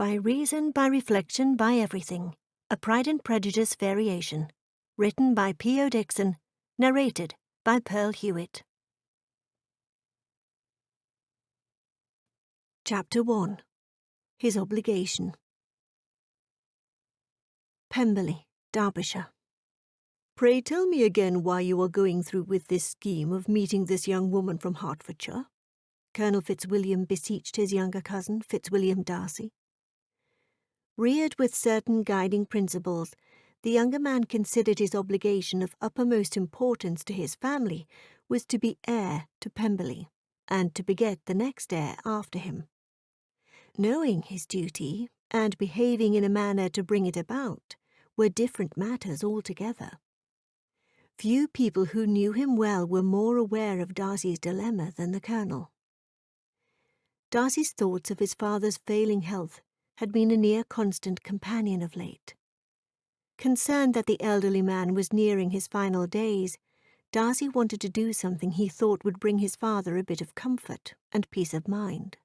By reason, by reflection, by everything. A Pride and Prejudice variation. Written by P.O. Dixon. Narrated by Pearl Hewitt. Chapter 1. His Obligation. Pemberley, Derbyshire. Pray tell me again why you are going through with this scheme of meeting this young woman from Hertfordshire. Colonel Fitzwilliam beseeched his younger cousin, Fitzwilliam Darcy. Reared with certain guiding principles, the younger man considered his obligation of uppermost importance to his family was to be heir to Pemberley, and to beget the next heir after him. Knowing his duty, and behaving in a manner to bring it about, were different matters altogether. Few people who knew him well were more aware of Darcy's dilemma than the Colonel. Darcy's thoughts of his father's failing health had been a near constant companion of late. Concerned that the elderly man was nearing his final days, Darcy wanted to do something he thought would bring his father a bit of comfort and peace of mind.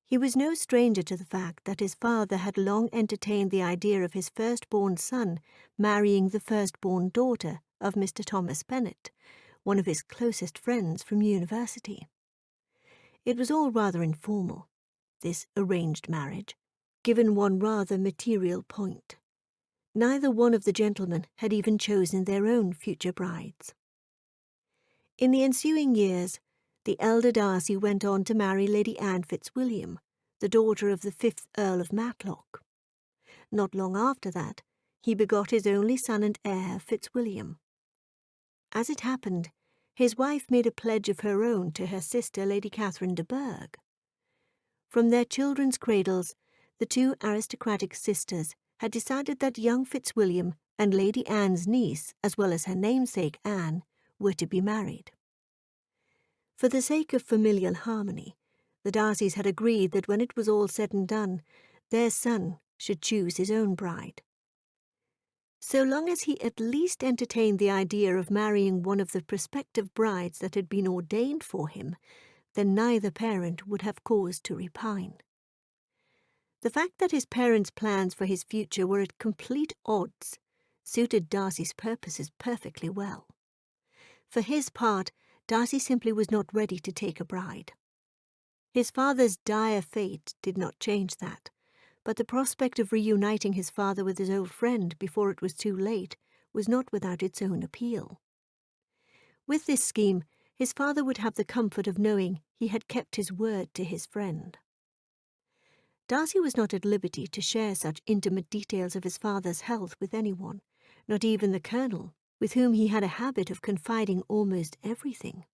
He was no stranger to the fact that his father had long entertained the idea of his firstborn son marrying the firstborn daughter of Mr. Thomas Bennet, one of his closest friends from university. It was all rather informal, this arranged marriage, given one rather material point. Neither one of the gentlemen had even chosen their own future brides. In the ensuing years, the elder Darcy went on to marry Lady Anne Fitzwilliam, the daughter of the 5th Earl of Matlock. Not long after that, he begot his only son and heir, Fitzwilliam. As it happened, his wife made a pledge of her own to her sister, Lady Catherine de Bourgh. From their children's cradles, the two aristocratic sisters had decided that young Fitzwilliam and Lady Anne's niece, as well as her namesake Anne, were to be married. For the sake of familial harmony, the Darcys had agreed that when it was all said and done, their son should choose his own bride. So long as he at least entertained the idea of marrying one of the prospective brides that had been ordained for him, then neither parent would have cause to repine. The fact that his parents' plans for his future were at complete odds suited Darcy's purposes perfectly well. For his part, Darcy simply was not ready to take a bride. His father's dire fate did not change that, but the prospect of reuniting his father with his old friend before it was too late was not without its own appeal. With this scheme, his father would have the comfort of knowing he had kept his word to his friend. Darcy was not at liberty to share such intimate details of his father's health with anyone, not even the Colonel, with whom he had a habit of confiding almost everything.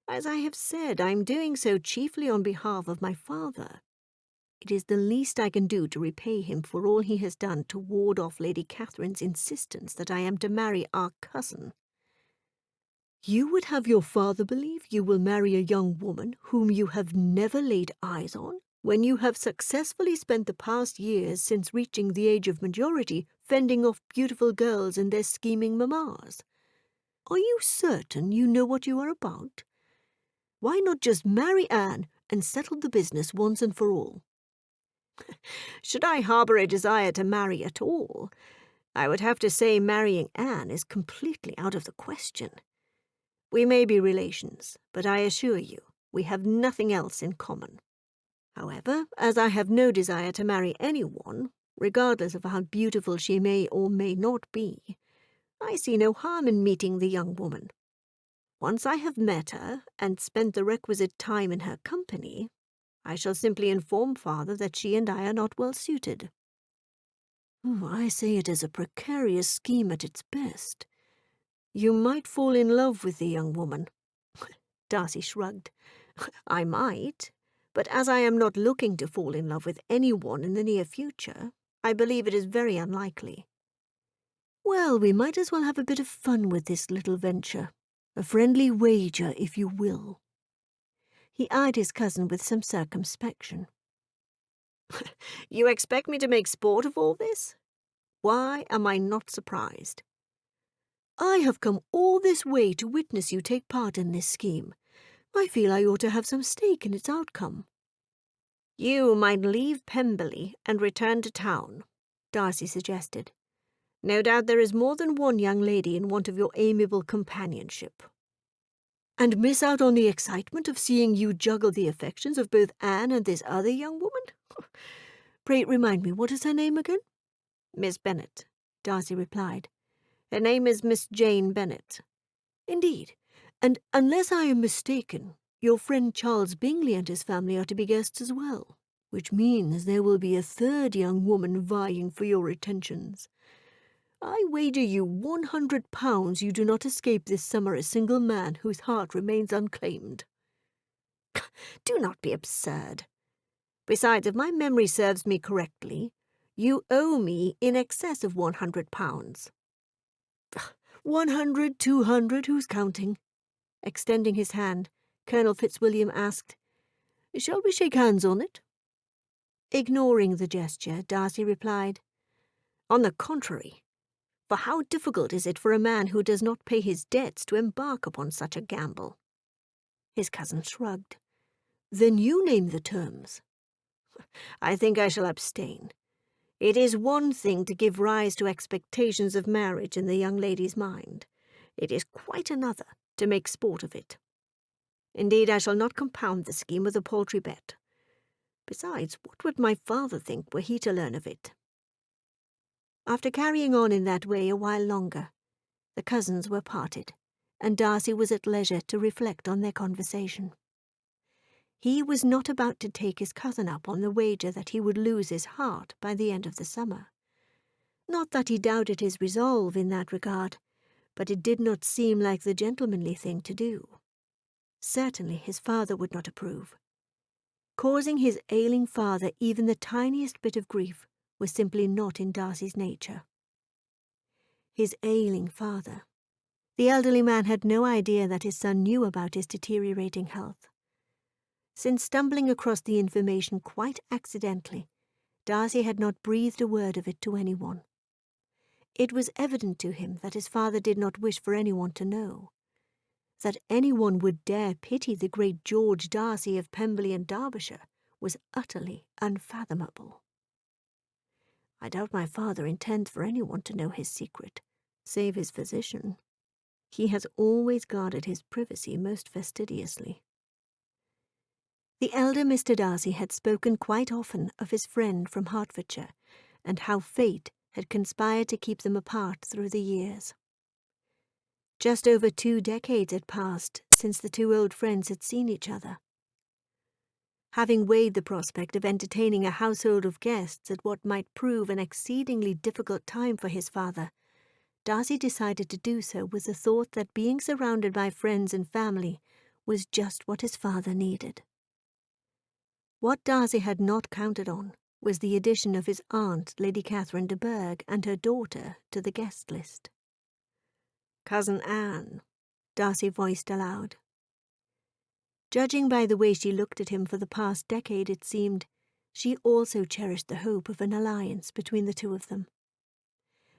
As I have said, I am doing so chiefly on behalf of my father. It is the least I can do to repay him for all he has done to ward off Lady Catherine's insistence that I am to marry our cousin. You would have your father believe you will marry a young woman whom you have never laid eyes on, when you have successfully spent the past years since reaching the age of majority fending off beautiful girls and their scheming mammas? Are you certain you know what you are about? Why not just marry Anne and settle the business once and for all? Should I harbour a desire to marry at all, I would have to say marrying Anne is completely out of the question. We may be relations, but I assure you, we have nothing else in common. However, as I have no desire to marry anyone, regardless of how beautiful she may or may not be, I see no harm in meeting the young woman. Once I have met her and spent the requisite time in her company, I shall simply inform father that she and I are not well suited. I say it is a precarious scheme at its best. You might fall in love with the young woman. Darcy shrugged. I might, but as I am not looking to fall in love with anyone in the near future, I believe it is very unlikely. Well, we might as well have a bit of fun with this little venture. A friendly wager, if you will. He eyed his cousin with some circumspection. You expect me to make sport of all this? Why am I not surprised? I have come all this way to witness you take part in this scheme. I feel I ought to have some stake in its outcome. You might leave Pemberley and return to town, Darcy suggested. No doubt there is more than one young lady in want of your amiable companionship. And miss out on the excitement of seeing you juggle the affections of both Anne and this other young woman? Pray remind me, what is her name again? Miss Bennet, Darcy replied. Her name is Miss Jane Bennet. Indeed, and unless I am mistaken, your friend Charles Bingley and his family are to be guests as well, which means there will be a third young woman vying for your attentions. I wager you £100 you do not escape this summer a single man whose heart remains unclaimed. Do not be absurd. Besides, if my memory serves me correctly, you owe me in excess of £100. 100, 200, who's counting? Extending his hand, Colonel Fitzwilliam asked, Shall we shake hands on it? Ignoring the gesture, Darcy replied, On the contrary. For how difficult is it for a man who does not pay his debts to embark upon such a gamble? His cousin shrugged. Then you name the terms. I think I shall abstain. It is one thing to give rise to expectations of marriage in the young lady's mind. It is quite another to make sport of it. Indeed, I shall not compound the scheme with a paltry bet. Besides, what would my father think were he to learn of it? After carrying on in that way a while longer, the cousins were parted, and Darcy was at leisure to reflect on their conversation. He was not about to take his cousin up on the wager that he would lose his heart by the end of the summer. Not that he doubted his resolve in that regard, but it did not seem like the gentlemanly thing to do. Certainly his father would not approve. Causing his ailing father even the tiniest bit of grief was simply not in Darcy's nature. His ailing father. The elderly man had no idea that his son knew about his deteriorating health. Since stumbling across the information quite accidentally, Darcy had not breathed a word of it to anyone. It was evident to him that his father did not wish for anyone to know. That anyone would dare pity the great George Darcy of Pemberley and Derbyshire was utterly unfathomable. I doubt my father intends for anyone to know his secret, save his physician. He has always guarded his privacy most fastidiously. The elder Mr. Darcy had spoken quite often of his friend from Hertfordshire, and how fate had conspired to keep them apart through the years. Just over 2 decades had passed since the two old friends had seen each other. Having weighed the prospect of entertaining a household of guests at what might prove an exceedingly difficult time for his father, Darcy decided to do so with the thought that being surrounded by friends and family was just what his father needed. What Darcy had not counted on was the addition of his aunt, Lady Catherine de Bourgh, and her daughter to the guest list. Cousin Anne, Darcy voiced aloud. Judging by the way she looked at him for the past decade, it seemed, she also cherished the hope of an alliance between the two of them.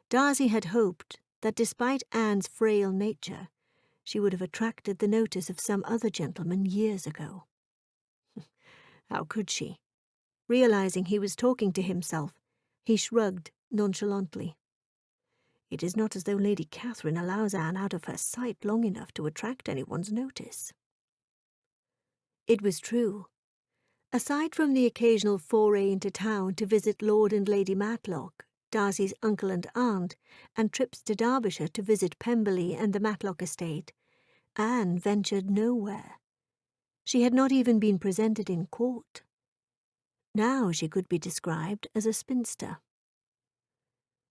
Darcy had hoped that despite Anne's frail nature, she would have attracted the notice of some other gentleman years ago. How could she? Realizing he was talking to himself, he shrugged nonchalantly. It is not as though Lady Catherine allows Anne out of her sight long enough to attract anyone's notice. It was true. Aside from the occasional foray into town to visit Lord and Lady Matlock, Darcy's uncle and aunt, and trips to Derbyshire to visit Pemberley and the Matlock estate, Anne ventured nowhere. She had not even been presented in court. Now she could be described as a spinster.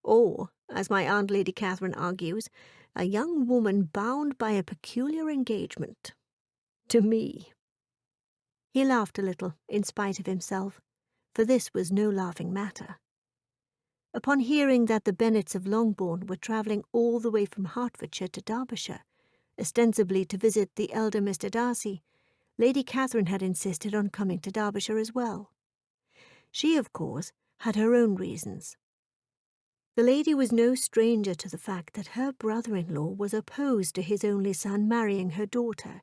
Or, as my Aunt Lady Catherine argues, a young woman bound by a peculiar engagement. To me. He laughed a little, in spite of himself, for this was no laughing matter. Upon hearing that the Bennets of Longbourn were travelling all the way from Hertfordshire to Derbyshire, ostensibly to visit the elder Mr. Darcy, Lady Catherine had insisted on coming to Derbyshire as well. She, of course, had her own reasons. The lady was no stranger to the fact that her brother-in-law was opposed to his only son marrying her daughter,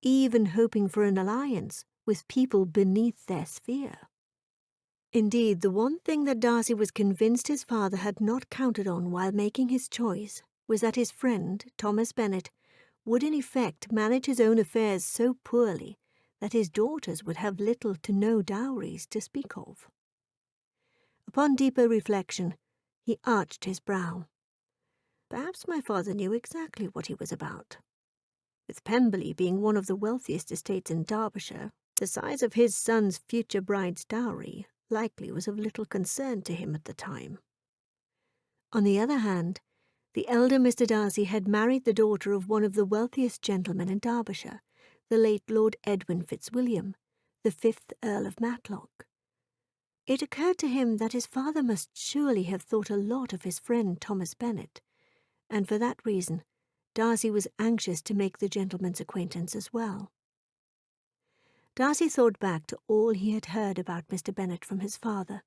even hoping for an alliance with people beneath their sphere. Indeed, the one thing that Darcy was convinced his father had not counted on while making his choice was that his friend, Thomas Bennet, would in effect manage his own affairs so poorly that his daughters would have little to no dowries to speak of. Upon deeper reflection, he arched his brow. Perhaps my father knew exactly what he was about. With Pemberley being one of the wealthiest estates in Derbyshire, the size of his son's future bride's dowry likely was of little concern to him at the time. On the other hand, the elder Mr. Darcy had married the daughter of one of the wealthiest gentlemen in Derbyshire, the late Lord Edwin Fitzwilliam, the 5th Earl of Matlock. It occurred to him that his father must surely have thought a lot of his friend Thomas Bennet, and for that reason Darcy was anxious to make the gentleman's acquaintance as well. Darcy thought back to all he had heard about Mr. Bennet from his father.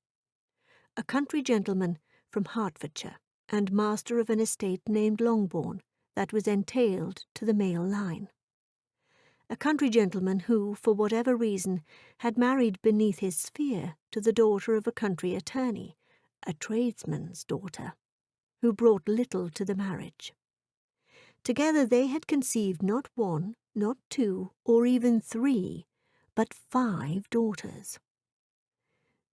A country gentleman from Hertfordshire, and master of an estate named Longbourn that was entailed to the male line. A country gentleman who, for whatever reason, had married beneath his sphere to the daughter of a country attorney, a tradesman's daughter, who brought little to the marriage. Together they had conceived not one, not two, or even 3, but 5 daughters.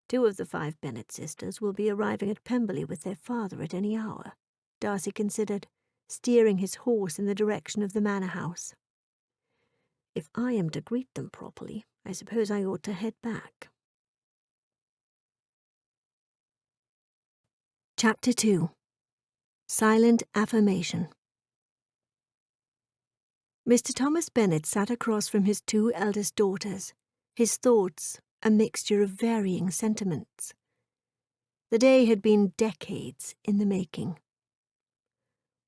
2 of the 5 Bennet sisters will be arriving at Pemberley with their father at any hour, Darcy considered, steering his horse in the direction of the manor house. If I am to greet them properly, I suppose I ought to head back. Chapter 2. Silent Affirmation. Mr. Thomas Bennet sat across from his 2 eldest daughters, his thoughts a mixture of varying sentiments. The day had been decades in the making.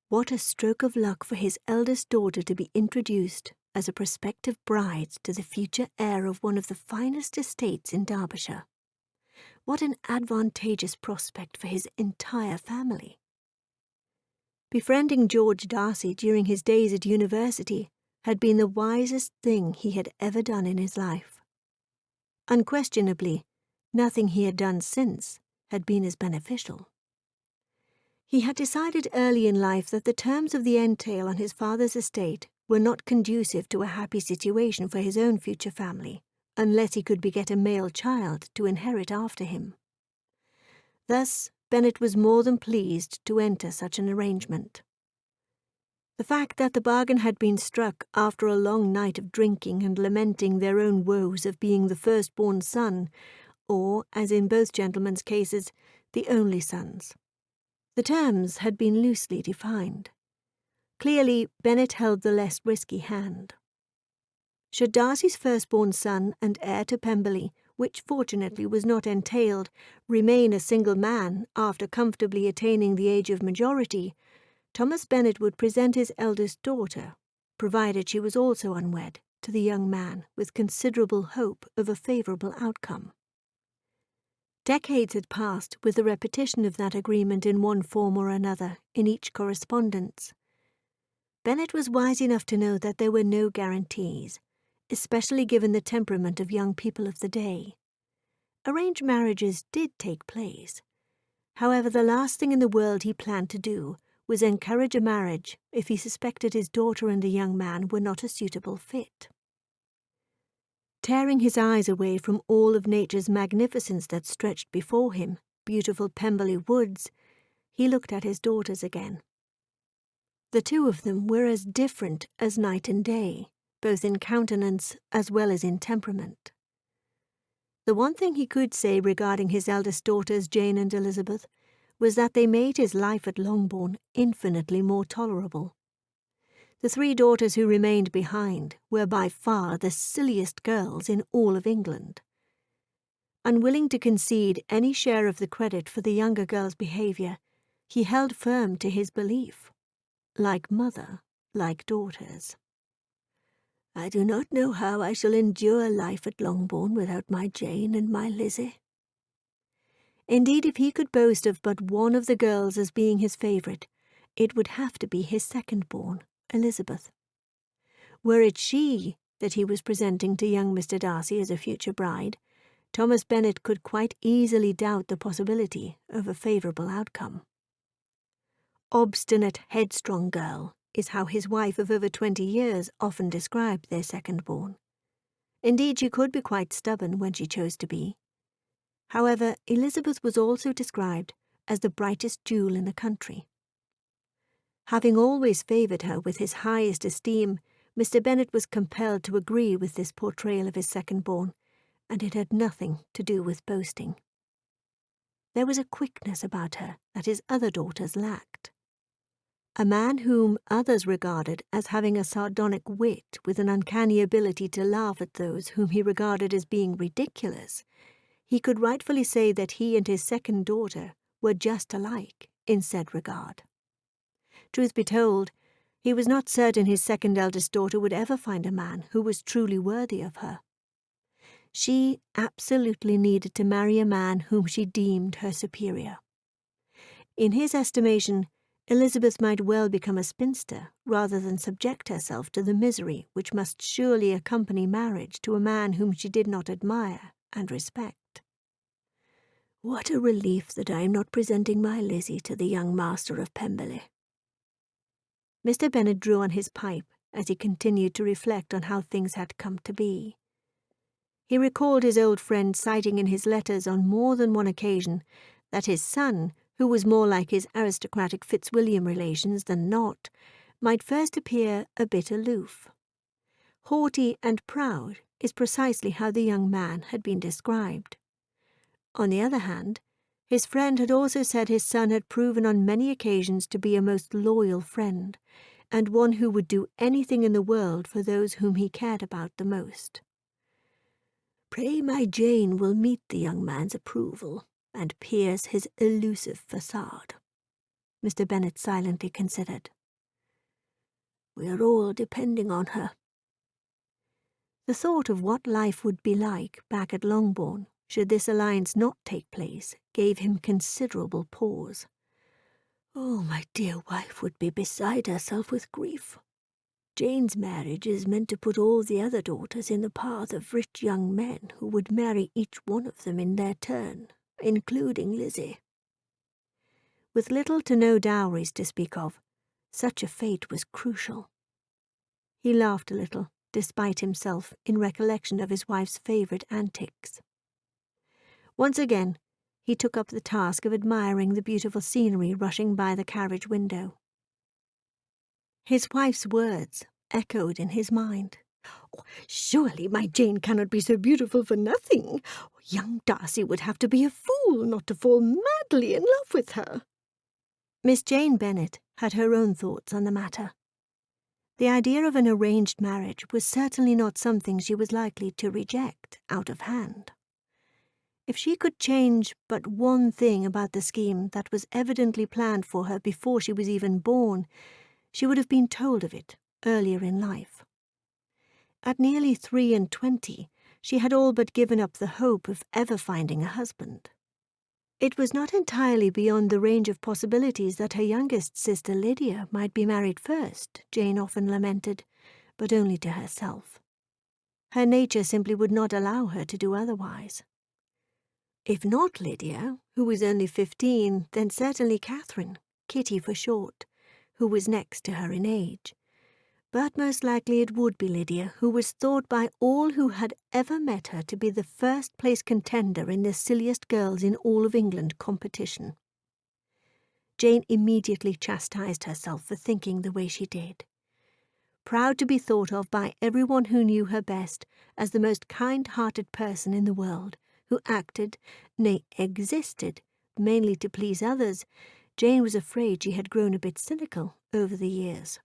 What a stroke of luck for his eldest daughter to be introduced as a prospective bride to the future heir of one of the finest estates in Derbyshire. What an advantageous prospect for his entire family. Befriending George Darcy during his days at university had been the wisest thing he had ever done in his life. Unquestionably, nothing he had done since had been as beneficial. He had decided early in life that the terms of the entail on his father's estate were not conducive to a happy situation for his own future family, unless he could beget a male child to inherit after him. Thus, Bennet was more than pleased to enter such an arrangement. The fact that the bargain had been struck after a long night of drinking and lamenting their own woes of being the firstborn son, or, as in both gentlemen's cases, the only sons. The terms had been loosely defined. Clearly, Bennet held the less risky hand. Should Darcy's firstborn son and heir to Pemberley, which fortunately was not entailed, remain a single man after comfortably attaining the age of majority, Thomas Bennet would present his eldest daughter, provided she was also unwed, to the young man with considerable hope of a favourable outcome. Decades had passed with the repetition of that agreement in one form or another in each correspondence. Bennet was wise enough to know that there were no guarantees, especially given the temperament of young people of the day. Arranged marriages did take place. However, the last thing in the world he planned to do was encourage a marriage if he suspected his daughter and the young man were not a suitable fit. Tearing his eyes away from all of nature's magnificence that stretched before him, beautiful Pemberley woods, he looked at his daughters again. The 2 of them were as different as night and day, both in countenance as well as in temperament. The one thing he could say regarding his eldest daughters, Jane and Elizabeth, was that they made his life at Longbourn infinitely more tolerable. The 3 daughters who remained behind were by far the silliest girls in all of England. Unwilling to concede any share of the credit for the younger girl's behaviour, he held firm to his belief. Like mother, like daughters. I do not know how I shall endure life at Longbourn without my Jane and my Lizzie. Indeed, if he could boast of but one of the girls as being his favourite, it would have to be his second-born, Elizabeth. Were it she that he was presenting to young Mr. Darcy as a future bride, Thomas Bennet could quite easily doubt the possibility of a favourable outcome. Obstinate, headstrong girl is how his wife of over 20 years often described their second-born. Indeed, she could be quite stubborn when she chose to be. However, Elizabeth was also described as the brightest jewel in the country. Having always favoured her with his highest esteem, Mr. Bennet was compelled to agree with this portrayal of his second-born, and it had nothing to do with boasting. There was a quickness about her that his other daughters lacked. A man whom others regarded as having a sardonic wit with an uncanny ability to laugh at those whom he regarded as being ridiculous, he could rightfully say that he and his second daughter were just alike in said regard. Truth be told, he was not certain his second eldest daughter would ever find a man who was truly worthy of her. She absolutely needed to marry a man whom she deemed her superior. In his estimation, Elizabeth might well become a spinster rather than subject herself to the misery which must surely accompany marriage to a man whom she did not admire and respect. What a relief that I am not presenting my Lizzie to the young master of Pemberley. Mr. Bennet drew on his pipe as he continued to reflect on how things had come to be. He recalled his old friend citing in his letters on more than one occasion that his son, who was more like his aristocratic Fitzwilliam relations than not, might first appear a bit aloof. Haughty and proud is precisely how the young man had been described. On the other hand, his friend had also said his son had proven on many occasions to be a most loyal friend, and one who would do anything in the world for those whom he cared about the most. Pray my Jane will meet the young man's approval and pierce his elusive facade, Mr. Bennet silently considered. We are all depending on her. The thought of what life would be like back at Longbourn should this alliance not take place gave him considerable pause. Oh, my dear wife would be beside herself with grief. Jane's marriage is meant to put all the other daughters in the path of rich young men who would marry each one of them in their turn, including Lizzie. With little to no dowries to speak of, such a fate was crucial. He laughed a little, despite himself, in recollection of his wife's favourite antics. Once again, he took up the task of admiring the beautiful scenery rushing by the carriage window. His wife's words echoed in his mind. Oh, surely my Jane cannot be so beautiful for nothing. Young Darcy would have to be a fool not to fall madly in love with her. Miss Jane Bennet had her own thoughts on the matter. The idea of an arranged marriage was certainly not something she was likely to reject out of hand. If she could change but one thing about the scheme that was evidently planned for her before she was even born, she would have been told of it earlier in life. At nearly 23, she had all but given up the hope of ever finding a husband. It was not entirely beyond the range of possibilities that her youngest sister Lydia might be married first, Jane often lamented, but only to herself. Her nature simply would not allow her to do otherwise. If not Lydia, who was only 15, then certainly Catherine, Kitty for short, who was next to her in age. But most likely it would be Lydia, who was thought by all who had ever met her to be the first-place contender in the silliest girls in all of England competition. Jane immediately chastised herself for thinking the way she did. Proud to be thought of by everyone who knew her best as the most kind-hearted person in the world, who acted, nay, existed, mainly to please others, Jane was afraid she had grown a bit cynical over the years.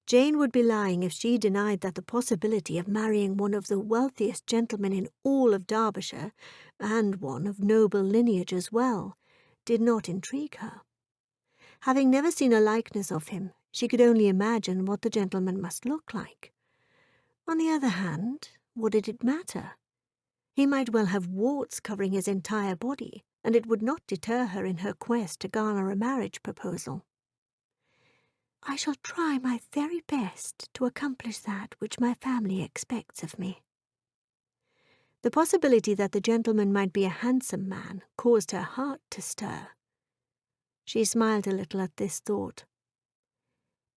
Jane would be lying if she denied that the possibility of marrying one of the wealthiest gentlemen in all of Derbyshire, and one of noble lineage as well, did not intrigue her. Having never seen a likeness of him, she could only imagine what the gentleman must look like. On the other hand, what did it matter? He might well have warts covering his entire body, and it would not deter her in her quest to garner a marriage proposal. I shall try my very best to accomplish that which my family expects of me. The possibility that the gentleman might be a handsome man caused her heart to stir. She smiled a little at this thought.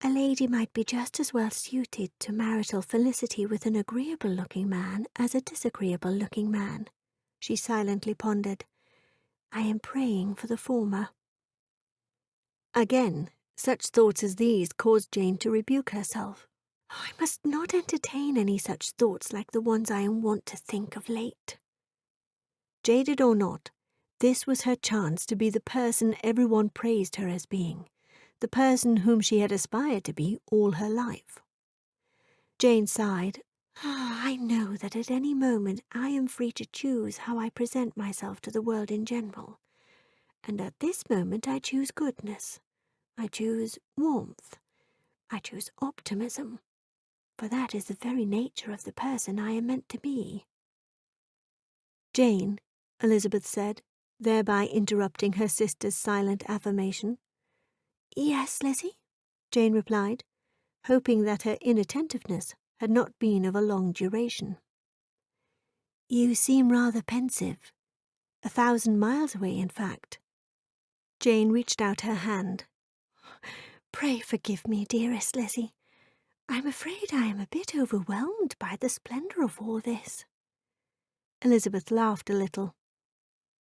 A lady might be just as well suited to marital felicity with an agreeable-looking man as a disagreeable-looking man, she silently pondered. I am praying for the former. Again, such thoughts as these caused Jane to rebuke herself. Oh, I must not entertain any such thoughts like the ones I am wont to think of late. Jaded or not, this was her chance to be the person everyone praised her as being, the person whom she had aspired to be all her life. Jane sighed. I know that at any moment I am free to choose how I present myself to the world in general, and at this moment I choose goodness, I choose warmth, I choose optimism, for that is the very nature of the person I am meant to be. Jane, Elizabeth said, thereby interrupting her sister's silent affirmation. Yes, Lizzie, Jane replied, hoping that her inattentiveness had not been of a long duration. You seem rather pensive. 1,000 miles away, in fact. Jane reached out her hand. Pray forgive me, dearest Lizzie. I'm afraid I am a bit overwhelmed by the splendour of all this. Elizabeth laughed a little.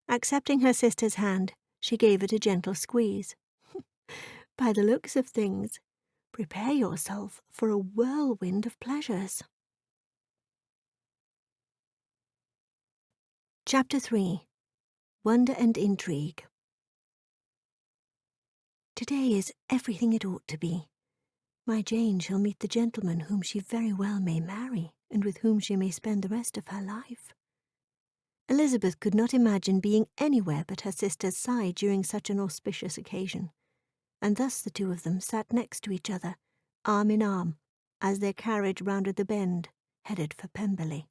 Accepting her sister's hand, she gave it a gentle squeeze. By the looks of things, prepare yourself for a whirlwind of pleasures. Chapter 3. Wonder and Intrigue. Today is everything it ought to be. My Jane shall meet the gentleman whom she very well may marry, and with whom she may spend the rest of her life. Elizabeth could not imagine being anywhere but her sister's side during such an auspicious occasion, and thus the two of them sat next to each other, arm in arm, as their carriage rounded the bend, headed for Pemberley.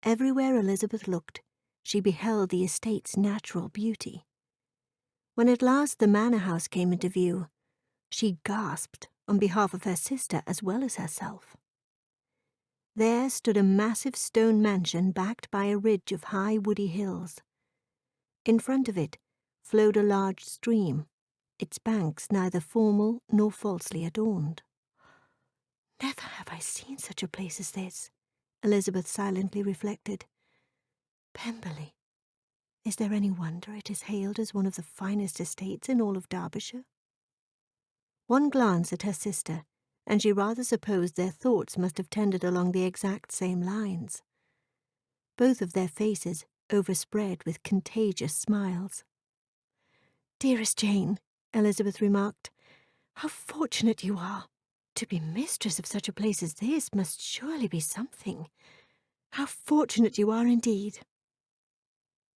Everywhere Elizabeth looked, she beheld the estate's natural beauty. When at last the manor house came into view, she gasped on behalf of her sister as well as herself. There stood a massive stone mansion backed by a ridge of high woody hills. In front of it flowed a large stream, its banks neither formal nor falsely adorned. Never have I seen such a place as this, Elizabeth silently reflected. Pemberley. Is there any wonder it is hailed as one of the finest estates in all of Derbyshire? One glance at her sister, and she rather supposed their thoughts must have tended along the exact same lines. Both of their faces overspread with contagious smiles. Dearest Jane, Elizabeth remarked, how fortunate you are. To be mistress of such a place as this must surely be something. How fortunate you are indeed.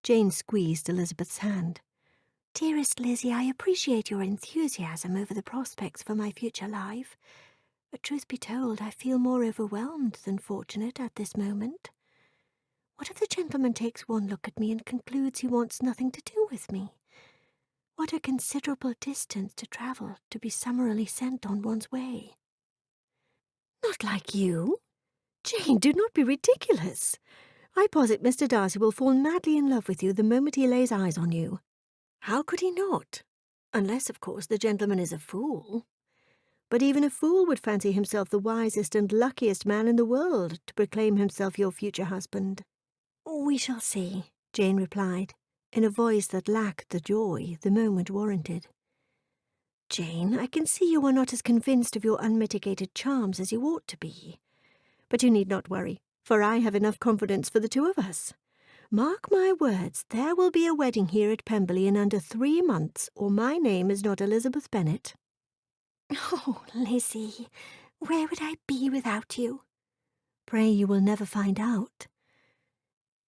Jane squeezed Elizabeth's hand. Dearest Lizzie, I appreciate your enthusiasm over the prospects for my future life, but truth be told, I feel more overwhelmed than fortunate at this moment. What if the gentleman takes one look at me and concludes he wants nothing to do with me? What a considerable distance to travel to be summarily sent on one's way. Not like you. Jane, do not be ridiculous. I posit Mr. Darcy will fall madly in love with you the moment he lays eyes on you. How could he not? Unless, of course, the gentleman is a fool. But even a fool would fancy himself the wisest and luckiest man in the world to proclaim himself your future husband. We shall see, Jane replied, in a voice that lacked the joy the moment warranted. Jane, I can see you are not as convinced of your unmitigated charms as you ought to be. But you need not worry, for I have enough confidence for the two of us. Mark my words, there will be a wedding here at Pemberley in under 3 months, or my name is not Elizabeth Bennet. Oh, Lizzie, where would I be without you? Pray you will never find out.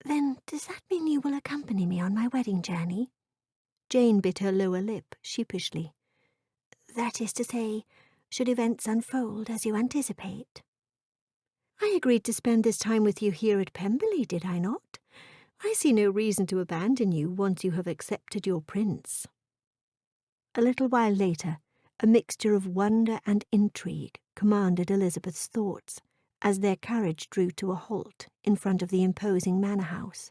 Then does that mean you will accompany me on my wedding journey? Jane bit her lower lip sheepishly. That is to say, should events unfold as you anticipate. I agreed to spend this time with you here at Pemberley, did I not? I see no reason to abandon you once you have accepted your prince. A little while later, a mixture of wonder and intrigue commanded Elizabeth's thoughts, as their carriage drew to a halt in front of the imposing manor house.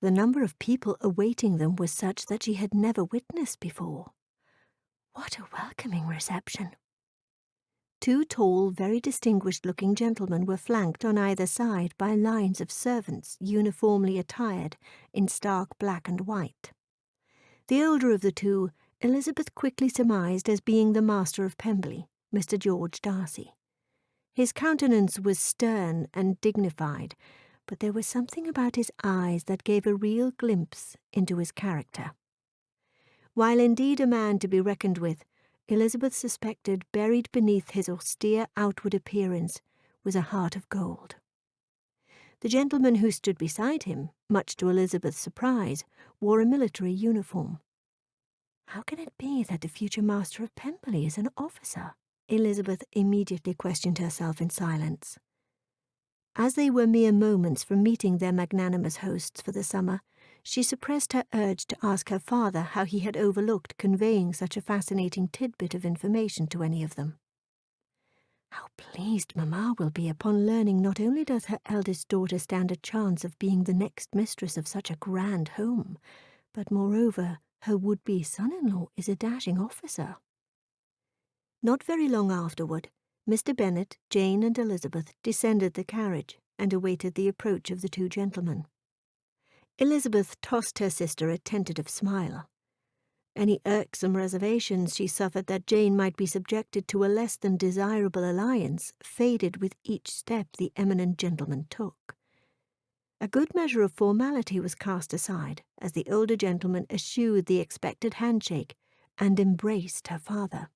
The number of people awaiting them was such that she had never witnessed before. What a welcoming reception! 2 tall, very distinguished-looking gentlemen were flanked on either side by lines of servants uniformly attired in stark black and white. The older of the two, Elizabeth quickly surmised as being the master of Pemberley, Mr. George Darcy. His countenance was stern and dignified, but there was something about his eyes that gave a real glimpse into his character. While indeed a man to be reckoned with, Elizabeth suspected buried beneath his austere outward appearance was a heart of gold. The gentleman who stood beside him, much to Elizabeth's surprise, wore a military uniform. How can it be that the future master of Pemberley is an officer? Elizabeth immediately questioned herself in silence. As they were mere moments from meeting their magnanimous hosts for the summer, she suppressed her urge to ask her father how he had overlooked conveying such a fascinating tidbit of information to any of them. How pleased Mamma will be upon learning not only does her eldest daughter stand a chance of being the next mistress of such a grand home, but moreover her would-be son-in-law is a dashing officer. Not very long afterward, Mr. Bennet, Jane, and Elizabeth descended the carriage and awaited the approach of the 2 gentlemen. Elizabeth tossed her sister a tentative smile. Any irksome reservations she suffered that Jane might be subjected to a less than desirable alliance faded with each step the eminent gentleman took. A good measure of formality was cast aside as the older gentleman eschewed the expected handshake and embraced her father.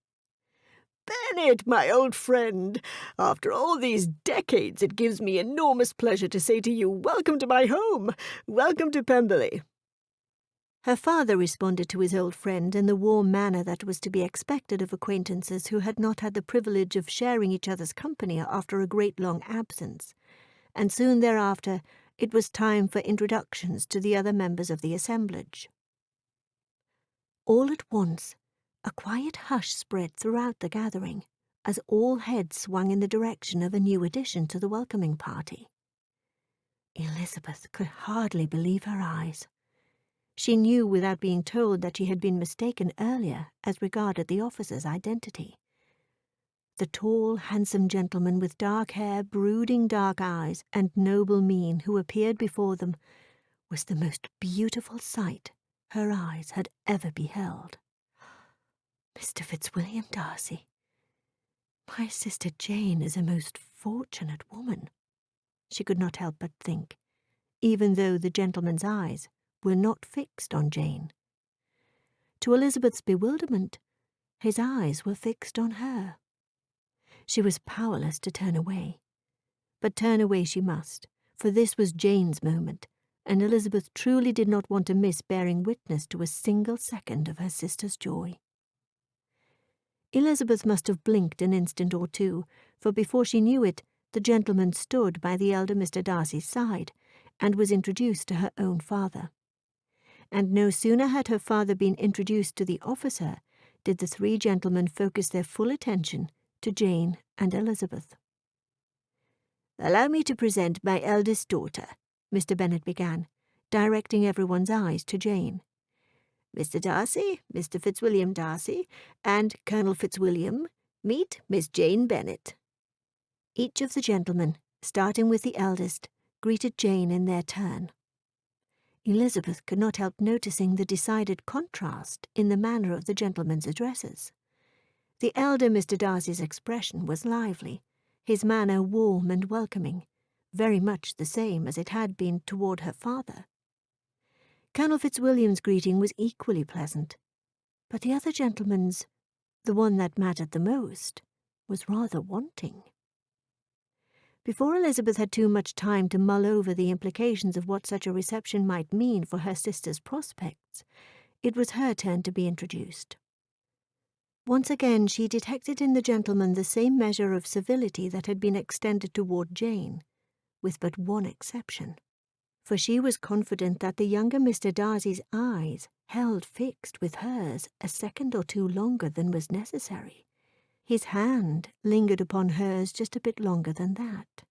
"Bennet, my old friend, after all these decades it gives me enormous pleasure to say to you, welcome to my home, welcome to Pemberley." Her father responded to his old friend in the warm manner that was to be expected of acquaintances who had not had the privilege of sharing each other's company after a great long absence, and soon thereafter it was time for introductions to the other members of the assemblage. All at once, a quiet hush spread throughout the gathering, as all heads swung in the direction of a new addition to the welcoming party. Elizabeth could hardly believe her eyes. She knew without being told that she had been mistaken earlier as regarded the officer's identity. The tall, handsome gentleman with dark hair, brooding dark eyes, and noble mien who appeared before them was the most beautiful sight her eyes had ever beheld. Mr. Fitzwilliam Darcy, my sister Jane is a most fortunate woman, she could not help but think, even though the gentleman's eyes were not fixed on Jane. To Elizabeth's bewilderment, his eyes were fixed on her. She was powerless to turn away. But turn away she must, for this was Jane's moment, and Elizabeth truly did not want to miss bearing witness to a single second of her sister's joy. Elizabeth must have blinked an instant or two, for before she knew it, the gentleman stood by the elder Mr. Darcy's side, and was introduced to her own father. And no sooner had her father been introduced to the officer, did the 3 gentlemen focus their full attention to Jane and Elizabeth. "Allow me to present my eldest daughter," Mr. Bennet began, directing everyone's eyes to Jane. "Mr. Darcy, Mr. Fitzwilliam Darcy, and Colonel Fitzwilliam, meet Miss Jane Bennet." Each of the gentlemen, starting with the eldest, greeted Jane in their turn. Elizabeth could not help noticing the decided contrast in the manner of the gentlemen's addresses. The elder Mr. Darcy's expression was lively, his manner warm and welcoming, very much the same as it had been toward her father. Colonel Fitzwilliam's greeting was equally pleasant, but the other gentleman's, the one that mattered the most, was rather wanting. Before Elizabeth had too much time to mull over the implications of what such a reception might mean for her sister's prospects, it was her turn to be introduced. Once again she detected in the gentleman the same measure of civility that had been extended toward Jane, with but one exception, for she was confident that the younger Mr. Darcy's eyes held fixed with hers a second or two longer than was necessary, His hand lingered upon hers just a bit longer than that.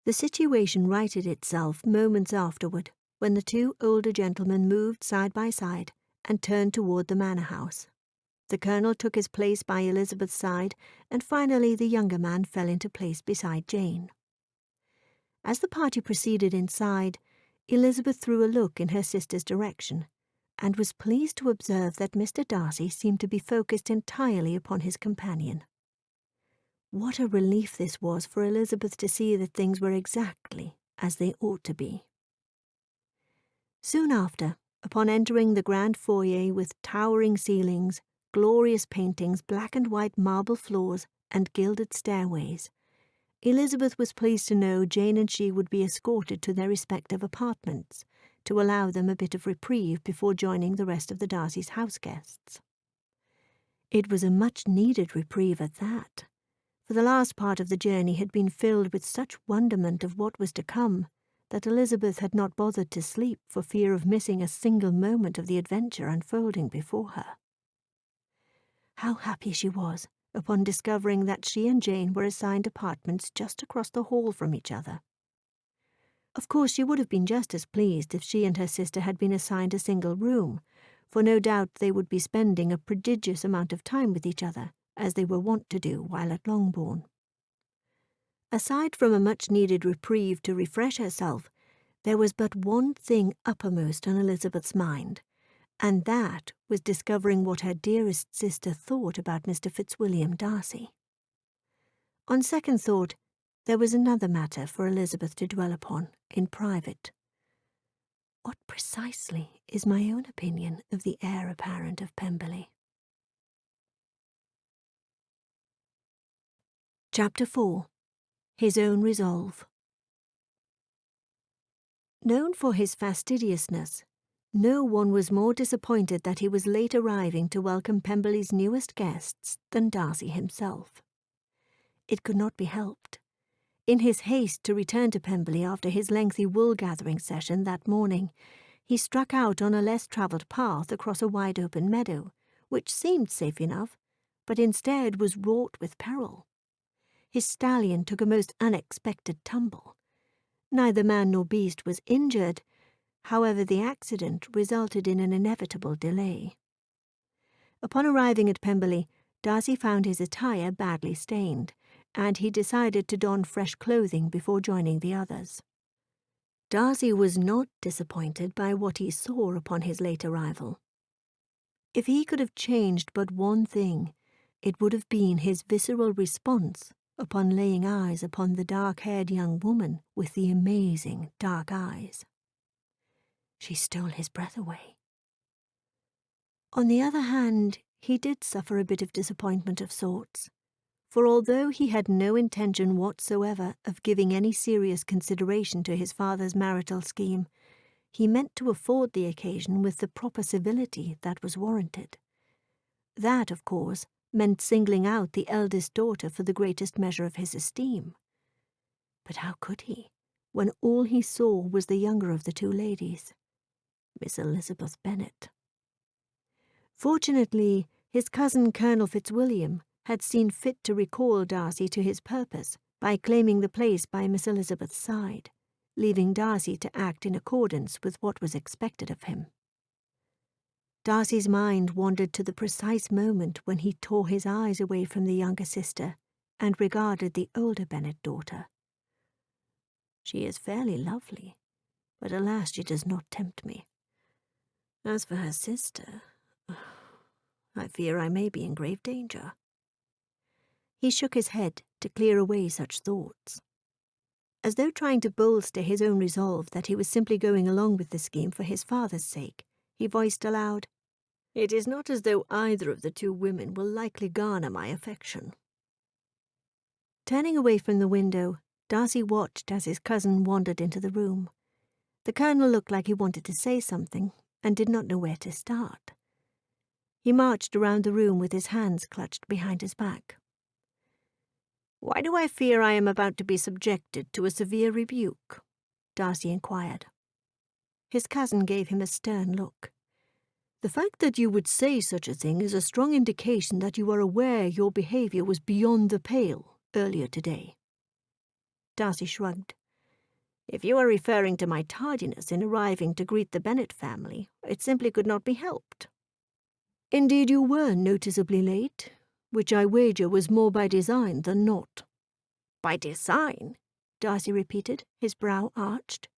The situation righted itself moments afterward when the two older gentlemen moved side by side and turned toward the manor house. The colonel took his place by Elizabeth's side, and finally the younger man fell into place beside Jane. As the party proceeded inside, Elizabeth threw a look in her sister's direction, and was pleased to observe that Mr. Darcy seemed to be focused entirely upon his companion. What a relief this was for Elizabeth to see that things were exactly as they ought to be. Soon after, upon entering the grand foyer with towering ceilings, glorious paintings, black and white marble floors, and gilded stairways, Elizabeth was pleased to know Jane and she would be escorted to their respective apartments, to allow them a bit of reprieve before joining the rest of the Darcys' house guests. It was a much-needed reprieve at that, for the last part of the journey had been filled with such wonderment of what was to come that Elizabeth had not bothered to sleep for fear of missing a single moment of the adventure unfolding before her. How happy she was upon discovering that she and Jane were assigned apartments just across the hall from each other. Of course, she would have been just as pleased if she and her sister had been assigned a single room, for no doubt they would be spending a prodigious amount of time with each other, as they were wont to do while at Longbourn. Aside from a much-needed reprieve to refresh herself, there was but one thing uppermost on Elizabeth's mind, and that was discovering what her dearest sister thought about Mr. Fitzwilliam Darcy. On second thought, there was another matter for Elizabeth to dwell upon in private. What precisely is my own opinion of the heir apparent of Pemberley? Chapter 4. His Own Resolve. Known for his fastidiousness, no one was more disappointed that he was late arriving to welcome Pemberley's newest guests than Darcy himself. It could not be helped. In his haste to return to Pemberley after his lengthy wool-gathering session that morning, he struck out on a less-travelled path across a wide-open meadow, which seemed safe enough, but instead was wrought with peril. His stallion took a most unexpected tumble. Neither man nor beast was injured. However, the accident resulted in an inevitable delay. Upon arriving at Pemberley, Darcy found his attire badly stained, and he decided to don fresh clothing before joining the others. Darcy was not disappointed by what he saw upon his late arrival. If he could have changed but one thing, it would have been his visceral response upon laying eyes upon the dark-haired young woman with the amazing dark eyes. She stole his breath away. On the other hand, he did suffer a bit of disappointment of sorts, for although he had no intention whatsoever of giving any serious consideration to his father's marital scheme, he meant to afford the occasion with the proper civility that was warranted. That, of course, meant singling out the eldest daughter for the greatest measure of his esteem. But how could he, when all he saw was the younger of the two ladies, Miss Elizabeth Bennet? Fortunately, his cousin Colonel Fitzwilliam had seen fit to recall Darcy to his purpose by claiming the place by Miss Elizabeth's side, leaving Darcy to act in accordance with what was expected of him. Darcy's mind wandered to the precise moment when he tore his eyes away from the younger sister and regarded the older Bennet daughter. She is fairly lovely, but alas, she does not tempt me. As for her sister, I fear I may be in grave danger. He shook his head to clear away such thoughts. As though trying to bolster his own resolve that he was simply going along with the scheme for his father's sake, he voiced aloud, "It is not as though either of the two women will likely garner my affection." Turning away from the window, Darcy watched as his cousin wandered into the room. The colonel looked like he wanted to say something, and did not know where to start. He marched around the room with his hands clutched behind his back. "Why do I fear I am about to be subjected to a severe rebuke?" Darcy inquired. His cousin gave him a stern look. The fact that you would say such a thing is a strong indication that you are aware your behaviour was beyond the pale earlier today. Darcy shrugged. If you are referring to my tardiness in arriving to greet the Bennet family, it simply could not be helped. Indeed, you were noticeably late, which I wager was more by design than not. By design? Darcy repeated, his brow arched.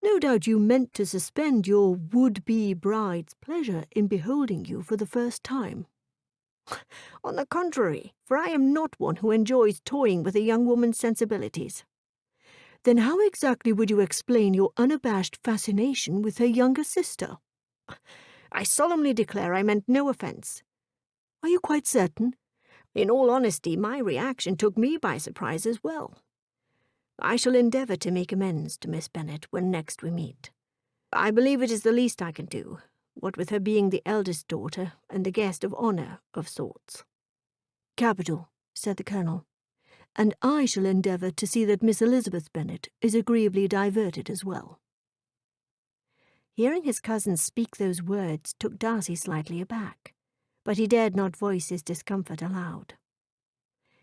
No doubt you meant to suspend your would-be bride's pleasure in beholding you for the first time. On the contrary, for I am not one who enjoys toying with a young woman's sensibilities. Then how exactly would you explain your unabashed fascination with her younger sister? I solemnly declare I meant no offence. Are you quite certain? In all honesty, my reaction took me by surprise as well. I shall endeavour to make amends to Miss Bennet when next we meet. I believe it is the least I can do, what with her being the eldest daughter and the guest of honour of sorts. Capital, said the Colonel, and I shall endeavour to see that Miss Elizabeth Bennet is agreeably diverted as well. Hearing his cousin speak those words took Darcy slightly aback, but he dared not voice his discomfort aloud.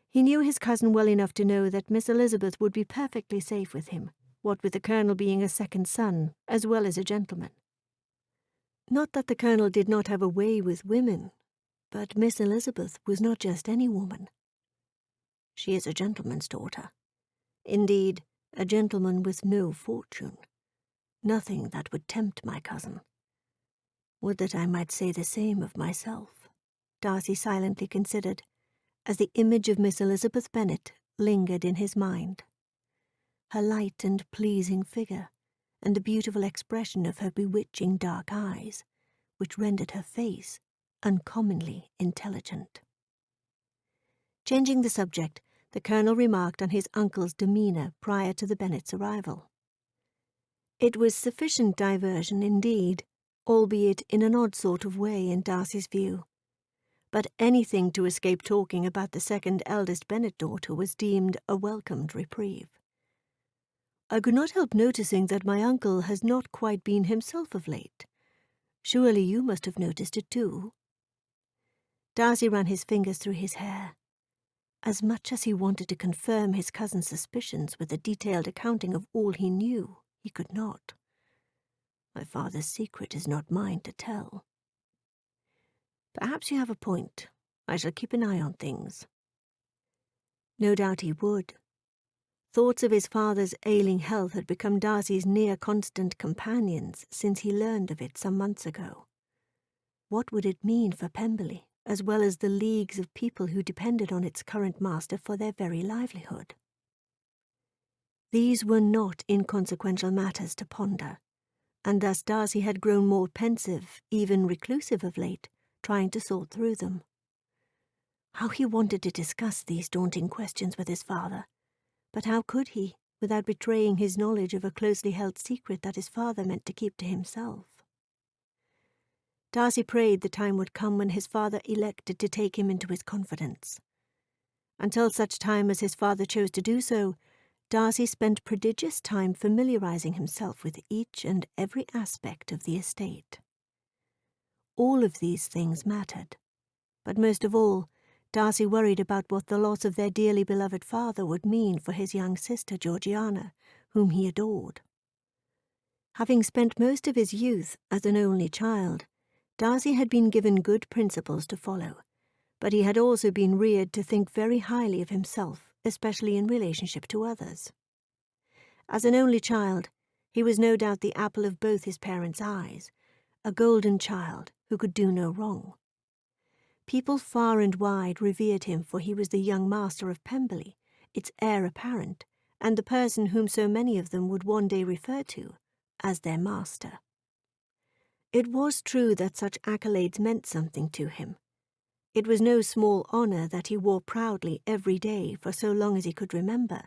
He knew his cousin well enough to know that Miss Elizabeth would be perfectly safe with him, what with the Colonel being a second son, as well as a gentleman. Not that the Colonel did not have a way with women, but Miss Elizabeth was not just any woman. She is a gentleman's daughter. Indeed, a gentleman with no fortune. Nothing that would tempt my cousin. Would that I might say the same of myself, Darcy silently considered, as the image of Miss Elizabeth Bennet lingered in his mind. Her light and pleasing figure, and the beautiful expression of her bewitching dark eyes, which rendered her face uncommonly intelligent. Changing the subject, the Colonel remarked on his uncle's demeanour prior to the Bennets' arrival. It was sufficient diversion indeed, albeit in an odd sort of way in Darcy's view. But anything to escape talking about the second eldest Bennet daughter was deemed a welcomed reprieve. I could not help noticing that my uncle has not quite been himself of late. Surely you must have noticed it too. Darcy ran his fingers through his hair. As much as he wanted to confirm his cousin's suspicions with a detailed accounting of all he knew, he could not. My father's secret is not mine to tell. Perhaps you have a point. I shall keep an eye on things. No doubt he would. Thoughts of his father's ailing health had become Darcy's near-constant companions since he learned of it some months ago. What would it mean for Pemberley, as well as the leagues of people who depended on its current master for their very livelihood? These were not inconsequential matters to ponder, and thus Darcy had grown more pensive, even reclusive of late, trying to sort through them. How he wanted to discuss these daunting questions with his father, but how could he, without betraying his knowledge of a closely held secret that his father meant to keep to himself? Darcy prayed the time would come when his father elected to take him into his confidence. Until such time as his father chose to do so, Darcy spent prodigious time familiarizing himself with each and every aspect of the estate. All of these things mattered, but most of all, Darcy worried about what the loss of their dearly beloved father would mean for his young sister Georgiana, whom he adored. Having spent most of his youth as an only child, Darcy had been given good principles to follow, but he had also been reared to think very highly of himself, especially in relationship to others. As an only child, he was no doubt the apple of both his parents' eyes, a golden child who could do no wrong. People far and wide revered him, for he was the young master of Pemberley, its heir apparent, and the person whom so many of them would one day refer to as their master. It was true that such accolades meant something to him. It was no small honour that he wore proudly every day for so long as he could remember,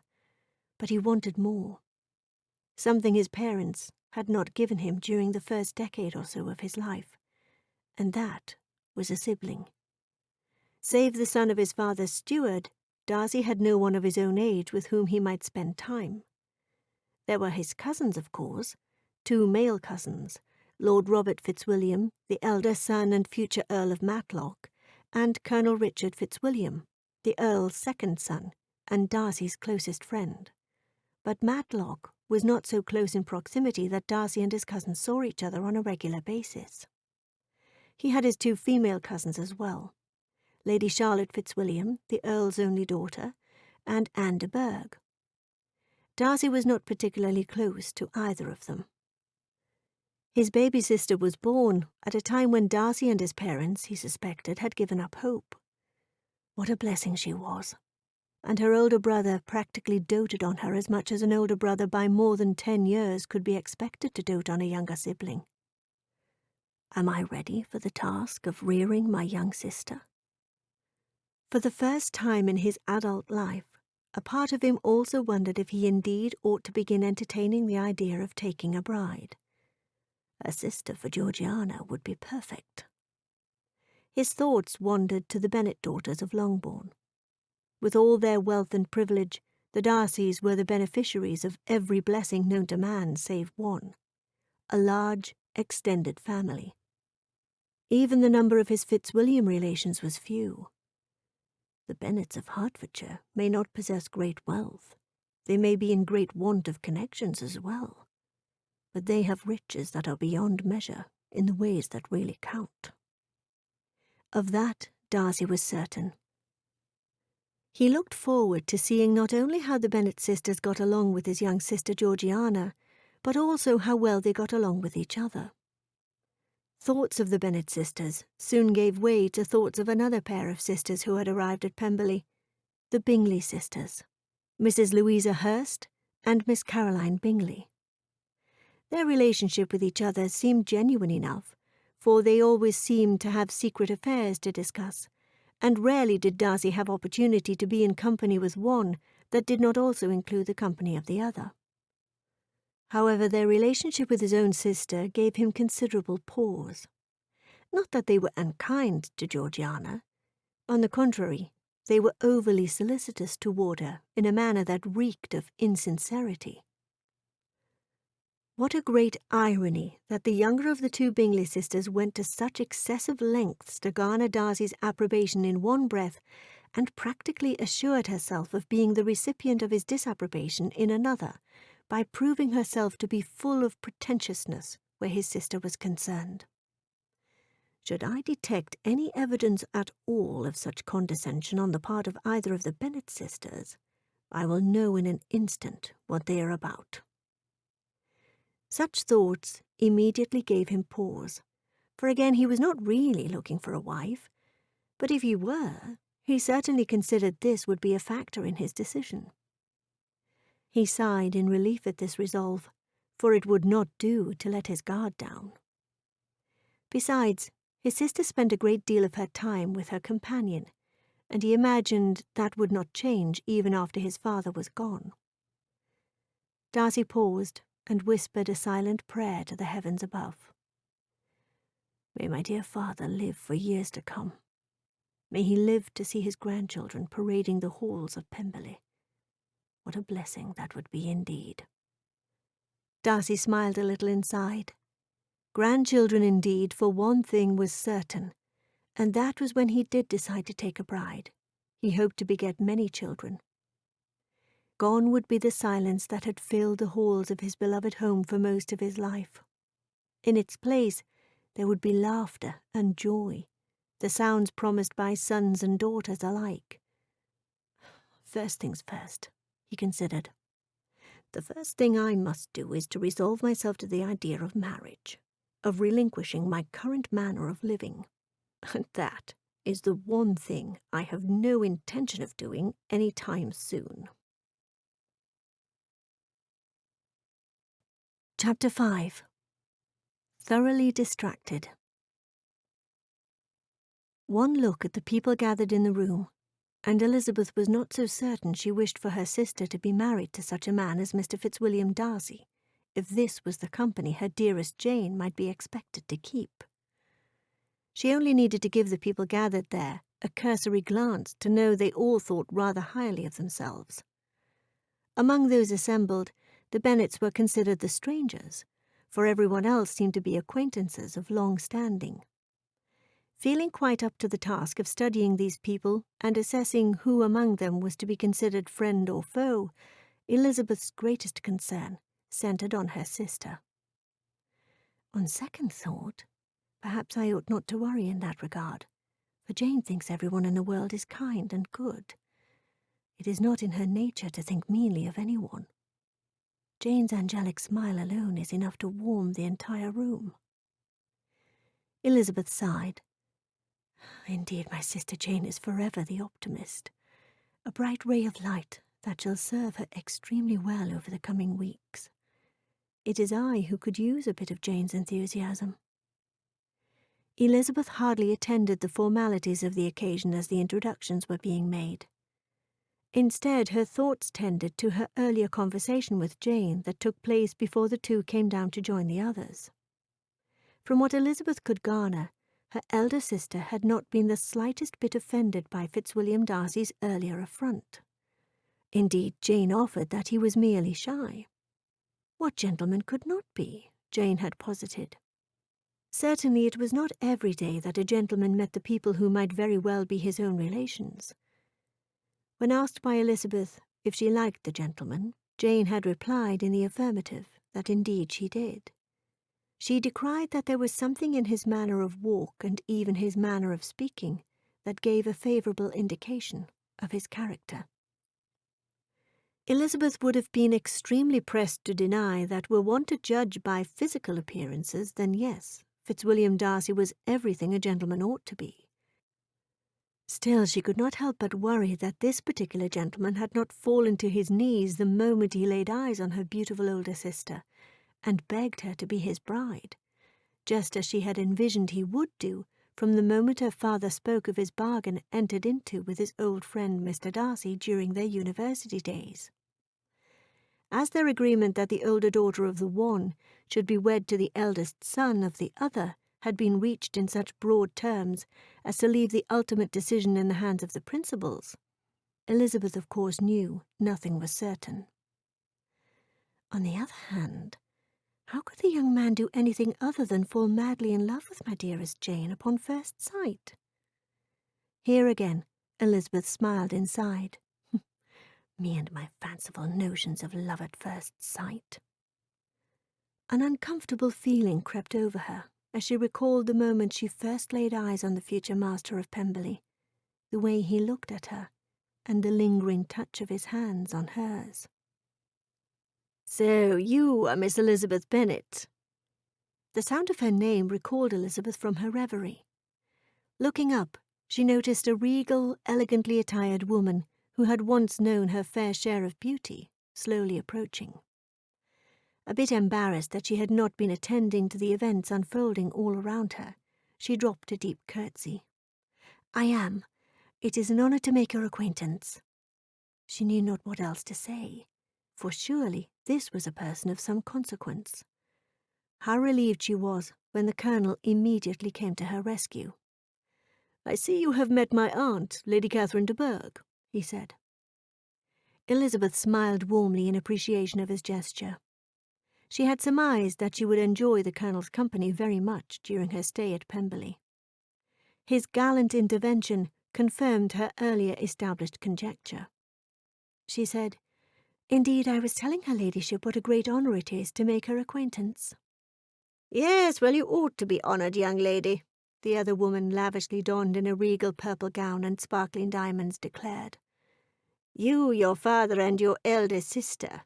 but he wanted more. Something his parents had not given him during the first decade or so of his life, and that was a sibling. Save the son of his father's steward, Darcy had no one of his own age with whom he might spend time. There were his cousins, of course, 2 male cousins, Lord Robert Fitzwilliam, the elder son and future Earl of Matlock, and Colonel Richard Fitzwilliam, the Earl's second son and Darcy's closest friend. But Matlock was not so close in proximity that Darcy and his cousins saw each other on a regular basis. He had his two female cousins as well, Lady Charlotte Fitzwilliam, the Earl's only daughter, and Anne de Bourgh. Darcy was not particularly close to either of them. His baby sister was born at a time when Darcy and his parents, he suspected, had given up hope. What a blessing she was. And her older brother practically doted on her as much as an older brother by more than 10 years could be expected to dote on a younger sibling. Am I ready for the task of rearing my young sister? For the first time in his adult life, a part of him also wondered if he indeed ought to begin entertaining the idea of taking a bride. A sister for Georgiana would be perfect. His thoughts wandered to the Bennet daughters of Longbourn. With all their wealth and privilege, the Darcys were the beneficiaries of every blessing known to man save one, a large, extended family. Even the number of his Fitzwilliam relations was few. The Bennets of Hertfordshire may not possess great wealth. They may be in great want of connections as well. But they have riches that are beyond measure in the ways that really count. Of that Darcy was certain. He looked forward to seeing not only how the Bennet sisters got along with his young sister Georgiana, but also how well they got along with each other. Thoughts of the Bennet sisters soon gave way to thoughts of another pair of sisters who had arrived at Pemberley, the Bingley sisters, Mrs. Louisa Hurst and Miss Caroline Bingley. Their relationship with each other seemed genuine enough, for they always seemed to have secret affairs to discuss, and rarely did Darcy have opportunity to be in company with one that did not also include the company of the other. However, their relationship with his own sister gave him considerable pause. Not that they were unkind to Georgiana. On the contrary, they were overly solicitous toward her in a manner that reeked of insincerity. What a great irony that the younger of the two Bingley sisters went to such excessive lengths to garner Darcy's approbation in one breath, and practically assured herself of being the recipient of his disapprobation in another, by proving herself to be full of pretentiousness where his sister was concerned. Should I detect any evidence at all of such condescension on the part of either of the Bennet sisters, I will know in an instant what they are about. Such thoughts immediately gave him pause, for again he was not really looking for a wife, but if he were, he certainly considered this would be a factor in his decision. He sighed in relief at this resolve, for it would not do to let his guard down. Besides, his sister spent a great deal of her time with her companion, and he imagined that would not change even after his father was gone. Darcy paused and whispered a silent prayer to the heavens above. May my dear father live for years to come. May he live to see his grandchildren parading the halls of Pemberley. What a blessing that would be indeed. Darcy smiled a little inside. Grandchildren indeed, for one thing was certain, and that was when he did decide to take a bride. He hoped to beget many children. Gone would be the silence that had filled the halls of his beloved home for most of his life. In its place, there would be laughter and joy, the sounds promised by sons and daughters alike. First things first, he considered. The first thing I must do is to resolve myself to the idea of marriage, of relinquishing my current manner of living. And that is the one thing I have no intention of doing any time soon. Chapter 5. Thoroughly Distracted. One look at the people gathered in the room, and Elizabeth was not so certain she wished for her sister to be married to such a man as Mr. Fitzwilliam Darcy, if this was the company her dearest Jane might be expected to keep. She only needed to give the people gathered there a cursory glance to know they all thought rather highly of themselves. Among those assembled, the Bennets were considered the strangers, for everyone else seemed to be acquaintances of long standing. Feeling quite up to the task of studying these people and assessing who among them was to be considered friend or foe, Elizabeth's greatest concern centred on her sister. On second thought, perhaps I ought not to worry in that regard, for Jane thinks everyone in the world is kind and good. It is not in her nature to think meanly of anyone. Jane's angelic smile alone is enough to warm the entire room. Elizabeth sighed. Indeed, my sister Jane is forever the optimist, a bright ray of light that shall serve her extremely well over the coming weeks. It is I who could use a bit of Jane's enthusiasm. Elizabeth hardly attended the formalities of the occasion as the introductions were being made. Instead, her thoughts tended to her earlier conversation with Jane that took place before the two came down to join the others. From what Elizabeth could garner, her elder sister had not been the slightest bit offended by Fitzwilliam Darcy's earlier affront. Indeed, Jane offered that he was merely shy. What gentleman could not be, Jane had posited. Certainly it was not every day that a gentleman met the people who might very well be his own relations. When asked by Elizabeth if she liked the gentleman, Jane had replied in the affirmative that indeed she did. She decried that there was something in his manner of walk and even his manner of speaking that gave a favourable indication of his character. Elizabeth would have been extremely pressed to deny that were one to judge by physical appearances, then yes, Fitzwilliam Darcy was everything a gentleman ought to be. Still, she could not help but worry that this particular gentleman had not fallen to his knees the moment he laid eyes on her beautiful older sister, and begged her to be his bride, just as she had envisioned he would do from the moment her father spoke of his bargain entered into with his old friend Mr. Darcy during their university days. As their agreement that the older daughter of the one should be wed to the eldest son of the other had been reached in such broad terms as to leave the ultimate decision in the hands of the principals, Elizabeth of course knew nothing was certain. On the other hand, how could the young man do anything other than fall madly in love with my dearest Jane upon first sight? Here again Elizabeth smiled inside. Me and my fanciful notions of love at first sight. An uncomfortable feeling crept over her as she recalled the moment she first laid eyes on the future master of Pemberley, the way he looked at her, and the lingering touch of his hands on hers. "So you are Miss Elizabeth Bennet?" The sound of her name recalled Elizabeth from her reverie. Looking up, she noticed a regal, elegantly attired woman who had once known her fair share of beauty, slowly approaching. A bit embarrassed that she had not been attending to the events unfolding all around her, she dropped a deep curtsy. "I am. It is an honour to make your acquaintance." She knew not what else to say, for surely this was a person of some consequence. How relieved she was when the Colonel immediately came to her rescue. "I see you have met my aunt, Lady Catherine de Bourgh," he said. Elizabeth smiled warmly in appreciation of his gesture. She had surmised that she would enjoy the Colonel's company very much during her stay at Pemberley. His gallant intervention confirmed her earlier established conjecture. She said, "Indeed, I was telling her ladyship what a great honour it is to make her acquaintance." "Yes, well, you ought to be honoured, young lady," the other woman, lavishly donned in a regal purple gown and sparkling diamonds, declared. "You, your father, and your elder sister.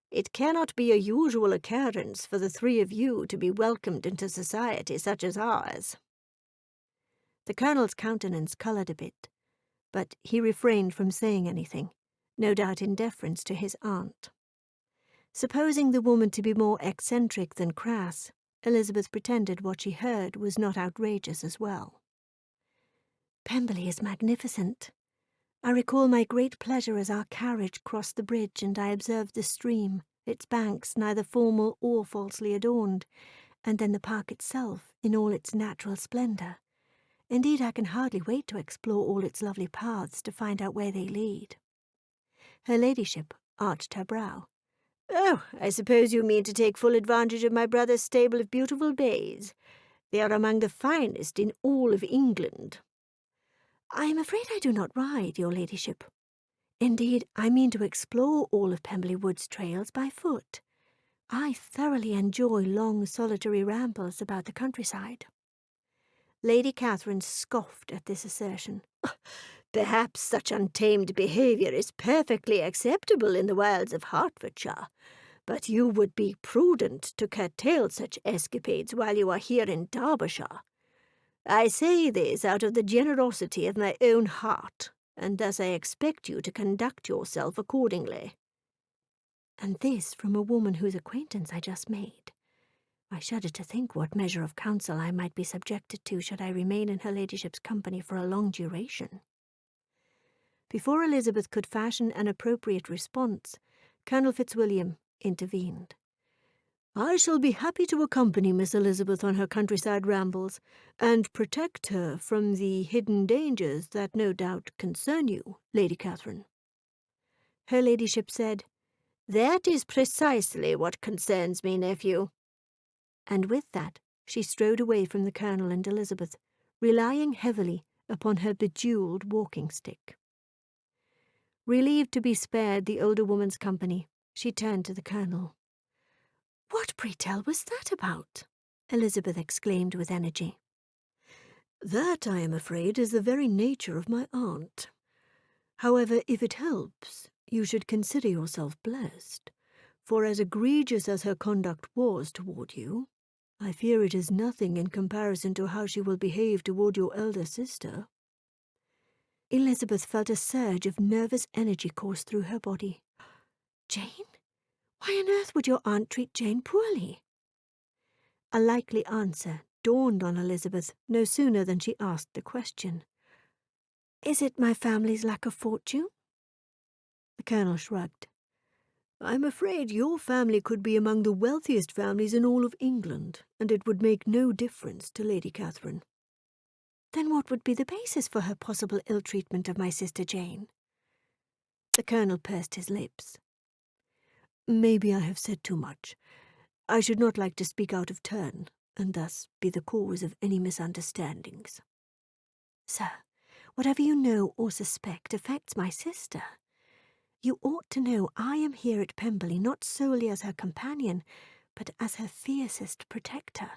It cannot be a usual occurrence for the three of you to be welcomed into society such as ours." The Colonel's countenance coloured a bit, but he refrained from saying anything, no doubt in deference to his aunt. Supposing the woman to be more eccentric than crass, Elizabeth pretended what she heard was not outrageous as well. "Pemberley is magnificent. I recall my great pleasure as our carriage crossed the bridge and I observed the stream, its banks neither formal or falsely adorned, and then the park itself in all its natural splendour. Indeed, I can hardly wait to explore all its lovely paths to find out where they lead." Her ladyship arched her brow. Oh, I suppose you mean to take full advantage of my brother's stable of beautiful bays. They are among the finest in all of England. I am afraid I do not ride, your ladyship. Indeed, I mean to explore all of Pemberley Wood's trails by foot. I thoroughly enjoy long solitary rambles about the countryside. Lady Catherine scoffed at this assertion. Perhaps such untamed behaviour is perfectly acceptable in the wilds of Hertfordshire, but you would be prudent to curtail such escapades while you are here in Derbyshire. I say this out of the generosity of my own heart, and thus I expect you to conduct yourself accordingly. And this from a woman whose acquaintance I just made. I shudder to think what measure of counsel I might be subjected to should I remain in her ladyship's company for a long duration. Before Elizabeth could fashion an appropriate response, Colonel Fitzwilliam intervened. I shall be happy to accompany Miss Elizabeth on her countryside rambles, and protect her from the hidden dangers that no doubt concern you, Lady Catherine. Her ladyship said, That is precisely what concerns me, nephew. And with that she strode away from the Colonel and Elizabeth, relying heavily upon her bejewelled walking-stick. Relieved to be spared the older woman's company, she turned to the Colonel. What, pray tell, was that about? Elizabeth exclaimed with energy. That, I am afraid, is the very nature of my aunt. However, if it helps, you should consider yourself blessed, for as egregious as her conduct was toward you, I fear it is nothing in comparison to how she will behave toward your elder sister. Elizabeth felt a surge of nervous energy course through her body. Jane? Why on earth would your aunt treat Jane poorly? A likely answer dawned on Elizabeth no sooner than she asked the question. Is it my family's lack of fortune? The Colonel shrugged. I'm afraid your family could be among the wealthiest families in all of England, and it would make no difference to Lady Catherine. Then what would be the basis for her possible ill-treatment of my sister Jane? The Colonel pursed his lips. Maybe I have said too much. I should not like to speak out of turn, and thus be the cause of any misunderstandings. Sir, whatever you know or suspect affects my sister. You ought to know I am here at Pemberley not solely as her companion, but as her fiercest protector.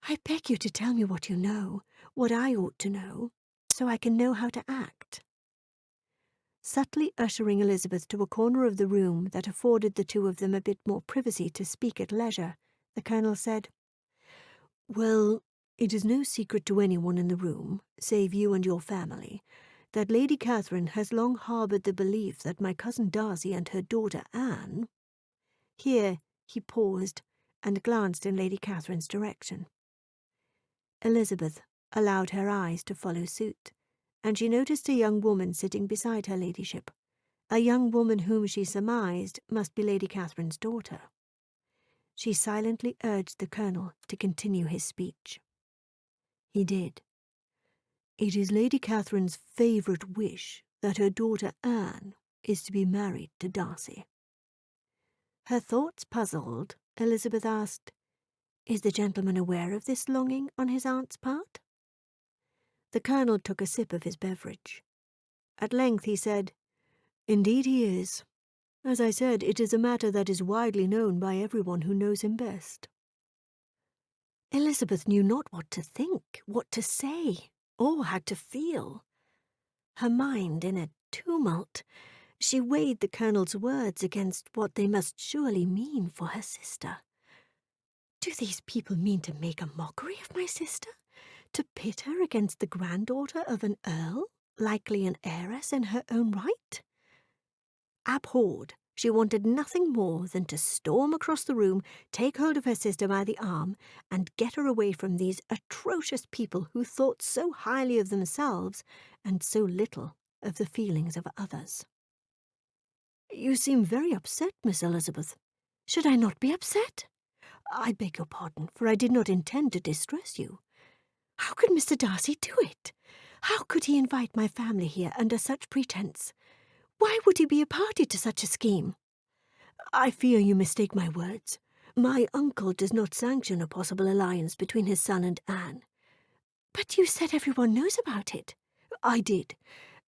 I beg you to tell me what you know, what I ought to know, so I can know how to act. Subtly ushering Elizabeth to a corner of the room that afforded the two of them a bit more privacy to speak at leisure, the Colonel said, Well, it is no secret to anyone in the room, save you and your family, that Lady Catherine has long harboured the belief that my cousin Darcy and her daughter Anne— Here he paused and glanced in Lady Catherine's direction. Elizabeth allowed her eyes to follow suit, and she noticed a young woman sitting beside her ladyship, a young woman whom she surmised must be Lady Catherine's daughter. She silently urged the Colonel to continue his speech. He did. It is Lady Catherine's favourite wish that her daughter Anne is to be married to Darcy. Her thoughts puzzled, Elizabeth asked, Is the gentleman aware of this longing on his aunt's part? The Colonel took a sip of his beverage. At length he said, Indeed he is. As I said, it is a matter that is widely known by everyone who knows him best. Elizabeth knew not what to think, what to say, or how to feel. Her mind in a tumult, she weighed the Colonel's words against what they must surely mean for her sister. Do these people mean to make a mockery of my sister? To pit her against the granddaughter of an earl, likely an heiress in her own right? Abhorred, she wanted nothing more than to storm across the room, take hold of her sister by the arm, and get her away from these atrocious people who thought so highly of themselves and so little of the feelings of others. You seem very upset, Miss Elizabeth. Should I not be upset? I beg your pardon, for I did not intend to distress you. How could Mr. Darcy do it? How could he invite my family here under such pretence? Why would he be a party to such a scheme? I fear you mistake my words. My uncle does not sanction a possible alliance between his son and Anne. But you said everyone knows about it. I did,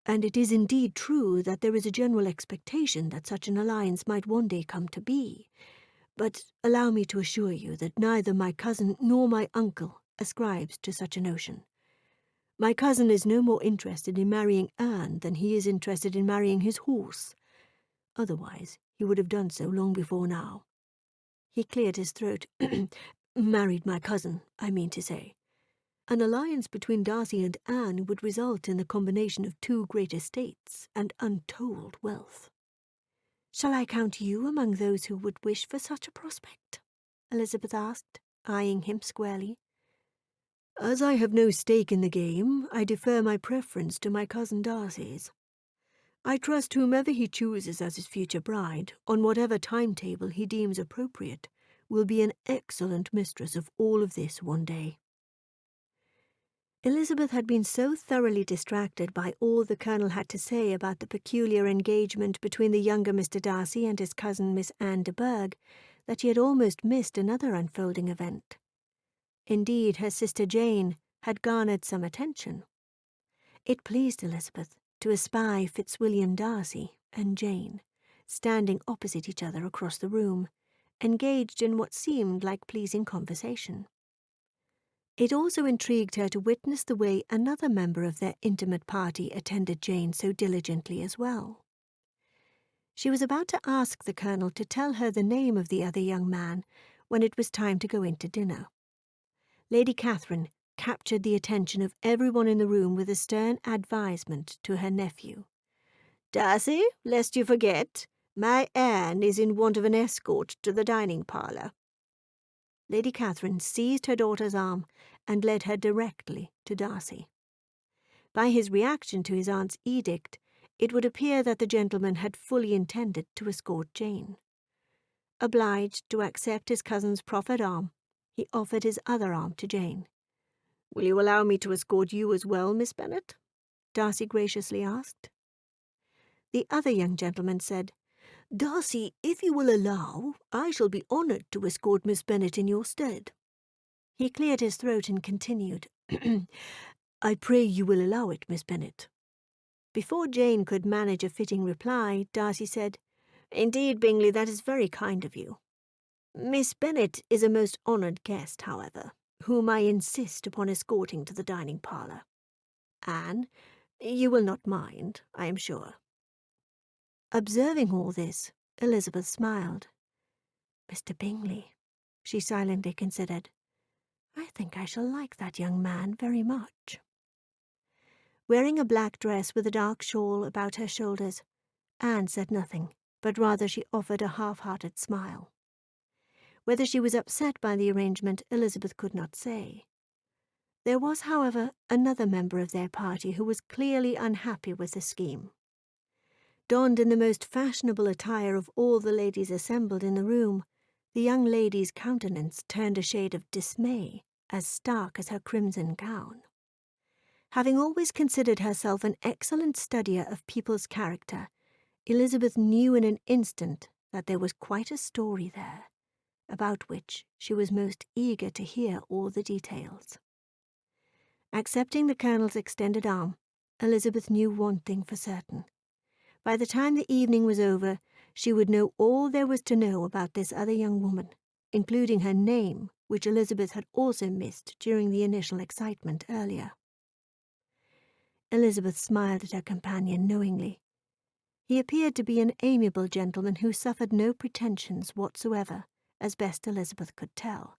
and it is indeed true that there is a general expectation that such an alliance might one day come to be. But allow me to assure you that neither my cousin nor my uncle ascribes to such a notion. My cousin is no more interested in marrying Anne than he is interested in marrying his horse. Otherwise, he would have done so long before now. He cleared his throat. Married my cousin, I mean to say. An alliance between Darcy and Anne would result in the combination of two great estates and untold wealth. Shall I count you among those who would wish for such a prospect? Elizabeth asked, eyeing him squarely. As I have no stake in the game, I defer my preference to my cousin Darcy's. I trust whomever he chooses as his future bride, on whatever timetable he deems appropriate, will be an excellent mistress of all of this one day. Elizabeth had been so thoroughly distracted by all the Colonel had to say about the peculiar engagement between the younger Mr. Darcy and his cousin Miss Anne de Bourgh that she had almost missed another unfolding event. Indeed, her sister Jane had garnered some attention. It pleased Elizabeth to espy Fitzwilliam Darcy and Jane, standing opposite each other across the room, engaged in what seemed like pleasing conversation. It also intrigued her to witness the way another member of their intimate party attended Jane so diligently as well. She was about to ask the Colonel to tell her the name of the other young man when it was time to go in to dinner. Lady Catherine captured the attention of everyone in the room with a stern advisement to her nephew. "Darcy, lest you forget, my Anne is in want of an escort to the dining parlour." Lady Catherine seized her daughter's arm and led her directly to Darcy. By his reaction to his aunt's edict, it would appear that the gentleman had fully intended to escort Jane. Obliged to accept his cousin's proffered arm, he offered his other arm to Jane. "Will you allow me to escort you as well, Miss Bennet?" Darcy graciously asked. The other young gentleman said, "Darcy, if you will allow, I shall be honoured to escort Miss Bennet in your stead." He cleared his throat and continued, "I pray you will allow it, Miss Bennet." Before Jane could manage a fitting reply, Darcy said, "Indeed, Bingley, that is very kind of you. Miss Bennet is a most honoured guest, however, whom I insist upon escorting to the dining parlour. Anne, you will not mind, I am sure." Observing all this, Elizabeth smiled. "Mr. Bingley," she silently considered, "I think I shall like that young man very much." Wearing a black dress with a dark shawl about her shoulders, Anne said nothing, but rather she offered a half-hearted smile. Whether she was upset by the arrangement, Elizabeth could not say. There was, however, another member of their party who was clearly unhappy with the scheme. Donned in the most fashionable attire of all the ladies assembled in the room, the young lady's countenance turned a shade of dismay, as stark as her crimson gown. Having always considered herself an excellent studier of people's character, Elizabeth knew in an instant that there was quite a story there, about which she was most eager to hear all the details. Accepting the Colonel's extended arm, Elizabeth knew one thing for certain. By the time the evening was over, she would know all there was to know about this other young woman, including her name, which Elizabeth had also missed during the initial excitement earlier. Elizabeth smiled at her companion knowingly. He appeared to be an amiable gentleman who suffered no pretensions whatsoever, as best Elizabeth could tell,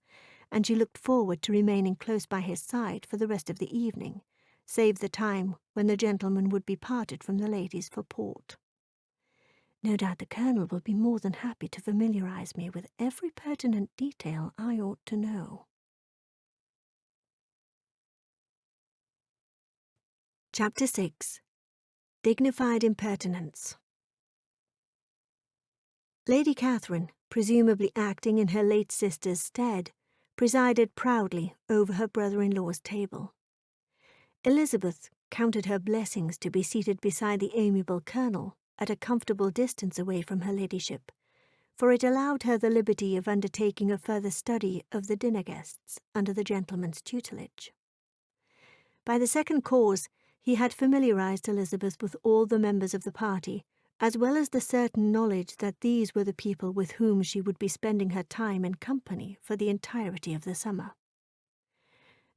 and she looked forward to remaining close by his side for the rest of the evening, save the time when the gentleman would be parted from the ladies for port. No doubt the Colonel will be more than happy to familiarize me with every pertinent detail I ought to know. Chapter 6. Dignified Impertinence. Lady Catherine, presumably acting in her late sister's stead, presided proudly over her brother-in-law's table. Elizabeth counted her blessings to be seated beside the amiable Colonel, at a comfortable distance away from her ladyship, for it allowed her the liberty of undertaking a further study of the dinner guests under the gentleman's tutelage. By the second course, he had familiarized Elizabeth with all the members of the party, as well as the certain knowledge that these were the people with whom she would be spending her time in company for the entirety of the summer.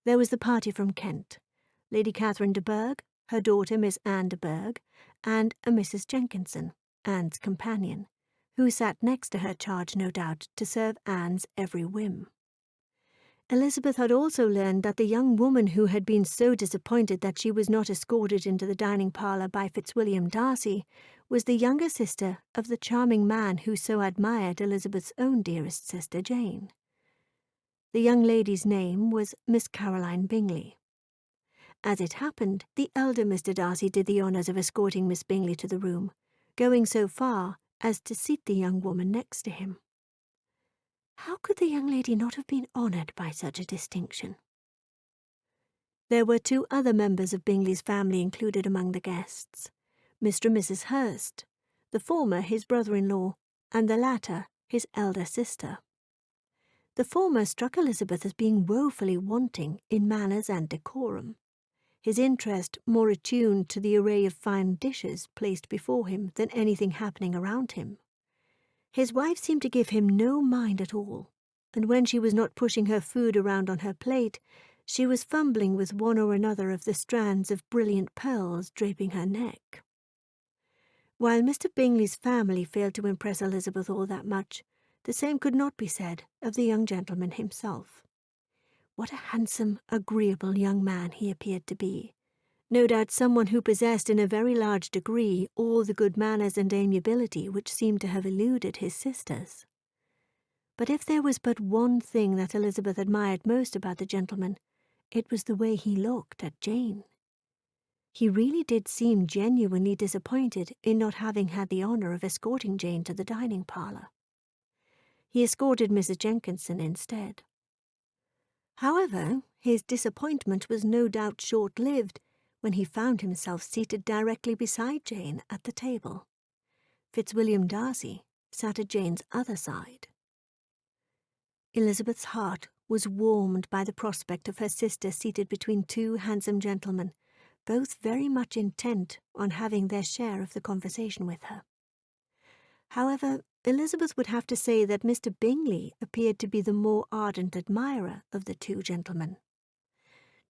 There was the party from Kent, Lady Catherine de Bourgh, her daughter Miss Anne de Bourgh, and a Mrs. Jenkinson, Anne's companion, who sat next to her charge, no doubt, to serve Anne's every whim. Elizabeth had also learned that the young woman who had been so disappointed that she was not escorted into the dining parlour by Fitzwilliam Darcy was the younger sister of the charming man who so admired Elizabeth's own dearest sister Jane. The young lady's name was Miss Caroline Bingley. As it happened, the elder Mr. Darcy did the honours of escorting Miss Bingley to the room, going so far as to seat the young woman next to him. How could the young lady not have been honoured by such a distinction? There were 2 other members of Bingley's family included among the guests, Mr. and Mrs. Hurst, the former his brother-in-law, and the latter his elder sister. The former struck Elizabeth as being woefully wanting in manners and decorum, his interest more attuned to the array of fine dishes placed before him than anything happening around him. His wife seemed to give him no mind at all, and when she was not pushing her food around on her plate, she was fumbling with one or another of the strands of brilliant pearls draping her neck. While Mr. Bingley's family failed to impress Elizabeth all that much, the same could not be said of the young gentleman himself. What a handsome, agreeable young man he appeared to be. No doubt someone who possessed in a very large degree all the good manners and amiability which seemed to have eluded his sisters. But if there was but one thing that Elizabeth admired most about the gentleman, it was the way he looked at Jane. He really did seem genuinely disappointed in not having had the honour of escorting Jane to the dining parlour. He escorted Mrs. Jenkinson instead. However, his disappointment was no doubt short-lived when he found himself seated directly beside Jane at the table. Fitzwilliam Darcy sat at Jane's other side. Elizabeth's heart was warmed by the prospect of her sister seated between 2 handsome gentlemen, both very much intent on having their share of the conversation with her. However, Elizabeth would have to say that Mr. Bingley appeared to be the more ardent admirer of the 2 gentlemen.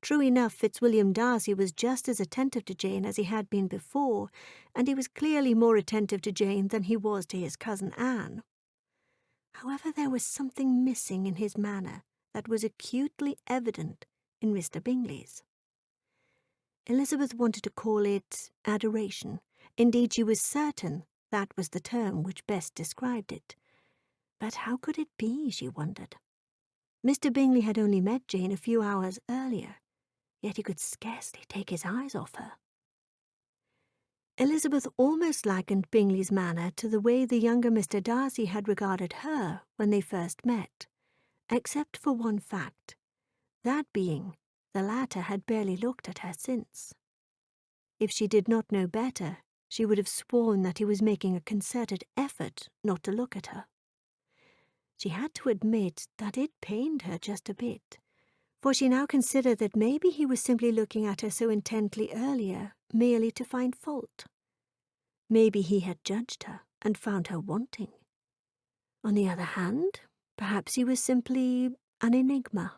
True enough, Fitzwilliam Darcy was just as attentive to Jane as he had been before, and he was clearly more attentive to Jane than he was to his cousin Anne. However, there was something missing in his manner that was acutely evident in Mr. Bingley's. Elizabeth wanted to call it adoration. Indeed, she was certain that was the term which best described it. But how could it be, she wondered? Mr. Bingley had only met Jane a few hours earlier, yet he could scarcely take his eyes off her. Elizabeth almost likened Bingley's manner to the way the younger Mr. Darcy had regarded her when they first met, except for one fact, that being the latter had barely looked at her since. If she did not know better, she would have sworn that he was making a concerted effort not to look at her. She had to admit that it pained her just a bit, for she now considered that maybe he was simply looking at her so intently earlier merely to find fault. Maybe he had judged her and found her wanting. On the other hand, perhaps he was simply an enigma.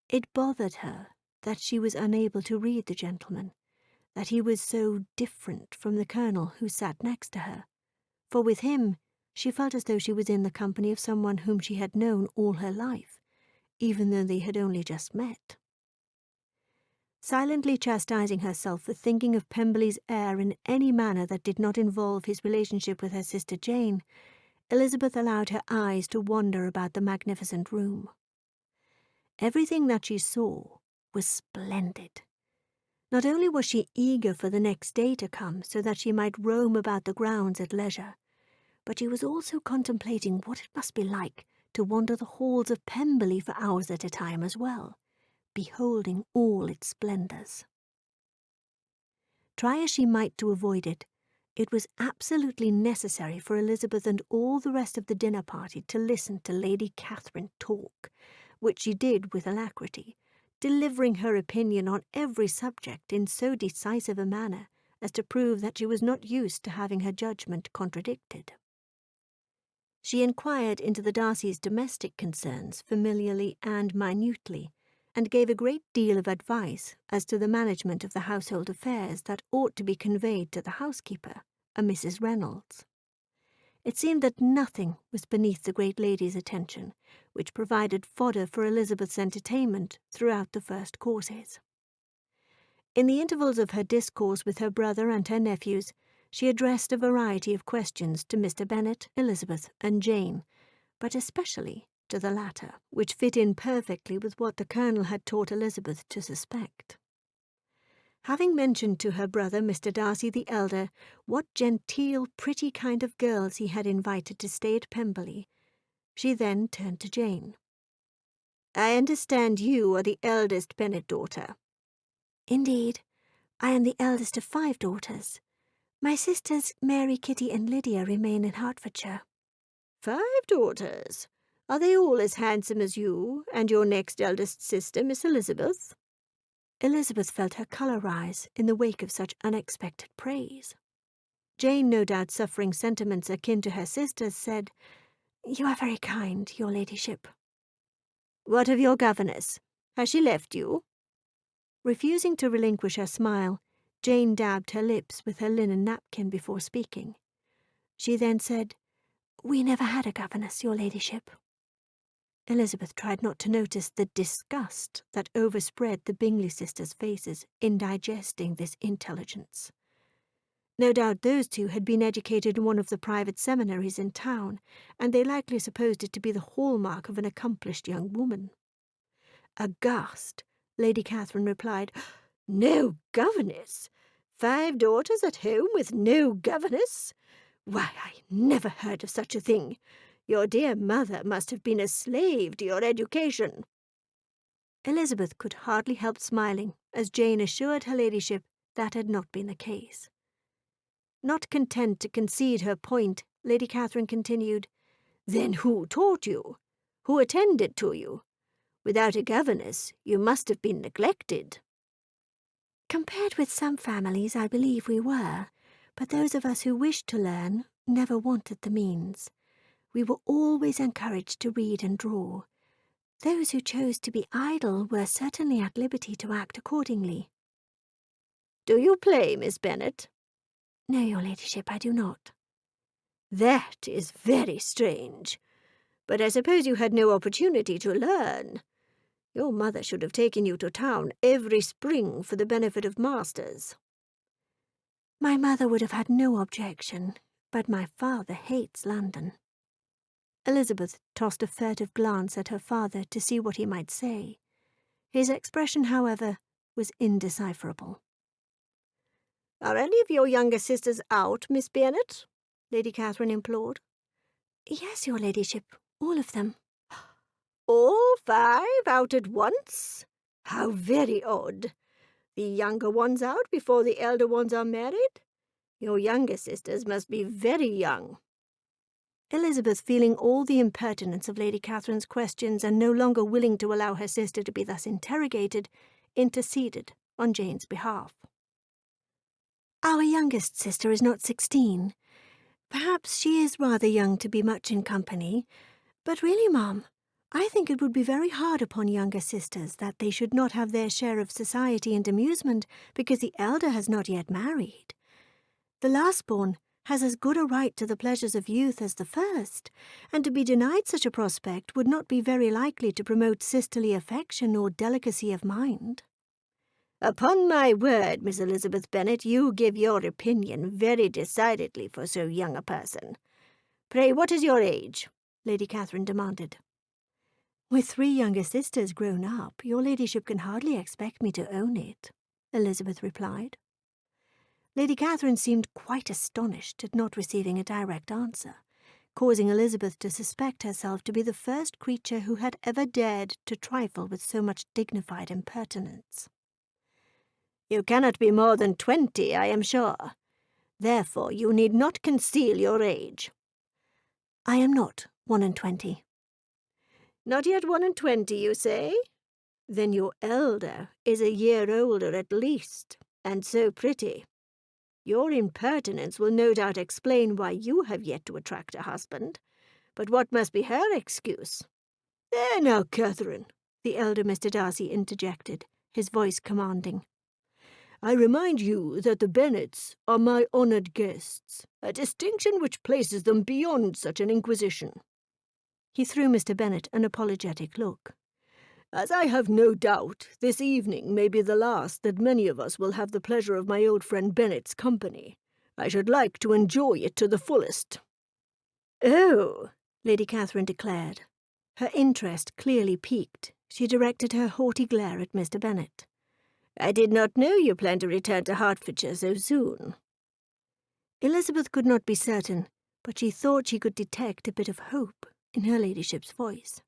It bothered her that she was unable to read the gentleman, that he was so different from the colonel who sat next to her, for with him she felt as though she was in the company of someone whom she had known all her life, even though they had only just met. Silently chastising herself for thinking of Pemberley's heir in any manner that did not involve his relationship with her sister Jane, Elizabeth allowed her eyes to wander about the magnificent room. Everything that she saw was splendid. Not only was she eager for the next day to come so that she might roam about the grounds at leisure, but she was also contemplating what it must be like to wander the halls of Pemberley for hours at a time as well, beholding all its splendours. Try as she might to avoid it, It was absolutely necessary for Elizabeth and all the rest of the dinner party to listen to Lady Catherine talk, which she did with alacrity, delivering her opinion on every subject in so decisive a manner as to prove that she was not used to having her judgment contradicted. She inquired into the Darcys' domestic concerns familiarly and minutely, and gave a great deal of advice as to the management of the household affairs that ought to be conveyed to the housekeeper, a Mrs. Reynolds. It seemed that nothing was beneath the great lady's attention, which provided fodder for Elizabeth's entertainment throughout the first courses. In the intervals of her discourse with her brother and her nephews, she addressed a variety of questions to Mr. Bennet, Elizabeth, and Jane, but especially to the latter, which fit in perfectly with what the Colonel had taught Elizabeth to suspect. Having mentioned to her brother, Mr. Darcy the elder, what genteel, pretty kind of girls he had invited to stay at Pemberley, she then turned to Jane. "I understand you are the eldest Bennet daughter." "Indeed, I am the eldest of 5 daughters. My sisters Mary, Kitty, and Lydia remain in Hertfordshire." 5 daughters? Are they all as handsome as you, and your next eldest sister, Miss Elizabeth?" Elizabeth felt her colour rise in the wake of such unexpected praise. Jane, no doubt suffering sentiments akin to her sister's, said, "You are very kind, your ladyship." "What of your governess? Has she left you?" Refusing to relinquish her smile, Jane dabbed her lips with her linen napkin before speaking. She then said, "We never had a governess, your ladyship." Elizabeth tried not to notice the disgust that overspread the Bingley sisters' faces in digesting this intelligence. No doubt those two had been educated in one of the private seminaries in town, and they likely supposed it to be the hallmark of an accomplished young woman. Aghast, Lady Catherine replied, "No governess? 5 daughters at home with no governess? Why, I never heard of such a thing. Your dear mother must have been a slave to your education." Elizabeth could hardly help smiling as Jane assured her ladyship that had not been the case. Not content to concede her point, Lady Catherine continued, "Then who taught you? Who attended to you? Without a governess, you must have been neglected." "Compared with some families, I believe we were, but those of us who wished to learn never wanted the means. We were always encouraged to read and draw. Those who chose to be idle were certainly at liberty to act accordingly." "Do you play, Miss Bennet?" "No, your ladyship, I do not." "That is very strange. But I suppose you had no opportunity to learn. Your mother should have taken you to town every spring for the benefit of masters." "My mother would have had no objection, but my father hates London." Elizabeth tossed a furtive glance at her father to see what he might say. His expression, however, was indecipherable. "Are any of your younger sisters out, Miss Bennet?" Lady Catherine implored. "Yes, your ladyship, all of them." "All 5 out at once? How very odd. The younger ones out before the elder ones are married? Your younger sisters must be very young." Elizabeth, feeling all the impertinence of Lady Catherine's questions and no longer willing to allow her sister to be thus interrogated, interceded on Jane's behalf. "Our youngest sister is not 16. Perhaps she is rather young to be much in company, but really, ma'am, I think it would be very hard upon younger sisters that they should not have their share of society and amusement because the elder has not yet married. The last-born has as good a right to the pleasures of youth as the first, and to be denied such a prospect would not be very likely to promote sisterly affection or delicacy of mind." "Upon my word, Miss Elizabeth Bennet, you give your opinion very decidedly for so young a person. Pray, what is your age?" Lady Catherine demanded. "With 3 younger sisters grown up, your ladyship can hardly expect me to own it," Elizabeth replied. Lady Catherine seemed quite astonished at not receiving a direct answer, causing Elizabeth to suspect herself to be the first creature who had ever dared to trifle with so much dignified impertinence. "You cannot be more than 20, I am sure. Therefore you need not conceal your age." "I am not 21." "Not yet 21, you say? Then your elder is a year older at least, and so pretty. Your impertinence will no doubt explain why you have yet to attract a husband. But what must be her excuse?" "There now, Catherine," the elder Mr. Darcy interjected, his voice commanding. "I remind you that the Bennets are my honoured guests, a distinction which places them beyond such an inquisition." He threw Mr. Bennet an apologetic look. "As I have no doubt this evening may be the last that many of us will have the pleasure of my old friend Bennet's company, I should like to enjoy it to the fullest." "Oh," Lady Catherine declared. Her interest clearly piqued. She directed her haughty glare at Mr. Bennet. "I did not know you planned to return to Hertfordshire so soon." Elizabeth could not be certain, but she thought she could detect a bit of hope in her ladyship's voice.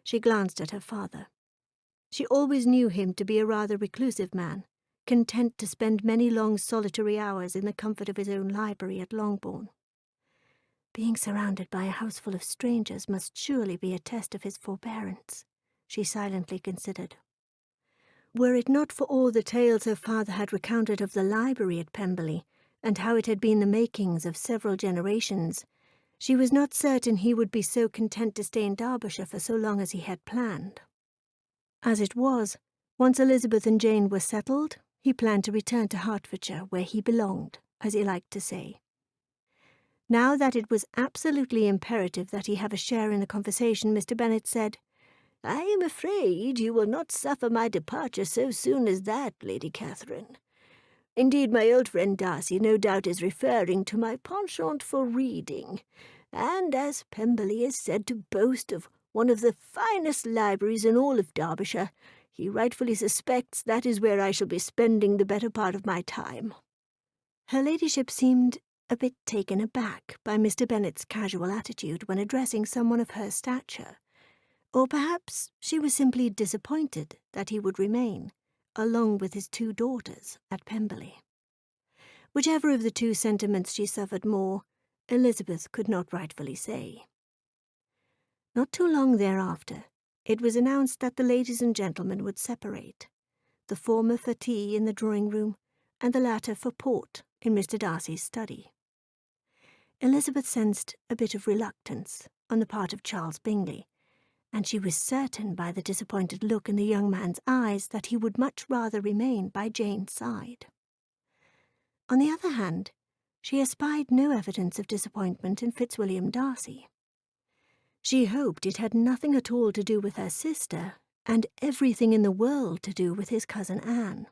She glanced at her father. She always knew him to be a rather reclusive man, content to spend many long solitary hours in the comfort of his own library at Longbourn. Being surrounded by a house full of strangers must surely be a test of his forbearance, she silently considered. Were it not for all the tales her father had recounted of the library at Pemberley, and how it had been the makings of several generations, she was not certain he would be so content to stay in Derbyshire for so long as he had planned. As it was, once Elizabeth and Jane were settled, he planned to return to Hertfordshire, where he belonged, as he liked to say. Now that it was absolutely imperative that he have a share in the conversation, Mr. Bennet said, "I am afraid you will not suffer my departure so soon as that, Lady Catherine. Indeed, my old friend Darcy no doubt is referring to my penchant for reading, and as Pemberley is said to boast of one of the finest libraries in all of Derbyshire, he rightfully suspects that is where I shall be spending the better part of my time." Her ladyship seemed a bit taken aback by Mr. Bennet's casual attitude when addressing someone of her stature, or perhaps she was simply disappointed that he would remain, along with his 2 daughters, at Pemberley. Whichever of the 2 sentiments she suffered more, Elizabeth could not rightfully say. Not too long thereafter, it was announced that the ladies and gentlemen would separate, the former for tea in the drawing-room, and the latter for port in Mr. Darcy's study. Elizabeth sensed a bit of reluctance on the part of Charles Bingley, and she was certain by the disappointed look in the young man's eyes that he would much rather remain by Jane's side. On the other hand, she espied no evidence of disappointment in Fitzwilliam Darcy. She hoped it had nothing at all to do with her sister, and everything in the world to do with his cousin Anne.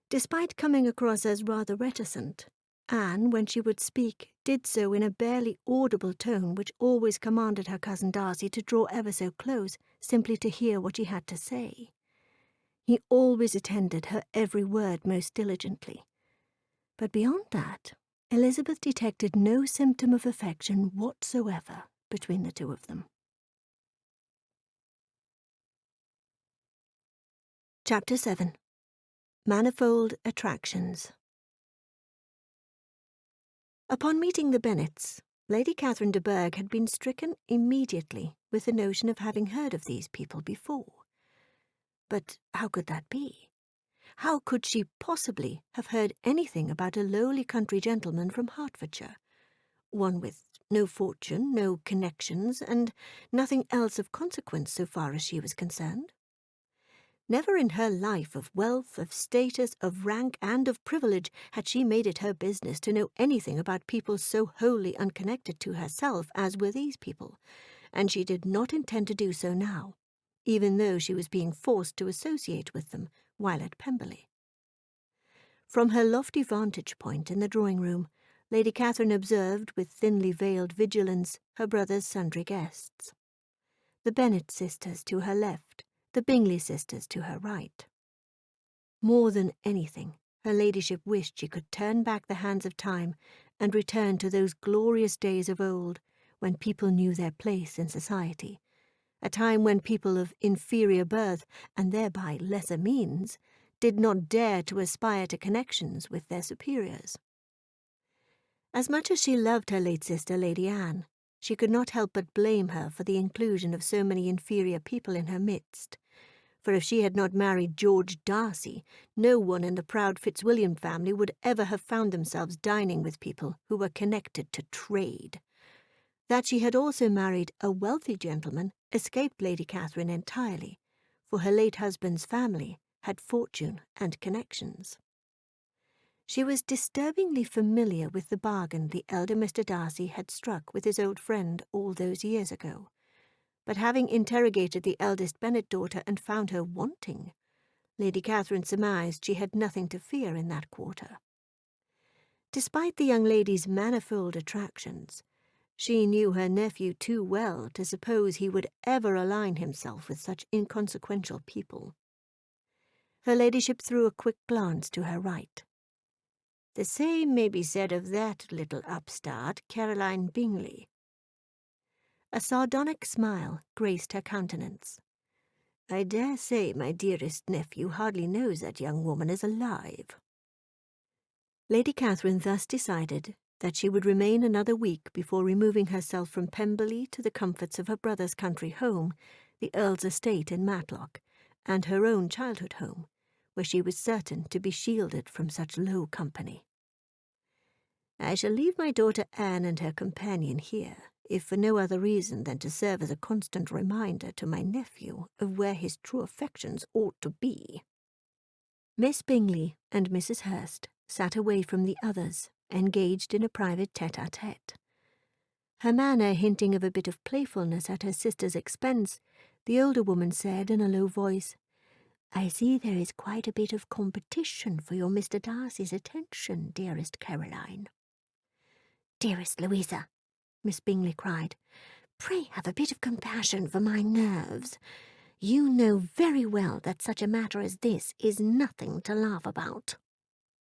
Despite coming across as rather reticent, Anne, when she would speak, did so in a barely audible tone which always commanded her cousin Darcy to draw ever so close simply to hear what she had to say. He always attended her every word most diligently. But beyond that, Elizabeth detected no symptom of affection whatsoever between the 2 of them. Chapter 7. Manifold Attractions. Upon meeting the Bennets, Lady Catherine de Bourgh had been stricken immediately with the notion of having heard of these people before. But how could that be? How could she possibly have heard anything about a lowly country gentleman from Hertfordshire, one with no fortune, no connections, and nothing else of consequence so far as she was concerned? Never in her life of wealth, of status, of rank, and of privilege had she made it her business to know anything about people so wholly unconnected to herself as were these people, and she did not intend to do so now, even though she was being forced to associate with them while at Pemberley. From her lofty vantage point in the drawing-room, Lady Catherine observed with thinly veiled vigilance her brother's sundry guests. The Bennet sisters to her left, the Bingley sisters to her right. More than anything, her ladyship wished she could turn back the hands of time and return to those glorious days of old when people knew their place in society, a time when people of inferior birth, and thereby lesser means, did not dare to aspire to connections with their superiors. As much as she loved her late sister, Lady Anne, she could not help but blame her for the inclusion of so many inferior people in her midst. For if she had not married George Darcy, no one in the proud Fitzwilliam family would ever have found themselves dining with people who were connected to trade. That she had also married a wealthy gentleman escaped Lady Catherine entirely, for her late husband's family had fortune and connections. She was disturbingly familiar with the bargain the elder Mr. Darcy had struck with his old friend all those years ago, but having interrogated the eldest Bennet daughter and found her wanting, Lady Catherine surmised she had nothing to fear in that quarter. Despite the young lady's manifold attractions, she knew her nephew too well to suppose he would ever align himself with such inconsequential people. Her ladyship threw a quick glance to her right. The same may be said of that little upstart, Caroline Bingley. A sardonic smile graced her countenance. I dare say my dearest nephew hardly knows that young woman is alive. Lady Catherine thus decided that she would remain another week before removing herself from Pemberley to the comforts of her brother's country home, the Earl's estate in Matlock, and her own childhood home, where she was certain to be shielded from such low company. I shall leave my daughter Anne and her companion here, if for no other reason than to serve as a constant reminder to my nephew of where his true affections ought to be. Miss Bingley and Mrs. Hurst sat away from the others, engaged in a private tete-a-tete. Her manner hinting of a bit of playfulness at her sister's expense, the older woman said in a low voice, I see there is quite a bit of competition for your Mr. Darcy's attention, dearest Caroline. Dearest Louisa, Miss Bingley cried, pray have a bit of compassion for my nerves. You know very well that such a matter as this is nothing to laugh about.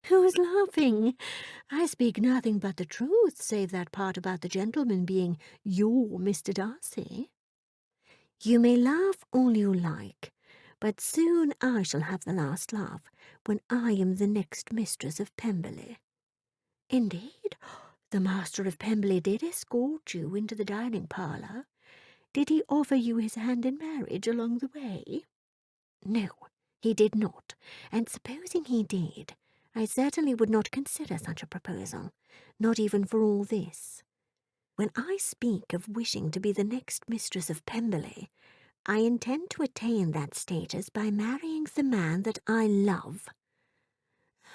Who is laughing? I speak nothing but the truth, save that part about the gentleman being your Mr. Darcy. You may laugh all you like, but soon I shall have the last laugh when I am the next mistress of Pemberley. Indeed, the master of Pemberley did escort you into the dining-parlour. Did he offer you his hand in marriage along the way? No, he did not, and supposing he did, I certainly would not consider such a proposal, not even for all this. When I speak of wishing to be the next mistress of Pemberley, I intend to attain that status by marrying the man that I love.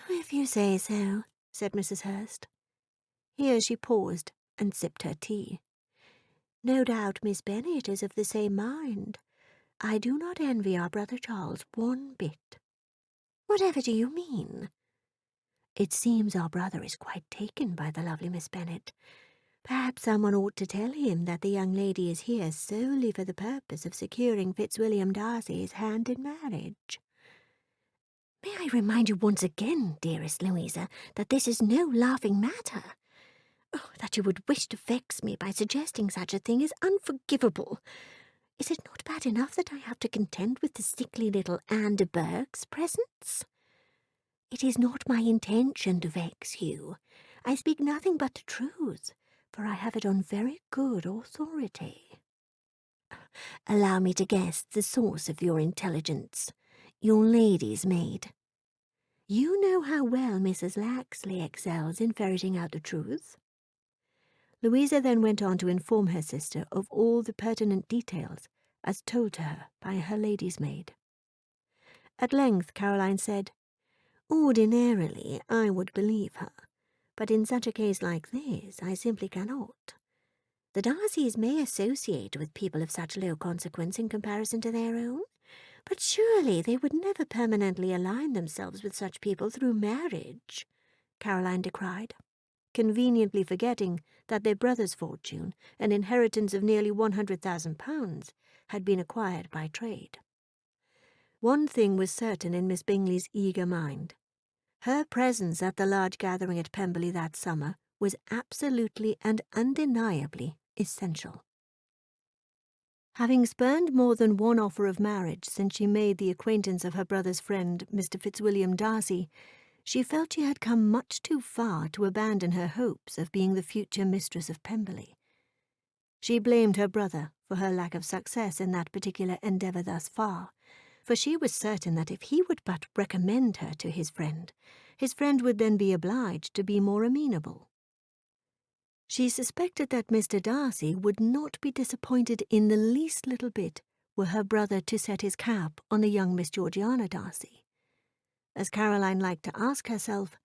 If you say so, said Mrs. Hurst. Here she paused and sipped her tea. No doubt Miss Bennet is of the same mind. I do not envy our brother Charles one bit. Whatever do you mean? It seems our brother is quite taken by the lovely Miss Bennet. Perhaps someone ought to tell him that the young lady is here solely for the purpose of securing Fitzwilliam Darcy's hand in marriage. May I remind you once again, dearest Louisa, that this is no laughing matter. Oh, that you would wish to vex me by suggesting such a thing is unforgivable. Is it not bad enough that I have to contend with the sickly little Anne de Bourgh's presence? It is not my intention to vex you. I speak nothing but the truth, for I have it on very good authority. Allow me to guess the source of your intelligence. Your lady's maid. You know how well Mrs. Laxley excels in ferreting out the truth. Louisa then went on to inform her sister of all the pertinent details, as told to her by her lady's maid. At length Caroline said, Ordinarily I would believe her, but in such a case like this I simply cannot. The Darcys may associate with people of such low consequence in comparison to their own, but surely they would never permanently align themselves with such people through marriage, Caroline decried, conveniently forgetting that their brother's fortune, an inheritance of nearly £100,000, had been acquired by trade. One thing was certain in Miss Bingley's eager mind. Her presence at the large gathering at Pemberley that summer was absolutely and undeniably essential. Having spurned more than one offer of marriage since she made the acquaintance of her brother's friend, Mr. Fitzwilliam Darcy, She felt she had come much too far to abandon her hopes of being the future mistress of Pemberley. She blamed her brother for her lack of success in that particular endeavour thus far, for she was certain that if he would but recommend her to his friend would then be obliged to be more amenable. She suspected that Mr. Darcy would not be disappointed in the least little bit were her brother to set his cap on the young Miss Georgiana Darcy. As Caroline liked to ask herself,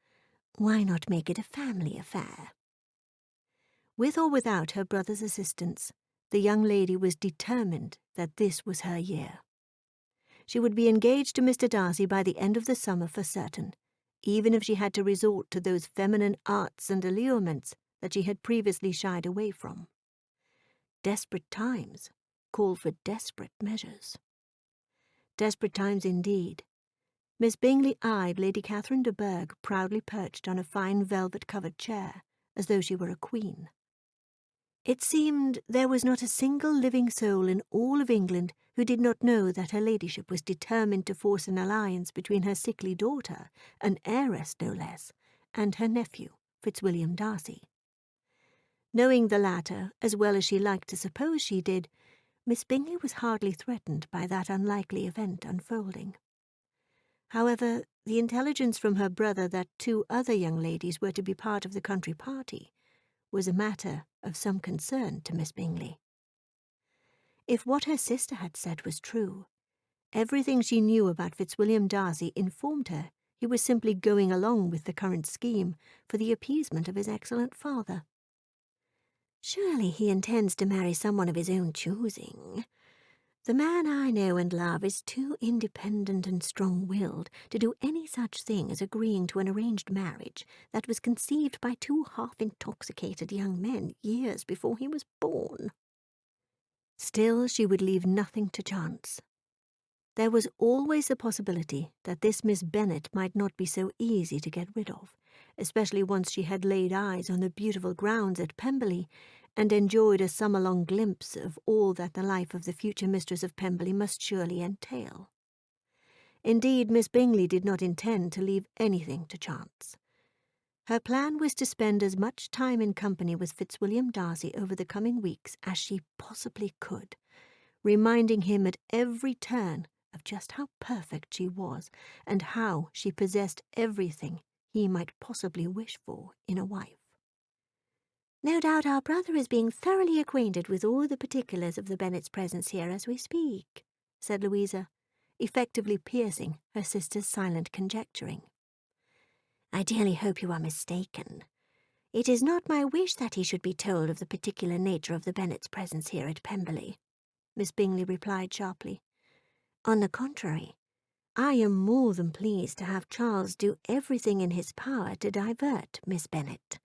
why not make it a family affair? With or without her brother's assistance, the young lady was determined that this was her year. She would be engaged to Mr. Darcy by the end of the summer for certain, even if she had to resort to those feminine arts and allurements that she had previously shied away from. Desperate times call for desperate measures. Desperate times indeed. Miss Bingley eyed Lady Catherine de Bourgh proudly perched on a fine velvet-covered chair, as though she were a queen. It seemed there was not a single living soul in all of England who did not know that her ladyship was determined to force an alliance between her sickly daughter, an heiress no less, and her nephew, Fitzwilliam Darcy. Knowing the latter as well as she liked to suppose she did, Miss Bingley was hardly threatened by that unlikely event unfolding. However, the intelligence from her brother that 2 other young ladies were to be part of the country party was a matter of some concern to Miss Bingley. If what her sister had said was true, everything she knew about Fitzwilliam Darcy informed her he was simply going along with the current scheme for the appeasement of his excellent father. Surely he intends to marry someone of his own choosing. The man I know and love is too independent and strong-willed to do any such thing as agreeing to an arranged marriage that was conceived by 2 half-intoxicated young men years before he was born. Still, she would leave nothing to chance. There was always the possibility that this Miss Bennet might not be so easy to get rid of, especially once she had laid eyes on the beautiful grounds at Pemberley and enjoyed a summer-long glimpse of all that the life of the future mistress of Pemberley must surely entail. Indeed, Miss Bingley did not intend to leave anything to chance. Her plan was to spend as much time in company with Fitzwilliam Darcy over the coming weeks as she possibly could, reminding him at every turn of just how perfect she was and how she possessed everything he might possibly wish for in a wife. No doubt our brother is being thoroughly acquainted with all the particulars of the Bennets' presence here as we speak, said Louisa, effectively piercing her sister's silent conjecturing. I dearly hope you are mistaken. It is not my wish that he should be told of the particular nature of the Bennets' presence here at Pemberley, Miss Bingley replied sharply. On the contrary, I am more than pleased to have Charles do everything in his power to divert Miss Bennet.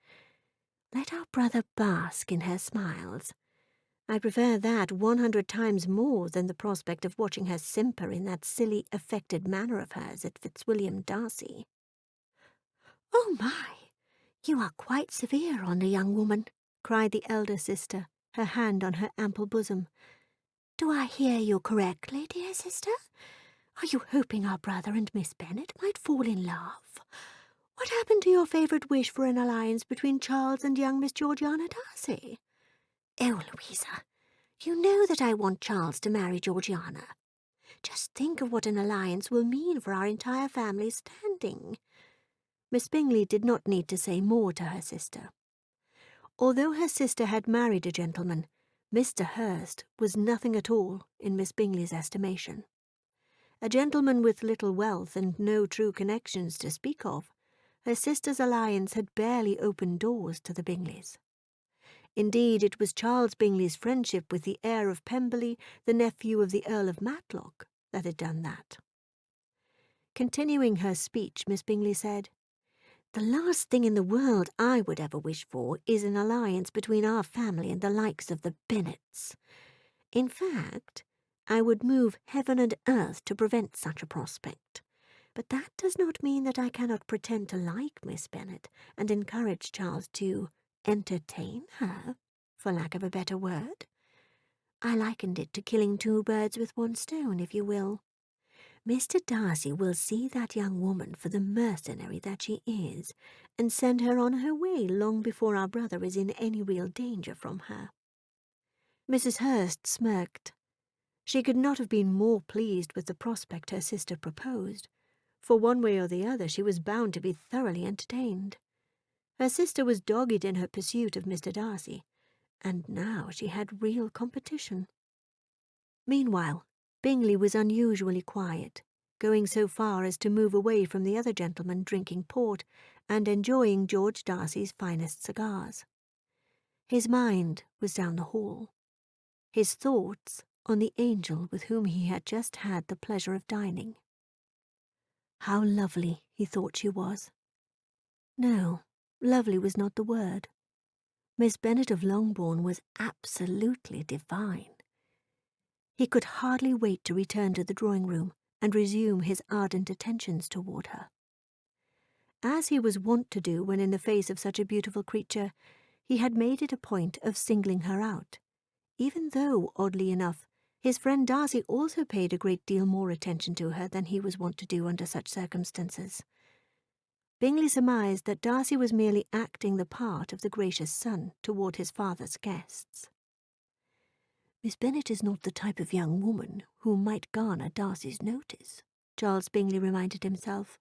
Let our brother bask in her smiles. I prefer that 100 times more than the prospect of watching her simper in that silly, affected manner of hers at Fitzwilliam Darcy. Oh, my! You are quite severe on the young woman, cried the elder sister, her hand on her ample bosom. Do I hear you correctly, dear sister? Are you hoping our brother and Miss Bennet might fall in love? What happened to your favourite wish for an alliance between Charles and young Miss Georgiana Darcy? Oh, Louisa, you know that I want Charles to marry Georgiana. Just think of what an alliance will mean for our entire family's standing. Miss Bingley did not need to say more to her sister. Although her sister had married a gentleman, Mr. Hurst was nothing at all in Miss Bingley's estimation. A gentleman with little wealth and no true connections to speak of, her sister's alliance had barely opened doors to the Bingleys. Indeed, it was Charles Bingley's friendship with the heir of Pemberley, the nephew of the Earl of Matlock, that had done that. Continuing her speech, Miss Bingley said, The last thing in the world I would ever wish for is an alliance between our family and the likes of the Bennets. In fact, I would move heaven and earth to prevent such a prospect. But that does not mean that I cannot pretend to like Miss Bennet and encourage Charles to entertain her, for lack of a better word. I likened it to killing 2 birds with 1 stone, if you will. Mr. Darcy will see that young woman for the mercenary that she is, and send her on her way long before our brother is in any real danger from her." Mrs. Hurst smirked. She could not have been more pleased with the prospect her sister proposed, for one way or the other she was bound to be thoroughly entertained. Her sister was dogged in her pursuit of Mr. Darcy, and now she had real competition. Meanwhile, Bingley was unusually quiet, going so far as to move away from the other gentlemen drinking port and enjoying George Darcy's finest cigars. His mind was down the hall, his thoughts on the angel with whom he had just had the pleasure of dining. How lovely he thought she was. No, lovely was not the word. Miss Bennet of Longbourn was absolutely divine. He could hardly wait to return to the drawing-room and resume his ardent attentions toward her. As he was wont to do when in the face of such a beautiful creature, he had made it a point of singling her out, even though, oddly enough, his friend Darcy also paid a great deal more attention to her than he was wont to do under such circumstances. Bingley surmised that Darcy was merely acting the part of the gracious son toward his father's guests. "Miss Bennet is not the type of young woman who might garner Darcy's notice," Charles Bingley reminded himself.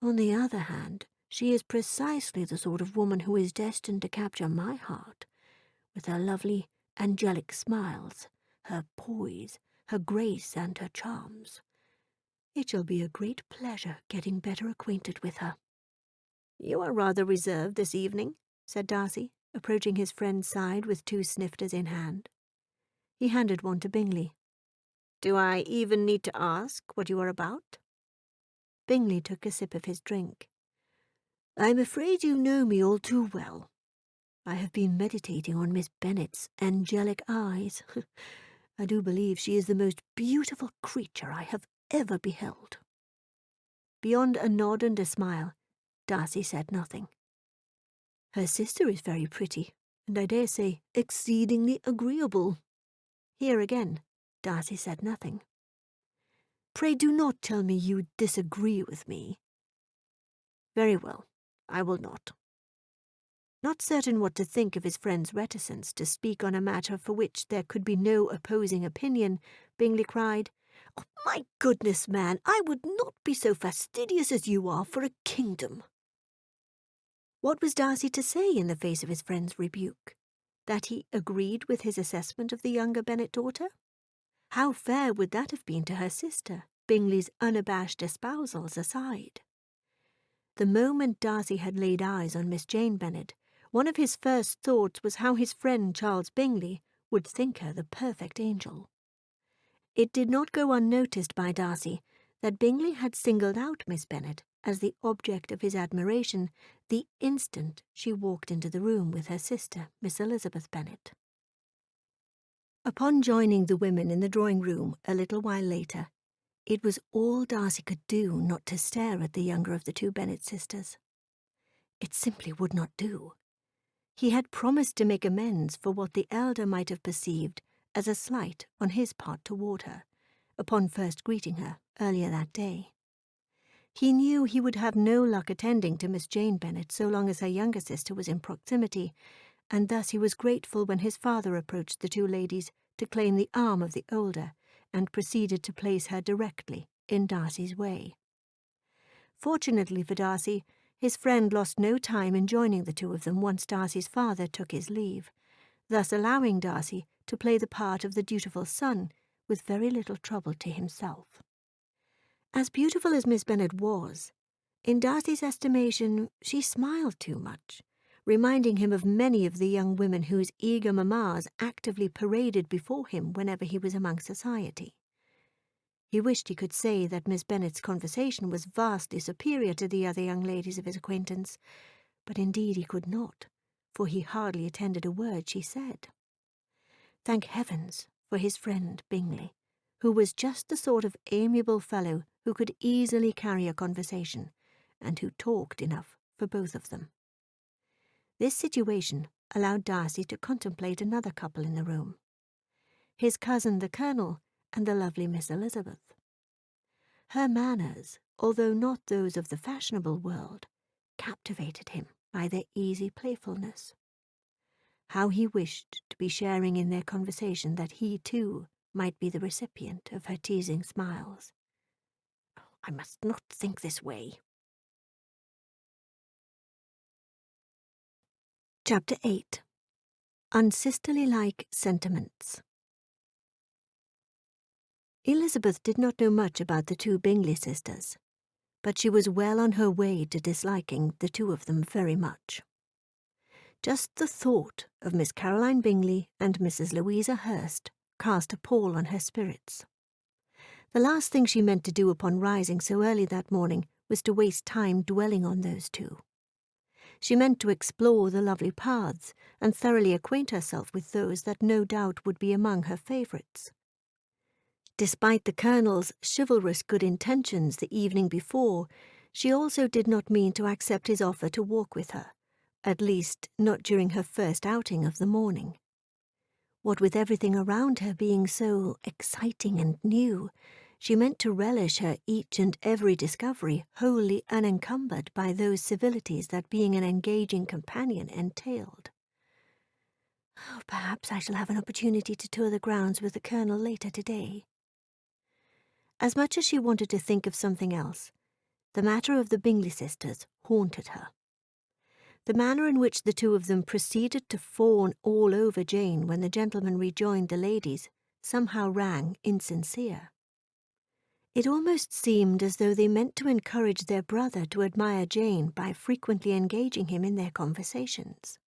"On the other hand, she is precisely the sort of woman who is destined to capture my heart, with her lovely, angelic smiles, her poise, her grace, and her charms. It shall be a great pleasure getting better acquainted with her." "You are rather reserved this evening," said Darcy, approaching his friend's side with 2 snifters in hand. He handed one to Bingley. "Do I even need to ask what you are about?" Bingley took a sip of his drink. "I'm afraid you know me all too well. I have been meditating on Miss Bennet's angelic eyes. I do believe she is the most beautiful creature I have ever beheld." Beyond a nod and a smile, Darcy said nothing. "Her sister is very pretty, and I dare say exceedingly agreeable." Here again, Darcy said nothing. "Pray do not tell me you disagree with me." "Very well, I will not." Not certain what to think of his friend's reticence to speak on a matter for which there could be no opposing opinion, Bingley cried, "Oh, my goodness, man, I would not be so fastidious as you are for a kingdom." What was Darcy to say in the face of his friend's rebuke? That he agreed with his assessment of the younger Bennet daughter? How fair would that have been to her sister, Bingley's unabashed espousals aside? The moment Darcy had laid eyes on Miss Jane Bennet, one of his first thoughts was how his friend Charles Bingley would think her the perfect angel. It did not go unnoticed by Darcy that Bingley had singled out Miss Bennet as the object of his admiration the instant she walked into the room with her sister, Miss Elizabeth Bennet. Upon joining the women in the drawing-room a little while later, it was all Darcy could do not to stare at the younger of the 2 Bennet sisters. It simply would not do. He had promised to make amends for what the elder might have perceived as a slight on his part toward her, upon first greeting her earlier that day. He knew he would have no luck attending to Miss Jane Bennet so long as her younger sister was in proximity, and thus he was grateful when his father approached the 2 ladies to claim the arm of the older, and proceeded to place her directly in Darcy's way. Fortunately for Darcy, his friend lost no time in joining the 2 of them once Darcy's father took his leave, thus allowing Darcy to play the part of the dutiful son with very little trouble to himself. As beautiful as Miss Bennet was, in Darcy's estimation she smiled too much, reminding him of many of the young women whose eager mammas actively paraded before him whenever he was among society. He wished he could say that Miss Bennet's conversation was vastly superior to the other young ladies of his acquaintance, but indeed he could not, for he hardly attended a word she said. Thank heavens for his friend Bingley, who was just the sort of amiable fellow who could easily carry a conversation, and who talked enough for both of them. This situation allowed Darcy to contemplate another couple in the room, his cousin the Colonel and the lovely Miss Elizabeth. Her manners, although not those of the fashionable world, captivated him by their easy playfulness. How he wished to be sharing in their conversation that he, too, might be the recipient of her teasing smiles. I must not think this way. Chapter 8. Unsisterly-like Sentiments. Elizabeth did not know much about the two Bingley sisters, but she was well on her way to disliking the two of them very much. Just the thought of Miss Caroline Bingley and Mrs. Louisa Hurst cast a pall on her spirits. The last thing she meant to do upon rising so early that morning was to waste time dwelling on those two. She meant to explore the lovely paths and thoroughly acquaint herself with those that no doubt would be among her favourites. Despite the Colonel's chivalrous good intentions the evening before, she also did not mean to accept his offer to walk with her, at least not during her first outing of the morning. What with everything around her being so exciting and new, she meant to relish her each and every discovery wholly unencumbered by those civilities that being an engaging companion entailed. Oh, perhaps I shall have an opportunity to tour the grounds with the Colonel later today. As much as she wanted to think of something else, the matter of the Bingley sisters haunted her. The manner in which the two of them proceeded to fawn all over Jane when the gentlemen rejoined the ladies somehow rang insincere. It almost seemed as though they meant to encourage their brother to admire Jane by frequently engaging him in their conversations.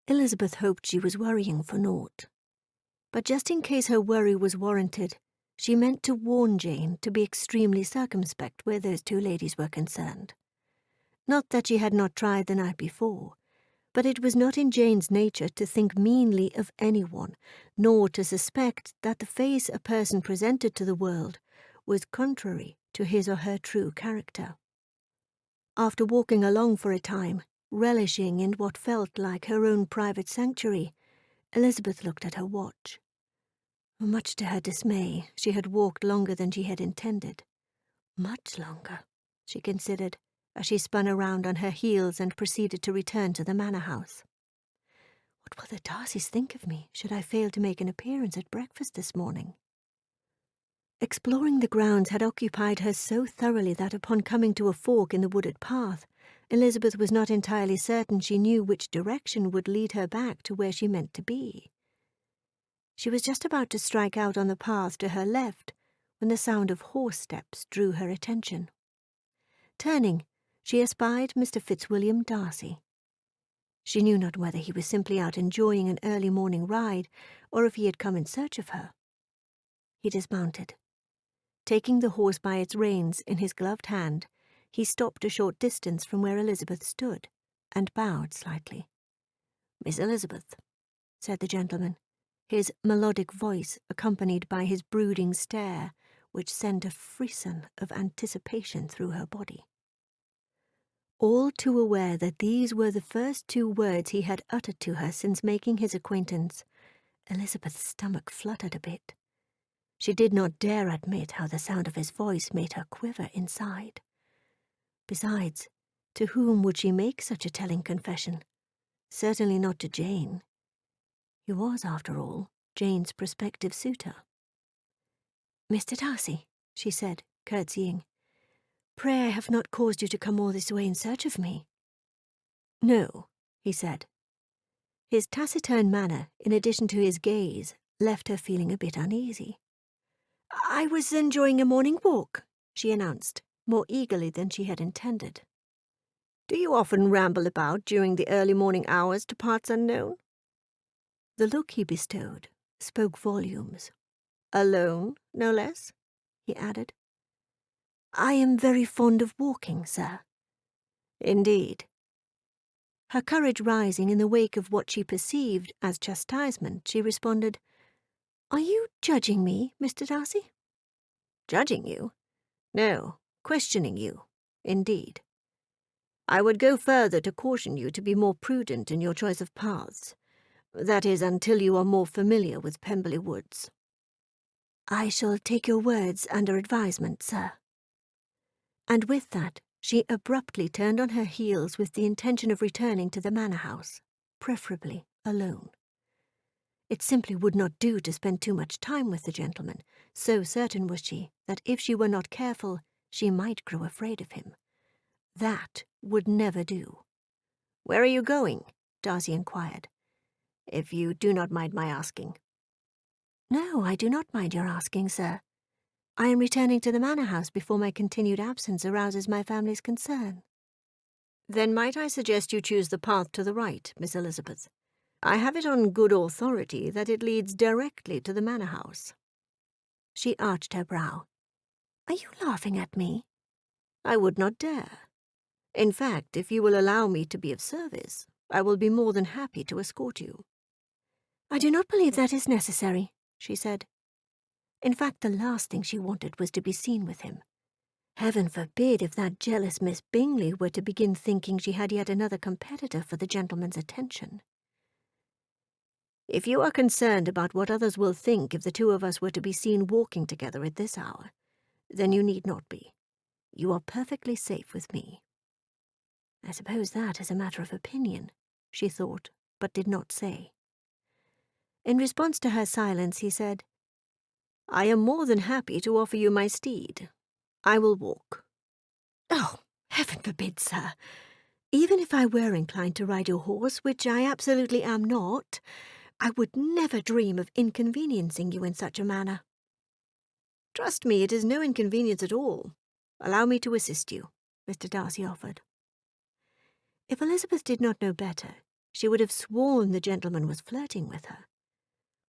Elizabeth hoped she was worrying for naught, but just in case her worry was warranted, she meant to warn Jane to be extremely circumspect where those two ladies were concerned. Not that she had not tried the night before, but it was not in Jane's nature to think meanly of anyone, nor to suspect that the face a person presented to the world was contrary to his or her true character. After walking along for a time, relishing in what felt like her own private sanctuary, Elizabeth looked at her watch. Much to her dismay, she had walked longer than she had intended. Much longer, she considered, as she spun around on her heels and proceeded to return to the manor house. What will the Darcys think of me should I fail to make an appearance at breakfast this morning? Exploring the grounds had occupied her so thoroughly that upon coming to a fork in the wooded path, Elizabeth was not entirely certain she knew which direction would lead her back to where she meant to be. She was just about to strike out on the path to her left when the sound of horse steps drew her attention. Turning, she espied Mr. Fitzwilliam Darcy. She knew not whether he was simply out enjoying an early morning ride or if he had come in search of her. He dismounted. Taking the horse by its reins in his gloved hand, he stopped a short distance from where Elizabeth stood and bowed slightly. "Miss Elizabeth," said the gentleman, his melodic voice accompanied by his brooding stare, which sent a frisson of anticipation through her body. All too aware that these were the first two words he had uttered to her since making his acquaintance, Elizabeth's stomach fluttered a bit. She did not dare admit how the sound of his voice made her quiver inside. Besides, to whom would she make such a telling confession? Certainly not to Jane. He was, after all, Jane's prospective suitor. "Mr. Darcy," she said, curtsying, "pray I have not caused you to come all this way in search of me." "No," he said. His taciturn manner, in addition to his gaze, left her feeling a bit uneasy. "I was enjoying a morning walk," she announced, more eagerly than she had intended. "Do you often ramble about during the early morning hours to parts unknown?" The look he bestowed spoke volumes. "Alone, no less?" he added. "I am very fond of walking, sir." "Indeed." Her courage rising in the wake of what she perceived as chastisement, she responded, "Are you judging me, Mr. Darcy?" "Judging you? No, questioning you, indeed. I would go further to caution you to be more prudent in your choice of paths. That is, until you are more familiar with Pemberley Woods." I shall take your words under advisement, sir. And with that, she abruptly turned on her heels with the intention of returning to the manor house, preferably alone. It simply would not do to spend too much time with the gentleman, so certain was she that if she were not careful, she might grow afraid of him. That would never do. "Where are you going?" Darcy inquired. "If you do not mind my asking." "No, I do not mind your asking, sir. I am returning to the manor house before my continued absence arouses my family's concern." "Then might I suggest you choose the path to the right, Miss Elizabeth? I have it on good authority that it leads directly to the manor house." She arched her brow. "Are you laughing at me?" "I would not dare. In fact, if you will allow me to be of service, I will be more than happy to escort you." "I do not believe that is necessary," she said. In fact, the last thing she wanted was to be seen with him. Heaven forbid if that jealous Miss Bingley were to begin thinking she had yet another competitor for the gentleman's attention. "If you are concerned about what others will think if the two of us were to be seen walking together at this hour, then you need not be. You are perfectly safe with me." I suppose that is a matter of opinion, she thought, but did not say. In response to her silence, he said, "I am more than happy to offer you my steed. I will walk." "Oh, heaven forbid, sir. Even if I were inclined to ride your horse, which I absolutely am not, I would never dream of inconveniencing you in such a manner." "Trust me, it is no inconvenience at all. Allow me to assist you," Mr. Darcy offered. If Elizabeth did not know better, she would have sworn the gentleman was flirting with her.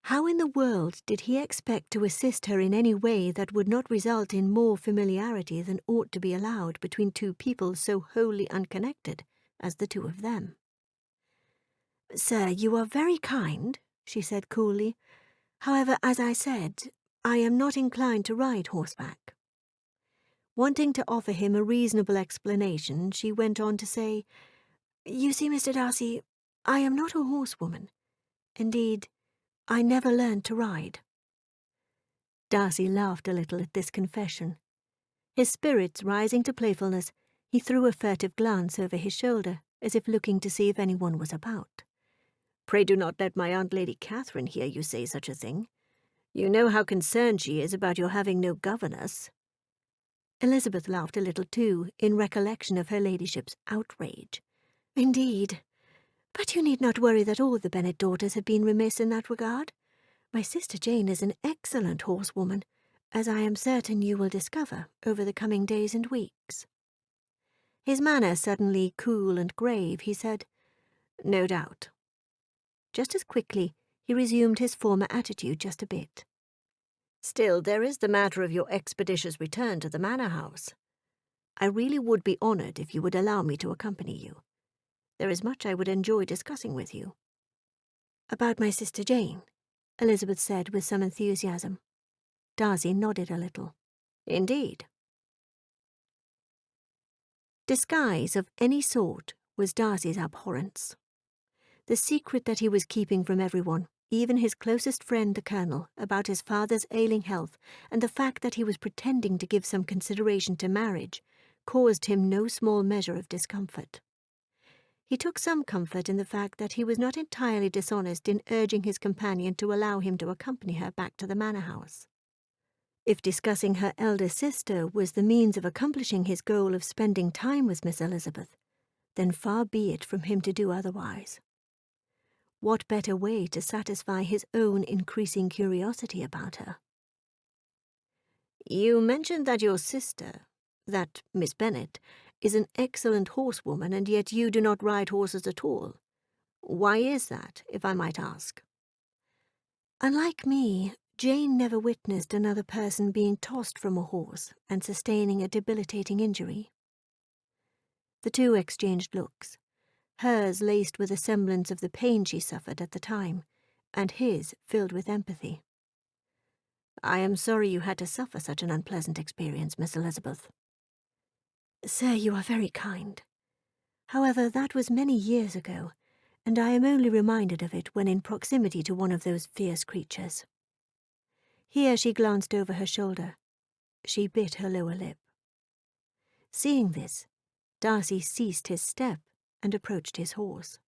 How in the world did he expect to assist her in any way that would not result in more familiarity than ought to be allowed between two people so wholly unconnected as the two of them? "Sir, you are very kind," she said coolly. "However, as I said, I am not inclined to ride horseback." Wanting to offer him a reasonable explanation, she went on to say, "You see, Mr. Darcy, I am not a horsewoman. Indeed, I never learned to ride." Darcy laughed a little at this confession. His spirits rising to playfulness, he threw a furtive glance over his shoulder, as if looking to see if anyone was about. "Pray do not let my Aunt Lady Catherine hear you say such a thing. You know how concerned she is about your having no governess." Elizabeth laughed a little too, in recollection of her ladyship's outrage. "Indeed. But you need not worry that all the Bennet daughters have been remiss in that regard. My sister Jane is an excellent horsewoman, as I am certain you will discover over the coming days and weeks." His manner suddenly cool and grave, he said, "No doubt." Just as quickly, he resumed his former attitude just a bit. "Still, there is the matter of your expeditious return to the manor house. I really would be honoured if you would allow me to accompany you. There is much I would enjoy discussing with you." "About my sister Jane?" Elizabeth said with some enthusiasm. Darcy nodded a little. "Indeed." Disguise of any sort was Darcy's abhorrence. The secret that he was keeping from everyone, even his closest friend the Colonel, about his father's ailing health, and the fact that he was pretending to give some consideration to marriage, caused him no small measure of discomfort. He took some comfort in the fact that he was not entirely dishonest in urging his companion to allow him to accompany her back to the manor house. If discussing her elder sister was the means of accomplishing his goal of spending time with Miss Elizabeth, then far be it from him to do otherwise. What better way to satisfy his own increasing curiosity about her? "You mentioned that your sister, that Miss Bennet, is an excellent horsewoman, and yet you do not ride horses at all. Why is that, if I might ask?" "Unlike me, Jane never witnessed another person being tossed from a horse and sustaining a debilitating injury." The two exchanged looks, hers laced with a semblance of the pain she suffered at the time, and his filled with empathy. "I am sorry you had to suffer such an unpleasant experience, Miss Elizabeth." "Sir, you are very kind. However, that was many years ago, and I am only reminded of it when in proximity to one of those fierce creatures." Here she glanced over her shoulder. She bit her lower lip. Seeing this, Darcy ceased his step and approached his horse.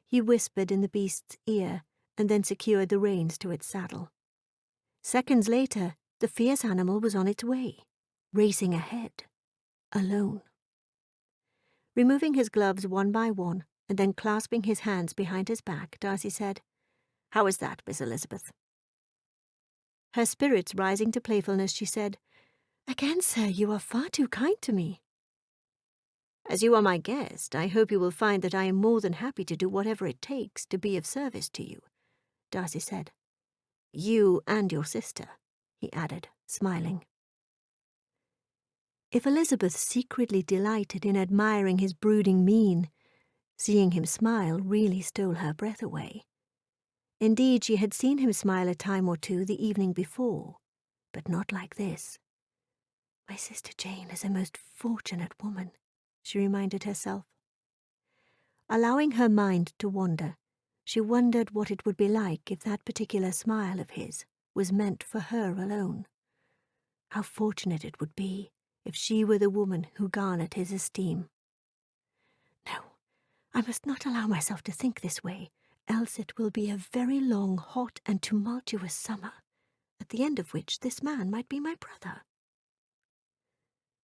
He whispered in the beast's ear and then secured the reins to its saddle. Seconds later, the fierce animal was on its way, racing ahead, alone. Removing his gloves one by one and then clasping his hands behind his back, Darcy said, "How is that, Miss Elizabeth?" Her spirits rising to playfulness, she said, "Again, sir, you are far too kind to me." "As you are my guest, I hope you will find that I am more than happy to do whatever it takes to be of service to you," Darcy said. "You and your sister," he added, smiling. If Elizabeth secretly delighted in admiring his brooding mien, seeing him smile really stole her breath away. Indeed, she had seen him smile a time or two the evening before, but not like this. "My sister Jane is a most fortunate woman," she reminded herself. Allowing her mind to wander, she wondered what it would be like if that particular smile of his was meant for her alone. How fortunate it would be if she were the woman who garnered his esteem. No, I must not allow myself to think this way, else it will be a very long, hot, and tumultuous summer, at the end of which this man might be my brother.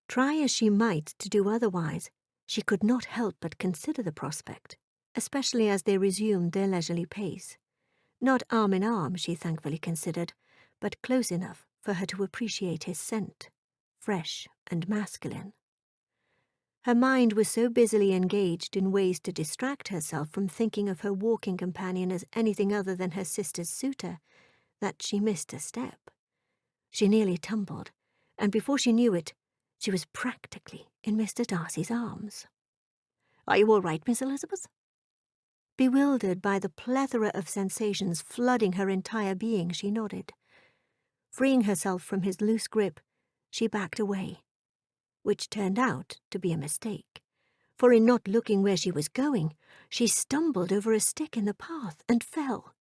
Try as she might to do otherwise, she could not help but consider the prospect, especially as they resumed their leisurely pace. Not arm in arm, she thankfully considered, but close enough for her to appreciate his scent, fresh and masculine. Her mind was so busily engaged in ways to distract herself from thinking of her walking companion as anything other than her sister's suitor that she missed a step. She nearly tumbled, and before she knew it, she was practically in Mr. Darcy's arms. "Are you all right, Miss Elizabeth?" Bewildered by the plethora of sensations flooding her entire being, she nodded. Freeing herself from his loose grip, she backed away, which turned out to be a mistake, for in not looking where she was going, she stumbled over a stick in the path and fell.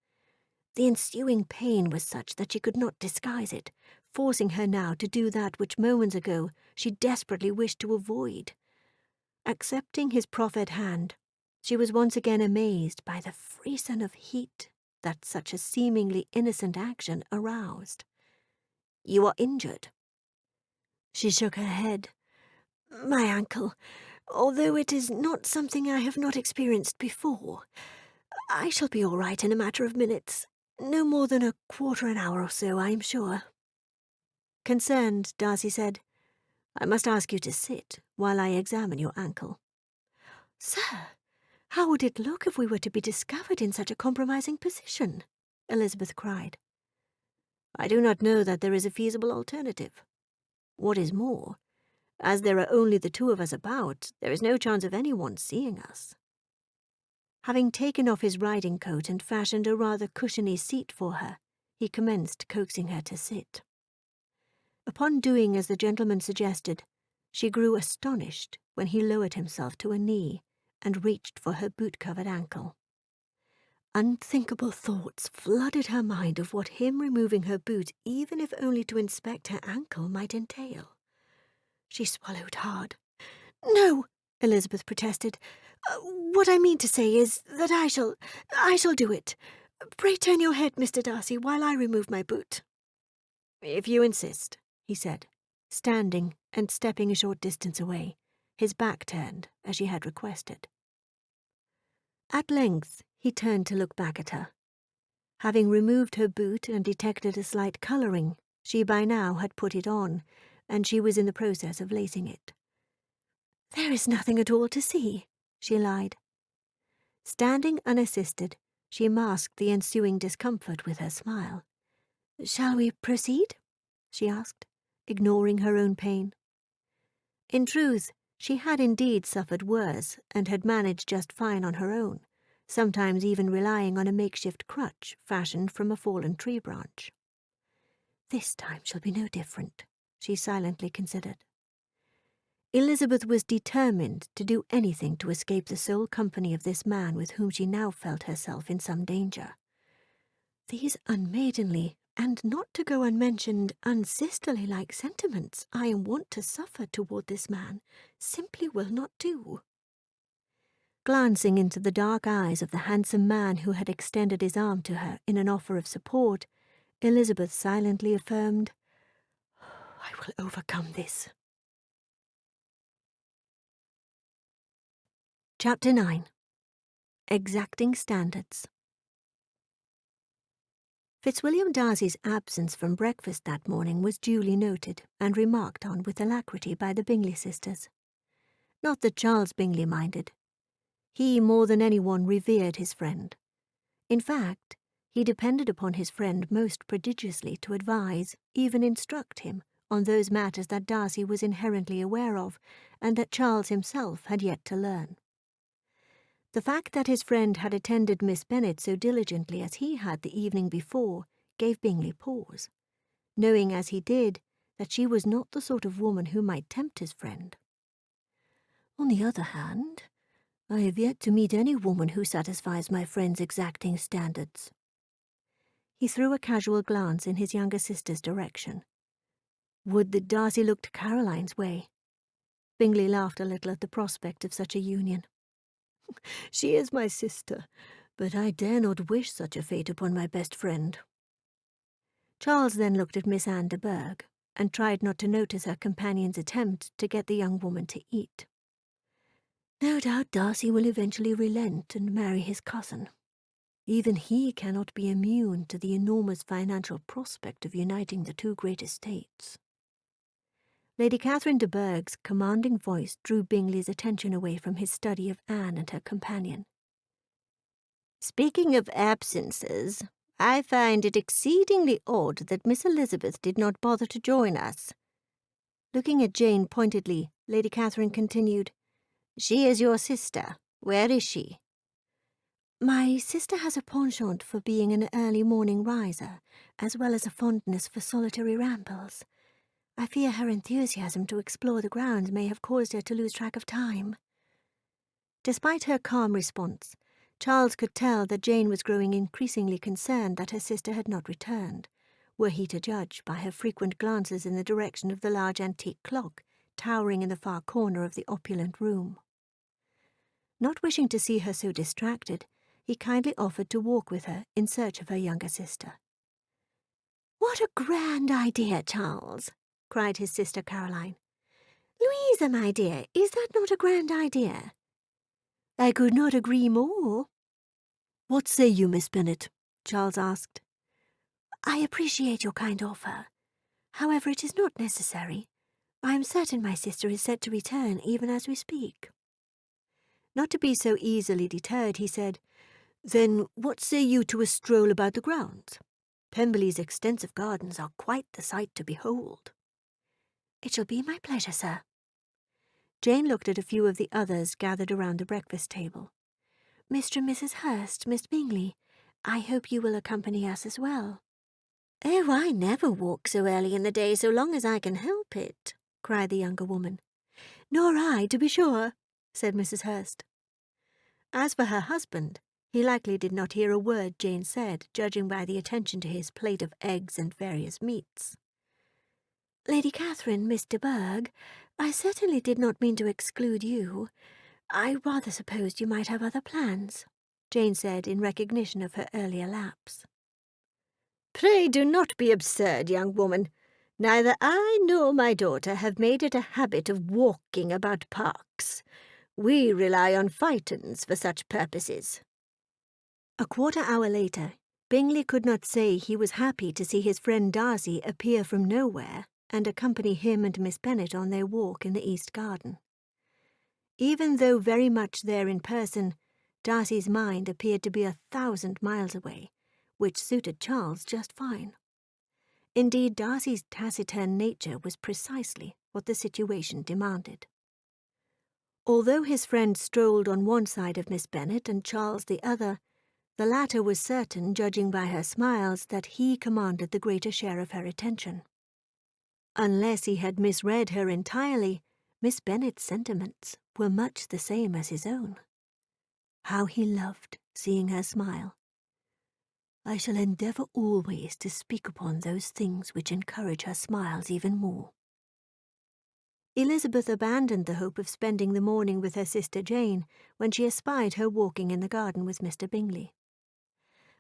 The ensuing pain was such that she could not disguise it, forcing her now to do that which moments ago she desperately wished to avoid. Accepting his proffered hand, she was once again amazed by the frisson of heat that such a seemingly innocent action aroused. "You are injured." She shook her head. "My ankle, although it is not something I have not experienced before. I shall be all right in a matter of minutes. No more than a quarter an hour or so, I am sure." Concerned, Darcy said, "I must ask you to sit while I examine your ankle." "Sir, how would it look if we were to be discovered in such a compromising position?" Elizabeth cried. "I do not know that there is a feasible alternative. What is more, as there are only the two of us about, there is no chance of anyone seeing us." Having taken off his riding coat and fashioned a rather cushiony seat for her, he commenced coaxing her to sit. Upon doing as the gentleman suggested, she grew astonished when he lowered himself to a knee and reached for her boot-covered ankle. Unthinkable thoughts flooded her mind of what him removing her boot, even if only to inspect her ankle, might entail. She swallowed hard. "No," Elizabeth protested. "What I mean to say is that I shall do it. Pray turn your head, Mr. Darcy, while I remove my boot." "If you insist," he said, standing and stepping a short distance away, his back turned as she had requested. At length he turned to look back at her. Having removed her boot and detected a slight colouring, she by now had put it on, and she was in the process of lacing it. "There is nothing at all to see," she lied. Standing unassisted, she masked the ensuing discomfort with her smile. "Shall we proceed?" she asked, ignoring her own pain. In truth, she had indeed suffered worse and had managed just fine on her own, sometimes even relying on a makeshift crutch fashioned from a fallen tree branch. This time shall be no different, she silently considered. Elizabeth was determined to do anything to escape the sole company of this man with whom she now felt herself in some danger. These unmaidenly, And not to go unmentioned unsisterly-like sentiments I am wont to suffer toward this man simply will not do. Glancing into the dark eyes of the handsome man who had extended his arm to her in an offer of support, Elizabeth silently affirmed, "I will overcome this." Chapter 9. Exacting Standards. Fitzwilliam Darcy's absence from breakfast that morning was duly noted and remarked on with alacrity by the Bingley sisters. Not that Charles Bingley minded. He, more than anyone, revered his friend. In fact, he depended upon his friend most prodigiously to advise, even instruct him, on those matters that Darcy was inherently aware of, and that Charles himself had yet to learn. The fact that his friend had attended Miss Bennet so diligently as he had the evening before gave Bingley pause, knowing as he did that she was not the sort of woman who might tempt his friend. On the other hand, I have yet to meet any woman who satisfies my friend's exacting standards. He threw a casual glance in his younger sister's direction. Would that Darcy looked Caroline's way? Bingley laughed a little at the prospect of such a union. She is my sister, but I dare not wish such a fate upon my best friend. Charles then looked at Miss Anne de Bourgh, and tried not to notice her companion's attempt to get the young woman to eat. No doubt Darcy will eventually relent and marry his cousin. Even he cannot be immune to the enormous financial prospect of uniting the two great estates. Lady Catherine de Bourgh's commanding voice drew Bingley's attention away from his study of Anne and her companion. Speaking of absences, I find it exceedingly odd that Miss Elizabeth did not bother to join us. Looking at Jane pointedly, Lady Catherine continued, "She is your sister. Where is she?" My sister has a penchant for being an early morning riser, as well as a fondness for solitary rambles. I fear her enthusiasm to explore the grounds may have caused her to lose track of time. Despite her calm response, Charles could tell that Jane was growing increasingly concerned that her sister had not returned, were he to judge by her frequent glances in the direction of the large antique clock towering in the far corner of the opulent room. Not wishing to see her so distracted, he kindly offered to walk with her in search of her younger sister. "What a grand idea, Charles!" cried his sister Caroline. "Louisa, my dear, is that not a grand idea?" "I could not agree more." "What say you, Miss Bennet?" Charles asked. "I appreciate your kind offer. However, it is not necessary. I am certain my sister is set to return even as we speak." Not to be so easily deterred, he said, "Then what say you to a stroll about the grounds? Pemberley's extensive gardens are quite the sight to behold." "It shall be my pleasure, sir." Jane looked at a few of the others gathered around the breakfast table. "Mr. and Mrs. Hurst, Miss Bingley, I hope you will accompany us as well." "Oh, I never walk so early in the day so long as I can help it," cried the younger woman. "Nor I, to be sure," said Mrs. Hurst. As for her husband, he likely did not hear a word Jane said, judging by the attention to his plate of eggs and various meats. "Lady Catherine, Miss de Bourgh, I certainly did not mean to exclude you. I rather supposed you might have other plans," Jane said in recognition of her earlier lapse. "Pray do not be absurd, young woman. Neither I nor my daughter have made it a habit of walking about parks. We rely on phaetons for such purposes." A quarter-hour later, Bingley could not say he was happy to see his friend Darcy appear from nowhere and accompany him and Miss Bennet on their walk in the East Garden. Even though very much there in person, Darcy's mind appeared to be 1,000 miles away, which suited Charles just fine. Indeed, Darcy's taciturn nature was precisely what the situation demanded. Although his friend strolled on one side of Miss Bennet and Charles the other, the latter was certain, judging by her smiles, that he commanded the greater share of her attention. Unless he had misread her entirely, Miss Bennet's sentiments were much the same as his own. How he loved seeing her smile. I shall endeavour always to speak upon those things which encourage her smiles even more. Elizabeth abandoned the hope of spending the morning with her sister Jane when she espied her walking in the garden with Mr. Bingley.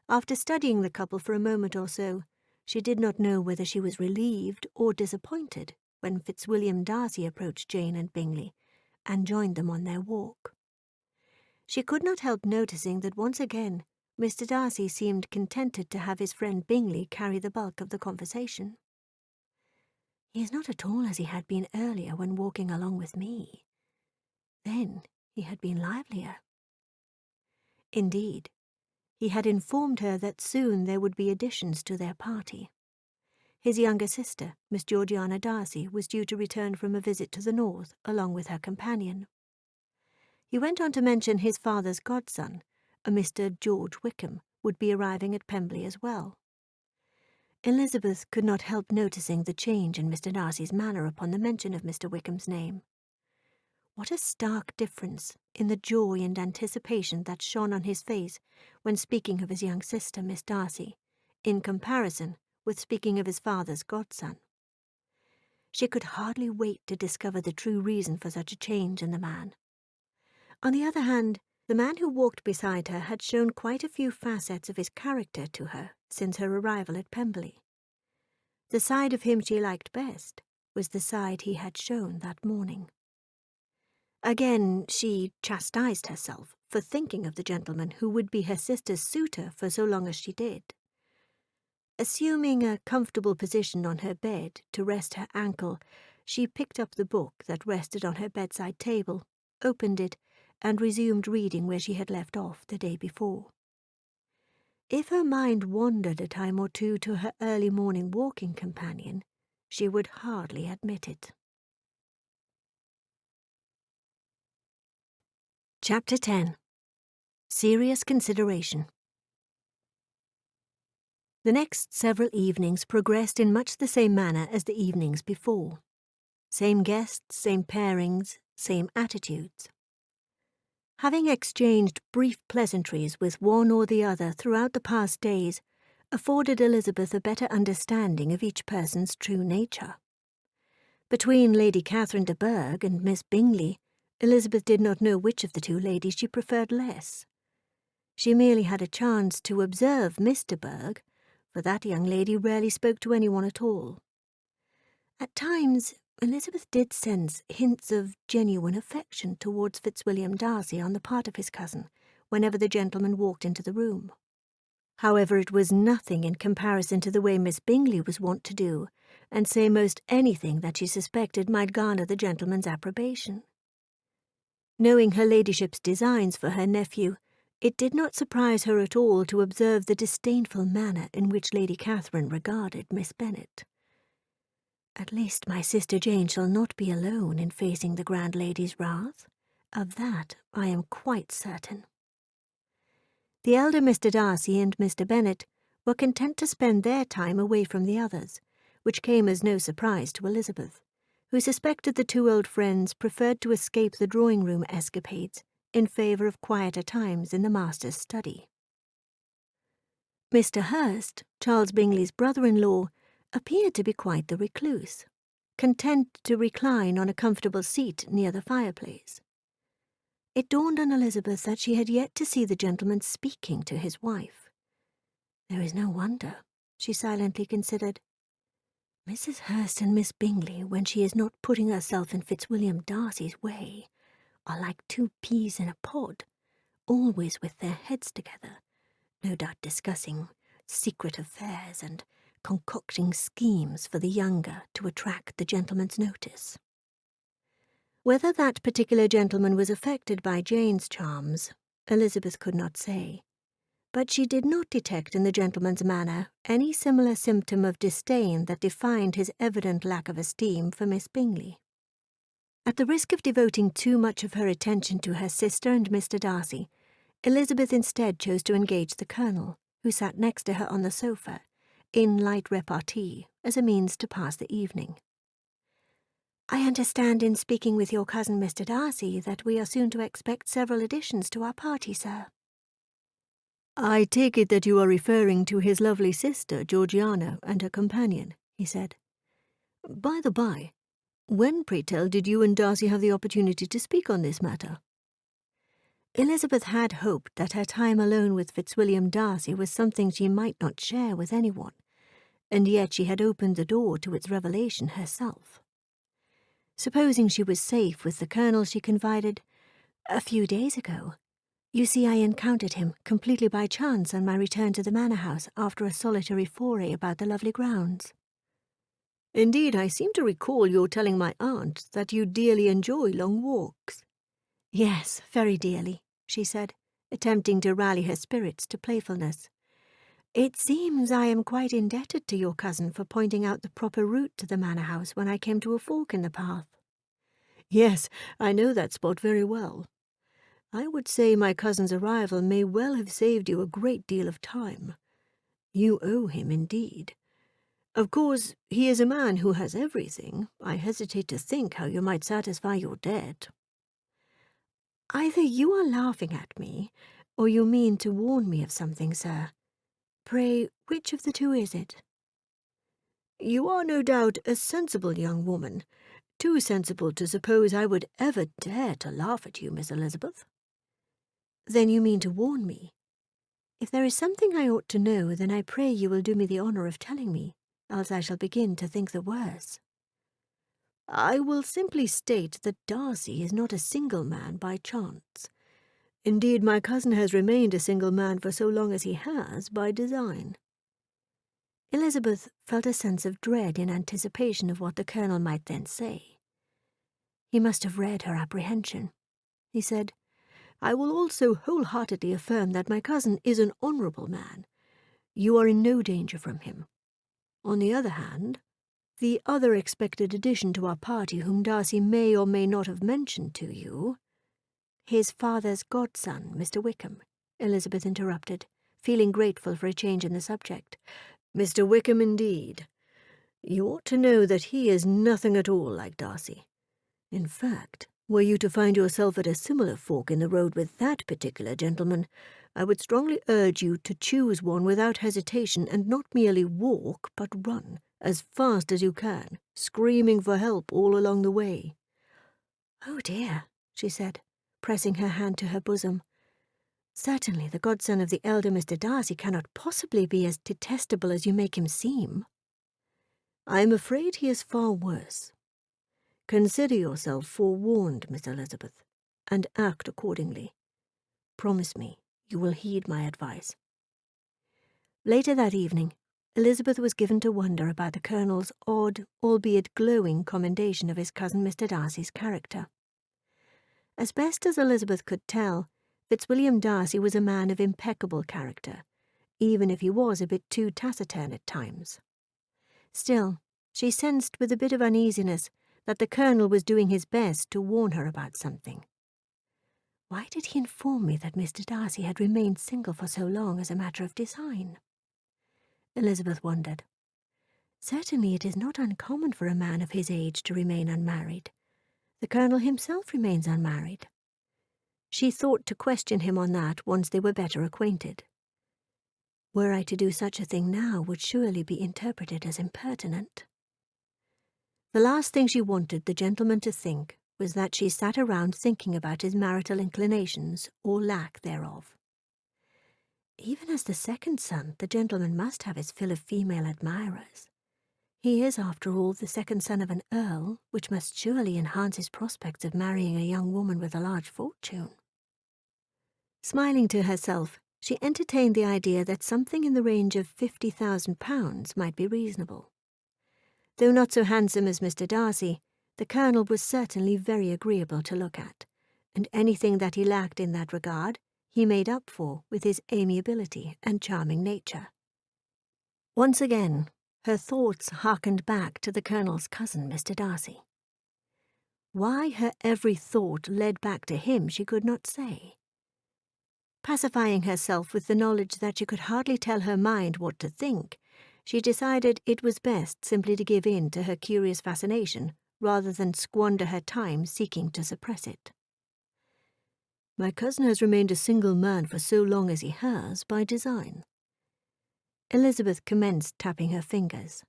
After studying the couple for a moment or so, she did not know whether she was relieved or disappointed when Fitzwilliam Darcy approached Jane and Bingley and joined them on their walk. She could not help noticing that once again Mr. Darcy seemed contented to have his friend Bingley carry the bulk of the conversation. He is not at all as he had been earlier when walking along with me. Then he had been livelier. Indeed, he had informed her that soon there would be additions to their party. His younger sister, Miss Georgiana Darcy, was due to return from a visit to the north along with her companion. He went on to mention his father's godson, a Mr. George Wickham, would be arriving at Pemberley as well. Elizabeth could not help noticing the change in Mr. Darcy's manner upon the mention of Mr. Wickham's name. What a stark difference in the joy and anticipation that shone on his face when speaking of his young sister, Miss Darcy, in comparison with speaking of his father's godson. She could hardly wait to discover the true reason for such a change in the man. On the other hand, the man who walked beside her had shown quite a few facets of his character to her since her arrival at Pemberley. The side of him she liked best was the side he had shown that morning. Again she chastised herself for thinking of the gentleman who would be her sister's suitor for so long as she did. Assuming a comfortable position on her bed to rest her ankle, she picked up the book that rested on her bedside table, opened it, and resumed reading where she had left off the day before. If her mind wandered a time or two to her early morning walking companion, she would hardly admit it. Chapter 10. Serious Consideration. The next several evenings progressed in much the same manner as the evenings before. Same guests, same pairings, same attitudes. Having exchanged brief pleasantries with one or the other throughout the past days afforded Elizabeth a better understanding of each person's true nature. Between Lady Catherine de Bourgh and Miss Bingley, Elizabeth did not know which of the two ladies she preferred less. She merely had a chance to observe Miss de Bourgh, for that young lady rarely spoke to anyone at all. At times, Elizabeth did sense hints of genuine affection towards Fitzwilliam Darcy on the part of his cousin, whenever the gentleman walked into the room. However, it was nothing in comparison to the way Miss Bingley was wont to do, and say most anything that she suspected might garner the gentleman's approbation. Knowing her ladyship's designs for her nephew, it did not surprise her at all to observe the disdainful manner in which Lady Catherine regarded Miss Bennet. At least my sister Jane shall not be alone in facing the grand lady's wrath. Of that I am quite certain. The elder Mr. Darcy and Mr. Bennet were content to spend their time away from the others, which came as no surprise to Elizabeth, who suspected the two old friends preferred to escape the drawing-room escapades in favour of quieter times in the master's study. Mr. Hurst, Charles Bingley's brother-in-law, appeared to be quite the recluse, content to recline on a comfortable seat near the fireplace. It dawned on Elizabeth that she had yet to see the gentleman speaking to his wife. There is no wonder, she silently considered. Mrs. Hurst and Miss Bingley, when she is not putting herself in Fitzwilliam Darcy's way, are like two peas in a pod, always with their heads together, no doubt discussing secret affairs and concocting schemes for the younger to attract the gentleman's notice. Whether that particular gentleman was affected by Jane's charms, Elizabeth could not say, but she did not detect in the gentleman's manner any similar symptom of disdain that defined his evident lack of esteem for Miss Bingley. At the risk of devoting too much of her attention to her sister and Mr. Darcy, Elizabeth instead chose to engage the Colonel, who sat next to her on the sofa, in light repartee, as a means to pass the evening. "I understand in speaking with your cousin Mr. Darcy that we are soon to expect several additions to our party, sir." I take it that you are referring to his lovely sister, Georgiana, and her companion, he said. By the by, when, pray tell, did you and Darcy have the opportunity to speak on this matter? Elizabeth had hoped that her time alone with Fitzwilliam Darcy was something she might not share with anyone, and yet she had opened the door to its revelation herself. Supposing she was safe with the Colonel, she confided, "A few days ago. You see, I encountered him completely by chance on my return to the manor house after a solitary foray about the lovely grounds." Indeed, I seem to recall your telling my aunt that you dearly enjoy long walks. Yes, very dearly, she said, attempting to rally her spirits to playfulness. It seems I am quite indebted to your cousin for pointing out the proper route to the manor house when I came to a fork in the path. Yes, I know that spot very well. I would say my cousin's arrival may well have saved you a great deal of time. You owe him, indeed. Of course, he is a man who has everything. I hesitate to think how you might satisfy your debt. Either you are laughing at me, or you mean to warn me of something, sir. Pray, which of the two is it? You are no doubt a sensible young woman, too sensible to suppose I would ever dare to laugh at you, Miss Elizabeth. Then you mean to warn me. If there is something I ought to know, then I pray you will do me the honour of telling me, else I shall begin to think the worse. I will simply state that Darcy is not a single man by chance. Indeed, my cousin has remained a single man for so long as he has by design. Elizabeth felt a sense of dread in anticipation of what the Colonel might then say. He must have read her apprehension. He said, "I will also wholeheartedly affirm that my cousin is an honourable man. You are in no danger from him. On the other hand, the other expected addition to our party whom Darcy may or may not have mentioned to you—" "His father's godson, Mr. Wickham," Elizabeth interrupted, feeling grateful for a change in the subject. "Mr. Wickham, indeed. You ought to know that he is nothing at all like Darcy. In fact, were you to find yourself at a similar fork in the road with that particular gentleman, I would strongly urge you to choose one without hesitation and not merely walk, but run, as fast as you can, screaming for help all along the way." "Oh dear," she said, pressing her hand to her bosom. "Certainly the godson of the elder Mr. Darcy cannot possibly be as detestable as you make him seem." "I am afraid he is far worse. Consider yourself forewarned, Miss Elizabeth, and act accordingly. Promise me you will heed my advice." Later that evening, Elizabeth was given to wonder about the Colonel's odd, albeit glowing, commendation of his cousin Mr. Darcy's character. As best as Elizabeth could tell, Fitzwilliam Darcy was a man of impeccable character, even if he was a bit too taciturn at times. Still, she sensed with a bit of uneasiness that the Colonel was doing his best to warn her about something. Why did he inform me that Mr. Darcy had remained single for so long as a matter of design? Elizabeth wondered. Certainly it is not uncommon for a man of his age to remain unmarried. The Colonel himself remains unmarried. She thought to question him on that once they were better acquainted. Were I to do such a thing now, would surely be interpreted as impertinent. The last thing she wanted the gentleman to think was that she sat around thinking about his marital inclinations, or lack thereof. Even as the second son, the gentleman must have his fill of female admirers. He is, after all, the second son of an earl, which must surely enhance his prospects of marrying a young woman with a large fortune. Smiling to herself, she entertained the idea that something in the range of £50,000 might be reasonable. Though not so handsome as Mr. Darcy, the Colonel was certainly very agreeable to look at, and anything that he lacked in that regard he made up for with his amiability and charming nature. Once again, her thoughts harkened back to the Colonel's cousin, Mr. Darcy. Why her every thought led back to him she could not say. Pacifying herself with the knowledge that she could hardly tell her mind what to think, she decided it was best simply to give in to her curious fascination rather than squander her time seeking to suppress it. My cousin has remained a single man for so long as he has by design. Elizabeth commenced tapping her fingers.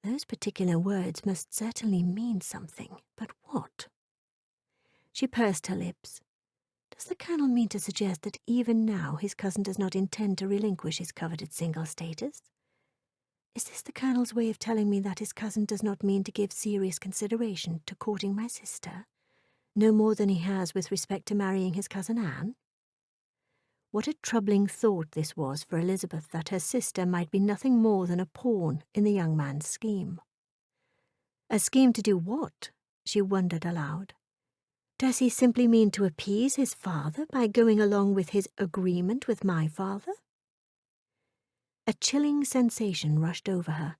Those particular words must certainly mean something, but what? She pursed her lips. Does the Colonel mean to suggest that even now his cousin does not intend to relinquish his coveted single status? Is this the Colonel's way of telling me that his cousin does not mean to give serious consideration to courting my sister, no more than he has with respect to marrying his cousin Anne? What a troubling thought this was for Elizabeth, that her sister might be nothing more than a pawn in the young man's scheme. A scheme to do what? She wondered aloud. Does he simply mean to appease his father by going along with his agreement with my father? A chilling sensation rushed over her,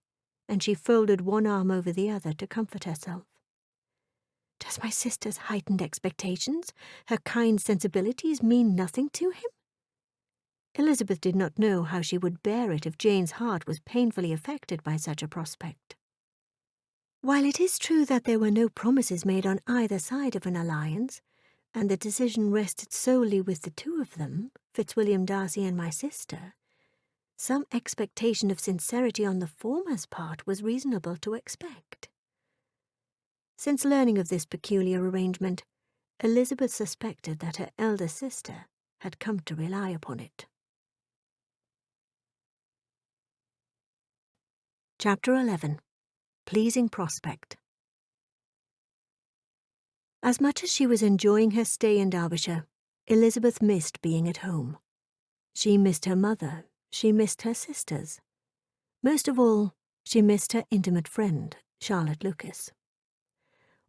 and she folded one arm over the other to comfort herself. Does my sister's heightened expectations, her kind sensibilities, mean nothing to him? Elizabeth did not know how she would bear it if Jane's heart was painfully affected by such a prospect. While it is true that there were no promises made on either side of an alliance, and the decision rested solely with the two of them, Fitzwilliam Darcy and my sister, some expectation of sincerity on the former's part was reasonable to expect. Since learning of this peculiar arrangement, Elizabeth suspected that her elder sister had come to rely upon it. Chapter 11. Pleasing Prospect. As much as she was enjoying her stay in Derbyshire, Elizabeth missed being at home. She missed her mother, she missed her sisters. Most of all, she missed her intimate friend, Charlotte Lucas.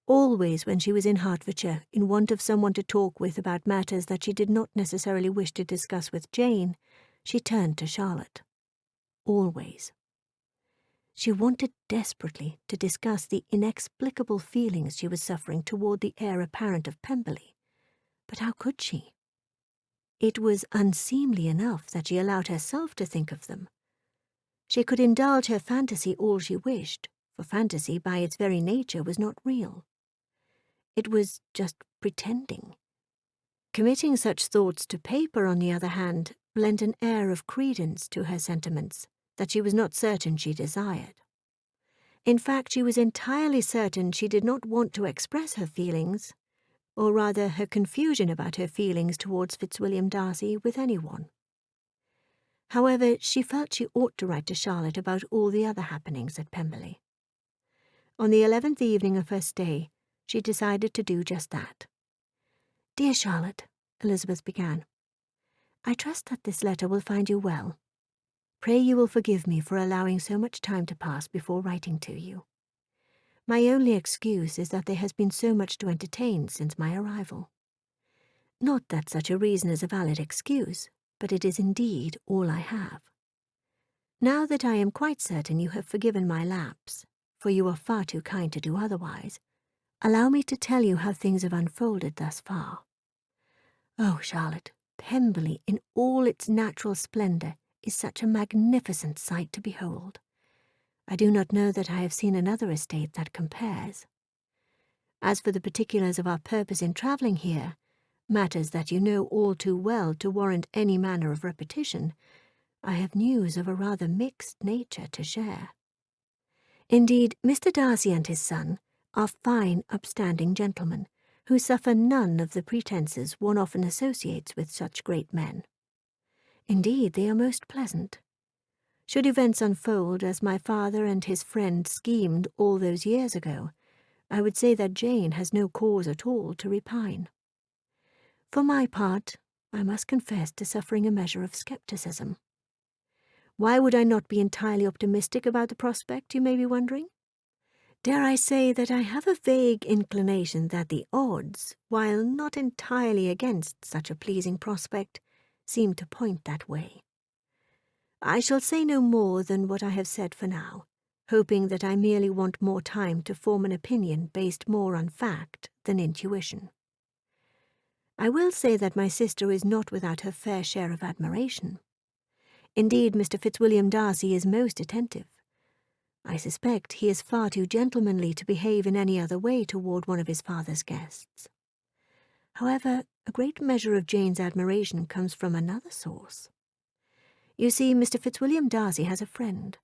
Always when she was in Hertfordshire, in want of someone to talk with about matters that she did not necessarily wish to discuss with Jane, she turned to Charlotte. Always. She wanted desperately to discuss the inexplicable feelings she was suffering toward the heir apparent of Pemberley, but how could she? It was unseemly enough that she allowed herself to think of them. She could indulge her fantasy all she wished, for fantasy by its very nature was not real. It was just pretending. Committing such thoughts to paper, on the other hand, lent an air of credence to her sentiments that she was not certain she desired. In fact, she was entirely certain she did not want to express her feelings, or rather her confusion about her feelings towards Fitzwilliam Darcy, with anyone. However, she felt she ought to write to Charlotte about all the other happenings at Pemberley. On the 11th evening of her stay, she decided to do just that. "Dear Charlotte," Elizabeth began, "I trust that this letter will find you well. Pray you will forgive me for allowing so much time to pass before writing to you. My only excuse is that there has been so much to entertain since my arrival. Not that such a reason is a valid excuse, but it is indeed all I have. Now that I am quite certain you have forgiven my lapse, for you are far too kind to do otherwise, allow me to tell you how things have unfolded thus far. Oh, Charlotte, Pemberley in all its natural splendour is such a magnificent sight to behold. I do not know that I have seen another estate that compares. As for the particulars of our purpose in travelling here, matters that you know all too well to warrant any manner of repetition, I have news of a rather mixed nature to share. Indeed, Mr. Darcy and his son are fine, upstanding gentlemen, who suffer none of the pretences one often associates with such great men. Indeed, they are most pleasant. Should events unfold as my father and his friend schemed all those years ago, I would say that Jane has no cause at all to repine. For my part, I must confess to suffering a measure of scepticism. Why would I not be entirely optimistic about the prospect, you may be wondering? Dare I say that I have a vague inclination that the odds, while not entirely against such a pleasing prospect, seem to point that way. I shall say no more than what I have said for now, hoping that I merely want more time to form an opinion based more on fact than intuition. I will say that my sister is not without her fair share of admiration. Indeed, Mr. Fitzwilliam Darcy is most attentive. I suspect he is far too gentlemanly to behave in any other way toward one of his father's guests. However, a great measure of Jane's admiration comes from another source. You see, Mr. Fitzwilliam Darcy has a friend,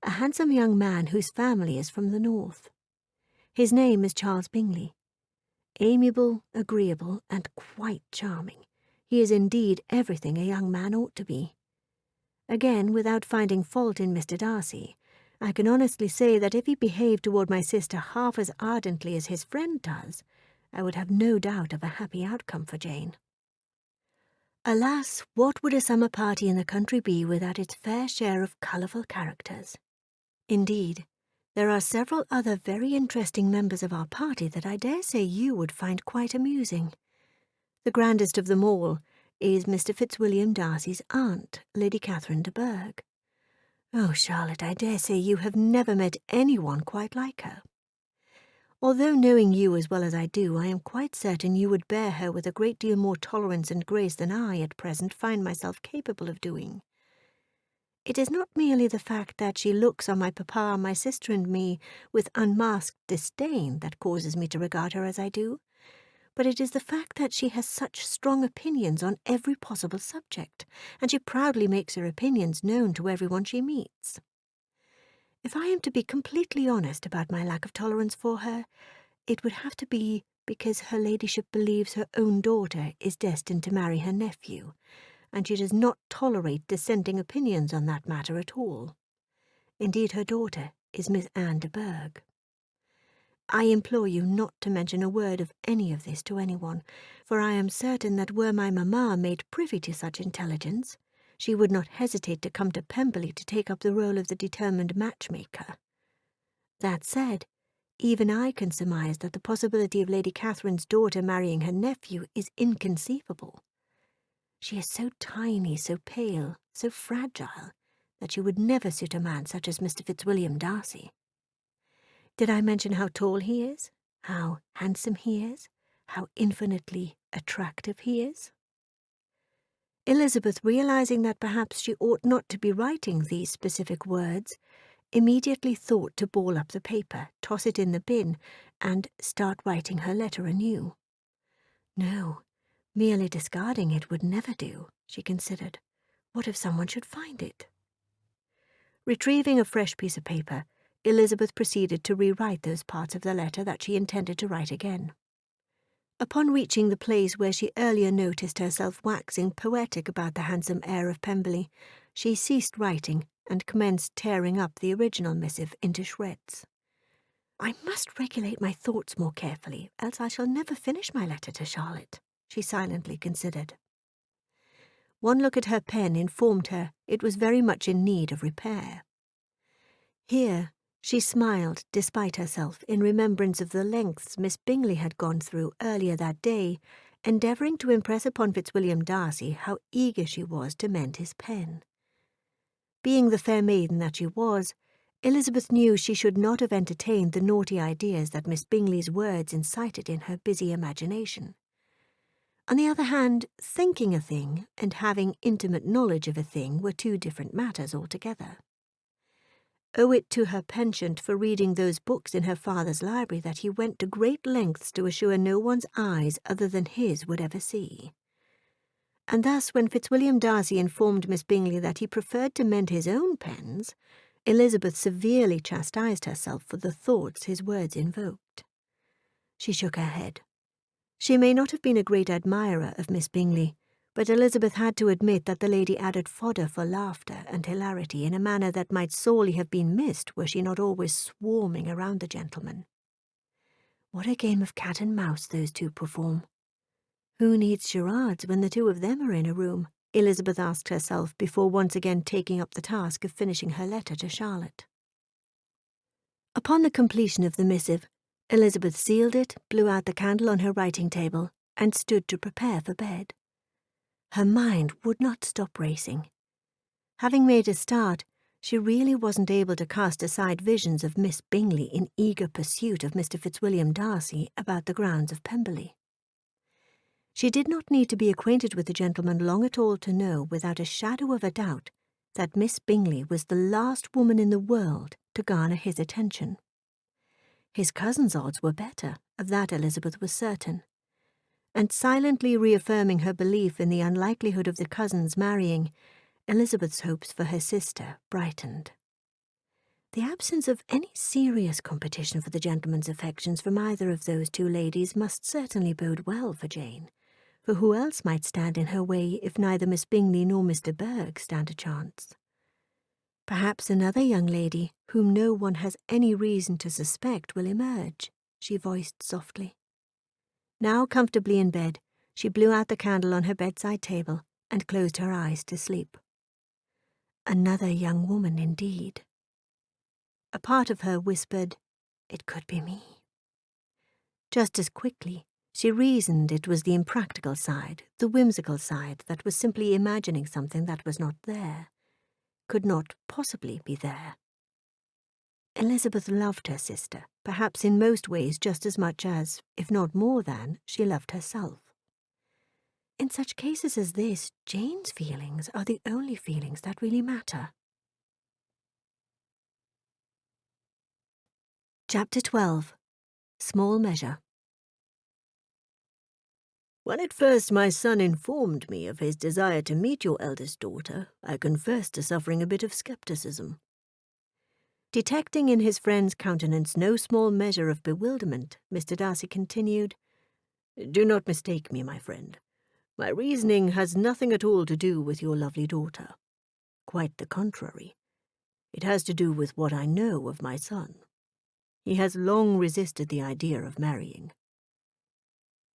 a handsome young man whose family is from the north. His name is Charles Bingley. Amiable, agreeable, and quite charming. He is indeed everything a young man ought to be. Again, without finding fault in Mr. Darcy, I can honestly say that if he behaved toward my sister half as ardently as his friend does, I would have no doubt of a happy outcome for Jane. Alas, what would a summer party in the country be without its fair share of colourful characters? Indeed, there are several other very interesting members of our party that I dare say you would find quite amusing. The grandest of them all is Mr. Fitzwilliam Darcy's aunt, Lady Catherine de Bourgh. Oh, Charlotte, I dare say you have never met anyone quite like her. Although knowing you as well as I do, I am quite certain you would bear her with a great deal more tolerance and grace than I, at present, find myself capable of doing. It is not merely the fact that she looks on my papa, my sister, and me with unmasked disdain that causes me to regard her as I do, but it is the fact that she has such strong opinions on every possible subject, and she proudly makes her opinions known to everyone she meets. If I am to be completely honest about my lack of tolerance for her, it would have to be because her ladyship believes her own daughter is destined to marry her nephew, and she does not tolerate dissenting opinions on that matter at all. Indeed, her daughter is Miss Anne de Bourgh. I implore you not to mention a word of any of this to anyone, for I am certain that were my mamma made privy to such intelligence, she would not hesitate to come to Pemberley to take up the role of the determined matchmaker. That said, even I can surmise that the possibility of Lady Catherine's daughter marrying her nephew is inconceivable. She is so tiny, so pale, so fragile, that she would never suit a man such as Mr. Fitzwilliam Darcy. Did I mention how tall he is, how handsome he is, how infinitely attractive he is? Elizabeth, realizing that perhaps she ought not to be writing these specific words, immediately thought to ball up the paper, toss it in the bin, and start writing her letter anew. No, merely discarding it would never do, she considered. What if someone should find it? Retrieving a fresh piece of paper, Elizabeth proceeded to rewrite those parts of the letter that she intended to write again. Upon reaching the place where she earlier noticed herself waxing poetic about the handsome heir of Pemberley, she ceased writing and commenced tearing up the original missive into shreds. I must regulate my thoughts more carefully, else I shall never finish my letter to Charlotte, she silently considered. One look at her pen informed her it was very much in need of repair. Here she smiled despite herself in remembrance of the lengths Miss Bingley had gone through earlier that day, endeavouring to impress upon Fitzwilliam Darcy how eager she was to mend his pen. Being the fair maiden that she was, Elizabeth knew she should not have entertained the naughty ideas that Miss Bingley's words incited in her busy imagination. On the other hand, thinking a thing and having intimate knowledge of a thing were two different matters altogether. Owe it to her penchant for reading those books in her father's library that he went to great lengths to assure no one's eyes other than his would ever see. And thus, when Fitzwilliam Darcy informed Miss Bingley that he preferred to mend his own pens, Elizabeth severely chastised herself for the thoughts his words invoked. She shook her head. She may not have been a great admirer of Miss Bingley, but Elizabeth had to admit that the lady added fodder for laughter and hilarity in a manner that might sorely have been missed were she not always swarming around the gentleman. What a game of cat and mouse those two perform! Who needs charades when the two of them are in a room? Elizabeth asked herself before once again taking up the task of finishing her letter to Charlotte. Upon the completion of the missive, Elizabeth sealed it, blew out the candle on her writing table, and stood to prepare for bed. Her mind would not stop racing. Having made a start, she really wasn't able to cast aside visions of Miss Bingley in eager pursuit of Mr. Fitzwilliam Darcy about the grounds of Pemberley. She did not need to be acquainted with the gentleman long at all to know, without a shadow of a doubt, that Miss Bingley was the last woman in the world to garner his attention. His cousin's odds were better, of that Elizabeth was certain. and silently reaffirming her belief in the unlikelihood of the cousins marrying, Elizabeth's hopes for her sister brightened. The absence of any serious competition for the gentleman's affections from either of those two ladies must certainly bode well for Jane, for who else might stand in her way if neither Miss Bingley nor Mr. Berg stand a chance? Perhaps another young lady, whom no one has any reason to suspect, will emerge, she voiced softly. Now comfortably in bed, she blew out the candle on her bedside table and closed her eyes to sleep. Another young woman, indeed. A part of her whispered, "It could be me." Just as quickly, she reasoned it was the impractical side, the whimsical side, that was simply imagining something that was not there, could not possibly be there. Elizabeth loved her sister, perhaps in most ways just as much as, if not more than, she loved herself. In such cases as this, Jane's feelings are the only feelings that really matter. Chapter 12. Small Measure. When at first my son informed me of his desire to meet your eldest daughter, I confessed to suffering a bit of scepticism. Detecting in his friend's countenance no small measure of bewilderment, Mr. Darcy continued, "Do not mistake me, my friend. My reasoning has nothing at all to do with your lovely daughter. Quite the contrary. It has to do with what I know of my son. He has long resisted the idea of marrying.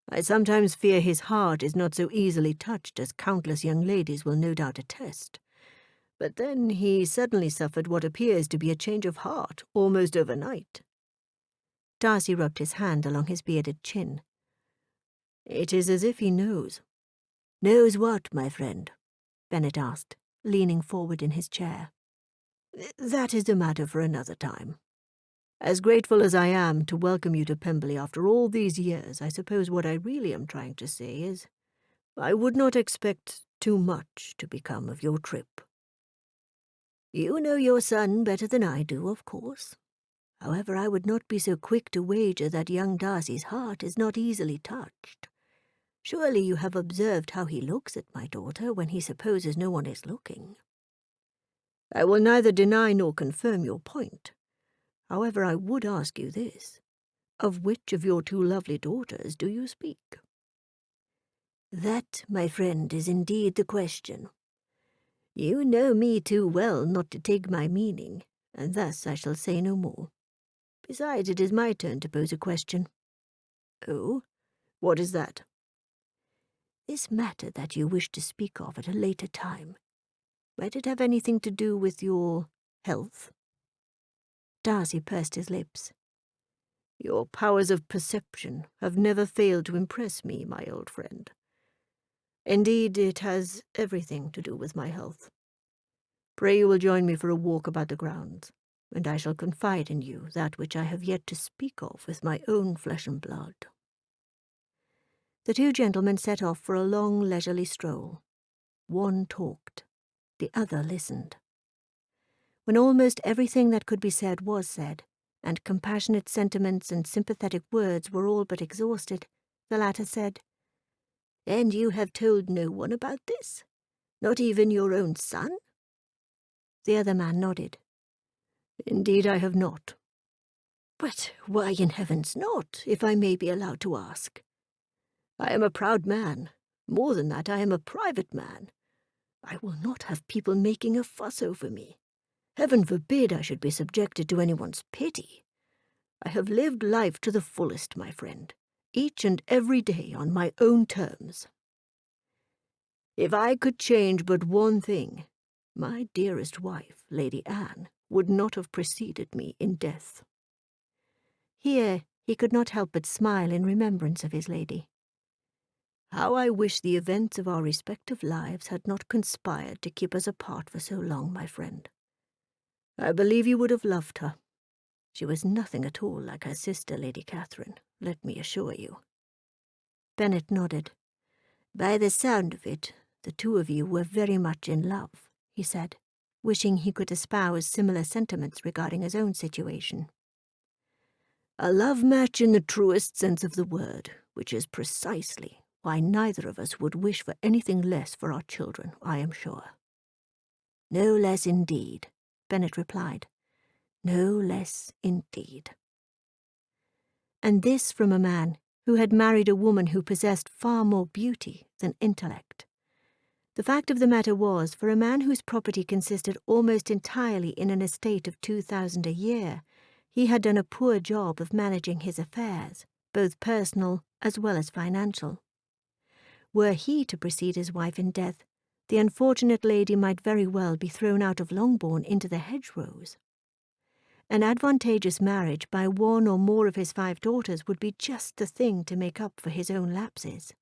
I sometimes fear his heart is not so easily touched as countless young ladies will no doubt attest. But then he suddenly suffered what appears to be a change of heart almost overnight." Darcy rubbed his hand along his bearded chin. "It is as if he knows." "Knows what, my friend?" Bennet asked, leaning forward in his chair. "That is a matter for another time. As grateful as I am to welcome you to Pemberley after all these years, I suppose what I really am trying to say is, I would not expect too much to become of your trip. You know your son better than I do, of course. However, I would not be so quick to wager that young Darcy's heart is not easily touched. Surely you have observed how he looks at my daughter when he supposes no one is looking. I will neither deny nor confirm your point. However, I would ask you this. Of which of your two lovely daughters do you speak?" "That, my friend, is indeed the question. You know me too well not to take my meaning, and thus I shall say no more. Besides, it is my turn to pose a question." "Oh? What is that?" "This matter that you wish to speak of at a later time, might it have anything to do with your health?" Darcy pursed his lips. "Your powers of perception have never failed to impress me, my old friend. Indeed, it has everything to do with my health. Pray you will join me for a walk about the grounds, and I shall confide in you that which I have yet to speak of with my own flesh and blood." The two gentlemen set off for a long leisurely stroll. One talked, the other listened. When almost everything that could be said was said, and compassionate sentiments and sympathetic words were all but exhausted, the latter said, "And you have told no one about this? Not even your own son?" The other man nodded. "Indeed I have not." "But why in heaven's not, if I may be allowed to ask?" "I am a proud man. More than that, I am a private man. I will not have people making a fuss over me. Heaven forbid I should be subjected to anyone's pity. I have lived life to the fullest, my friend, each and every day on my own terms. If I could change but one thing, my dearest wife, Lady Anne, would not have preceded me in death." Here he could not help but smile in remembrance of his lady. "How I wish the events of our respective lives had not conspired to keep us apart for so long, my friend. I believe you would have loved her. She was nothing at all like her sister, Lady Catherine, let me assure you." Bennet nodded. "By the sound of it, the two of you were very much in love," he said, wishing he could espouse similar sentiments regarding his own situation. "A love match in the truest sense of the word, which is precisely Why, neither of us would wish for anything less for our children, I am sure." "No less indeed," Bennet replied. "No less indeed." And this from a man who had married a woman who possessed far more beauty than intellect. The fact of the matter was, for a man whose property consisted almost entirely in an estate of 2,000 a year, he had done a poor job of managing his affairs, both personal as well as financial. Were he to precede his wife in death, the unfortunate lady might very well be thrown out of Longbourn into the hedgerows. An advantageous marriage by one or more of his 5 daughters would be just the thing to make up for his own lapses.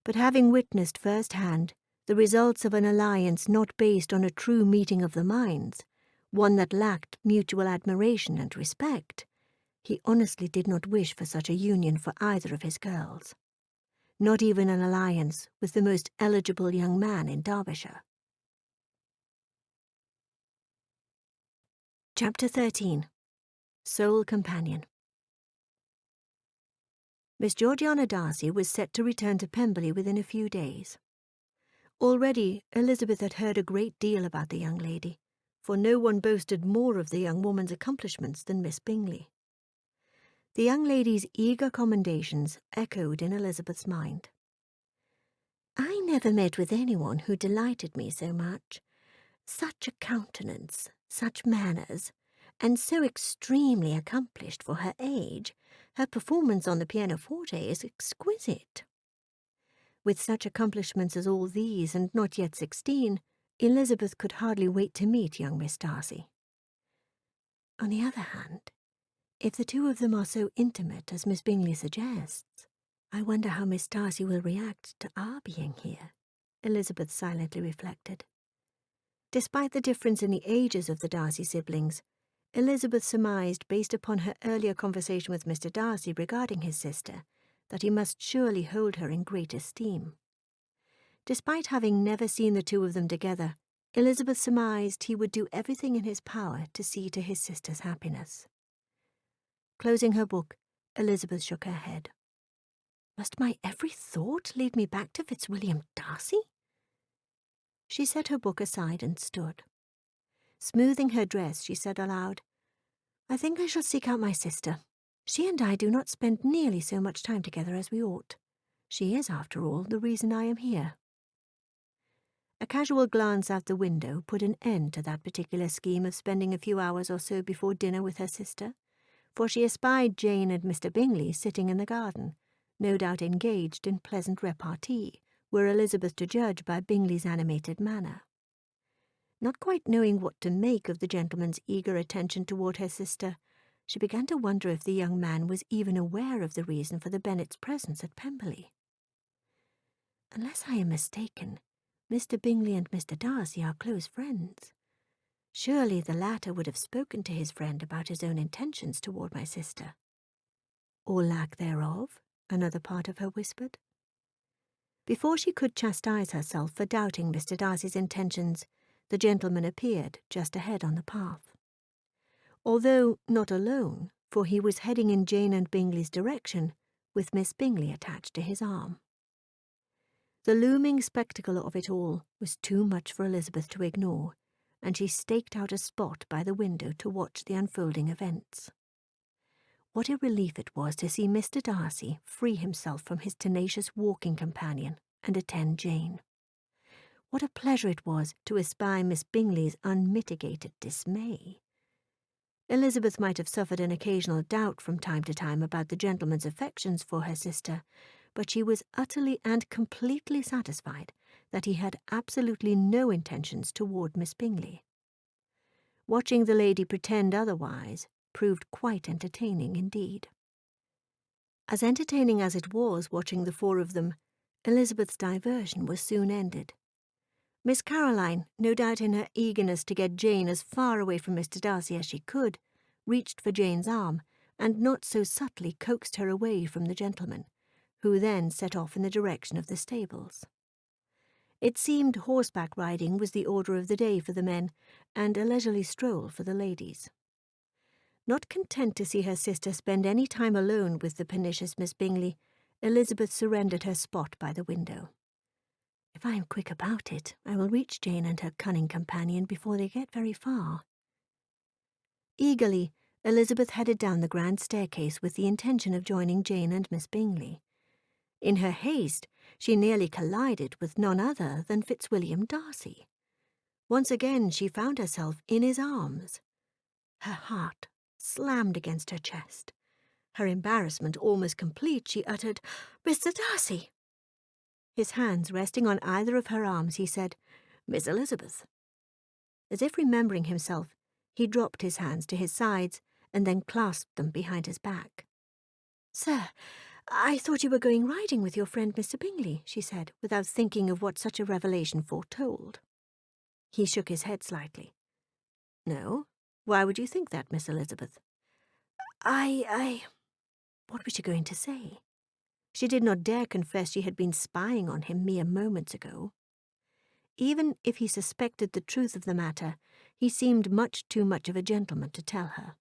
But having witnessed first-hand the results of an alliance not based on a true meeting of the minds, one that lacked mutual admiration and respect, he honestly did not wish for such a union for either of his girls. Not even an alliance with the most eligible young man in Derbyshire. Chapter 13. Sole Companion. Miss Georgiana Darcy was set to return to Pemberley within a few days. Already Elizabeth had heard a great deal about the young lady, for no one boasted more of the young woman's accomplishments than Miss Bingley. The young lady's eager commendations echoed in Elizabeth's mind. "I never met with anyone who delighted me so much. Such a countenance, such manners, and so extremely accomplished for her age. Her performance on the pianoforte is exquisite." With such accomplishments as all these, and not yet 16, Elizabeth could hardly wait to meet young Miss Darcy. On the other hand, if the two of them are so intimate as Miss Bingley suggests, I wonder how Miss Darcy will react to our being here, Elizabeth silently reflected. Despite the difference in the ages of the Darcy siblings, Elizabeth surmised, based upon her earlier conversation with Mr. Darcy regarding his sister, that he must surely hold her in great esteem. Despite having never seen the two of them together, Elizabeth surmised he would do everything in his power to see to his sister's happiness. Closing her book, Elizabeth shook her head. Must my every thought lead me back to Fitzwilliam Darcy? She set her book aside and stood. Smoothing her dress, she said aloud, "I think I shall seek out my sister. She and I do not spend nearly so much time together as we ought. She is, after all, the reason I am here." A casual glance out the window put an end to that particular scheme of spending a few hours or so before dinner with her sister, for she espied Jane and Mr. Bingley sitting in the garden, no doubt engaged in pleasant repartee, were Elizabeth to judge by Bingley's animated manner. Not quite knowing what to make of the gentleman's eager attention toward her sister, she began to wonder if the young man was even aware of the reason for the Bennets' presence at Pemberley. Unless I am mistaken, Mr. Bingley and Mr. Darcy are close friends. Surely the latter would have spoken to his friend about his own intentions toward my sister. Or lack thereof, another part of her whispered. Before she could chastise herself for doubting Mr. Darcy's intentions, the gentleman appeared just ahead on the path. Although not alone, for he was heading in Jane and Bingley's direction, with Miss Bingley attached to his arm. The looming spectacle of it all was too much for Elizabeth to ignore, and she staked out a spot by the window to watch the unfolding events. What a relief it was to see Mr. Darcy free himself from his tenacious walking companion and attend Jane. What a pleasure it was to espy Miss Bingley's unmitigated dismay. Elizabeth might have suffered an occasional doubt from time to time about the gentleman's affections for her sister, but she was utterly and completely satisfied that he had absolutely no intentions toward Miss Bingley. Watching the lady pretend otherwise proved quite entertaining indeed. As entertaining as it was watching the 4 of them, Elizabeth's diversion was soon ended. Miss Caroline, no doubt in her eagerness to get Jane as far away from Mr. Darcy as she could, reached for Jane's arm, and not so subtly coaxed her away from the gentleman, who then set off in the direction of the stables. It seemed horseback riding was the order of the day for the men, and a leisurely stroll for the ladies. Not content to see her sister spend any time alone with the pernicious Miss Bingley, Elizabeth surrendered her spot by the window. If I am quick about it, I will reach Jane and her cunning companion before they get very far. Eagerly, Elizabeth headed down the grand staircase with the intention of joining Jane and Miss Bingley. In her haste, she nearly collided with none other than Fitzwilliam Darcy. Once again she found herself in his arms. Her heart slammed against her chest. Her embarrassment almost complete, she uttered, "Mr. Darcy!" His hands resting on either of her arms, he said, "Miss Elizabeth." As if remembering himself, he dropped his hands to his sides and then clasped them behind his back. "Sir, I thought you were going riding with your friend Mr. Bingley," she said, without thinking of what such a revelation foretold. He shook his head slightly. "No? Why would you think that, Miss Elizabeth?" What was she going to say? She did not dare confess she had been spying on him mere moments ago. Even if he suspected the truth of the matter, he seemed much too much of a gentleman to tell her.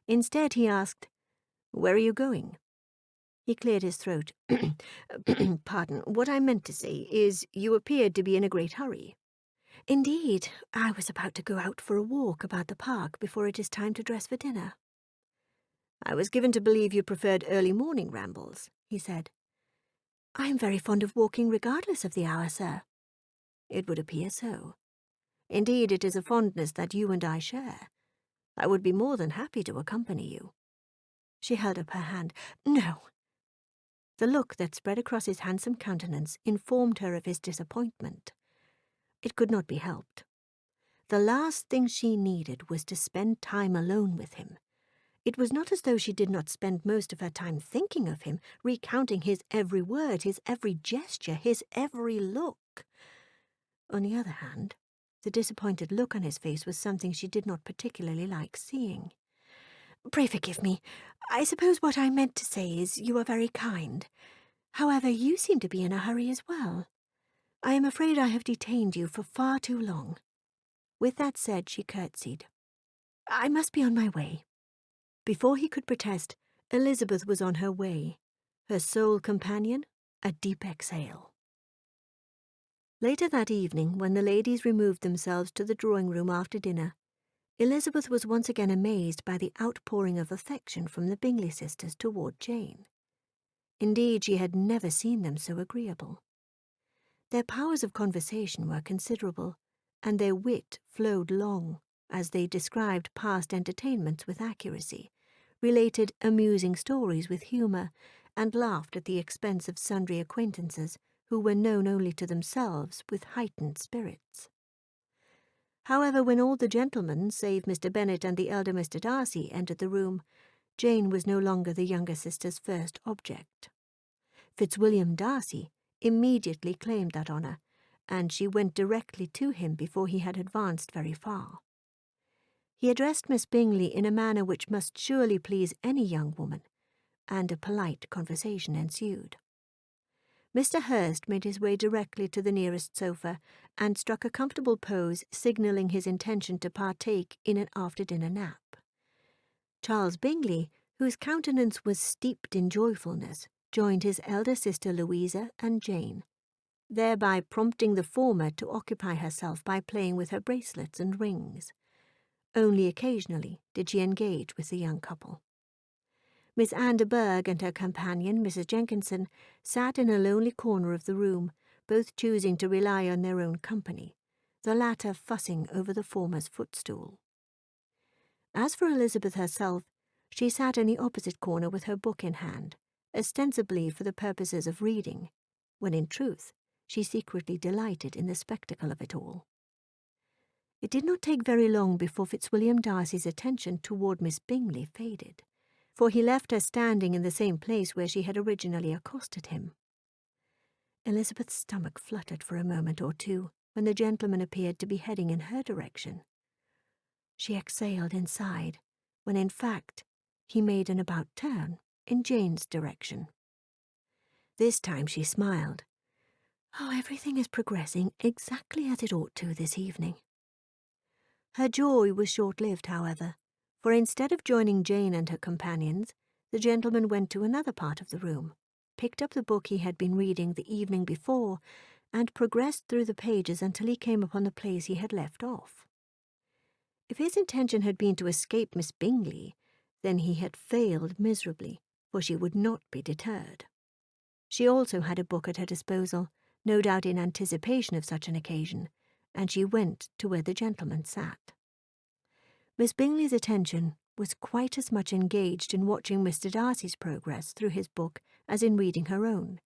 Instead, he asked, "Where are you going?" He cleared his throat. "Pardon, what I meant to say is you appeared to be in a great hurry." "Indeed, I was about to go out for a walk about the park before it is time to dress for dinner." "I was given to believe you preferred early morning rambles," he said. "I am very fond of walking regardless of the hour, sir." "It would appear so. Indeed, it is a fondness that you and I share. I would be more than happy to accompany you." She held up her hand. "No." The look that spread across his handsome countenance informed her of his disappointment. It could not be helped. The last thing she needed was to spend time alone with him. It was not as though she did not spend most of her time thinking of him, recounting his every word, his every gesture, his every look. On the other hand, the disappointed look on his face was something she did not particularly like seeing. "Pray forgive me. I suppose what I meant to say is you are very kind. However, you seem to be in a hurry as well. I am afraid I have detained you for far too long." With that said, she curtsied. "I must be on my way." Before he could protest, Elizabeth was on her way, her sole companion a deep exhale. Later that evening, when the ladies removed themselves to the drawing-room after dinner, Elizabeth was once again amazed by the outpouring of affection from the Bingley sisters toward Jane. Indeed, she had never seen them so agreeable. Their powers of conversation were considerable, and their wit flowed long, as they described past entertainments with accuracy, related amusing stories with humour, and laughed at the expense of sundry acquaintances who were known only to themselves with heightened spirits. However, when all the gentlemen, save Mr. Bennet and the elder Mr. Darcy, entered the room, Jane was no longer the younger sister's first object. Fitzwilliam Darcy immediately claimed that honour, and she went directly to him before he had advanced very far. He addressed Miss Bingley in a manner which must surely please any young woman, and a polite conversation ensued. Mr. Hurst made his way directly to the nearest sofa and struck a comfortable pose, signalling his intention to partake in an after-dinner nap. Charles Bingley, whose countenance was steeped in joyfulness, joined his elder sister Louisa and Jane, thereby prompting the former to occupy herself by playing with her bracelets and rings. Only occasionally did she engage with the young couple. Miss Anne de Bourgh and her companion, Mrs. Jenkinson, sat in a lonely corner of the room, both choosing to rely on their own company, the latter fussing over the former's footstool. As for Elizabeth herself, she sat in the opposite corner with her book in hand, ostensibly for the purposes of reading, when in truth she secretly delighted in the spectacle of it all. It did not take very long before Fitzwilliam Darcy's attention toward Miss Bingley faded, for he left her standing in the same place where she had originally accosted him. Elizabeth's stomach fluttered for a moment or two when the gentleman appeared to be heading in her direction. She exhaled and sighed, when in fact he made an about-turn in Jane's direction. This time she smiled. "Oh, everything is progressing exactly as it ought to this evening." Her joy was short-lived, however, for instead of joining Jane and her companions, the gentleman went to another part of the room, picked up the book he had been reading the evening before and progressed through the pages until he came upon the place he had left off. If his intention had been to escape Miss Bingley, then he had failed miserably, for she would not be deterred. She also had a book at her disposal, no doubt in anticipation of such an occasion, and she went to where the gentleman sat. Miss Bingley's attention was quite as much engaged in watching Mr. Darcy's progress through his book as in reading her own,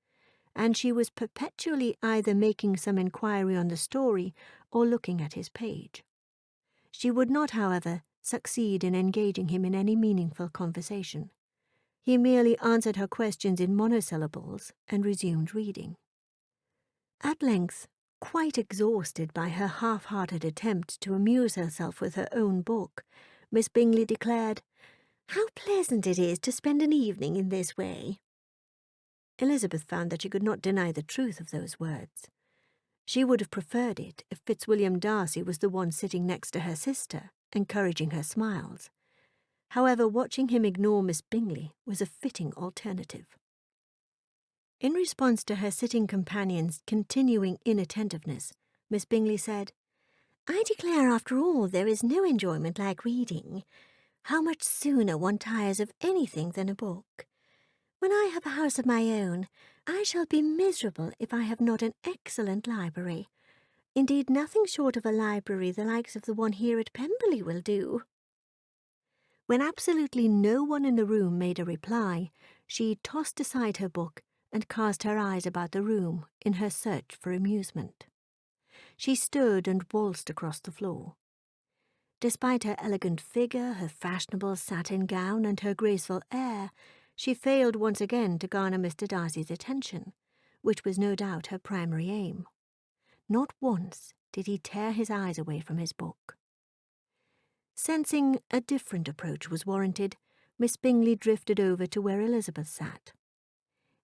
and she was perpetually either making some inquiry on the story or looking at his page. She would not, however, succeed in engaging him in any meaningful conversation. He merely answered her questions in monosyllables and resumed reading. At length, quite exhausted by her half-hearted attempt to amuse herself with her own book, Miss Bingley declared, "How pleasant it is to spend an evening in this way." Elizabeth found that she could not deny the truth of those words. She would have preferred it if Fitzwilliam Darcy was the one sitting next to her sister, encouraging her smiles. However, watching him ignore Miss Bingley was a fitting alternative. In response to her sitting companion's continuing inattentiveness, Miss Bingley said, "I declare, after all, there is no enjoyment like reading. How much sooner one tires of anything than a book. When I have a house of my own, I shall be miserable if I have not an excellent library. Indeed, nothing short of a library the likes of the one here at Pemberley will do." When absolutely no one in the room made a reply, she tossed aside her book and cast her eyes about the room in her search for amusement. She stood and waltzed across the floor. Despite her elegant figure, her fashionable satin gown, and her graceful air, she failed once again to garner Mr. Darcy's attention, which was no doubt her primary aim. Not once did he tear his eyes away from his book. Sensing a different approach was warranted, Miss Bingley drifted over to where Elizabeth sat.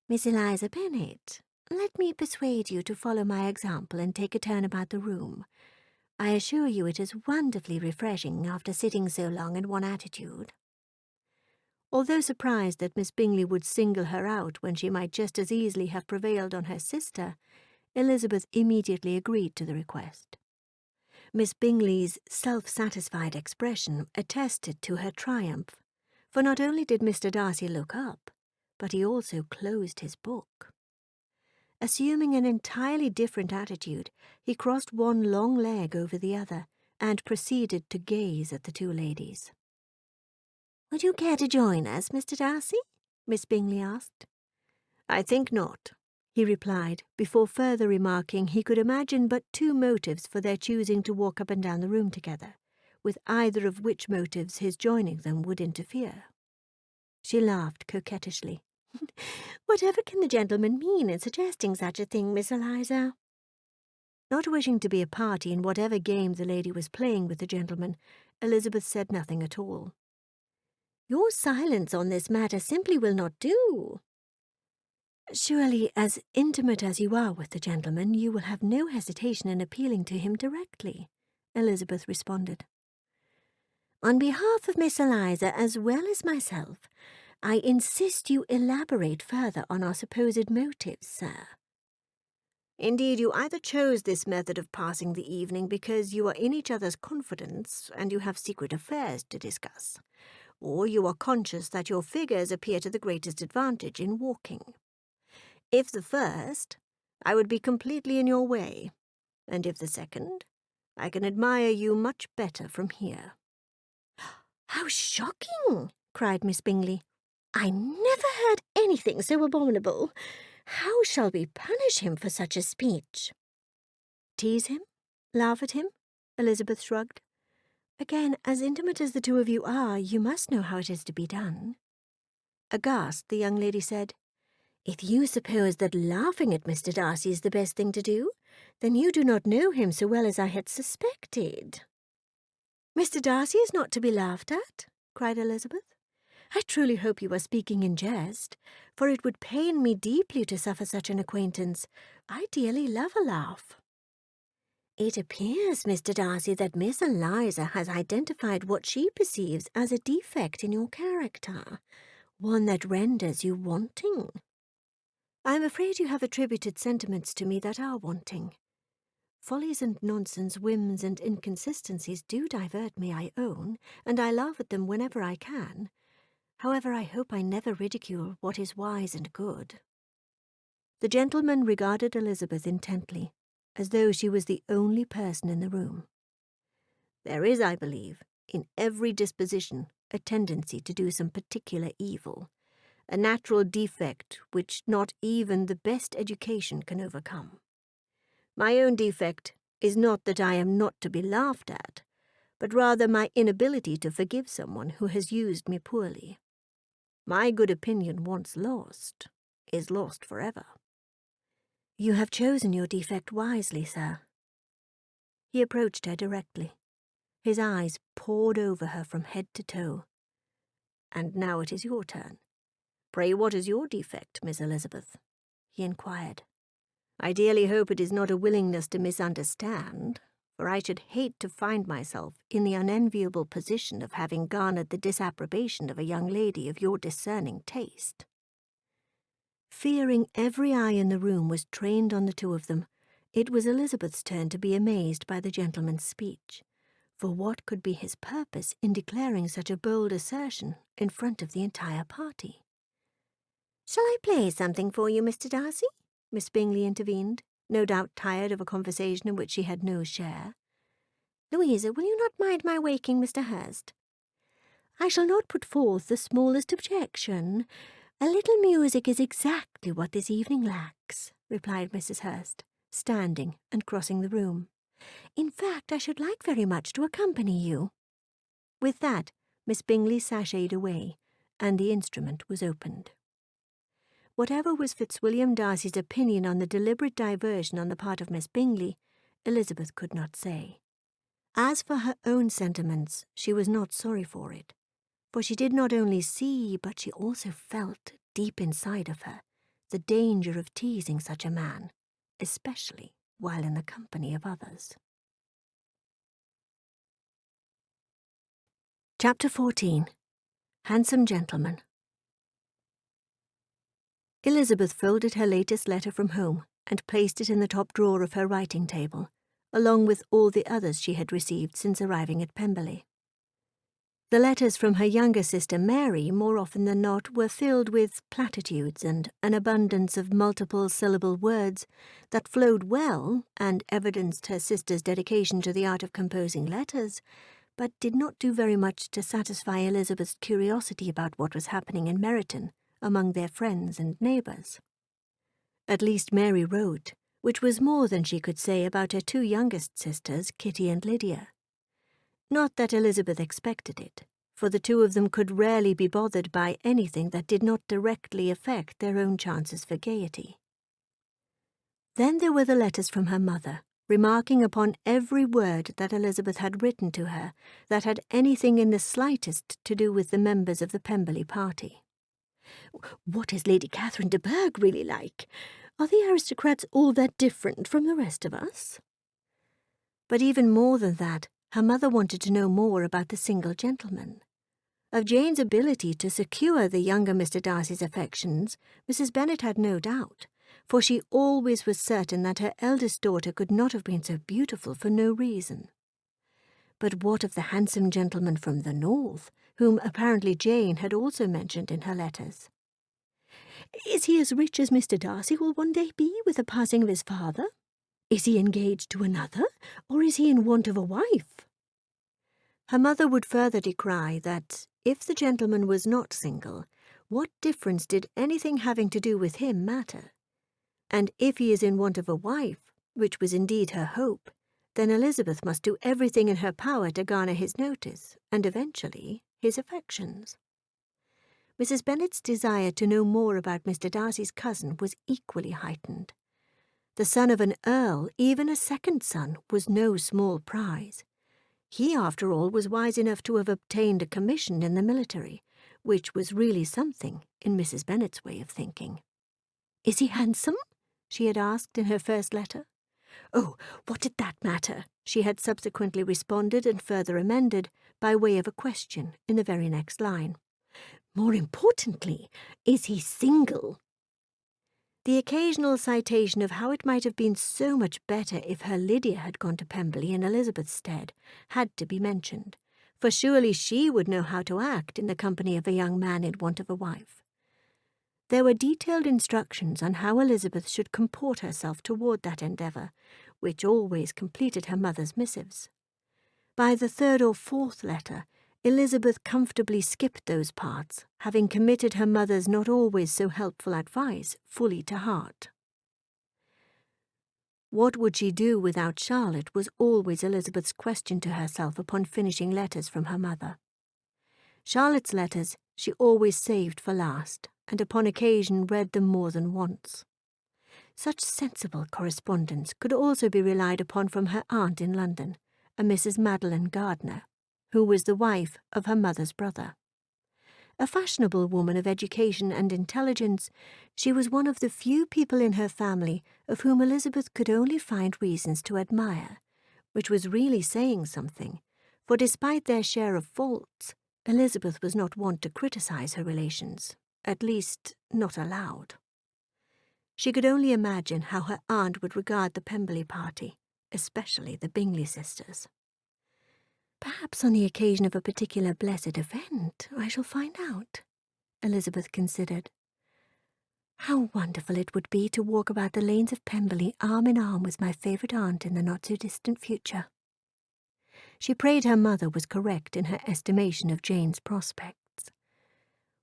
"Miss Eliza Bennet, let me persuade you to follow my example and take a turn about the room. I assure you it is wonderfully refreshing after sitting so long in one attitude." Although surprised that Miss Bingley would single her out when she might just as easily have prevailed on her sister, Elizabeth immediately agreed to the request. Miss Bingley's self-satisfied expression attested to her triumph, for not only did Mr. Darcy look up, but he also closed his book. Assuming an entirely different attitude, he crossed one long leg over the other and proceeded to gaze at the two ladies. "Would you care to join us, Mr. Darcy?" Miss Bingley asked. "I think not," he replied, before further remarking he could imagine but two motives for their choosing to walk up and down the room together, with either of which motives his joining them would interfere. She laughed coquettishly. "Whatever can the gentleman mean in suggesting such a thing, Miss Eliza?" Not wishing to be a party in whatever game the lady was playing with the gentleman, Elizabeth said nothing at all. "Your silence on this matter simply will not do." "Surely, as intimate as you are with the gentleman, you will have no hesitation in appealing to him directly," Elizabeth responded. "On behalf of Miss Eliza as well as myself, I insist you elaborate further on our supposed motives, sir." "Indeed, you either chose this method of passing the evening because you are in each other's confidence and you have secret affairs to discuss, or you are conscious that your figures appear to the greatest advantage in walking. If the first, I would be completely in your way, and if the second, I can admire you much better from here." "How shocking!" cried Miss Bingley. "I never heard anything so abominable. How shall we punish him for such a speech?" "Tease him? Laugh at him?" Elizabeth shrugged. "Again, as intimate as the two of you are, you must know how it is to be done." Aghast, the young lady said, "If you suppose that laughing at Mr. Darcy is the best thing to do, then you do not know him so well as I had suspected." "Mr. Darcy is not to be laughed at," cried Elizabeth. "I truly hope you are speaking in jest, for it would pain me deeply to suffer such an acquaintance. I dearly love a laugh." "It appears, Mr. Darcy, that Miss Eliza has identified what she perceives as a defect in your character, one that renders you wanting." I am afraid you have attributed sentiments to me that are wanting. Follies and nonsense, whims and inconsistencies do divert me, I own, and I laugh at them whenever I can. However, I hope I never ridicule what is wise and good." The gentleman regarded Elizabeth intently, as though she was the only person in the room. "There is, I believe, in every disposition a tendency to do some particular evil, a natural defect which not even the best education can overcome. My own defect is not that I am not to be laughed at, but rather my inability to forgive someone who has used me poorly. My good opinion once lost is lost forever." "You have chosen your defect wisely, sir." He approached her directly. His eyes pored over her from head to toe. "And now it is your turn. Pray, what is your defect, Miss Elizabeth?" he inquired. "I dearly hope it is not a willingness to misunderstand, for I should hate to find myself in the unenviable position of having garnered the disapprobation of a young lady of your discerning taste." Fearing every eye in the room was trained on the two of them, it was Elizabeth's turn to be amazed by the gentleman's speech. For what could be his purpose in declaring such a bold assertion in front of the entire party? "Shall I play something for you, Mr. Darcy?" Miss Bingley intervened, no doubt tired of a conversation in which she had no share. "Louisa, will you not mind my waking Mr. Hurst?" "I shall not put forth the smallest objection. A little music is exactly what this evening lacks," replied Mrs. Hurst, standing and crossing the room. "In fact, I should like very much to accompany you." With that, Miss Bingley sashayed away, and the instrument was opened. Whatever was Fitzwilliam Darcy's opinion on the deliberate diversion on the part of Miss Bingley, Elizabeth could not say. As for her own sentiments, she was not sorry for it, for she did not only see, but she also felt, deep inside of her, the danger of teasing such a man, especially while in the company of others. Chapter 14. Handsome Gentleman. Elizabeth folded her latest letter from home and placed it in the top drawer of her writing table, along with all the others she had received since arriving at Pemberley. The letters from her younger sister Mary, more often than not, were filled with platitudes and an abundance of multiple-syllable words that flowed well and evidenced her sister's dedication to the art of composing letters, but did not do very much to satisfy Elizabeth's curiosity about what was happening in Meryton among their friends and neighbours. At least Mary wrote, which was more than she could say about her two youngest sisters, Kitty and Lydia. Not that Elizabeth expected it, for the two of them could rarely be bothered by anything that did not directly affect their own chances for gaiety. Then there were the letters from her mother, remarking upon every word that Elizabeth had written to her that had anything in the slightest to do with the members of the Pemberley party. "What is Lady Catherine de Bourgh really like? Are the aristocrats all that different from the rest of us?" But even more than that, her mother wanted to know more about the single gentleman. Of Jane's ability to secure the younger Mr. Darcy's affections, Mrs. Bennet had no doubt, for she always was certain that her eldest daughter could not have been so beautiful for no reason. But what of the handsome gentleman from the north, whom apparently Jane had also mentioned in her letters? "Is he as rich as Mr. Darcy will one day be with the passing of his father? Is he engaged to another, or is he in want of a wife?" Her mother would further decry that, if the gentleman was not single, what difference did anything having to do with him matter? And if he is in want of a wife, which was indeed her hope, then Elizabeth must do everything in her power to garner his notice, and eventually his affections. Mrs. Bennet's desire to know more about Mr. Darcy's cousin was equally heightened. The son of an earl, even a second son, was no small prize. He, after all, was wise enough to have obtained a commission in the military, which was really something in Mrs. Bennet's way of thinking. "Is he handsome?" she had asked in her first letter. "Oh, what did that matter?" she had subsequently responded and further amended by way of a question in the very next line. "More importantly, is he single?" The occasional citation of how it might have been so much better if her Lydia had gone to Pemberley in Elizabeth's stead had to be mentioned, for surely she would know how to act in the company of a young man in want of a wife. There were detailed instructions on how Elizabeth should comport herself toward that endeavour, which always completed her mother's missives. By the third or fourth letter, Elizabeth comfortably skipped those parts, having committed her mother's not always so helpful advice fully to heart. What would she do without Charlotte was always Elizabeth's question to herself upon finishing letters from her mother. Charlotte's letters she always saved for last, and upon occasion read them more than once. Such sensible correspondence could also be relied upon from her aunt in London, a Mrs. Madeline Gardiner, who was the wife of her mother's brother. A fashionable woman of education and intelligence, she was one of the few people in her family of whom Elizabeth could only find reasons to admire, which was really saying something, for despite their share of faults, Elizabeth was not wont to criticize her relations, at least not aloud. She could only imagine how her aunt would regard the Pemberley party, especially the Bingley sisters. Perhaps on the occasion of a particular blessed event I shall find out, Elizabeth considered. How wonderful it would be to walk about the lanes of Pemberley arm in arm with my favourite aunt in the not-so-distant future. She prayed her mother was correct in her estimation of Jane's prospects.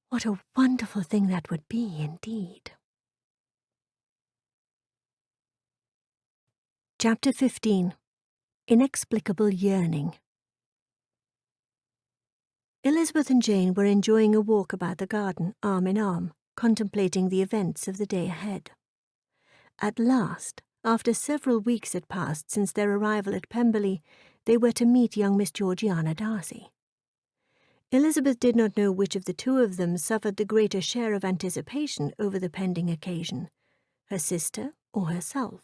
What a wonderful thing that would be, indeed. Chapter 15. Inexplicable Yearning. Elizabeth and Jane were enjoying a walk about the garden, arm in arm, contemplating the events of the day ahead. At last, after several weeks had passed since their arrival at Pemberley, they were to meet young Miss Georgiana Darcy. Elizabeth did not know which of the two of them suffered the greater share of anticipation over the pending occasion, her sister or herself.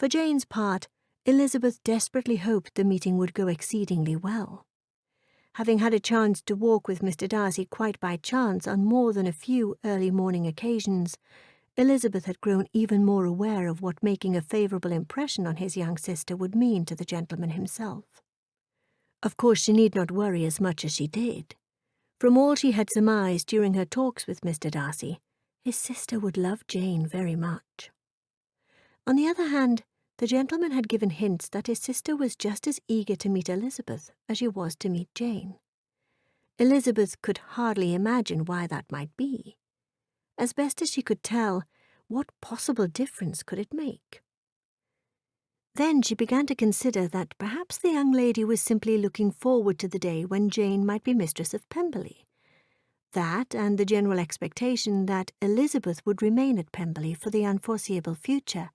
For Jane's part, Elizabeth desperately hoped the meeting would go exceedingly well. Having had a chance to walk with Mr. Darcy quite by chance on more than a few early morning occasions, Elizabeth had grown even more aware of what making a favourable impression on his young sister would mean to the gentleman himself. Of course she need not worry as much as she did. From all she had surmised during her talks with Mr. Darcy, his sister would love Jane very much. On the other hand, the gentleman had given hints that his sister was just as eager to meet Elizabeth as she was to meet Jane. Elizabeth could hardly imagine why that might be. As best as she could tell, what possible difference could it make? Then she began to consider that perhaps the young lady was simply looking forward to the day when Jane might be mistress of Pemberley. That, and the general expectation that Elizabeth would remain at Pemberley for the unforeseeable future,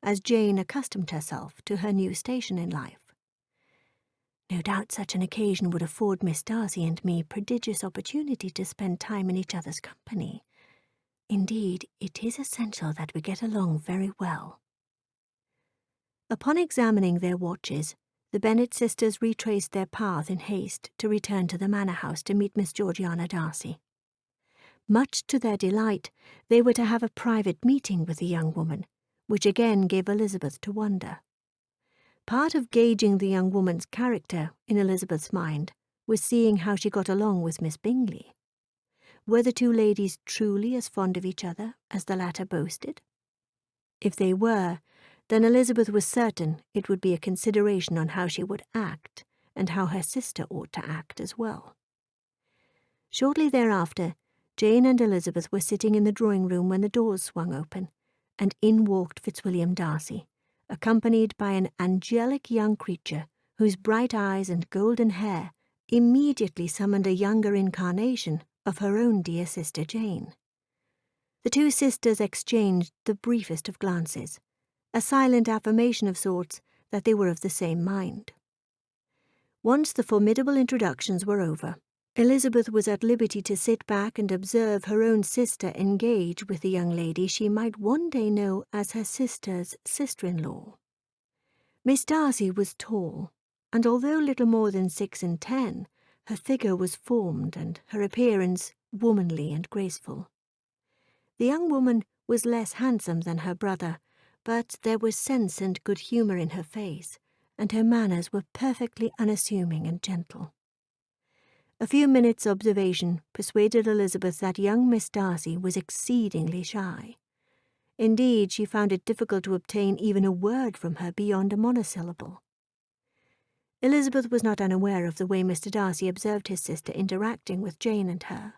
as Jane accustomed herself to her new station in life. No doubt such an occasion would afford Miss Darcy and me prodigious opportunity to spend time in each other's company. Indeed, it is essential that we get along very well. Upon examining their watches, the Bennet sisters retraced their path in haste to return to the manor house to meet Miss Georgiana Darcy. Much to their delight, they were to have a private meeting with the young woman, which again gave Elizabeth to wonder. Part of gauging the young woman's character, in Elizabeth's mind, was seeing how she got along with Miss Bingley. Were the two ladies truly as fond of each other as the latter boasted? If they were, then Elizabeth was certain it would be a consideration on how she would act, and how her sister ought to act as well. Shortly thereafter, Jane and Elizabeth were sitting in the drawing-room when the doors swung open, and in walked Fitzwilliam Darcy, accompanied by an angelic young creature whose bright eyes and golden hair immediately summoned a younger incarnation of her own dear sister Jane. The two sisters exchanged the briefest of glances, a silent affirmation of sorts that they were of the same mind. Once the formidable introductions were over, Elizabeth was at liberty to sit back and observe her own sister engage with the young lady she might one day know as her sister's sister-in-law. Miss Darcy was tall, and although little more than 6 and 10, her figure was formed and her appearance womanly and graceful. The young woman was less handsome than her brother, but there was sense and good humour in her face, and her manners were perfectly unassuming and gentle. A few minutes' observation persuaded Elizabeth that young Miss Darcy was exceedingly shy. Indeed, she found it difficult to obtain even a word from her beyond a monosyllable. Elizabeth was not unaware of the way Mr. Darcy observed his sister interacting with Jane and her.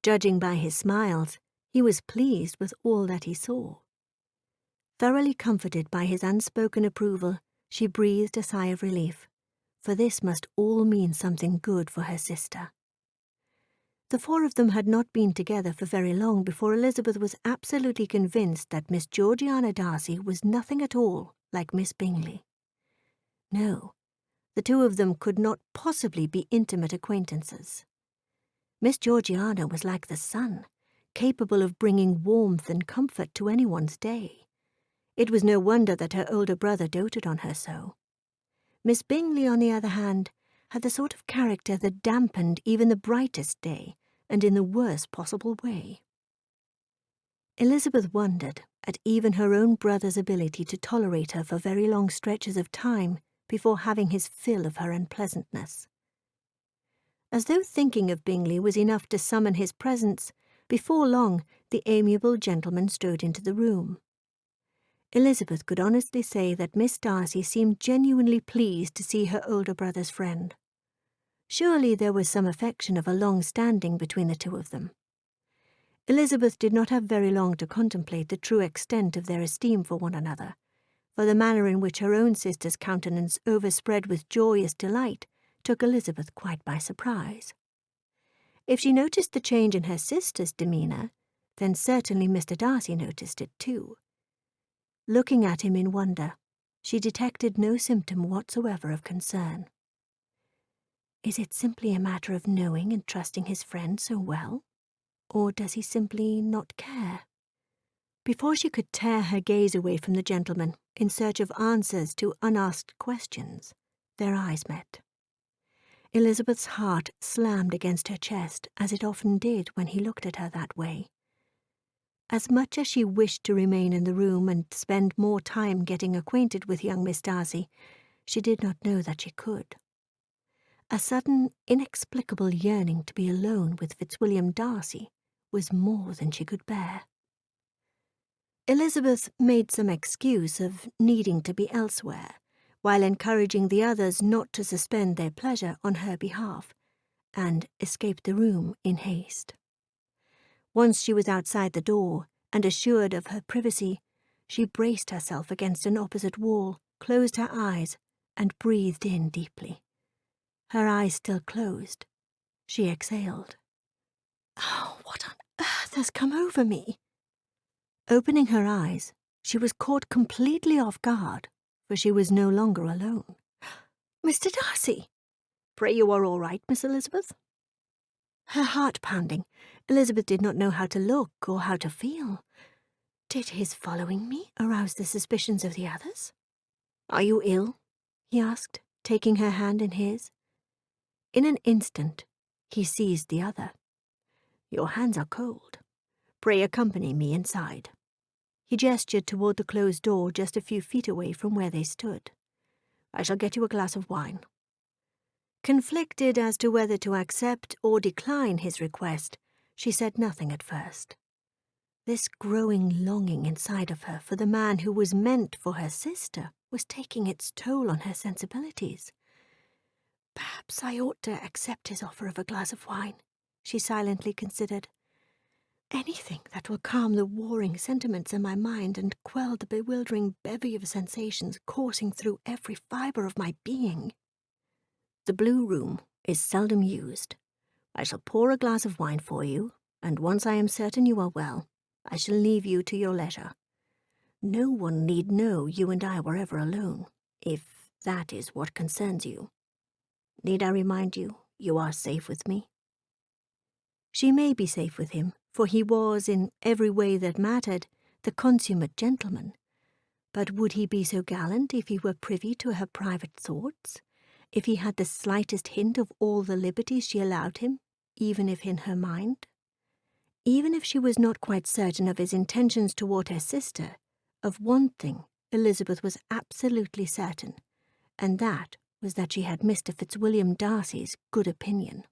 Judging by his smiles, he was pleased with all that he saw. Thoroughly comforted by his unspoken approval, she breathed a sigh of relief, for this must all mean something good for her sister. The four of them had not been together for very long before Elizabeth was absolutely convinced that Miss Georgiana Darcy was nothing at all like Miss Bingley. No, the two of them could not possibly be intimate acquaintances. Miss Georgiana was like the sun, capable of bringing warmth and comfort to anyone's day. It was no wonder that her older brother doted on her so. Miss Bingley, on the other hand, had the sort of character that dampened even the brightest day, and in the worst possible way. Elizabeth wondered at even her own brother's ability to tolerate her for very long stretches of time before having his fill of her unpleasantness. As though thinking of Bingley was enough to summon his presence, before long the amiable gentleman strode into the room. Elizabeth could honestly say that Miss Darcy seemed genuinely pleased to see her older brother's friend. Surely there was some affection of a long standing between the two of them. Elizabeth did not have very long to contemplate the true extent of their esteem for one another, for the manner in which her own sister's countenance overspread with joyous delight took Elizabeth quite by surprise. If she noticed the change in her sister's demeanour, then certainly Mr. Darcy noticed it too. Looking at him in wonder, she detected no symptom whatsoever of concern. Is it simply a matter of knowing and trusting his friend so well? Or does he simply not care? Before she could tear her gaze away from the gentleman in search of answers to unasked questions, their eyes met. Elizabeth's heart slammed against her chest, as it often did when he looked at her that way. As much as she wished to remain in the room and spend more time getting acquainted with young Miss Darcy, she did not know that she could. A sudden, inexplicable yearning to be alone with Fitzwilliam Darcy was more than she could bear. Elizabeth made some excuse of needing to be elsewhere, while encouraging the others not to suspend their pleasure on her behalf, and escaped the room in haste. Once she was outside the door, and assured of her privacy, she braced herself against an opposite wall, closed her eyes, and breathed in deeply. Her eyes still closed, she exhaled. "Oh, what on earth has come over me?" Opening her eyes, she was caught completely off guard, for she was no longer alone. "Mr. Darcy! Pray you are all right, Miss Elizabeth?" Her heart pounding, Elizabeth did not know how to look or how to feel. Did his following me arouse the suspicions of the others? "Are you ill?" he asked, taking her hand in his. In an instant, he seized the other. "Your hands are cold. Pray accompany me inside." He gestured toward the closed door just a few feet away from where they stood. "I shall get you a glass of wine." Conflicted as to whether to accept or decline his request, she said nothing at first. This growing longing inside of her for the man who was meant for her sister was taking its toll on her sensibilities. "Perhaps I ought to accept his offer of a glass of wine," she silently considered. "Anything that will calm the warring sentiments in my mind and quell the bewildering bevy of sensations coursing through every fibre of my being." "The blue room is seldom used. I shall pour a glass of wine for you, and once I am certain you are well, I shall leave you to your leisure. No one need know you and I were ever alone, if that is what concerns you. Need I remind you, you are safe with me?" She may be safe with him, for he was, in every way that mattered, the consummate gentleman. But would he be so gallant if he were privy to her private thoughts? If he had the slightest hint of all the liberties she allowed him, even if in her mind? Even if she was not quite certain of his intentions toward her sister, of one thing Elizabeth was absolutely certain, and that was that she had Mr. Fitzwilliam Darcy's good opinion.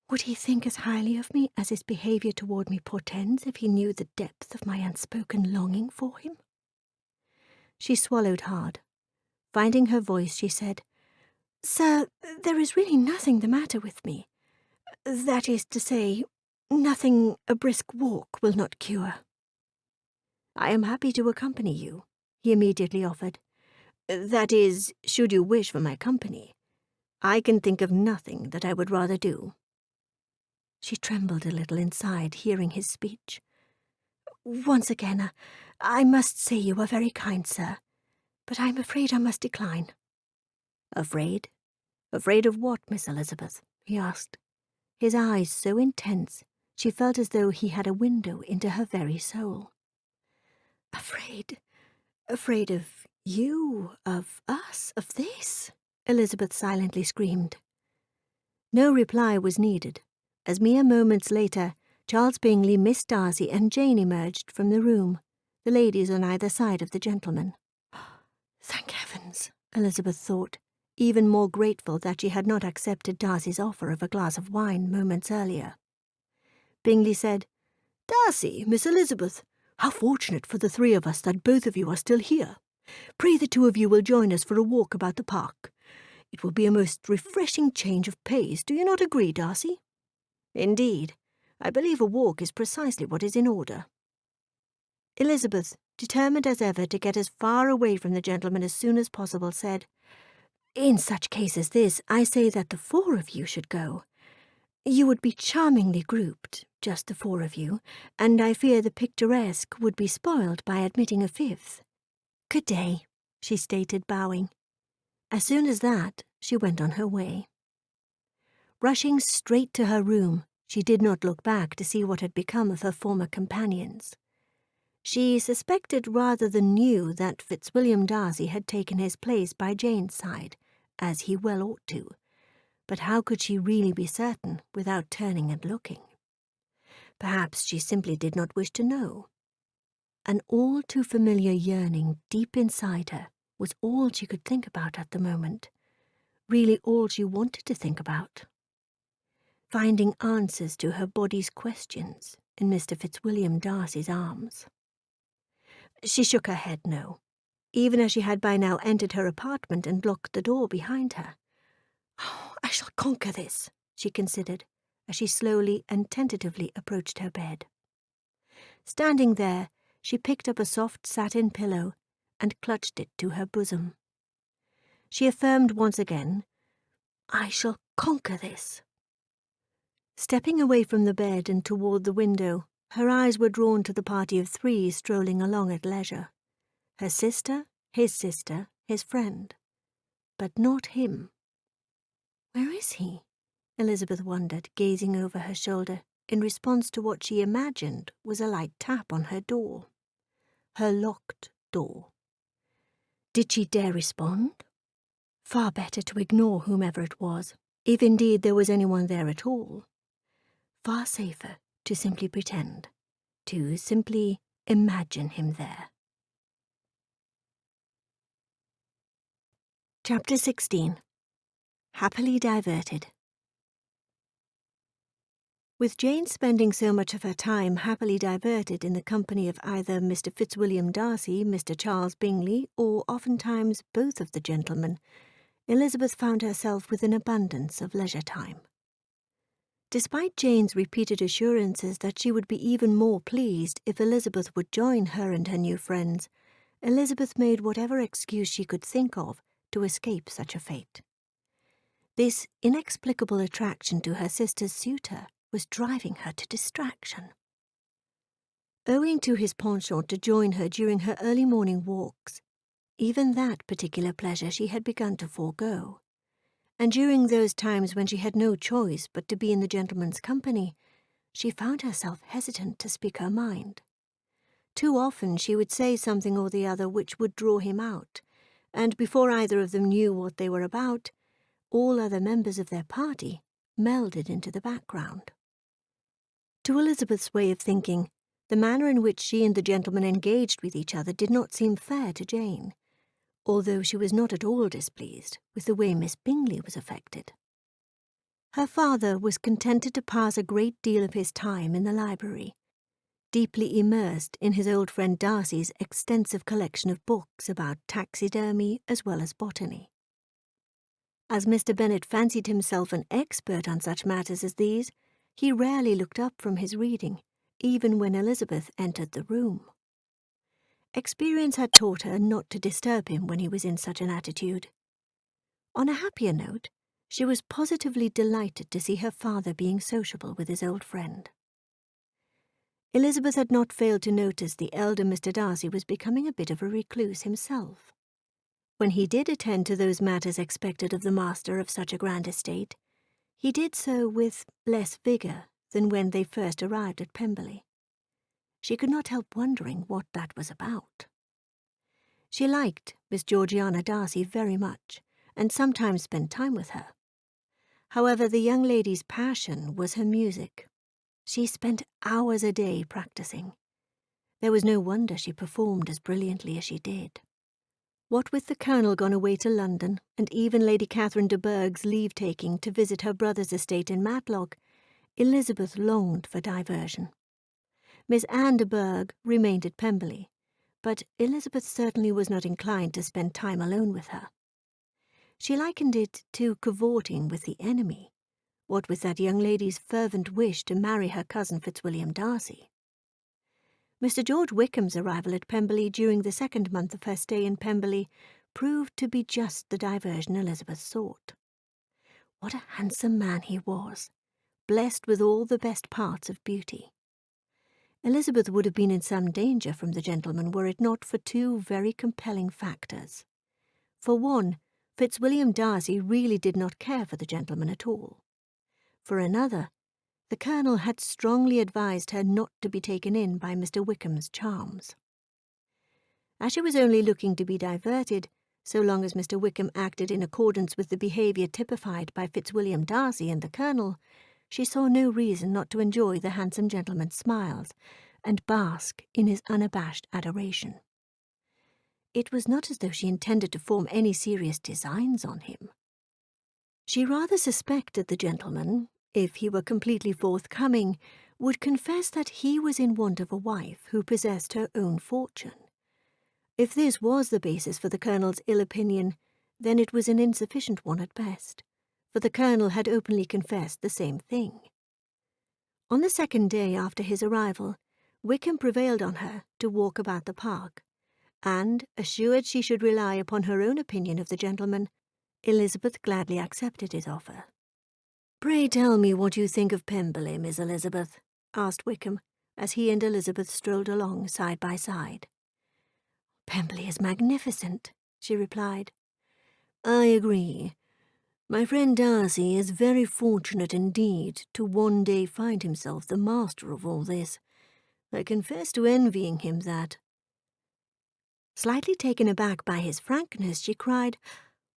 Would he think as highly of me as his behaviour toward me portends if he knew the depth of my unspoken longing for him? She swallowed hard. Finding her voice, she said, "Sir, there is really nothing the matter with me. That is to say, nothing a brisk walk will not cure." "I am happy to accompany you," he immediately offered. "That is, should you wish for my company. I can think of nothing that I would rather do." She trembled a little inside, hearing his speech. "Once again, I must say you are very kind, sir, but I am afraid I must decline." "Afraid? Afraid of what, Miss Elizabeth?" he asked, his eyes so intense she felt as though he had a window into her very soul. Afraid of you, of us, of this?" Elizabeth silently screamed. No reply was needed, as mere moments later Charles Bingley, Miss Darcy, and Jane emerged from the room, the ladies on either side of the gentleman. Thank heavens, Elizabeth thought, even more grateful that she had not accepted Darcy's offer of a glass of wine moments earlier. Bingley said, "Darcy, Miss Elizabeth, how fortunate for the three of us that both of you are still here. Pray the two of you will join us for a walk about the park. It will be a most refreshing change of pace. Do you not agree, Darcy?" "Indeed, I believe a walk is precisely what is in order." Elizabeth, determined as ever to get as far away from the gentleman as soon as possible, said, "In such case as this, I say that the four of you should go. You would be charmingly grouped, just the four of you, and I fear the picturesque would be spoiled by admitting a fifth. Good day," she stated, bowing. As soon as that, she went on her way. Rushing straight to her room, she did not look back to see what had become of her former companions. She suspected rather than knew that Fitzwilliam Darcy had taken his place by Jane's side, as he well ought to, but how could she really be certain without turning and looking? Perhaps she simply did not wish to know. An all too familiar yearning deep inside her was all she could think about at the moment, really all she wanted to think about. Finding answers to her body's questions in Mr. Fitzwilliam Darcy's arms. She shook her head no, even as she had by now entered her apartment and locked the door behind her. "Oh, I shall conquer this," she considered, as she slowly and tentatively approached her bed. Standing there, she picked up a soft satin pillow and clutched it to her bosom. She affirmed once again, "I shall conquer this." Stepping away from the bed and toward the window, her eyes were drawn to the party of three strolling along at leisure. Her sister, his friend. But not him. Where is he? Elizabeth wondered, gazing over her shoulder, in response to what she imagined was a light tap on her door. Her locked door. Did she dare respond? Far better to ignore whomever it was, if indeed there was anyone there at all. Far safer to simply pretend, to simply imagine him there. Chapter 16. Happily Diverted. With Jane spending so much of her time happily diverted in the company of either Mr. Fitzwilliam Darcy, Mr. Charles Bingley, or oftentimes both of the gentlemen, Elizabeth found herself with an abundance of leisure time. Despite Jane's repeated assurances that she would be even more pleased if Elizabeth would join her and her new friends, Elizabeth made whatever excuse she could think of to escape such a fate. This inexplicable attraction to her sister's suitor was driving her to distraction. Owing to his penchant to join her during her early morning walks, even that particular pleasure she had begun to forego. And during those times when she had no choice but to be in the gentleman's company, she found herself hesitant to speak her mind. Too often she would say something or the other which would draw him out, and before either of them knew what they were about, all other members of their party melded into the background. To Elizabeth's way of thinking, the manner in which she and the gentleman engaged with each other did not seem fair to Jane, although she was not at all displeased with the way Miss Bingley was affected. Her father was contented to pass a great deal of his time in the library, deeply immersed in his old friend Darcy's extensive collection of books about taxidermy as well as botany. As Mr. Bennet fancied himself an expert on such matters as these, he rarely looked up from his reading, even when Elizabeth entered the room. Experience had taught her not to disturb him when he was in such an attitude. On a happier note, she was positively delighted to see her father being sociable with his old friend. Elizabeth had not failed to notice the elder Mr. Darcy was becoming a bit of a recluse himself. When he did attend to those matters expected of the master of such a grand estate, he did so with less vigour than when they first arrived at Pemberley. She could not help wondering what that was about. She liked Miss Georgiana Darcy very much, and sometimes spent time with her. However, the young lady's passion was her music. She spent hours a day practising. There was no wonder she performed as brilliantly as she did. What with the Colonel gone away to London, and even Lady Catherine de Bourgh's leave-taking to visit her brother's estate in Matlock, Elizabeth longed for diversion. Miss Anne de Bourgh remained at Pemberley, but Elizabeth certainly was not inclined to spend time alone with her. She likened it to cavorting with the enemy, what with that young lady's fervent wish to marry her cousin Fitzwilliam Darcy. Mr. George Wickham's arrival at Pemberley during the second month of her stay in Pemberley proved to be just the diversion Elizabeth sought. What a handsome man he was, blessed with all the best parts of beauty. Elizabeth would have been in some danger from the gentleman were it not for two very compelling factors. For one, Fitzwilliam Darcy really did not care for the gentleman at all. For another, the Colonel had strongly advised her not to be taken in by Mr. Wickham's charms. As she was only looking to be diverted, so long as Mr. Wickham acted in accordance with the behaviour typified by Fitzwilliam Darcy and the Colonel, she saw no reason not to enjoy the handsome gentleman's smiles and bask in his unabashed adoration. It was not as though she intended to form any serious designs on him. She rather suspected the gentleman, if he were completely forthcoming, would confess that he was in want of a wife who possessed her own fortune. If this was the basis for the Colonel's ill opinion, then it was an insufficient one at best, for the Colonel had openly confessed the same thing. On the second day after his arrival, Wickham prevailed on her to walk about the park, and, assured she should rely upon her own opinion of the gentleman, Elizabeth gladly accepted his offer. "Pray tell me what you think of Pemberley, Miss Elizabeth," asked Wickham, as he and Elizabeth strolled along side by side. "Pemberley is magnificent," she replied. "I agree. My friend Darcy is very fortunate indeed to one day find himself the master of all this. I confess to envying him that." Slightly taken aback by his frankness, she cried,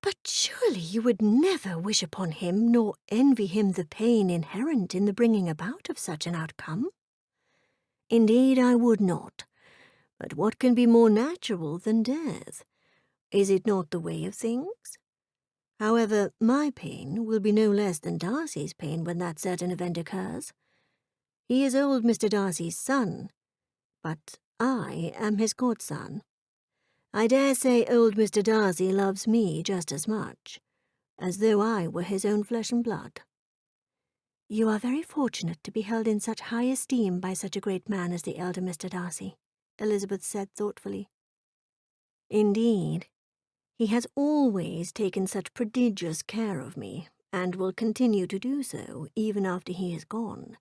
"But surely you would never wish upon him nor envy him the pain inherent in the bringing about of such an outcome?" "Indeed I would not. But what can be more natural than death? Is it not the way of things? However, my pain will be no less than Darcy's pain when that certain event occurs. He is old Mr. Darcy's son, but I am his godson. I dare say old Mr. Darcy loves me just as much, as though I were his own flesh and blood." "You are very fortunate to be held in such high esteem by such a great man as the elder Mr. Darcy," Elizabeth said thoughtfully. "Indeed. He has always taken such prodigious care of me, and will continue to do so even after he is gone.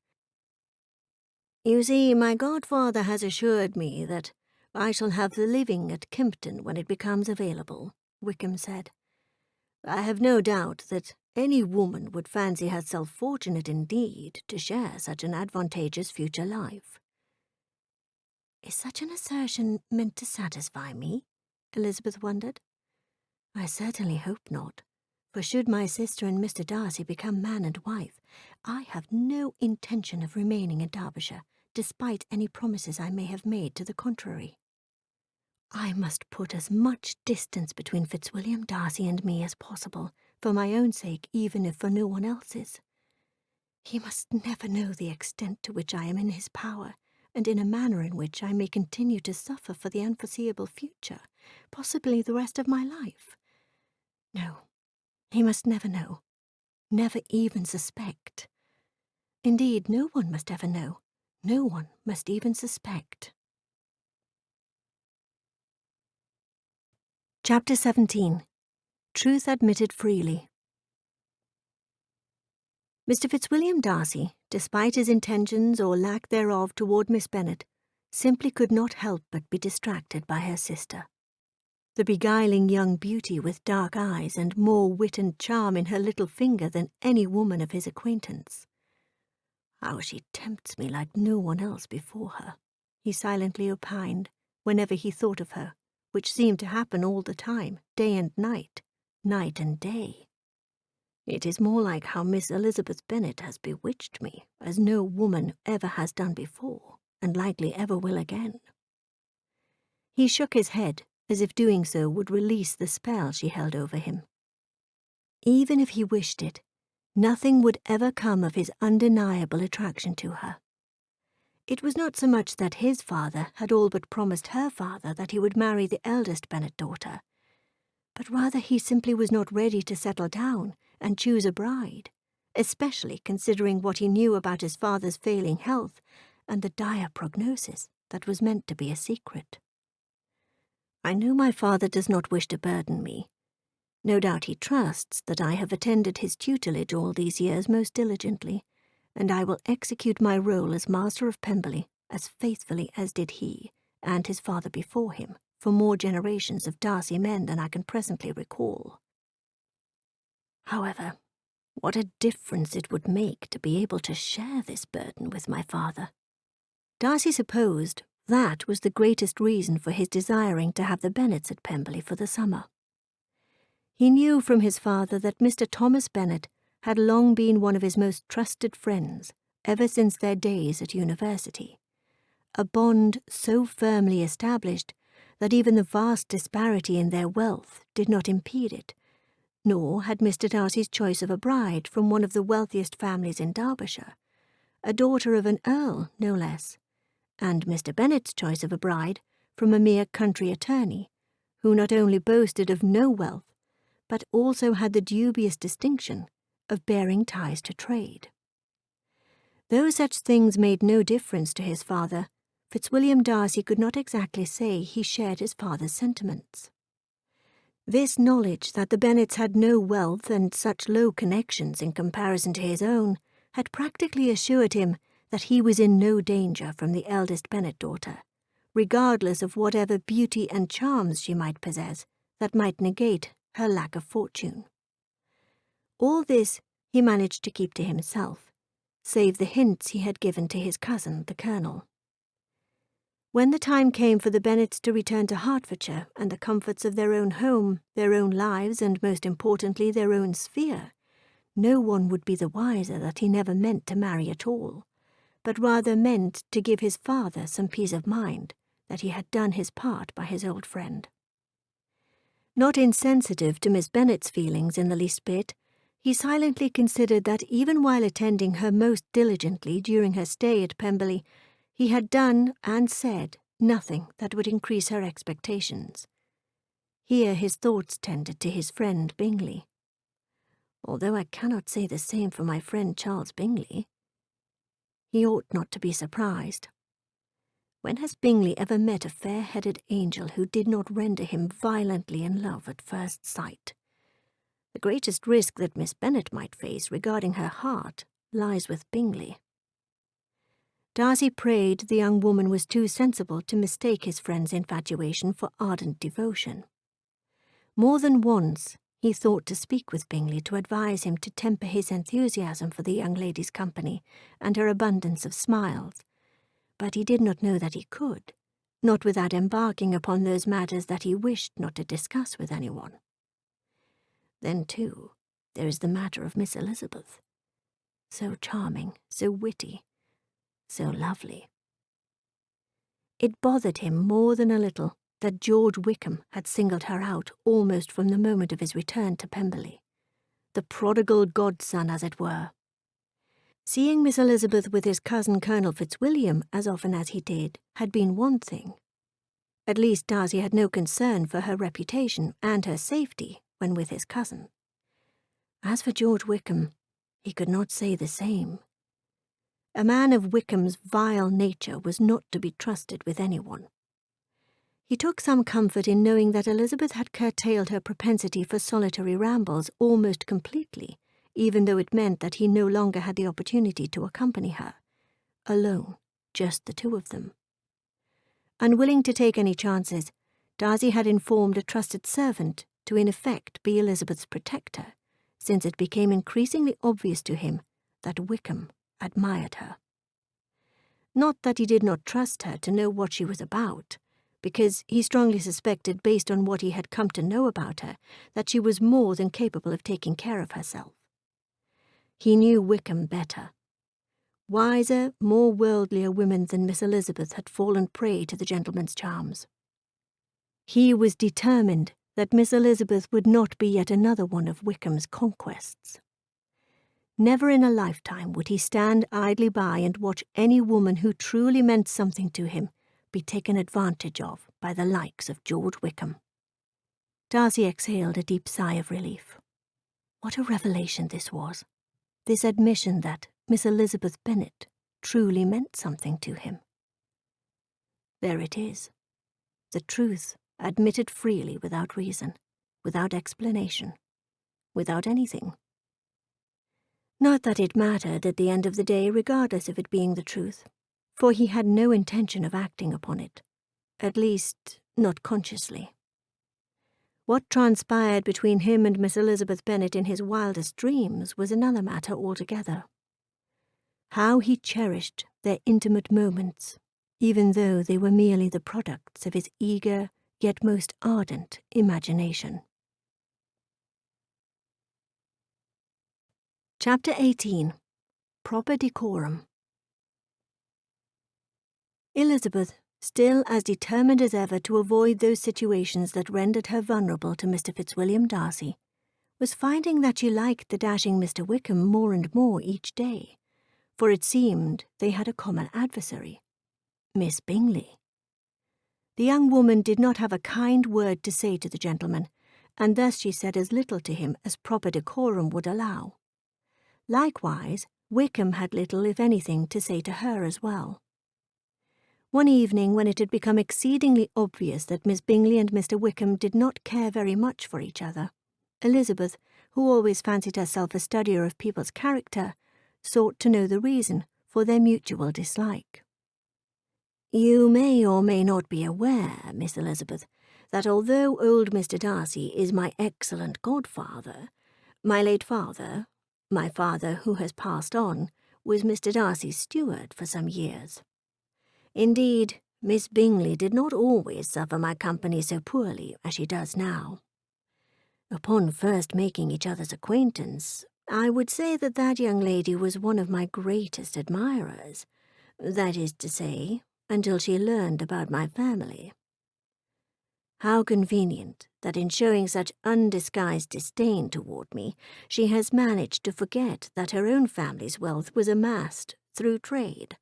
You see, my godfather has assured me that I shall have the living at Kempton when it becomes available," Wickham said. "I have no doubt that any woman would fancy herself fortunate indeed to share such an advantageous future life." "Is such an assertion meant to satisfy me?" Elizabeth wondered. "I certainly hope not, For should my sister and Mr. Darcy become man and wife, I have no intention of remaining in Derbyshire, despite any promises I may have made to the contrary. I must put as much distance between Fitzwilliam Darcy and me as possible, for my own sake, even if for no one else's. He must never know the extent to which I am in his power, and in a manner in which I may continue to suffer for the unforeseeable future, possibly the rest of my life. No, he must never know, never even suspect. Indeed, no one must ever know, no one must even suspect. Chapter 17. Truth Admitted Freely. Mr. Fitzwilliam Darcy, despite his intentions or lack thereof toward Miss Bennet, simply could not help but be distracted by her sister. The beguiling young beauty with dark eyes and more wit and charm in her little finger than any woman of his acquaintance. How she tempts me like no one else before her, he silently opined, whenever he thought of her, which seemed to happen all the time, day and night and day. It is more like how Miss Elizabeth Bennet has bewitched me, as no woman ever has done before, and likely ever will again. He shook his head, as if doing so would release the spell she held over him. Even if he wished it, nothing would ever come of his undeniable attraction to her. It was not so much that his father had all but promised her father that he would marry the eldest Bennet daughter, but rather he simply was not ready to settle down and choose a bride, especially considering what he knew about his father's failing health and the dire prognosis that was meant to be a secret. I know my father does not wish to burden me. No doubt he trusts that I have attended his tutelage all these years most diligently, and I will execute my role as Master of Pemberley as faithfully as did he, and his father before him, for more generations of Darcy men than I can presently recall. However, what a difference it would make to be able to share this burden with my father. Darcy supposed that was the greatest reason for his desiring to have the Bennets at Pemberley for the summer. He knew from his father that Mr. Thomas Bennet had long been one of his most trusted friends, ever since their days at university, a bond so firmly established that even the vast disparity in their wealth did not impede it, nor had Mr. Darcy's choice of a bride from one of the wealthiest families in Derbyshire, a daughter of an earl, no less, and Mr. Bennet's choice of a bride from a mere country attorney, who not only boasted of no wealth, but also had the dubious distinction of bearing ties to trade. Though such things made no difference to his father, Fitzwilliam Darcy could not exactly say he shared his father's sentiments. This knowledge that the Bennets had no wealth and such low connections in comparison to his own had practically assured him that he was in no danger from the eldest Bennet daughter, regardless of whatever beauty and charms she might possess that might negate her lack of fortune. All this he managed to keep to himself, save the hints he had given to his cousin, the Colonel. When the time came for the Bennets to return to Hertfordshire and the comforts of their own home, their own lives, and most importantly their own sphere, no one would be the wiser that he never meant to marry at all, but rather meant to give his father some peace of mind that he had done his part by his old friend. Not insensitive to Miss Bennet's feelings in the least bit, he silently considered that even while attending her most diligently during her stay at Pemberley, he had done and said nothing that would increase her expectations. Here his thoughts tended to his friend Bingley. Although I cannot say the same for my friend Charles Bingley. He ought not to be surprised. When has Bingley ever met a fair-headed angel who did not render him violently in love at first sight? The greatest risk that Miss Bennet might face regarding her heart lies with Bingley. Darcy prayed the young woman was too sensible to mistake his friend's infatuation for ardent devotion. More than once he thought to speak with Bingley to advise him to temper his enthusiasm for the young lady's company and her abundance of smiles, but he did not know that he could, not without embarking upon those matters that he wished not to discuss with anyone. Then, too, There is the matter of Miss Elizabeth. So charming, so witty, so lovely. It bothered him more than a little that George Wickham had singled her out almost from the moment of his return to Pemberley. The prodigal godson, as it were. Seeing Miss Elizabeth with his cousin Colonel Fitzwilliam as often as he did had been one thing. At least Darcy had no concern for her reputation and her safety when with his cousin. As for George Wickham, he could not say the same. A man of Wickham's vile nature was not to be trusted with anyone. He took some comfort in knowing that Elizabeth had curtailed her propensity for solitary rambles almost completely, even though it meant that he no longer had the opportunity to accompany her. Alone, just the two of them. Unwilling to take any chances, Darcy had informed a trusted servant to in effect be Elizabeth's protector, since it became increasingly obvious to him that Wickham admired her. Not that he did not trust her to know what she was about, because he strongly suspected, based on what he had come to know about her, that she was more than capable of taking care of herself. He knew Wickham better. Wiser, more worldlier women than Miss Elizabeth had fallen prey to the gentleman's charms. He was determined that Miss Elizabeth would not be yet another one of Wickham's conquests. Never in a lifetime would he stand idly by and watch any woman who truly meant something to him be taken advantage of by the likes of George Wickham. Darcy exhaled a deep sigh of relief. What a revelation this was, this admission that Miss Elizabeth Bennet truly meant something to him. There it is, the truth admitted freely without reason, without explanation, without anything. Not that it mattered at the end of the day, regardless of it being the truth, for he had no intention of acting upon it, at least not consciously. What transpired between him and Miss Elizabeth Bennet in his wildest dreams was another matter altogether. How he cherished their intimate moments, even though they were merely the products of his eager, yet most ardent imagination. Chapter 18. Proper Decorum. Elizabeth, still as determined as ever to avoid those situations that rendered her vulnerable to Mr. Fitzwilliam Darcy, was finding that she liked the dashing Mr. Wickham more and more each day, for it seemed they had a common adversary, Miss Bingley. The young woman did not have a kind word to say to the gentleman, and thus she said as little to him as proper decorum would allow. Likewise, Wickham had little, if anything, to say to her as well. One evening, when it had become exceedingly obvious that Miss Bingley and Mr. Wickham did not care very much for each other, Elizabeth, who always fancied herself a studier of people's character, sought to know the reason for their mutual dislike. "You may or may not be aware, Miss Elizabeth, that although old Mr. Darcy is my excellent godfather, my late father, my father who has passed on, was Mr. Darcy's steward for some years. Indeed, Miss Bingley did not always suffer my company so poorly as she does now. Upon first making each other's acquaintance, I would say that that young lady was one of my greatest admirers, that is to say, until she learned about my family. How convenient that in showing such undisguised disdain toward me, she has managed to forget that her own family's wealth was amassed through trade.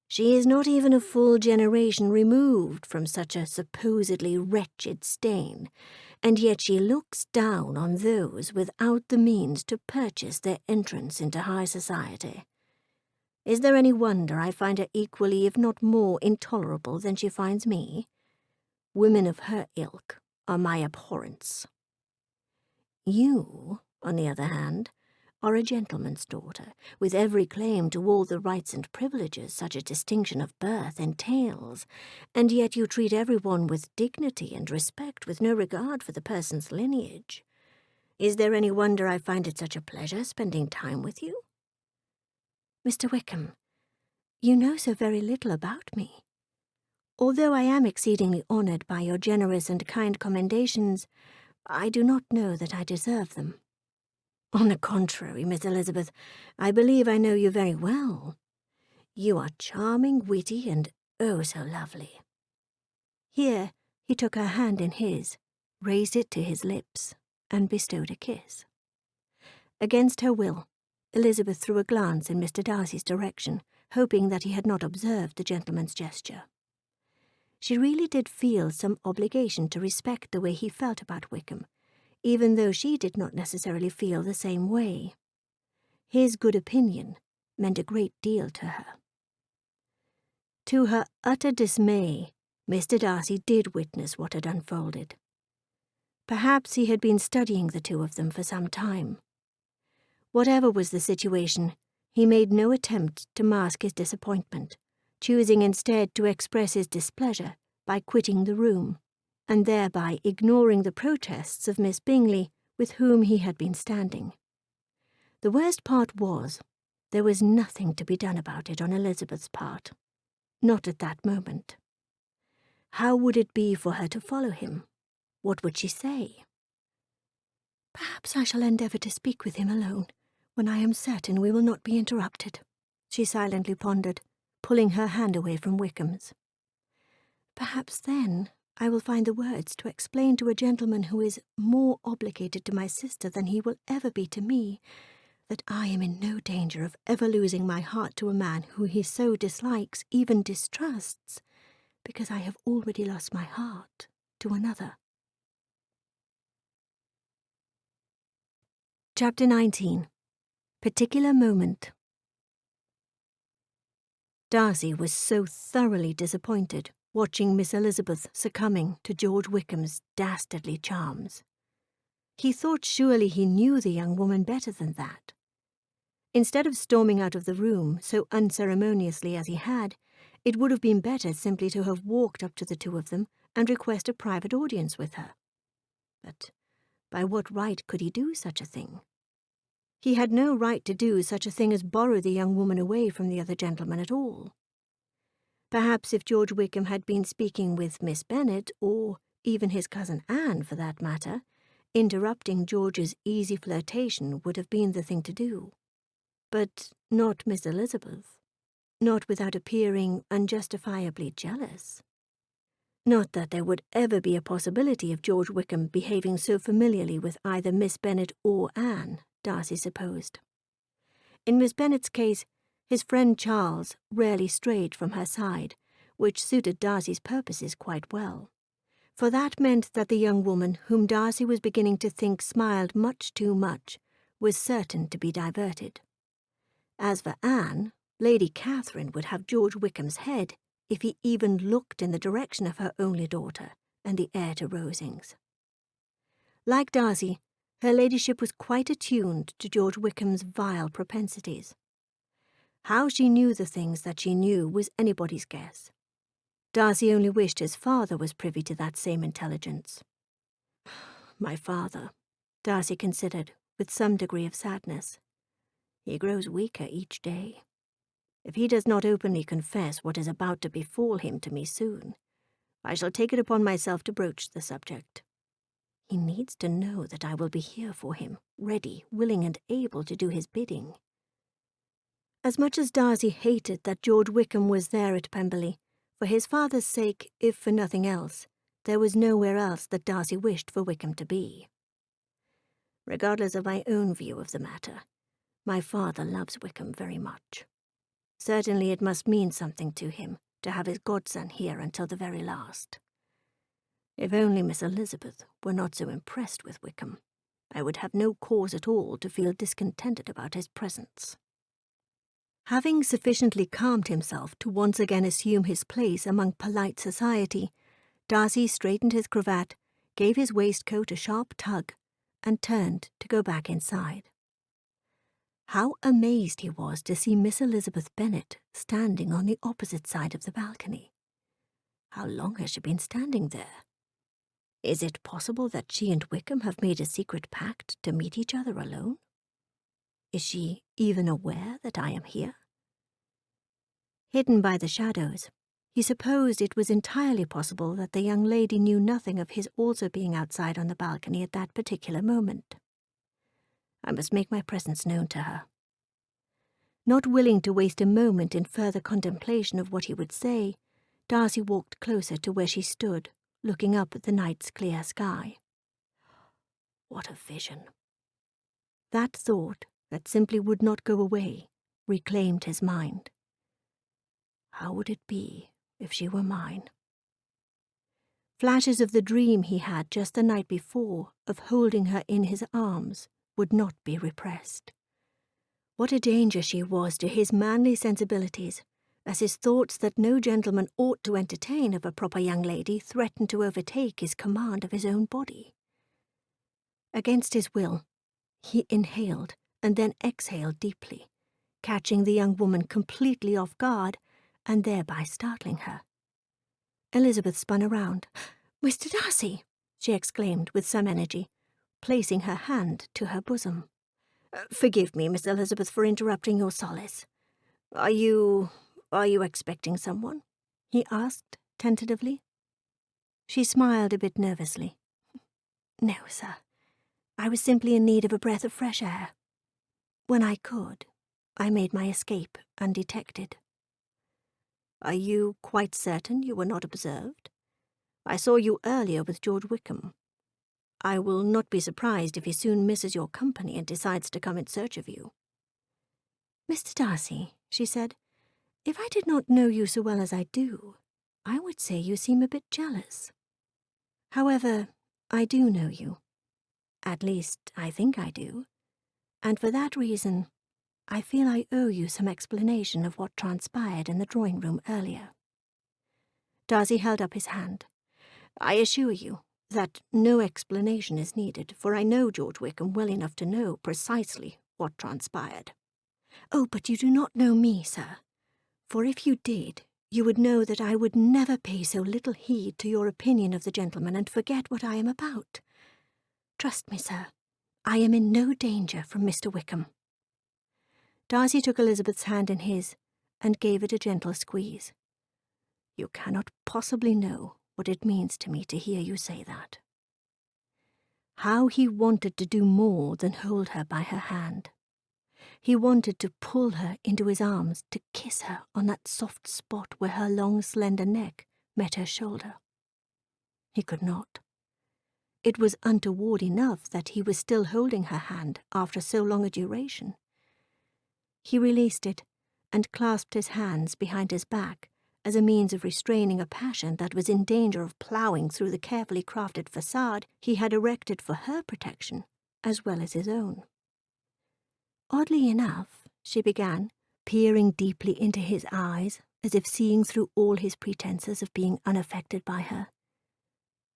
She is not even a full generation removed from such a supposedly wretched stain, and yet she looks down on those without the means to purchase their entrance into high society. Is there any wonder I find her equally, if not more, intolerable than she finds me? Women of her ilk are my abhorrence. You, on the other hand, are a gentleman's daughter, with every claim to all the rights and privileges such a distinction of birth entails, and yet you treat everyone with dignity and respect, with no regard for the person's lineage. Is there any wonder I find it such a pleasure spending time with you? Mr. Wickham, you know so very little about me. Although I am exceedingly honoured by your generous and kind commendations, I do not know that I deserve them. On the contrary, Miss Elizabeth, I believe I know you very well. You are charming, witty, and oh so lovely." Here he took her hand in his, raised it to his lips, and bestowed a kiss. Against her will, Elizabeth threw a glance in Mr. Darcy's direction, hoping that he had not observed the gentleman's gesture. She really did feel some obligation to respect the way he felt about Wickham, even though she did not necessarily feel the same way. His good opinion meant a great deal to her. To her utter dismay, Mr. Darcy did witness what had unfolded. Perhaps he had been studying the two of them for some time. Whatever was the situation, he made no attempt to mask his disappointment, choosing instead to express his displeasure by quitting the room, and thereby ignoring the protests of Miss Bingley, with whom he had been standing. The worst part was, there was nothing to be done about it on Elizabeth's part. Not at that moment. How would it be for her to follow him? What would she say? "Perhaps I shall endeavour to speak with him alone, when I am certain we will not be interrupted," she silently pondered, pulling her hand away from Wickham's. "Perhaps then I will find the words to explain to a gentleman who is more obligated to my sister than he will ever be to me, that I am in no danger of ever losing my heart to a man who he so dislikes, even distrusts, because I have already lost my heart to another." Chapter 19. Particular Moment. Darcy was so thoroughly disappointed watching Miss Elizabeth succumbing to George Wickham's dastardly charms. He thought surely he knew the young woman better than that. Instead of storming out of the room so unceremoniously as he had, it would have been better simply to have walked up to the two of them and request a private audience with her. But by what right could he do such a thing? He had no right to do such a thing as borrow the young woman away from the other gentleman at all. Perhaps if George Wickham had been speaking with Miss Bennet, or even his cousin Anne for that matter, interrupting George's easy flirtation would have been the thing to do. But not Miss Elizabeth. Not without appearing unjustifiably jealous. Not that there would ever be a possibility of George Wickham behaving so familiarly with either Miss Bennet or Anne, Darcy supposed. In Miss Bennet's case, his friend Charles rarely strayed from her side, which suited Darcy's purposes quite well. For that meant that the young woman whom Darcy was beginning to think smiled much too much was certain to be diverted. As for Anne, Lady Catherine would have George Wickham's head if he even looked in the direction of her only daughter and the heir to Rosings. Like Darcy, her ladyship was quite attuned to George Wickham's vile propensities. How she knew the things that she knew was anybody's guess. Darcy only wished his father was privy to that same intelligence. My father, Darcy considered, with some degree of sadness. He grows weaker each day. If he does not openly confess what is about to befall him to me soon, I shall take it upon myself to broach the subject. He needs to know that I will be here for him, ready, willing, and able to do his bidding. As much as Darcy hated that George Wickham was there at Pemberley, for his father's sake, if for nothing else, there was nowhere else that Darcy wished for Wickham to be. Regardless of my own view of the matter, my father loves Wickham very much. Certainly it must mean something to him to have his godson here until the very last. If only Miss Elizabeth were not so impressed with Wickham, I would have no cause at all to feel discontented about his presence. Having sufficiently calmed himself to once again assume his place among polite society, Darcy straightened his cravat, gave his waistcoat a sharp tug, and turned to go back inside. How amazed he was to see Miss Elizabeth Bennet standing on the opposite side of the balcony. How long has she been standing there? Is it possible that she and Wickham have made a secret pact to meet each other alone? Is she even aware that I am here? Hidden by the shadows, he supposed it was entirely possible that the young lady knew nothing of his also being outside on the balcony at that particular moment. I must make my presence known to her." Not willing to waste a moment in further contemplation of what he would say, Darcy walked closer to where she stood, looking up at the night's clear sky. What a vision! That thought, that simply would not go away, reclaimed his mind. How would it be if she were mine? Flashes of the dream he had just the night before of holding her in his arms would not be repressed. What a danger she was to his manly sensibilities, as his thoughts that no gentleman ought to entertain of a proper young lady threatened to overtake his command of his own body. Against his will, he inhaled and then exhaled deeply, catching the young woman completely off guard and thereby startling her. Elizabeth spun around. "Mr. Darcy!" she exclaimed with some energy, placing her hand to her bosom. "Forgive me, Miss Elizabeth, for interrupting your solace. Are you expecting someone?" he asked tentatively. She smiled a bit nervously. "No, sir. I was simply in need of a breath of fresh air. When I could, I made my escape undetected." "Are you quite certain you were not observed? I saw you earlier with George Wickham. I will not be surprised if he soon misses your company and decides to come in search of you." "Mr. Darcy," she said, "if I did not know you so well as I do, I would say you seem a bit jealous. However, I do know you. At least, I think I do. And for that reason, I feel I owe you some explanation of what transpired in the drawing-room earlier." Darcy held up his hand. "I assure you that no explanation is needed, for I know George Wickham well enough to know precisely what transpired." "Oh, but you do not know me, sir. For if you did, you would know that I would never pay so little heed to your opinion of the gentleman and forget what I am about. Trust me, sir, I am in no danger from Mr. Wickham." Darcy took Elizabeth's hand in his and gave it a gentle squeeze. "You cannot possibly know what it means to me to hear you say that." How he wanted to do more than hold her by her hand. He wanted to pull her into his arms, to kiss her on that soft spot where her long, slender neck met her shoulder. He could not. It was untoward enough that he was still holding her hand after so long a duration. He released it and clasped his hands behind his back as a means of restraining a passion that was in danger of ploughing through the carefully crafted facade he had erected for her protection as well as his own. "Oddly enough," she began, peering deeply into his eyes as if seeing through all his pretenses of being unaffected by her,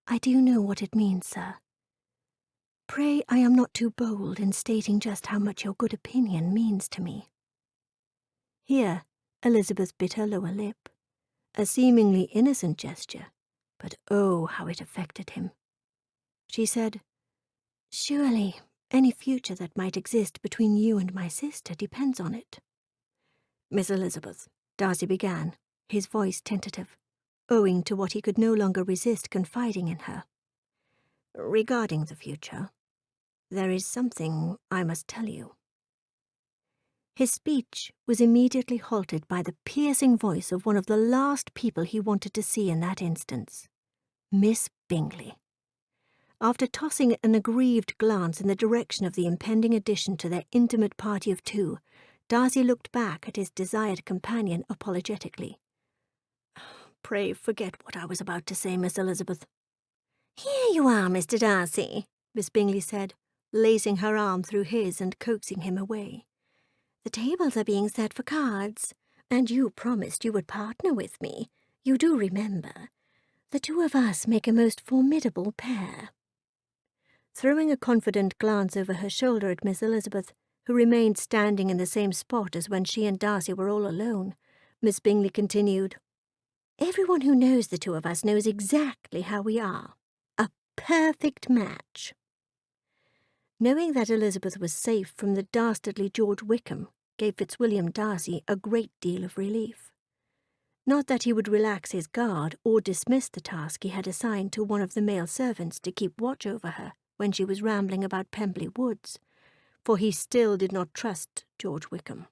"I do know what it means, sir. Pray I am not too bold in stating just how much your good opinion means to me." Here Elizabeth bit her lower lip, a seemingly innocent gesture, but oh, how it affected him. She said, "Surely any future that might exist between you and my sister depends on it." "Miss Elizabeth," Darcy began, his voice tentative, owing to what he could no longer resist confiding in her. "Regarding the future, there is something I must tell you." His speech was immediately halted by the piercing voice of one of the last people he wanted to see in that instance, Miss Bingley. After tossing an aggrieved glance in the direction of the impending addition to their intimate party of two, Darcy looked back at his desired companion apologetically. "Pray forget what I was about to say, Miss Elizabeth." "Here you are, Mr. Darcy," Miss Bingley said, lacing her arm through his and coaxing him away. "The tables are being set for cards, and you promised you would partner with me. You do remember. The two of us make a most formidable pair." Throwing a confident glance over her shoulder at Miss Elizabeth, who remained standing in the same spot as when she and Darcy were all alone, Miss Bingley continued, "Everyone who knows the two of us knows exactly how we are. A perfect match." Knowing that Elizabeth was safe from the dastardly George Wickham gave Fitzwilliam Darcy a great deal of relief. Not that he would relax his guard or dismiss the task he had assigned to one of the male servants to keep watch over her when she was rambling about Pemberley Woods, for he still did not trust George Wickham.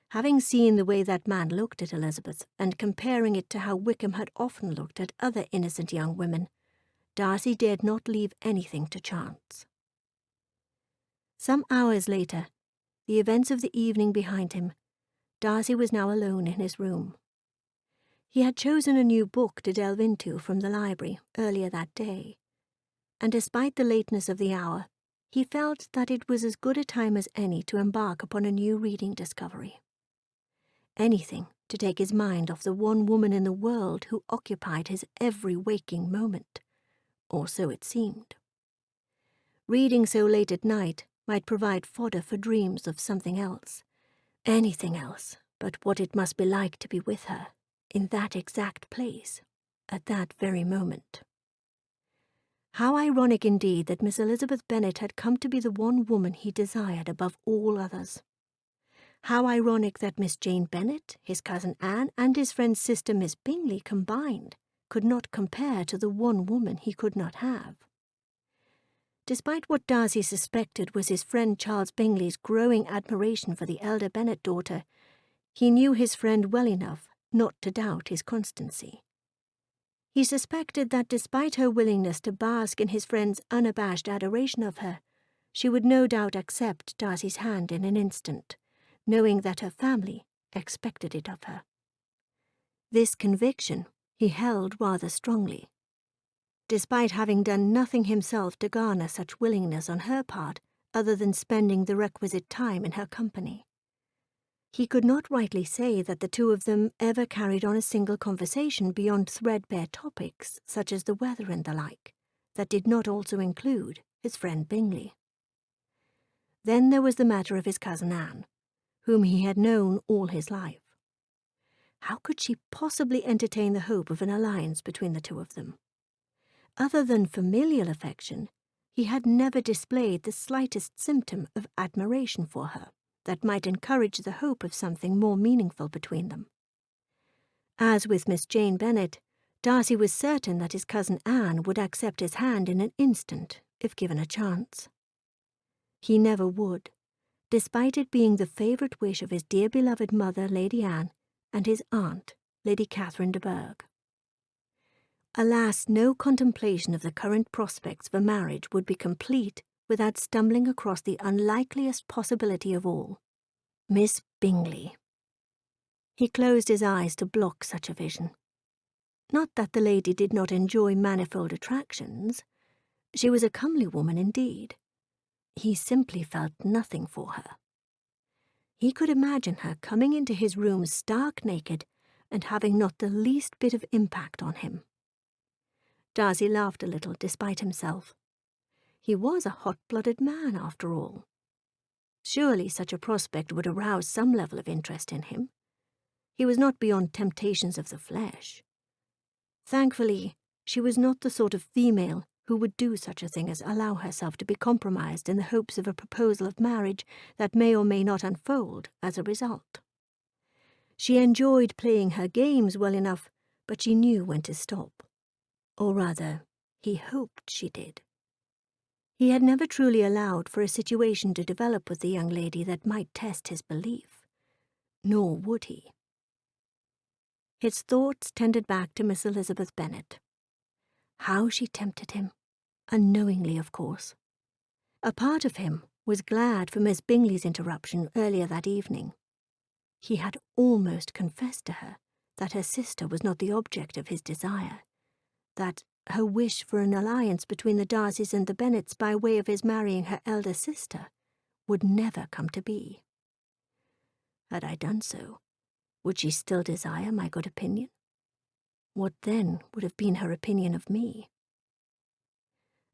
Having seen the way that man looked at Elizabeth, and comparing it to how Wickham had often looked at other innocent young women, Darcy dared not leave anything to chance. Some hours later, the events of the evening behind him, Darcy was now alone in his room. He had chosen a new book to delve into from the library earlier that day, and despite the lateness of the hour, he felt that it was as good a time as any to embark upon a new reading discovery. Anything to take his mind off the one woman in the world who occupied his every waking moment, or so it seemed. Reading so late at night might provide fodder for dreams of something else, anything else but what it must be like to be with her, in that exact place, at that very moment. How ironic indeed that Miss Elizabeth Bennet had come to be the one woman he desired above all others. How ironic that Miss Jane Bennet, his cousin Anne, and his friend's sister Miss Bingley combined could not compare to the one woman he could not have. Despite what Darcy suspected was his friend Charles Bingley's growing admiration for the elder Bennet daughter, he knew his friend well enough not to doubt his constancy. He suspected that despite her willingness to bask in his friend's unabashed adoration of her, she would no doubt accept Darcy's hand in an instant, knowing that her family expected it of her. This conviction he held rather strongly, despite having done nothing himself to garner such willingness on her part other than spending the requisite time in her company. He could not rightly say that the two of them ever carried on a single conversation beyond threadbare topics such as the weather and the like, that did not also include his friend Bingley. Then there was the matter of his cousin Anne, whom he had known all his life. How could she possibly entertain the hope of an alliance between the two of them? Other than familial affection, he had never displayed the slightest symptom of admiration for her that might encourage the hope of something more meaningful between them. As with Miss Jane Bennet, Darcy was certain that his cousin Anne would accept his hand in an instant if given a chance. He never would, despite it being the favourite wish of his dear beloved mother, Lady Anne, and his aunt, Lady Catherine de Bourgh. Alas, no contemplation of the current prospects for marriage would be complete without stumbling across the unlikeliest possibility of all, Miss Bingley. He closed his eyes to block such a vision. Not that the lady did not enjoy manifold attractions. She was a comely woman indeed. He simply felt nothing for her. He could imagine her coming into his room stark naked and having not the least bit of impact on him. Darcy laughed a little despite himself. He was a hot-blooded man, after all. Surely such a prospect would arouse some level of interest in him. He was not beyond temptations of the flesh. Thankfully, she was not the sort of female who would do such a thing as allow herself to be compromised in the hopes of a proposal of marriage that may or may not unfold as a result. She enjoyed playing her games well enough, but she knew when to stop. Or rather, he hoped she did. He had never truly allowed for a situation to develop with the young lady that might test his belief. Nor would he. His thoughts tended back to Miss Elizabeth Bennet. How she tempted him, unknowingly of course. A part of him was glad for Miss Bingley's interruption earlier that evening. He had almost confessed to her that her sister was not the object of his desire, that her wish for an alliance between the Darcys and the Bennets by way of his marrying her elder sister would never come to be. Had I done so, would she still desire my good opinion? What then would have been her opinion of me?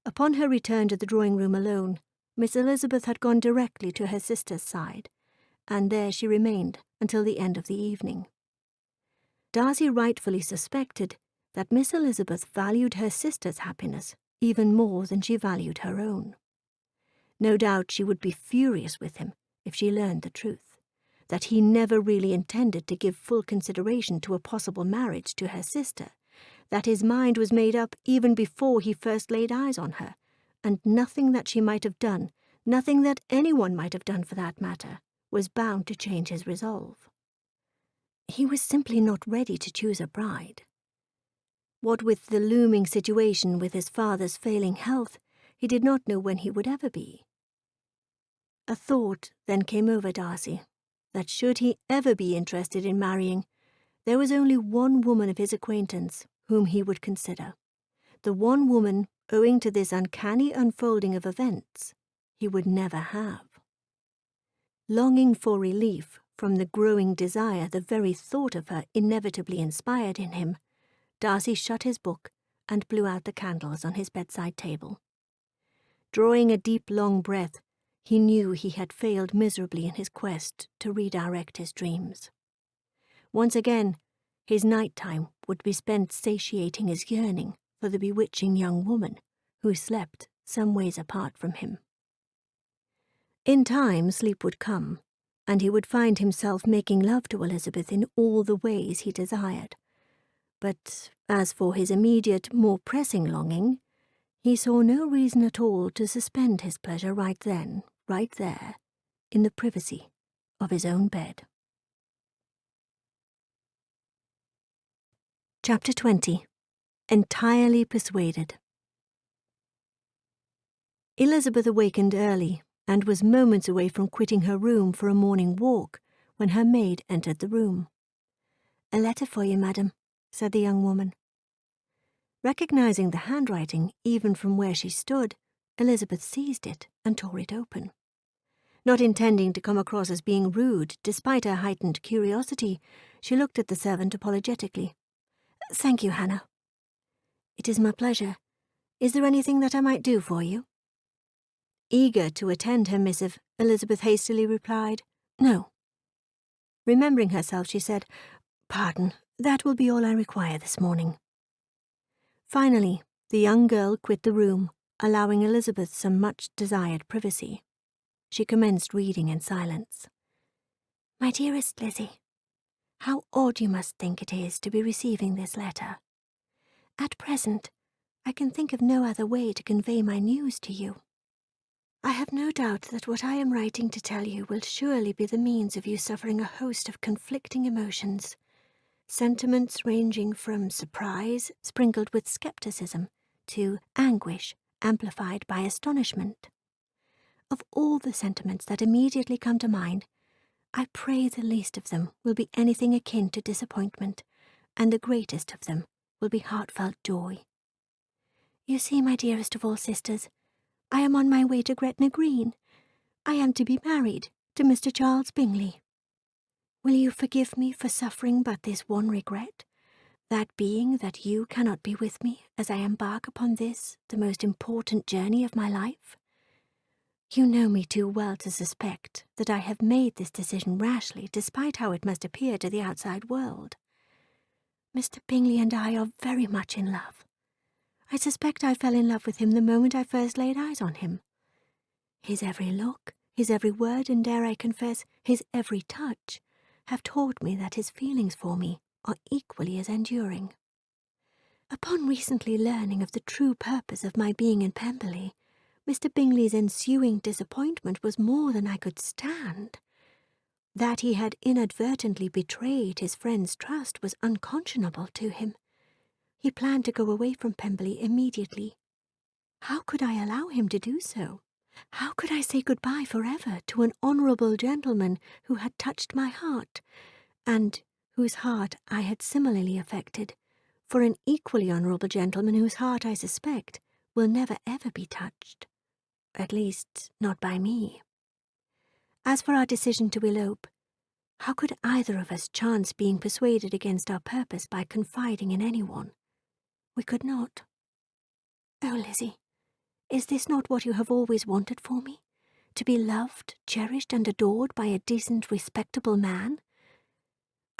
Upon her return to the drawing-room alone, Miss Elizabeth had gone directly to her sister's side, and there she remained until the end of the evening. Darcy rightfully suspected that Miss Elizabeth valued her sister's happiness even more than she valued her own. No doubt she would be furious with him if she learned the truth, that he never really intended to give full consideration to a possible marriage to her sister, that his mind was made up even before he first laid eyes on her, and nothing that she might have done, Nothing that anyone might have done for that matter was bound to change his resolve. He was simply not ready to choose a bride. What with the looming situation with his father's failing health, he did not know when he would ever be. A thought then came over Darcy, that should he ever be interested in marrying, there was only one woman of his acquaintance whom he would consider, the one woman, owing to this uncanny unfolding of events, he would never have. Longing for relief from the growing desire the very thought of her inevitably inspired in him, Darcy shut his book and blew out the candles on his bedside table. Drawing a deep, long breath, he knew he had failed miserably in his quest to redirect his dreams. Once again, his night-time would be spent satiating his yearning for the bewitching young woman who slept some ways apart from him. In time, sleep would come, and he would find himself making love to Elizabeth in all the ways he desired. But as for his immediate, more pressing longing, he saw no reason at all to suspend his pleasure right then, right there, in the privacy of his own bed. Chapter 20. Entirely Persuaded. Elizabeth awakened early and was moments away from quitting her room for a morning walk when her maid entered the room. "A letter for you, madam," said the young woman. Recognizing the handwriting even from where she stood, Elizabeth seized it and tore it open. Not intending to come across as being rude, despite her heightened curiosity, she looked at the servant apologetically. "Thank you, Hannah." "It is my pleasure. Is there anything that I might do for you?" Eager to attend her missive, Elizabeth hastily replied, "No." Remembering herself, she said, "Pardon, that will be all I require this morning." Finally, the young girl quit the room, allowing Elizabeth some much-desired privacy. She commenced reading in silence. "My dearest Lizzie, how odd you must think it is to be receiving this letter. At present, I can think of no other way to convey my news to you. I have no doubt that what I am writing to tell you will surely be the means of you suffering a host of conflicting emotions, sentiments ranging from surprise, sprinkled with skepticism, to anguish, amplified by astonishment. Of all the sentiments that immediately come to mind, I pray the least of them will be anything akin to disappointment, and the greatest of them will be heartfelt joy. You see, my dearest of all sisters, I am on my way to Gretna Green. I am to be married to Mr. Charles Bingley. Will you forgive me for suffering but this one regret, that being that you cannot be with me as I embark upon this, the most important journey of my life? You know me too well to suspect that I have made this decision rashly, despite how it must appear to the outside world. Mr. Bingley and I are very much in love. I suspect I fell in love with him the moment I first laid eyes on him. His every look, his every word, and dare I confess, his every touch, have taught me that his feelings for me are equally as enduring. Upon recently learning of the true purpose of my being in Pemberley, Mr. Bingley's ensuing disappointment was more than I could stand. That he had inadvertently betrayed his friend's trust was unconscionable to him. He planned to go away from Pemberley immediately. How could I allow him to do so? How could I say goodbye forever to an honourable gentleman who had touched my heart, and whose heart I had similarly affected, for an equally honourable gentleman whose heart, I suspect, will never ever be touched? At least, not by me. As for our decision to elope, how could either of us chance being persuaded against our purpose by confiding in anyone? We could not. Oh, Lizzie, is this not what you have always wanted for me? To be loved, cherished, and adored by a decent, respectable man?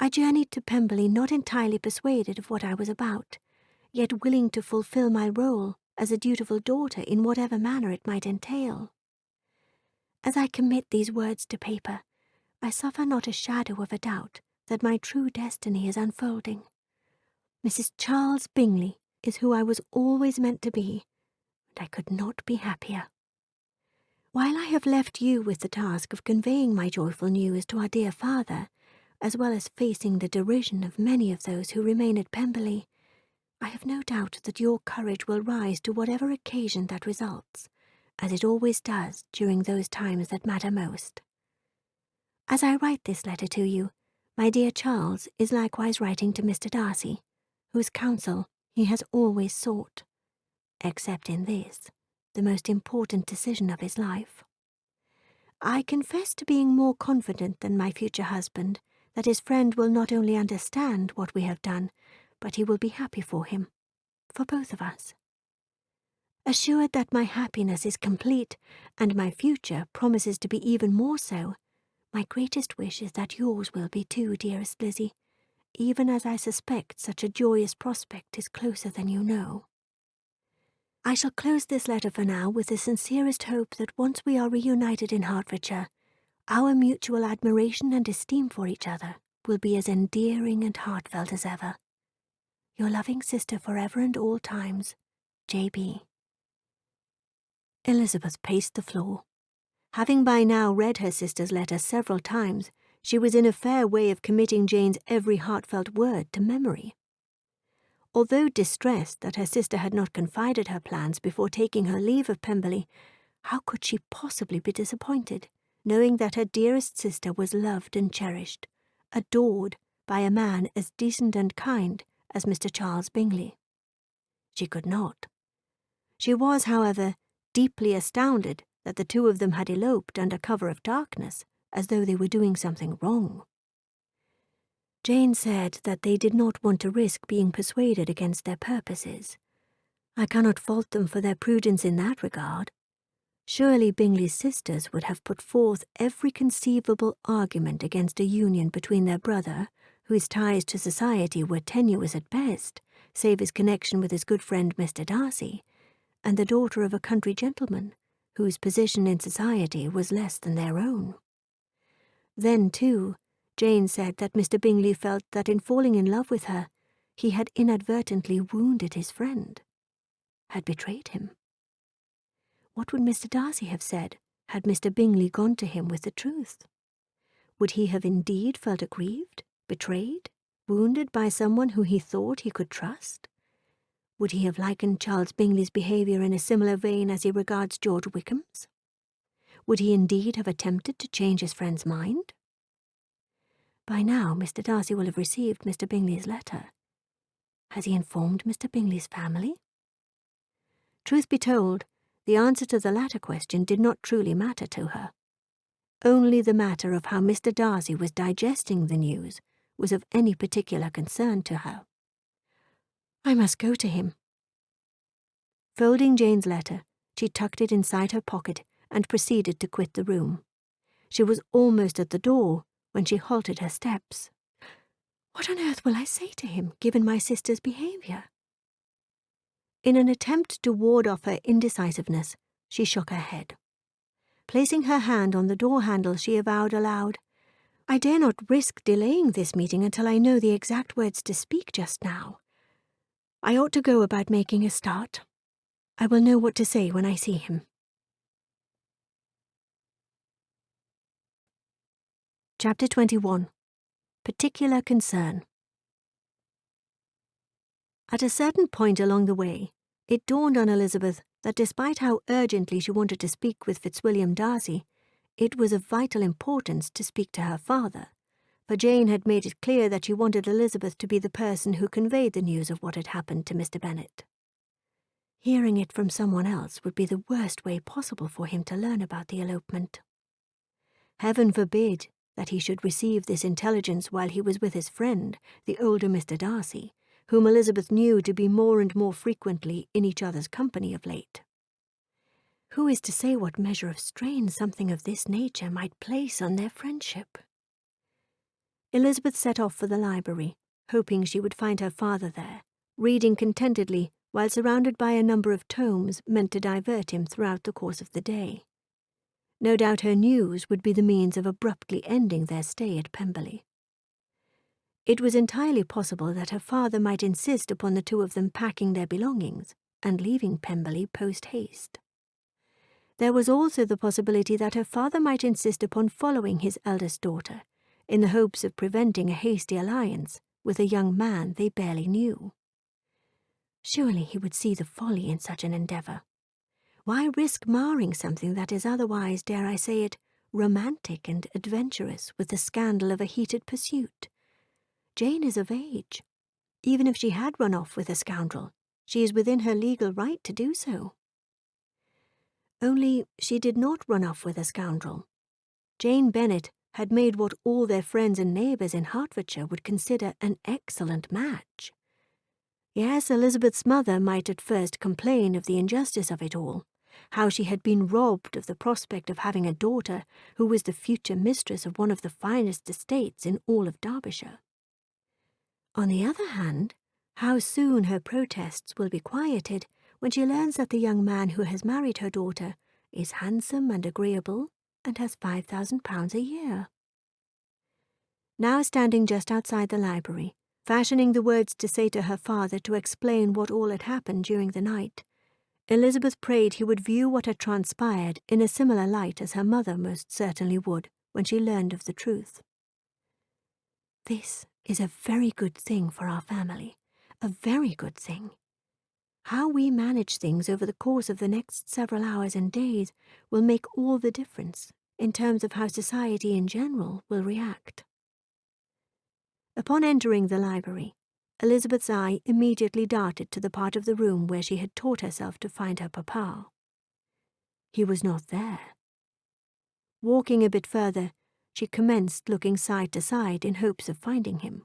I journeyed to Pemberley not entirely persuaded of what I was about, yet willing to fulfill my role as a dutiful daughter in whatever manner it might entail. As I commit these words to paper, I suffer not a shadow of a doubt that my true destiny is unfolding. Mrs. Charles Bingley is who I was always meant to be, and I could not be happier. While I have left you with the task of conveying my joyful news to our dear father, as well as facing the derision of many of those who remain at Pemberley, I have no doubt that your courage will rise to whatever occasion that results, as it always does during those times that matter most. As I write this letter to you, my dear Charles is likewise writing to Mr. Darcy, whose counsel he has always sought, except in this, the most important decision of his life. I confess to being more confident than my future husband that his friend will not only understand what we have done, but he will be happy for him, for both of us. Assured that my happiness is complete, and my future promises to be even more so, my greatest wish is that yours will be too, dearest Lizzie, even as I suspect such a joyous prospect is closer than you know. I shall close this letter for now with the sincerest hope that once we are reunited in Hertfordshire, our mutual admiration and esteem for each other will be as endearing and heartfelt as ever. Your loving sister forever and all times, J.B. Elizabeth paced the floor. Having by now read her sister's letter several times, she was in a fair way of committing Jane's every heartfelt word to memory. Although distressed that her sister had not confided her plans before taking her leave of Pemberley, how could she possibly be disappointed, knowing that her dearest sister was loved and cherished, adored by a man as decent and kind as Mr. Charles Bingley? She could not. She was, however, deeply astounded that the two of them had eloped under cover of darkness, as though they were doing something wrong. Jane said that they did not want to risk being persuaded against their purposes. I cannot fault them for their prudence in that regard. Surely Bingley's sisters would have put forth every conceivable argument against a union between their brother, whose ties to society were tenuous at best, save his connection with his good friend Mr. Darcy, and the daughter of a country gentleman, whose position in society was less than their own. Then, too, Jane said that Mr. Bingley felt that in falling in love with her, he had inadvertently wounded his friend, had betrayed him. What would Mr. Darcy have said had Mr. Bingley gone to him with the truth? Would he have indeed felt aggrieved, betrayed, wounded by someone who he thought he could trust? Would he have likened Charles Bingley's behaviour in a similar vein as he regards George Wickham's? Would he indeed have attempted to change his friend's mind? By now Mr. Darcy will have received Mr. Bingley's letter. Has he informed Mr. Bingley's family? Truth be told, the answer to the latter question did not truly matter to her. Only the matter of how Mr. Darcy was digesting the news was of any particular concern to her. I must go to him. Folding Jane's letter, she tucked it inside her pocket and proceeded to quit the room. She was almost at the door when she halted her steps. What on earth will I say to him, given my sister's behaviour? In an attempt to ward off her indecisiveness, she shook her head. Placing her hand on the door-handle, she avowed aloud, I dare not risk delaying this meeting until I know the exact words to speak just now. I ought to go about making a start. I will know what to say when I see him. Chapter 21. Particular Concern. At a certain point along the way, it dawned on Elizabeth that despite how urgently she wanted to speak with Fitzwilliam Darcy, it was of vital importance to speak to her father, for Jane had made it clear that she wanted Elizabeth to be the person who conveyed the news of what had happened to Mr. Bennet. Hearing it from someone else would be the worst way possible for him to learn about the elopement. Heaven forbid that he should receive this intelligence while he was with his friend, the older Mr. Darcy, whom Elizabeth knew to be more and more frequently in each other's company of late. Who is to say what measure of strain something of this nature might place on their friendship? Elizabeth set off for the library, hoping she would find her father there, reading contentedly while surrounded by a number of tomes meant to divert him throughout the course of the day. No doubt her news would be the means of abruptly ending their stay at Pemberley. It was entirely possible that her father might insist upon the two of them packing their belongings and leaving Pemberley post-haste. There was also the possibility that her father might insist upon following his eldest daughter, in the hopes of preventing a hasty alliance with a young man they barely knew. Surely he would see the folly in such an endeavour. Why risk marring something that is otherwise, dare I say it, romantic and adventurous with the scandal of a heated pursuit? Jane is of age. Even if she had run off with a scoundrel, she is within her legal right to do so. Only she did not run off with a scoundrel. Jane Bennet had made what all their friends and neighbours in Hertfordshire would consider an excellent match. Yes, Elizabeth's mother might at first complain of the injustice of it all, how she had been robbed of the prospect of having a daughter who was the future mistress of one of the finest estates in all of Derbyshire. On the other hand, how soon her protests will be quieted when she learns that the young man who has married her daughter is handsome and agreeable and has £5,000 a year. Now standing just outside the library, fashioning the words to say to her father to explain what all had happened during the night, Elizabeth prayed he would view what had transpired in a similar light as her mother most certainly would when she learned of the truth. This is a very good thing for our family, a very good thing. How we manage things over the course of the next several hours and days will make all the difference in terms of how society in general will react. Upon entering the library, Elizabeth's eye immediately darted to the part of the room where she had taught herself to find her papa. He was not there. Walking a bit further, she commenced looking side to side in hopes of finding him.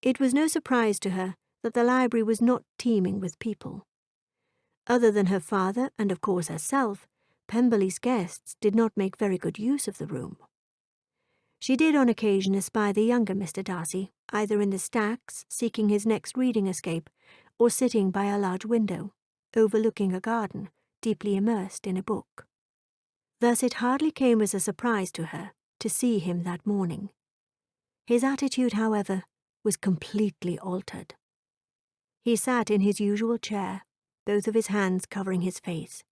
It was no surprise to her that the library was not teeming with people. Other than her father and of course herself, Pemberley's guests did not make very good use of the room. She did on occasion espy the younger Mr. Darcy, either in the stacks, seeking his next reading escape, or sitting by a large window, overlooking a garden, deeply immersed in a book. Thus it hardly came as a surprise to her to see him that morning. His attitude, however, was completely altered. He sat in his usual chair, both of his hands covering his face,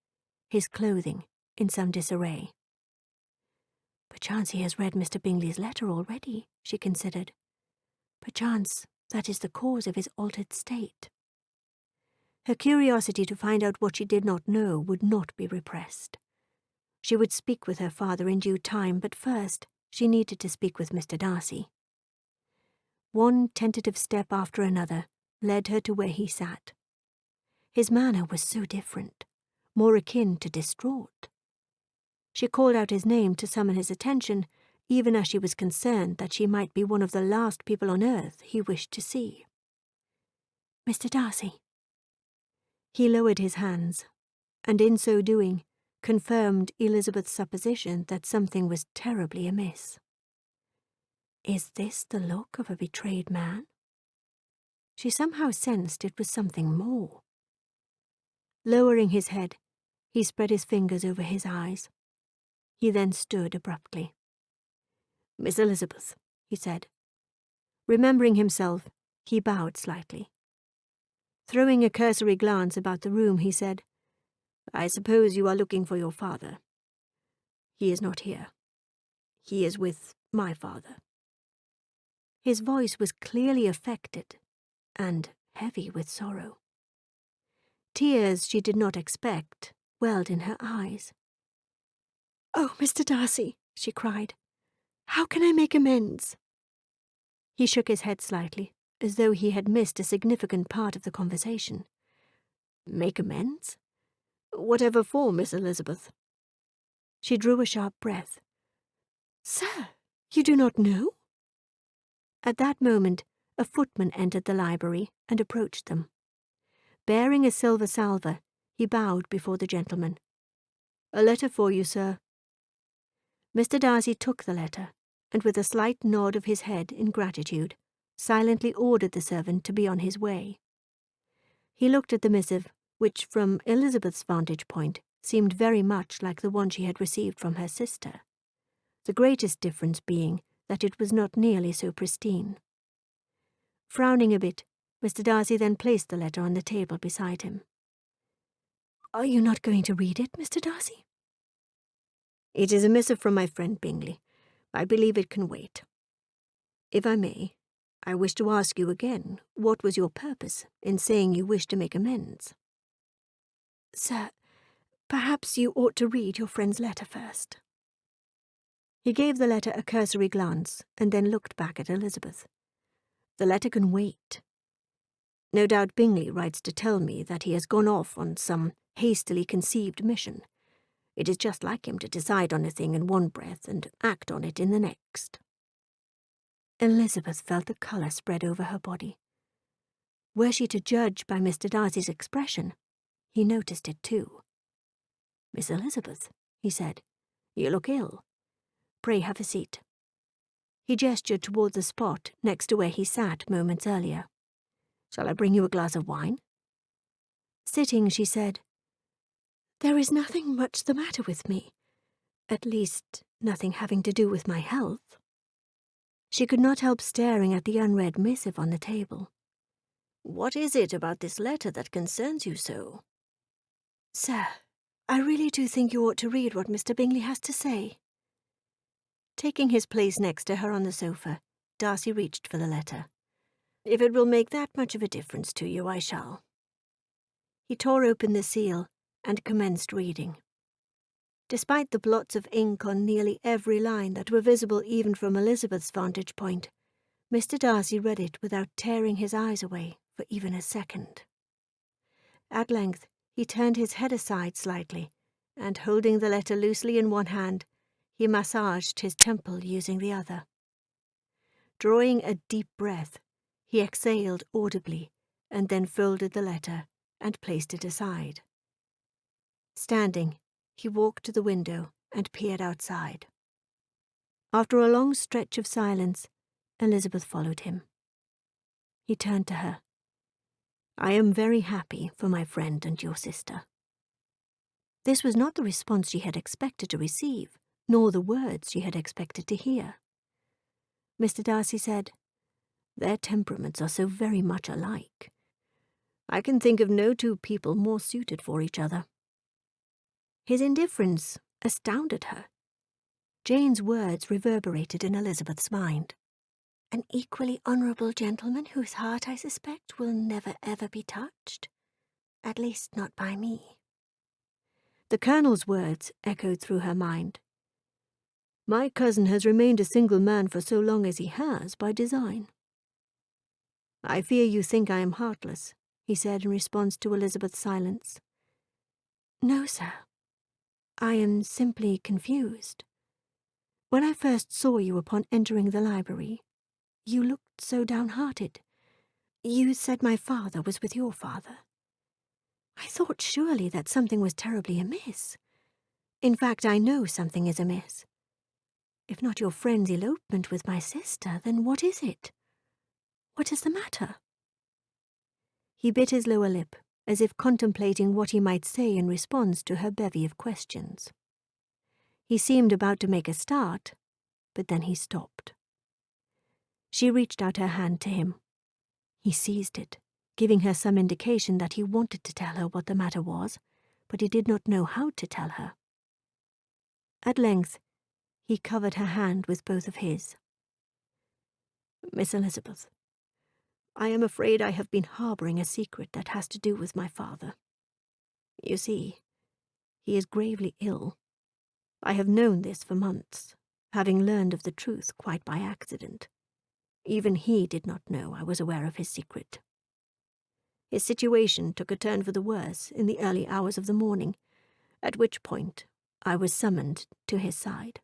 his clothing in some disarray. Perchance he has read Mr. Bingley's letter already, she considered. Perchance that is the cause of his altered state. Her curiosity to find out what she did not know would not be repressed. She would speak with her father in due time, but first she needed to speak with Mr. Darcy. One tentative step after another led her to where he sat. His manner was so different, more akin to distraught. She called out his name to summon his attention, even as she was concerned that she might be one of the last people on earth he wished to see. "Mr. Darcy." He lowered his hands, and in so doing, confirmed Elizabeth's supposition that something was terribly amiss. Is this the look of a betrayed man? She somehow sensed it was something more. Lowering his head, he spread his fingers over his eyes. He then stood abruptly. "Miss Elizabeth," he said. Remembering himself, he bowed slightly. Throwing a cursory glance about the room, he said, "I suppose you are looking for your father. He is not here. He is with my father." His voice was clearly affected and heavy with sorrow. Tears she did not expect welled in her eyes. "Oh, Mr. Darcy," she cried, "how can I make amends?" He shook his head slightly, as though he had missed a significant part of the conversation. "Make amends? Whatever for, Miss Elizabeth?" She drew a sharp breath. "Sir, you do not know?" At that moment, a footman entered the library and approached them. Bearing a silver salver, he bowed before the gentleman. "A letter for you, sir." Mr. Darcy took the letter, and with a slight nod of his head in gratitude, silently ordered the servant to be on his way. He looked at the missive, which from Elizabeth's vantage point seemed very much like the one she had received from her sister, the greatest difference being that it was not nearly so pristine. Frowning a bit, Mr. Darcy then placed the letter on the table beside him. Are you not going to read it, Mr. Darcy? It is a missive from my friend Bingley. I believe it can wait. If I may, I wish to ask you again, what was your purpose in saying you wish to make amends? Sir, perhaps you ought to read your friend's letter first. He gave the letter a cursory glance and then looked back at Elizabeth. The letter can wait. No doubt Bingley writes to tell me that he has gone off on some hastily conceived mission. It is just like him to decide on a thing in one breath and act on it in the next. Elizabeth felt the colour spread over her body. Were she to judge by Mr. Darcy's expression, he noticed it too. "Miss Elizabeth," he said, "you look ill. Pray have a seat." He gestured towards the spot next to where he sat moments earlier. "Shall I bring you a glass of wine?" Sitting, she said, "There is nothing much the matter with me. At least, nothing having to do with my health." She could not help staring at the unread missive on the table. "What is it about this letter that concerns you so?" "Sir, I really do think you ought to read what Mr. Bingley has to say." Taking his place next to her on the sofa, Darcy reached for the letter. "If it will make that much of a difference to you, I shall." He tore open the seal and commenced reading. Despite the blots of ink on nearly every line that were visible even from Elizabeth's vantage point, Mr. Darcy read it without tearing his eyes away for even a second. At length he turned his head aside slightly, and holding the letter loosely in one hand, he massaged his temple using the other. Drawing a deep breath, he exhaled audibly and then folded the letter and placed it aside. Standing, he walked to the window and peered outside. After a long stretch of silence, Elizabeth followed him. He turned to her. "I am very happy for my friend and your sister." This was not the response she had expected to receive, nor the words she had expected to hear. Mr. Darcy said, "Their temperaments are so very much alike. I can think of no two people more suited for each other." His indifference astounded her. Jane's words reverberated in Elizabeth's mind. "An equally honourable gentleman whose heart, I suspect, will never ever be touched. At least not by me." The Colonel's words echoed through her mind. "My cousin has remained a single man for so long as he has by design." "I fear you think I am heartless," he said in response to Elizabeth's silence. "No, sir. I am simply confused. When I first saw you upon entering the library, you looked so downhearted. You said my father was with your father. I thought surely that something was terribly amiss. In fact, I know something is amiss. If not your friend's elopement with my sister, then what is it? What is the matter?" He bit his lower lip, as if contemplating what he might say in response to her bevy of questions. He seemed about to make a start, but then he stopped. She reached out her hand to him. He seized it, giving her some indication that he wanted to tell her what the matter was, but he did not know how to tell her. At length, he covered her hand with both of his. "Miss Elizabeth, I am afraid I have been harbouring a secret that has to do with my father. You see, he is gravely ill. I have known this for months, having learned of the truth quite by accident. Even he did not know I was aware of his secret. His situation took a turn for the worse in the early hours of the morning, at which point I was summoned to his side.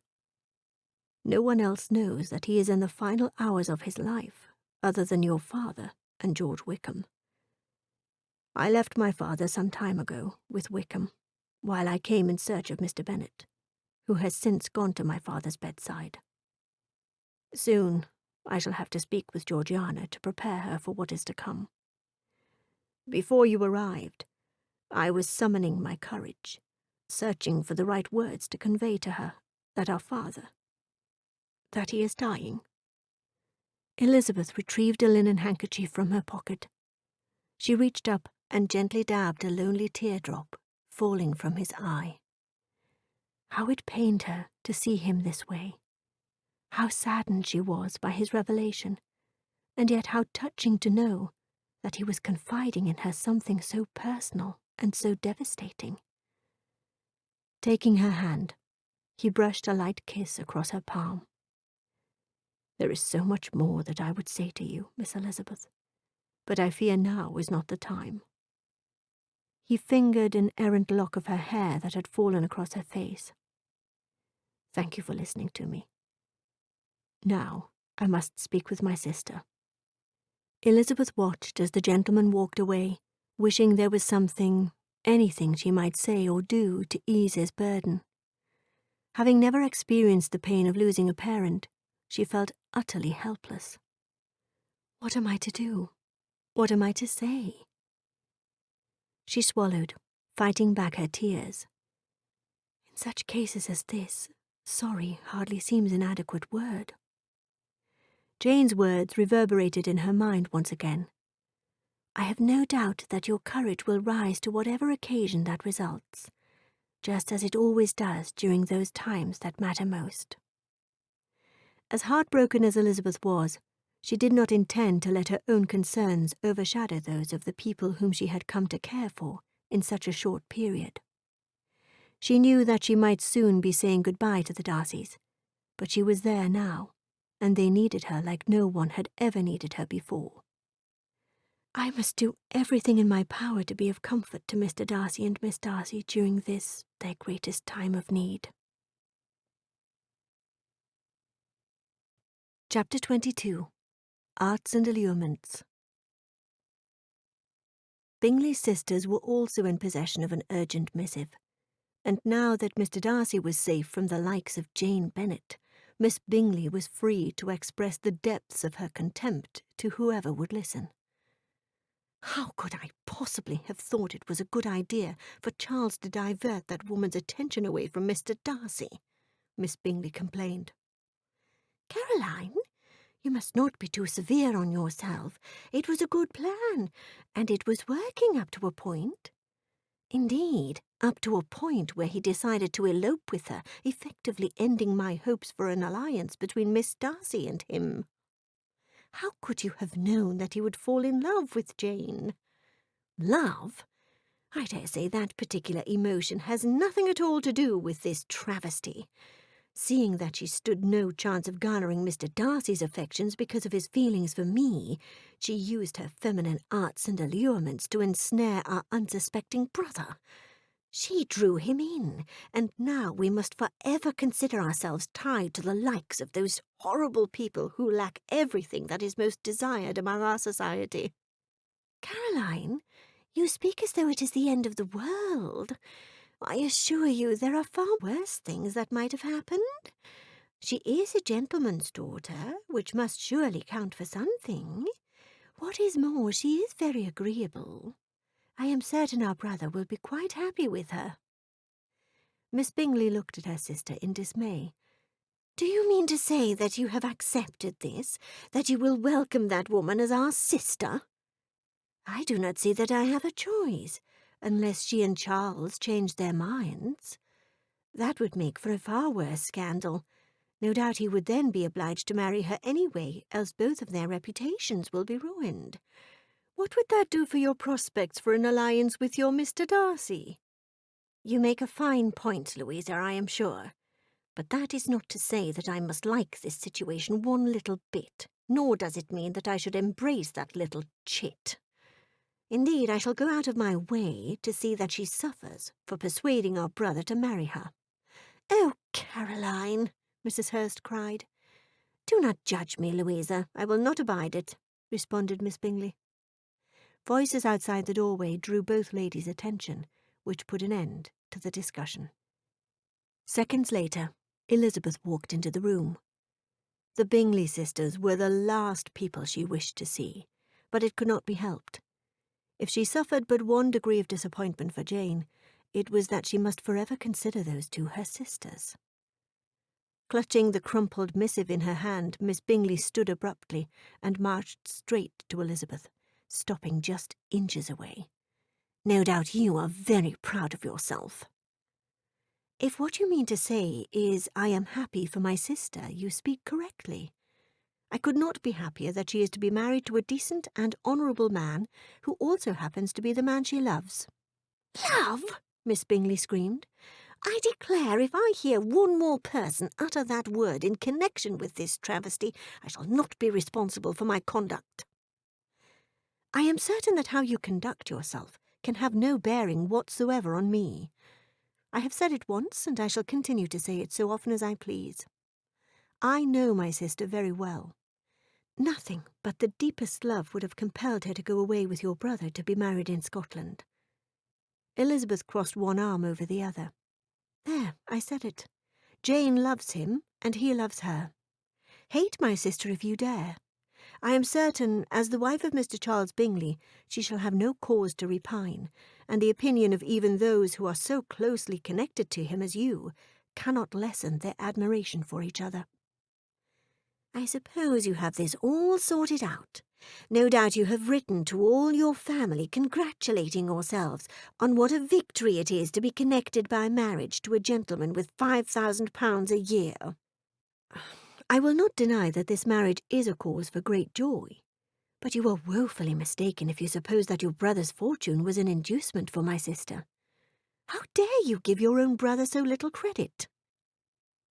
No one else knows that he is in the final hours of his life, other than your father and George Wickham. I left my father some time ago with Wickham, while I came in search of Mr. Bennet, who has since gone to my father's bedside. Soon I shall have to speak with Georgiana to prepare her for what is to come. Before you arrived, I was summoning my courage, searching for the right words to convey to her that our father, that he is dying." Elizabeth retrieved a linen handkerchief from her pocket. She reached up and gently dabbed a lonely teardrop falling from his eye. How it pained her to see him this way. How saddened she was by his revelation, and yet how touching to know that he was confiding in her something so personal and so devastating. Taking her hand, he brushed a light kiss across her palm. "There is so much more that I would say to you, Miss Elizabeth, but I fear now is not the time." He fingered an errant lock of her hair that had fallen across her face. "Thank you for listening to me. Now I must speak with my sister." Elizabeth watched as the gentleman walked away, wishing there was something, anything she might say or do to ease his burden. Having never experienced the pain of losing a parent, she felt utterly helpless. What am I to do? What am I to say? She swallowed, fighting back her tears. In such cases as this, sorry hardly seems an adequate word. Jane's words reverberated in her mind once again. "I have no doubt that your courage will rise to whatever occasion that results, just as it always does during those times that matter most." As heartbroken as Elizabeth was, she did not intend to let her own concerns overshadow those of the people whom she had come to care for in such a short period. She knew that she might soon be saying goodbye to the Darcys, but she was there now, and they needed her like no one had ever needed her before. "I must do everything in my power to be of comfort to Mr. Darcy and Miss Darcy during this, their greatest time of need." Chapter 22. Arts and Allurements. Bingley's sisters were also in possession of an urgent missive, and now that Mr. Darcy was safe from the likes of Jane Bennet, Miss Bingley was free to express the depths of her contempt to whoever would listen. "How could I possibly have thought it was a good idea for Charles to divert that woman's attention away from Mr. Darcy?" Miss Bingley complained. "Caroline, you must not be too severe on yourself. It was a good plan, and it was working up to a point. Indeed, up to a point where he decided to elope with her, effectively ending my hopes for an alliance between Miss Darcy and him. How could you have known that he would fall in love with Jane? Love? I dare say that particular emotion has nothing at all to do with this travesty. Seeing that she stood no chance of garnering Mr. Darcy's affections because of his feelings for me, she used her feminine arts and allurements to ensnare our unsuspecting brother. She drew him in, and now we must forever consider ourselves tied to the likes of those horrible people who lack everything that is most desired among our society." "Caroline, you speak as though it is the end of the world. I assure you there are far worse things that might have happened. She is a gentleman's daughter, which must surely count for something. What is more, she is very agreeable. I am certain our brother will be quite happy with her." Miss Bingley looked at her sister in dismay. "Do you mean to say that you have accepted this, that you will welcome that woman as our sister?" "I do not see that I have a choice, unless she and Charles change their minds. That would make for a far worse scandal. No doubt he would then be obliged to marry her anyway, else both of their reputations will be ruined. What would that do for your prospects for an alliance with your Mr. Darcy?" "You make a fine point, Louisa, I am sure. But that is not to say that I must like this situation one little bit, nor does it mean that I should embrace that little chit. Indeed, I shall go out of my way to see that she suffers for persuading our brother to marry her." "Oh, Caroline," Mrs. Hurst cried. "Do not judge me, Louisa. I will not abide it," responded Miss Bingley. Voices outside the doorway drew both ladies' attention, which put an end to the discussion. Seconds later, Elizabeth walked into the room. The Bingley sisters were the last people she wished to see, but it could not be helped. If she suffered but one degree of disappointment for Jane, it was that she must forever consider those two her sisters. Clutching the crumpled missive in her hand, Miss Bingley stood abruptly and marched straight to Elizabeth, stopping just inches away. No doubt you are very proud of yourself. If what you mean to say is I am happy for my sister, you speak correctly. I could not be happier that she is to be married to a decent and honourable man who also happens to be the man she loves. Love? Miss Bingley screamed. I declare if I hear one more person utter that word in connection with this travesty, I shall not be responsible for my conduct. I am certain that how you conduct yourself can have no bearing whatsoever on me. I have said it once, and I shall continue to say it so often as I please. I know my sister very well. Nothing but the deepest love would have compelled her to go away with your brother to be married in Scotland. Elizabeth crossed one arm over the other. There, I said it. Jane loves him, and he loves her. Hate my sister if you dare. I am certain, as the wife of Mr. Charles Bingley, she shall have no cause to repine, and the opinion of even those who are so closely connected to him as you cannot lessen their admiration for each other. I suppose you have this all sorted out. No doubt you have written to all your family congratulating yourselves on what a victory it is to be connected by marriage to a gentleman with £5,000 a year. I will not deny that this marriage is a cause for great joy, but you are woefully mistaken if you suppose that your brother's fortune was an inducement for my sister. How dare you give your own brother so little credit?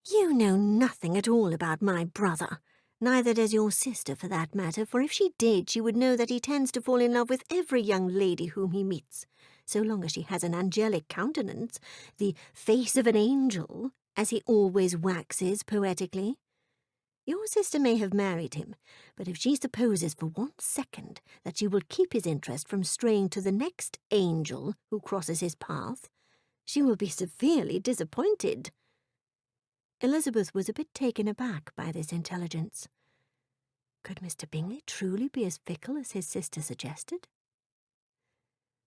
You know nothing at all about my brother. Neither does your sister, for that matter, for if she did, she would know that he tends to fall in love with every young lady whom he meets, so long as she has an angelic countenance, the face of an angel, as he always waxes poetically. Your sister may have married him, but if she supposes for 1 second that she will keep his interest from straying to the next angel who crosses his path, she will be severely disappointed. Elizabeth was a bit taken aback by this intelligence. Could Mr. Bingley truly be as fickle as his sister suggested?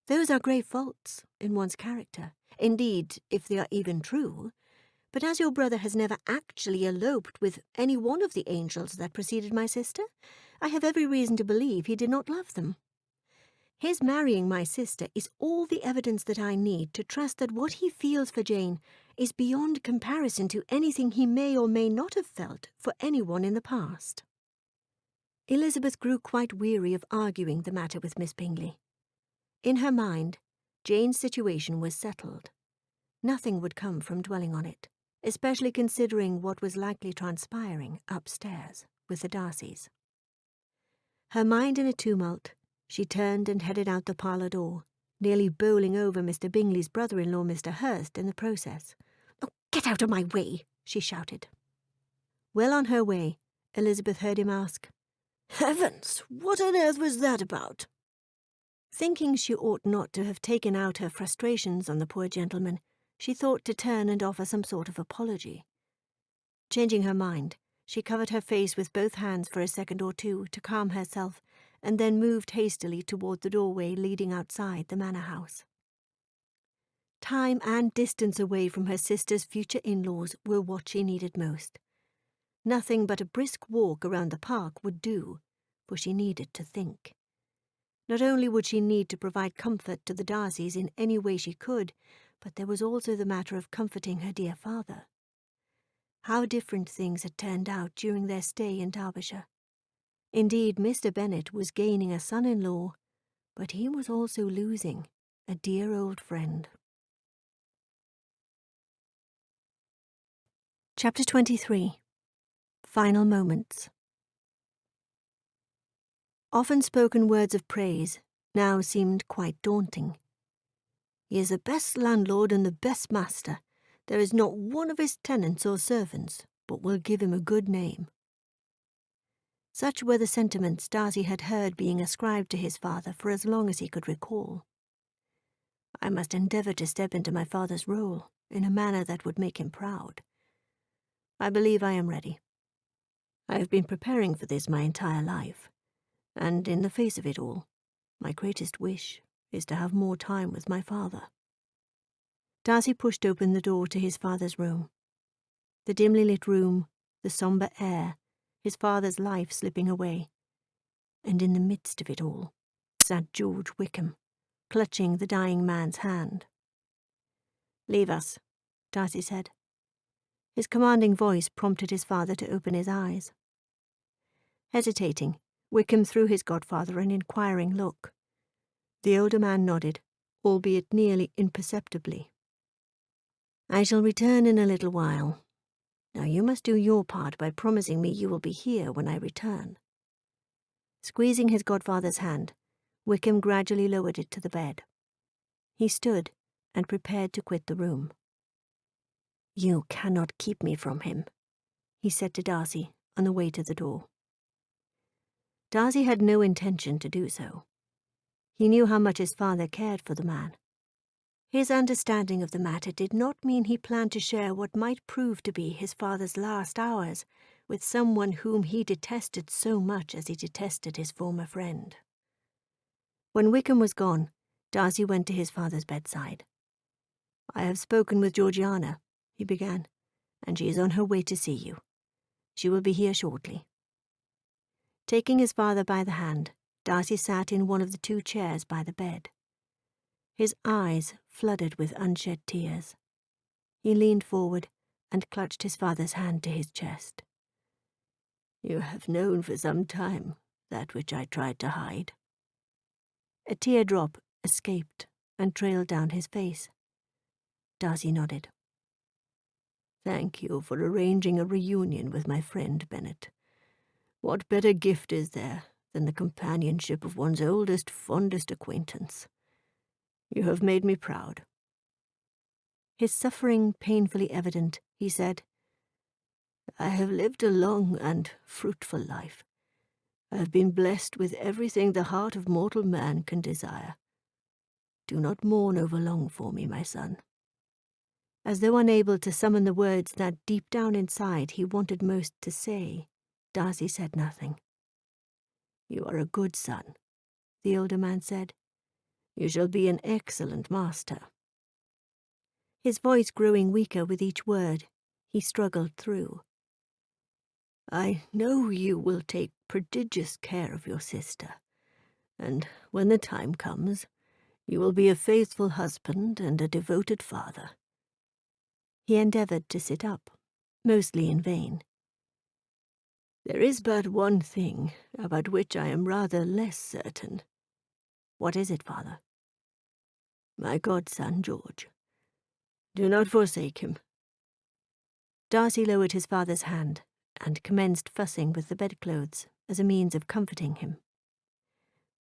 Those are grave faults in one's character, indeed, if they are even true. But as your brother has never actually eloped with any one of the angels that preceded my sister, I have every reason to believe he did not love them. His marrying my sister is all the evidence that I need to trust that what he feels for Jane is beyond comparison to anything he may or may not have felt for anyone in the past. Elizabeth grew quite weary of arguing the matter with Miss Bingley. In her mind, Jane's situation was settled. Nothing would come from dwelling on it, especially considering what was likely transpiring upstairs with the Darcys. Her mind in a tumult, she turned and headed out the parlour door, nearly bowling over Mr. Bingley's brother-in-law, Mr. Hurst, in the process. "Oh, get out of my way!" she shouted. Well on her way, Elizabeth heard him ask, "Heavens, what on earth was that about?" Thinking she ought not to have taken out her frustrations on the poor gentleman, she thought to turn and offer some sort of apology. Changing her mind, she covered her face with both hands for a second or two to calm herself, and then moved hastily toward the doorway leading outside the manor house. Time and distance away from her sister's future in-laws were what she needed most. Nothing but a brisk walk around the park would do, for she needed to think. Not only would she need to provide comfort to the Darcys in any way she could, but there was also the matter of comforting her dear father. How different things had turned out during their stay in Derbyshire. Indeed, Mr. Bennet was gaining a son-in-law, but he was also losing a dear old friend. Chapter 23. Final Moments. Often spoken words of praise now seemed quite daunting. He is the best landlord and the best master. There is not one of his tenants or servants but will give him a good name. Such were the sentiments Darcy had heard being ascribed to his father for as long as he could recall. I must endeavour to step into my father's role in a manner that would make him proud. I believe I am ready. I have been preparing for this my entire life, and in the face of it all, my greatest wish is to have more time with my father. Darcy pushed open the door to his father's room. The dimly lit room, the sombre air, his father's life slipping away. And in the midst of it all sat George Wickham, clutching the dying man's hand. "Leave us," Darcy said. His commanding voice prompted his father to open his eyes. Hesitating, Wickham threw his godfather an inquiring look. The older man nodded, albeit nearly imperceptibly. "I shall return in a little while. Now you must do your part by promising me you will be here when I return." Squeezing his godfather's hand, Wickham gradually lowered it to the bed. He stood and prepared to quit the room. "You cannot keep me from him," he said to Darcy on the way to the door. Darcy had no intention to do so. He knew how much his father cared for the man. His understanding of the matter did not mean he planned to share what might prove to be his father's last hours with someone whom he detested so much as he detested his former friend. When Wickham was gone, Darcy went to his father's bedside. "I have spoken with Georgiana," he began, "and she is on her way to see you. She will be here shortly." Taking his father by the hand, Darcy sat in one of the 2 chairs by the bed. His eyes flooded with unshed tears. He leaned forward and clutched his father's hand to his chest. "You have known for some time that which I tried to hide." A teardrop escaped and trailed down his face. Darcy nodded. "Thank you for arranging a reunion with my friend Bennet. What better gift is there than the companionship of one's oldest, fondest acquaintance? You have made me proud." His suffering painfully evident, he said, "I have lived a long and fruitful life. I have been blessed with everything the heart of mortal man can desire. Do not mourn over long for me, my son." As though unable to summon the words that deep down inside he wanted most to say, Darcy said nothing. "You are a good son," the older man said. "You shall be an excellent master." His voice growing weaker with each word, he struggled through. "I know you will take prodigious care of your sister, and when the time comes, you will be a faithful husband and a devoted father." He endeavoured to sit up, mostly in vain. "There is but one thing about which I am rather less certain." "What is it, father?" "My godson, George. Do not forsake him." Darcy lowered his father's hand and commenced fussing with the bedclothes as a means of comforting him.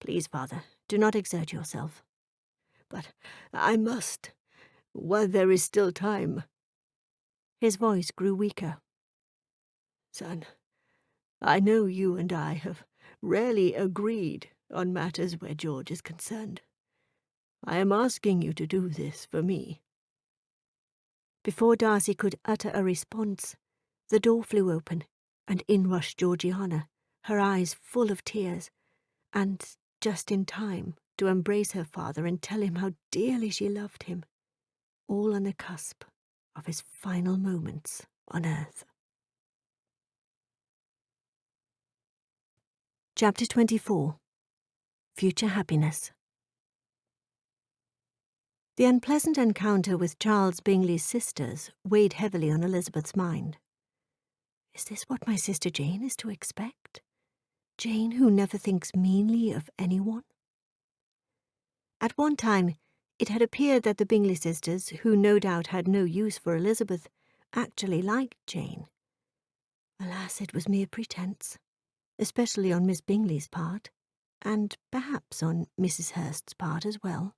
"Please, father, do not exert yourself." "But I must, while there is still time." His voice grew weaker. "Son, I know you and I have rarely agreed on matters where George is concerned. I am asking you to do this for me." Before Darcy could utter a response, the door flew open, and in rushed Georgiana, her eyes full of tears, and just in time to embrace her father and tell him how dearly she loved him, all on the cusp of his final moments on earth. Chapter 24. Future Happiness. The unpleasant encounter with Charles Bingley's sisters weighed heavily on Elizabeth's mind. Is this what my sister Jane is to expect? Jane, who never thinks meanly of anyone? At one time, it had appeared that the Bingley sisters, who no doubt had no use for Elizabeth, actually liked Jane. Alas, it was mere pretence, especially on Miss Bingley's part, and perhaps on Mrs. Hurst's part as well.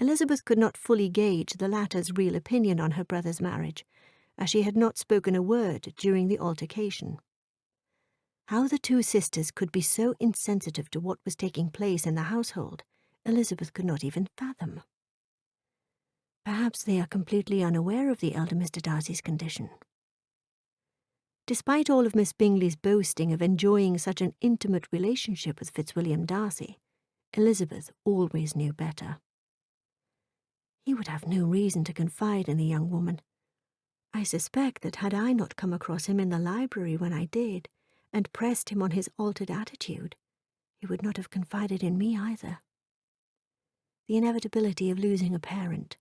Elizabeth could not fully gauge the latter's real opinion on her brother's marriage, as she had not spoken a word during the altercation. How the 2 sisters could be so insensitive to what was taking place in the household, Elizabeth could not even fathom. Perhaps they are completely unaware of the elder Mr. Darcy's condition. Despite all of Miss Bingley's boasting of enjoying such an intimate relationship with Fitzwilliam Darcy, Elizabeth always knew better. He would have no reason to confide in the young woman. I suspect that had I not come across him in the library when I did, and pressed him on his altered attitude, he would not have confided in me either. the inevitability of losing a parent,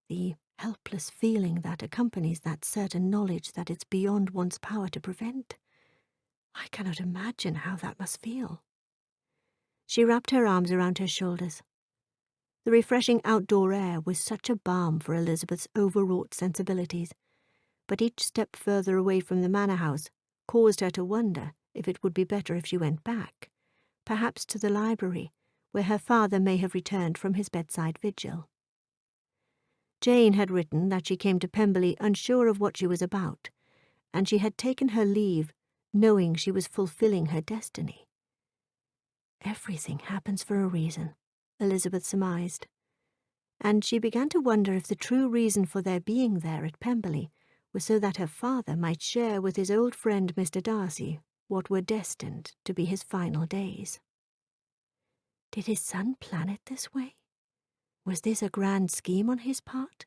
the helpless feeling that accompanies that certain knowledge that it's beyond one's power to prevent. I cannot imagine how that must feel. She wrapped her arms around her shoulders. The refreshing outdoor air was such a balm for Elizabeth's overwrought sensibilities, but each step further away from the manor house caused her to wonder if it would be better if she went back, perhaps to the library, where her father may have returned from his bedside vigil. Jane had written that she came to Pemberley unsure of what she was about, and she had taken her leave, knowing she was fulfilling her destiny. Everything happens for a reason, Elizabeth surmised, and she began to wonder if the true reason for their being there at Pemberley was so that her father might share with his old friend Mr. Darcy what were destined to be his final days. Did his son plan it this way? Was this a grand scheme on his part?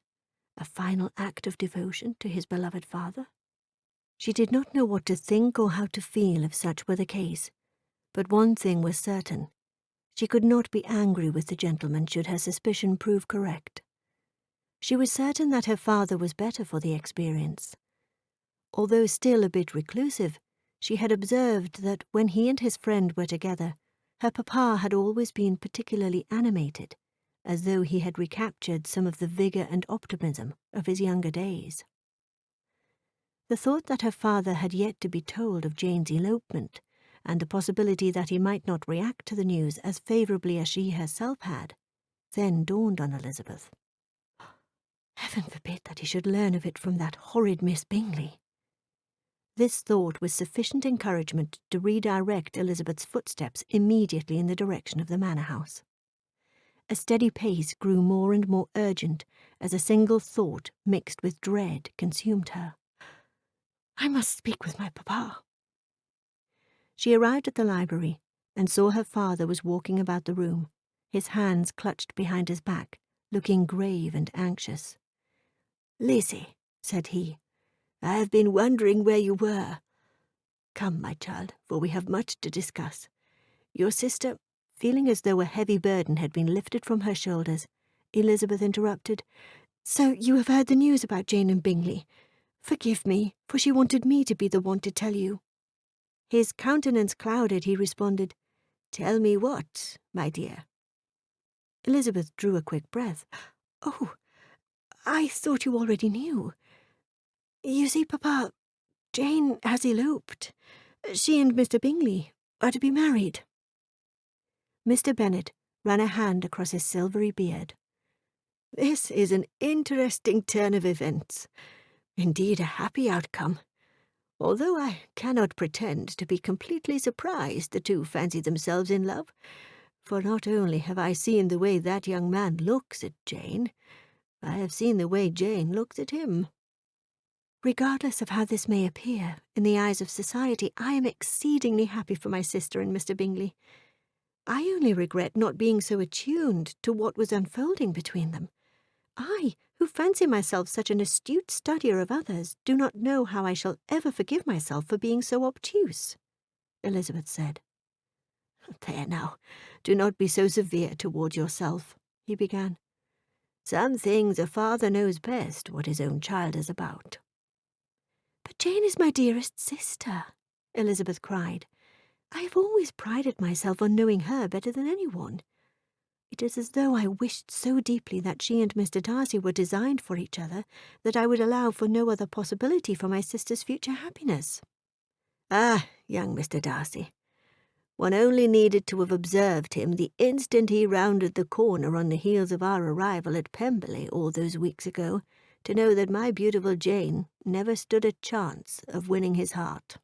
A final act of devotion to his beloved father? She did not know what to think or how to feel if such were the case, but one thing was certain. She could not be angry with the gentleman should her suspicion prove correct. She was certain that her father was better for the experience. Although still a bit reclusive, she had observed that when he and his friend were together, her papa had always been particularly animated, as though he had recaptured some of the vigour and optimism of his younger days. The thought that her father had yet to be told of Jane's elopement, and the possibility that he might not react to the news as favourably as she herself had, then dawned on Elizabeth. Heaven forbid that he should learn of it from that horrid Miss Bingley. This thought was sufficient encouragement to redirect Elizabeth's footsteps immediately in the direction of the manor house. A steady pace grew more and more urgent as a single thought mixed with dread consumed her. I must speak with my papa. She arrived at the library and saw her father was walking about the room, his hands clutched behind his back, looking grave and anxious. "Lizzie," said he, "I have been wondering where you were. Come, my child, for we have much to discuss. Your sister—" Feeling as though a heavy burden had been lifted from her shoulders, Elizabeth interrupted. "So you have heard the news about Jane and Bingley. Forgive me, for she wanted me to be the one to tell you." His countenance clouded, he responded, "Tell me what, my dear?" Elizabeth drew a quick breath. "Oh, I thought you already knew. You see, Papa, Jane has eloped. She and Mr. Bingley are to be married." Mr. Bennet ran a hand across his silvery beard. "This is an interesting turn of events. Indeed, a happy outcome. Although I cannot pretend to be completely surprised the two fancy themselves in love, for not only have I seen the way that young man looks at Jane, I have seen the way Jane looks at him. Regardless of how this may appear in the eyes of society, I am exceedingly happy for my sister and Mr. Bingley. I only regret not being so attuned to what was unfolding between them. I, who fancy myself such an astute studier of others, do not know how I shall ever forgive myself for being so obtuse," Elizabeth said. "There now, do not be so severe towards yourself," he began. "Some things a father knows best what his own child is about." "But Jane is my dearest sister," Elizabeth cried. "I have always prided myself on knowing her better than anyone. It is as though I wished so deeply that she and Mr. Darcy were designed for each other that I would allow for no other possibility for my sister's future happiness." "Ah, young Mr. Darcy. One only needed to have observed him the instant he rounded the corner on the heels of our arrival at Pemberley all those weeks ago to know that my beautiful Jane never stood a chance of winning his heart.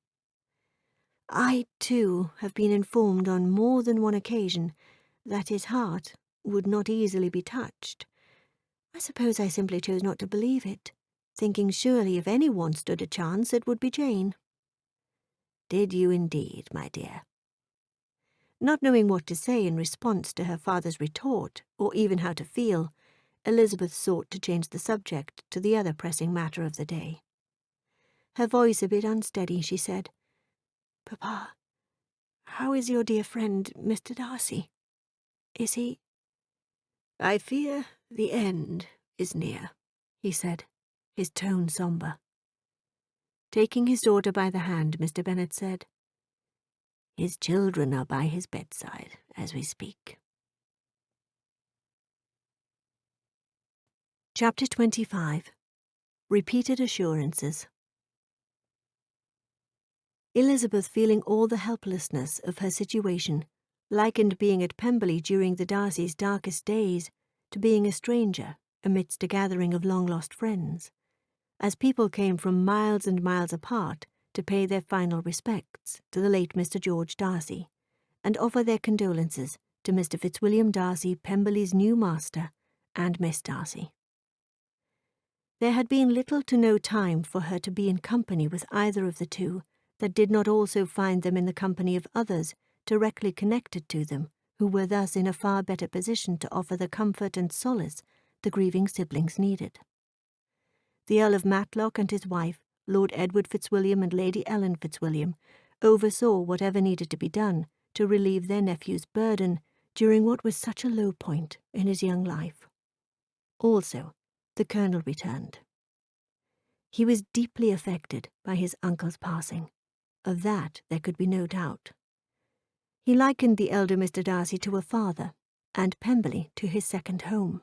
I, too, have been informed on more than one occasion that his heart would not easily be touched. I suppose I simply chose not to believe it, thinking surely if any one stood a chance it would be Jane." "Did you indeed, my dear?" Not knowing what to say in response to her father's retort, or even how to feel, Elizabeth sought to change the subject to the other pressing matter of the day. Her voice a bit unsteady, she said, "Papa, how is your dear friend, Mr. Darcy? Is he—" I fear the end is near, he said, his tone sombre. Taking his daughter by the hand, Mr. Bennet said, His children are by his bedside as we speak. Chapter 25. Repeated Assurances. Elizabeth, feeling all the helplessness of her situation, likened being at Pemberley during the Darcys' darkest days to being a stranger amidst a gathering of long-lost friends, as people came from miles and miles apart to pay their final respects to the late Mr. George Darcy, and offer their condolences to Mr. Fitzwilliam Darcy, Pemberley's new master, and Miss Darcy. There had been little to no time for her to be in company with either of the two that did not also find them in the company of others directly connected to them, who were thus in a far better position to offer the comfort and solace the grieving siblings needed. The Earl of Matlock and his wife, Lord Edward Fitzwilliam and Lady Ellen Fitzwilliam, oversaw whatever needed to be done to relieve their nephew's burden during what was such a low point in his young life. Also, the Colonel returned. He was deeply affected by his uncle's passing. Of that there could be no doubt. He likened the elder Mr. Darcy to a father, and Pemberley to his second home.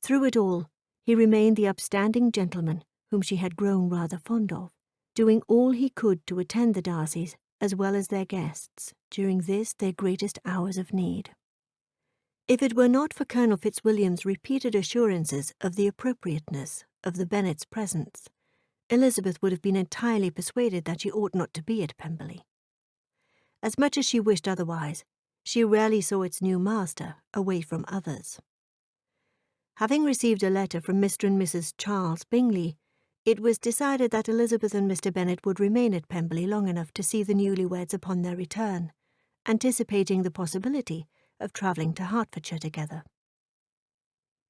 Through it all, he remained the upstanding gentleman whom she had grown rather fond of, doing all he could to attend the Darcys as well as their guests during this their greatest hours of need. If it were not for Colonel Fitzwilliam's repeated assurances of the appropriateness of the Bennets' presence, Elizabeth would have been entirely persuaded that she ought not to be at Pemberley. As much as she wished otherwise, she rarely saw its new master away from others. Having received a letter from Mr. and Mrs. Charles Bingley, it was decided that Elizabeth and Mr. Bennet would remain at Pemberley long enough to see the newlyweds upon their return, anticipating the possibility of travelling to Hertfordshire together.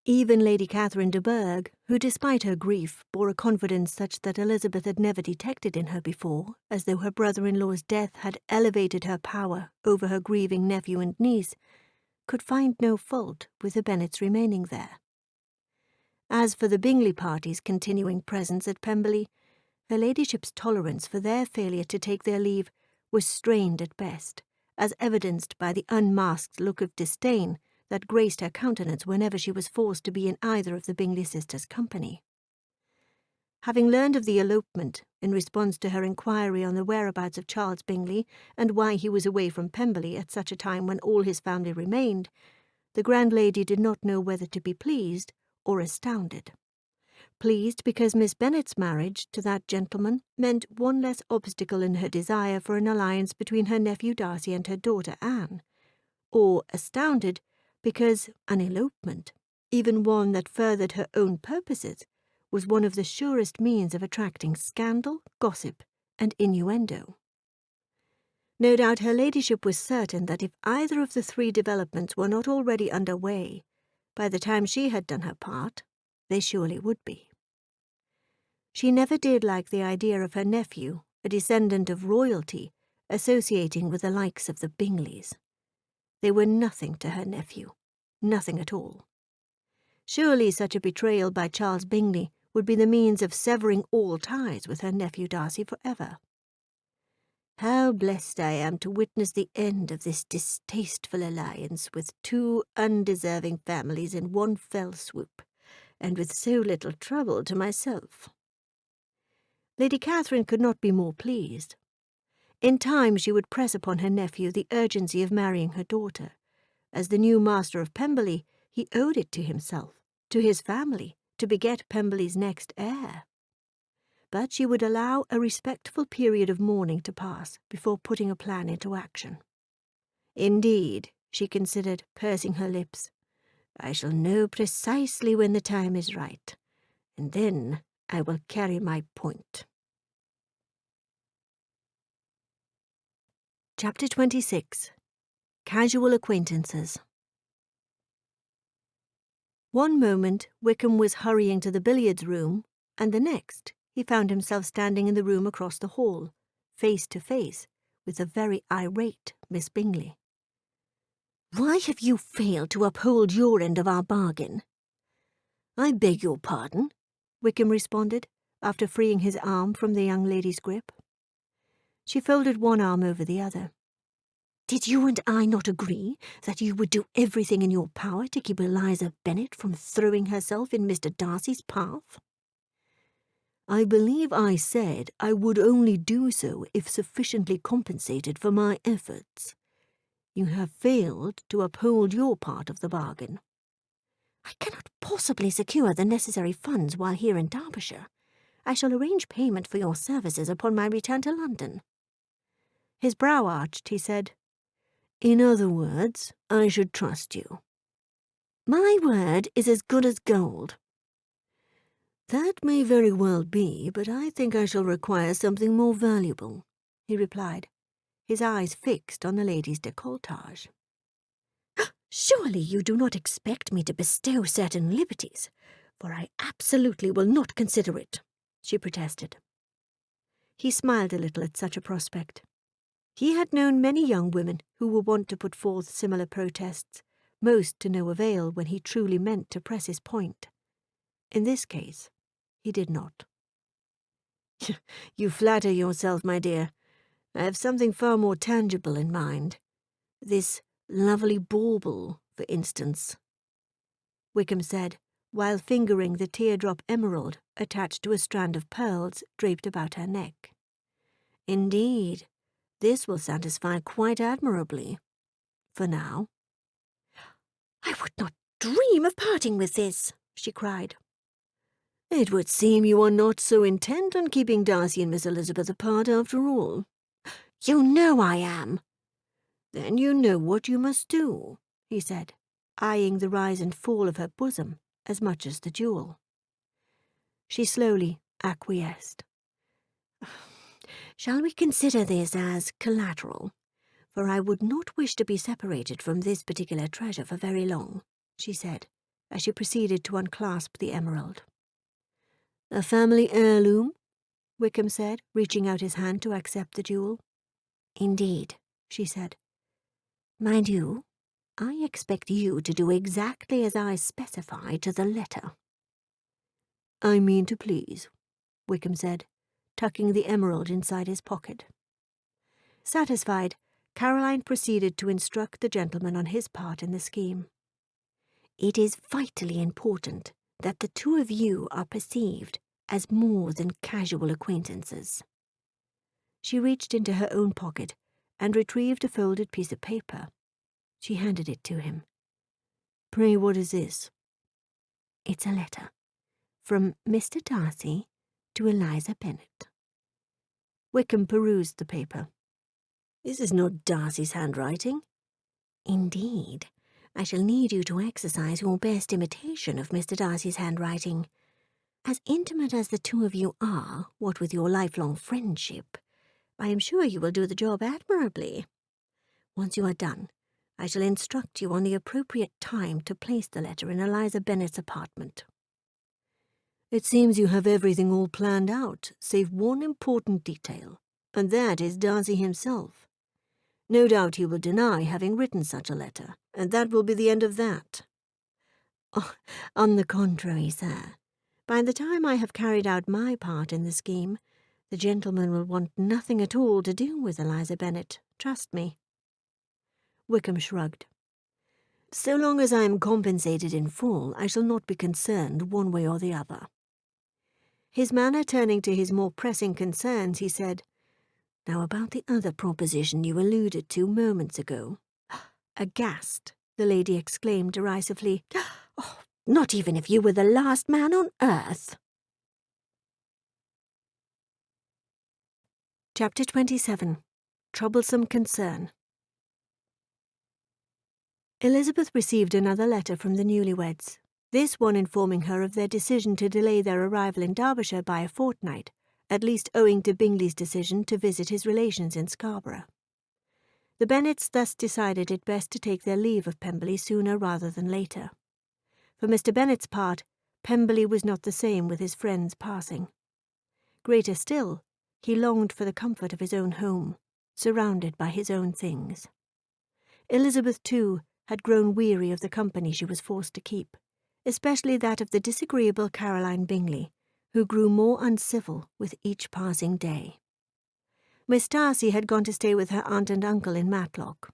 Even Lady Catherine de Bourgh, who despite her grief bore a confidence such that Elizabeth had never detected in her before, as though her brother-in-law's death had elevated her power over her grieving nephew and niece, could find no fault with the Bennets remaining there. As for the Bingley party's continuing presence at Pemberley, her ladyship's tolerance for their failure to take their leave was strained at best, as evidenced by the unmasked look of disdain that graced her countenance whenever she was forced to be in either of the Bingley sisters' company. Having learned of the elopement in response to her inquiry on the whereabouts of Charles Bingley and why he was away from Pemberley at such a time when all his family remained, the grand lady did not know whether to be pleased or astounded. Pleased because Miss Bennet's marriage to that gentleman meant one less obstacle in her desire for an alliance between her nephew Darcy and her daughter Anne, or astounded because an elopement, even one that furthered her own purposes, was one of the surest means of attracting scandal, gossip, and innuendo. No doubt her ladyship was certain that if either of the three developments were not already under way, by the time she had done her part, they surely would be. She never did like the idea of her nephew, a descendant of royalty, associating with the likes of the Bingleys. They were nothing to her nephew, nothing at all. Surely such a betrayal by Charles Bingley would be the means of severing all ties with her nephew Darcy forever. How blessed I am to witness the end of this distasteful alliance with two undeserving families in one fell swoop, and with so little trouble to myself. Lady Catherine could not be more pleased. In time she would press upon her nephew the urgency of marrying her daughter. As the new master of Pemberley, he owed it to himself, to his family, to beget Pemberley's next heir. But she would allow a respectful period of mourning to pass before putting a plan into action. Indeed, she considered, pursing her lips, I shall know precisely when the time is right, and then I will carry my point. Chapter 26. Casual Acquaintances. One moment Wickham was hurrying to the billiards room, and the next he found himself standing in the room across the hall, face to face with the very irate Miss Bingley. Why have you failed to uphold your end of our bargain?" "I beg your pardon," Wickham responded, after freeing his arm from the young lady's grip. She folded one arm over the other. "Did you and I not agree that you would do everything in your power to keep Eliza Bennet from throwing herself in Mr. Darcy's path?" "I believe I said I would only do so if sufficiently compensated for my efforts. You have failed to uphold your part of the bargain." "I cannot possibly secure the necessary funds while here in Derbyshire. I shall arrange payment for your services upon my return to London." His brow arched, he said, "In other words, I should trust you." "My word is as good as gold." "That may very well be, but I think I shall require something more valuable," he replied, his eyes fixed on the lady's décolletage. "Surely you do not expect me to bestow certain liberties, for I absolutely will not consider it," she protested. He smiled a little at such a prospect. He had known many young women who were wont to put forth similar protests, most to no avail when he truly meant to press his point. In this case, he did not. "You flatter yourself, my dear. I have something far more tangible in mind. This lovely bauble, for instance," Wickham said, while fingering the teardrop emerald attached to a strand of pearls draped about her neck. "Indeed, this will satisfy quite admirably. For now." "I would not dream of parting with this," she cried. "It would seem you are not so intent on keeping Darcy and Miss Elizabeth apart after all." "You know I am." "Then you know what you must do," he said, eyeing the rise and fall of her bosom as much as the jewel. She slowly acquiesced. "Shall we consider this as collateral? For I would not wish to be separated from this particular treasure for very long," she said, as she proceeded to unclasp the emerald. "A family heirloom?" Wickham said, reaching out his hand to accept the jewel. "Indeed," she said. "Mind you, I expect you to do exactly as I specify to the letter." "I mean to please," Wickham said, tucking the emerald inside his pocket. Satisfied, Caroline proceeded to instruct the gentleman on his part in the scheme. "It is vitally important that the two of you are perceived as more than casual acquaintances." She reached into her own pocket and retrieved a folded piece of paper. She handed it to him. "Pray, what is this?" "It's a letter from Mr. Darcy to Eliza Bennet." Wickham perused the paper. "This is not Darcy's handwriting." "Indeed, I shall need you to exercise your best imitation of Mr. Darcy's handwriting. As intimate as the two of you are, what with your lifelong friendship, I am sure you will do the job admirably. Once you are done, I shall instruct you on the appropriate time to place the letter in Eliza Bennet's apartment." "It seems you have everything all planned out, save one important detail, and that is Darcy himself. No doubt he will deny having written such a letter, and that will be the end of that." "Oh, on the contrary, sir. By the time I have carried out my part in the scheme, the gentleman will want nothing at all to do with Eliza Bennet, trust me." Wickham shrugged. "So long as I am compensated in full, I shall not be concerned one way or the other." His manner turning to his more pressing concerns, he said, "Now about the other proposition you alluded to moments ago." Aghast, the lady exclaimed derisively, "Oh, not even if you were the last man on earth." Chapter 27. Troublesome Concern. Elizabeth received another letter from the newlyweds, this one informing her of their decision to delay their arrival in Derbyshire by a fortnight, at least owing to Bingley's decision to visit his relations in Scarborough. The Bennets thus decided it best to take their leave of Pemberley sooner rather than later. For Mr. Bennet's part, Pemberley was not the same with his friend's passing. Greater still, he longed for the comfort of his own home, surrounded by his own things. Elizabeth, too, had grown weary of the company she was forced to keep, especially that of the disagreeable Caroline Bingley, who grew more uncivil with each passing day. Miss Darcy had gone to stay with her aunt and uncle in Matlock.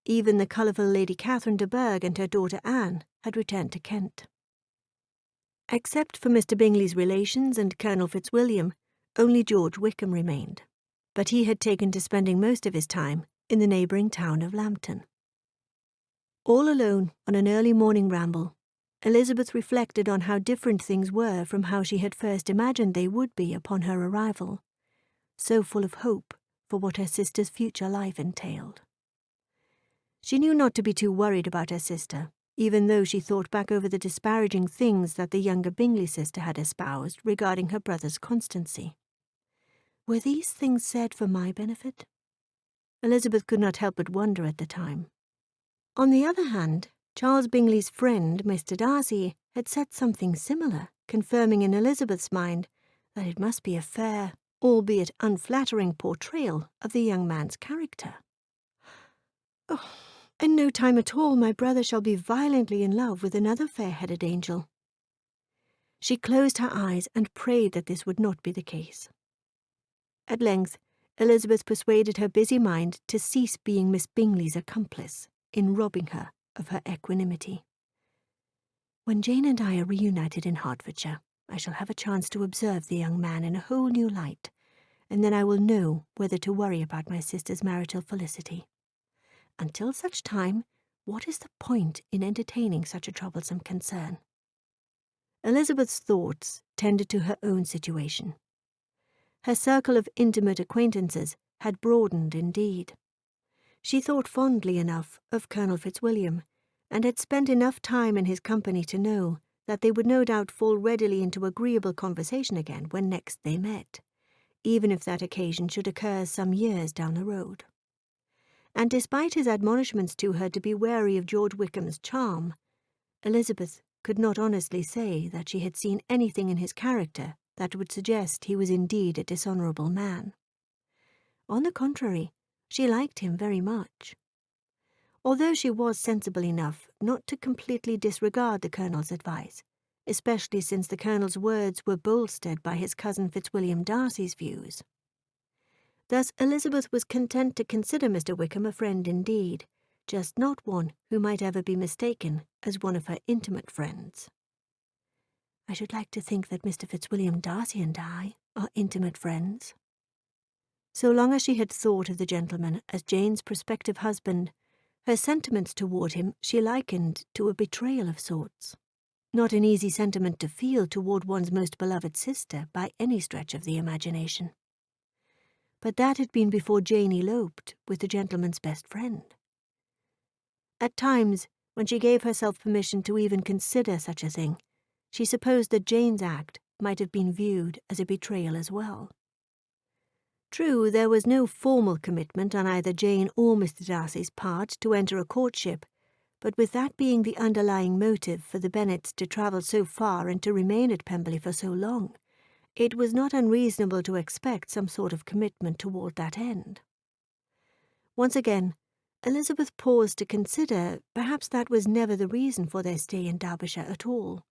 Even the colourful Lady Catherine de Bourgh and her daughter Anne had returned to Kent. Except for Mr. Bingley's relations and Colonel Fitzwilliam, only George Wickham remained, but he had taken to spending most of his time in the neighbouring town of Lambton. All alone on an early morning ramble, Elizabeth reflected on how different things were from how she had first imagined they would be upon her arrival, so full of hope for what her sister's future life entailed. She knew not to be too worried about her sister, even though she thought back over the disparaging things that the younger Bingley sister had espoused regarding her brother's constancy. Were these things said for my benefit? Elizabeth could not help but wonder at the time. On the other hand, Charles Bingley's friend, Mr. Darcy, had said something similar, confirming in Elizabeth's mind that it must be a fair, albeit unflattering portrayal of the young man's character. Oh, in no time at all my brother shall be violently in love with another fair-headed angel. She closed her eyes and prayed that this would not be the case. At length, Elizabeth persuaded her busy mind to cease being Miss Bingley's accomplice in robbing her of her equanimity. When Jane and I are reunited in Hertfordshire, I shall have a chance to observe the young man in a whole new light, and then I will know whether to worry about my sister's marital felicity. Until such time, what is the point in entertaining such a troublesome concern? Elizabeth's thoughts tended to her own situation. Her circle of intimate acquaintances had broadened indeed. She thought fondly enough of Colonel Fitzwilliam, and had spent enough time in his company to know that they would no doubt fall readily into agreeable conversation again when next they met, even if that occasion should occur some years down the road. And despite his admonishments to her to be wary of George Wickham's charm, Elizabeth could not honestly say that she had seen anything in his character that would suggest he was indeed a dishonourable man. On the contrary, she liked him very much. Although she was sensible enough not to completely disregard the Colonel's advice, especially since the Colonel's words were bolstered by his cousin Fitzwilliam Darcy's views. Thus Elizabeth was content to consider Mr. Wickham a friend indeed, just not one who might ever be mistaken as one of her intimate friends. I should like to think that Mr. Fitzwilliam Darcy and I are intimate friends. So long as she had thought of the gentleman as Jane's prospective husband, her sentiments toward him she likened to a betrayal of sorts. Not an easy sentiment to feel toward one's most beloved sister by any stretch of the imagination. But that had been before Jane eloped with the gentleman's best friend. At times, when she gave herself permission to even consider such a thing, she supposed that Jane's act might have been viewed as a betrayal as well. True, there was no formal commitment on either Jane or Mr. Darcy's part to enter a courtship, but with that being the underlying motive for the Bennets to travel so far and to remain at Pemberley for so long, it was not unreasonable to expect some sort of commitment toward that end. Once again, Elizabeth paused to consider perhaps that was never the reason for their stay in Derbyshire at all,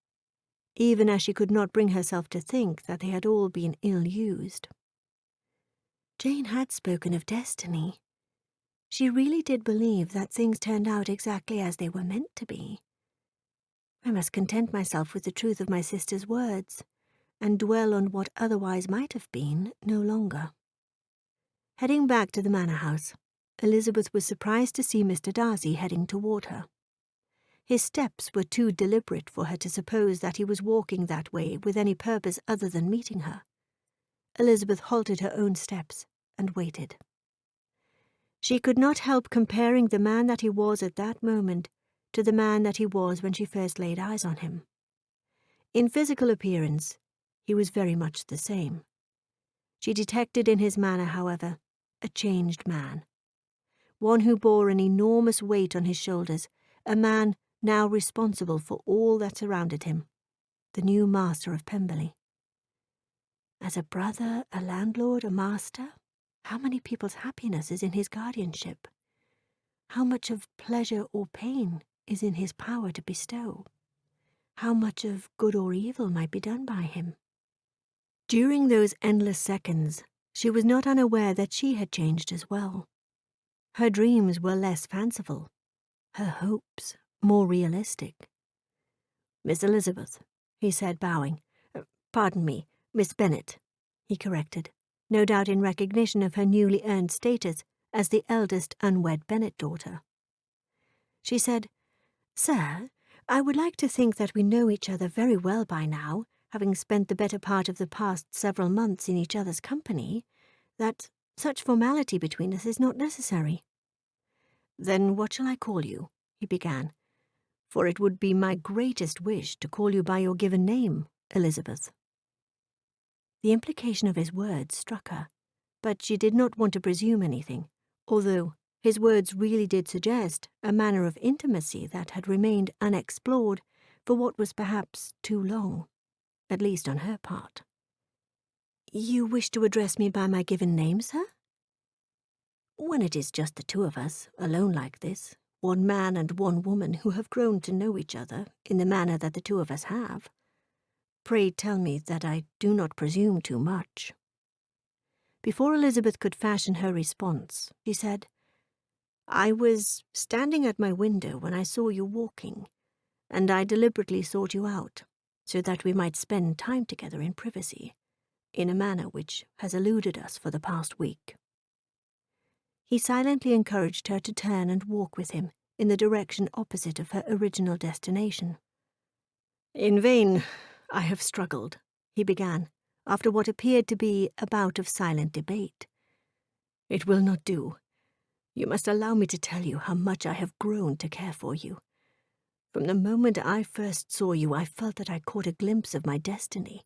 even as she could not bring herself to think that they had all been ill-used. Jane had spoken of destiny. She really did believe that things turned out exactly as they were meant to be. I must content myself with the truth of my sister's words, and dwell on what otherwise might have been no longer. Heading back to the manor house, Elizabeth was surprised to see Mr. Darcy heading toward her. His steps were too deliberate for her to suppose that he was walking that way with any purpose other than meeting her. Elizabeth halted her own steps and waited. She could not help comparing the man that he was at that moment to the man that he was when she first laid eyes on him. In physical appearance, he was very much the same. She detected in his manner, however, a changed man. One who bore an enormous weight on his shoulders, a man now responsible for all that surrounded him, the new master of Pemberley. As a brother, a landlord, a master, how many people's happiness is in his guardianship? how much of pleasure or pain is in his power to bestow, how much of good or evil might be done by him. During those endless seconds, she was not unaware that she had changed as well. Her dreams were less fanciful, her hopes more realistic. "Miss Elizabeth," he said, bowing. "Pardon me, Miss Bennet," he corrected, no doubt in recognition of her newly earned status as the eldest unwed Bennet daughter. She said, "Sir, I would like to think that we know each other very well by now, having spent the better part of the past several months in each other's company, that such formality between us is not necessary." "Then what shall I call you?" he began, "for it would be my greatest wish to call you by your given name, Elizabeth." The implication of his words struck her, but she did not want to presume anything, although his words really did suggest a manner of intimacy that had remained unexplored for what was perhaps too long, at least on her part. "You wish to address me by my given name, sir?" "When it is just the two of us, alone like this, one man and one woman who have grown to know each other in the manner that the two of us have. Pray tell me that I do not presume too much." Before Elizabeth could fashion her response, she said, "I was standing at my window when I saw you walking, and I deliberately sought you out, so that we might spend time together in privacy, in a manner which has eluded us for the past week." He silently encouraged her to turn and walk with him in the direction opposite of her original destination. "In vain I have struggled," he began, after what appeared to be a bout of silent debate. "It will not do. You must allow me to tell you how much I have grown to care for you. From the moment I first saw you, I felt that I caught a glimpse of my destiny."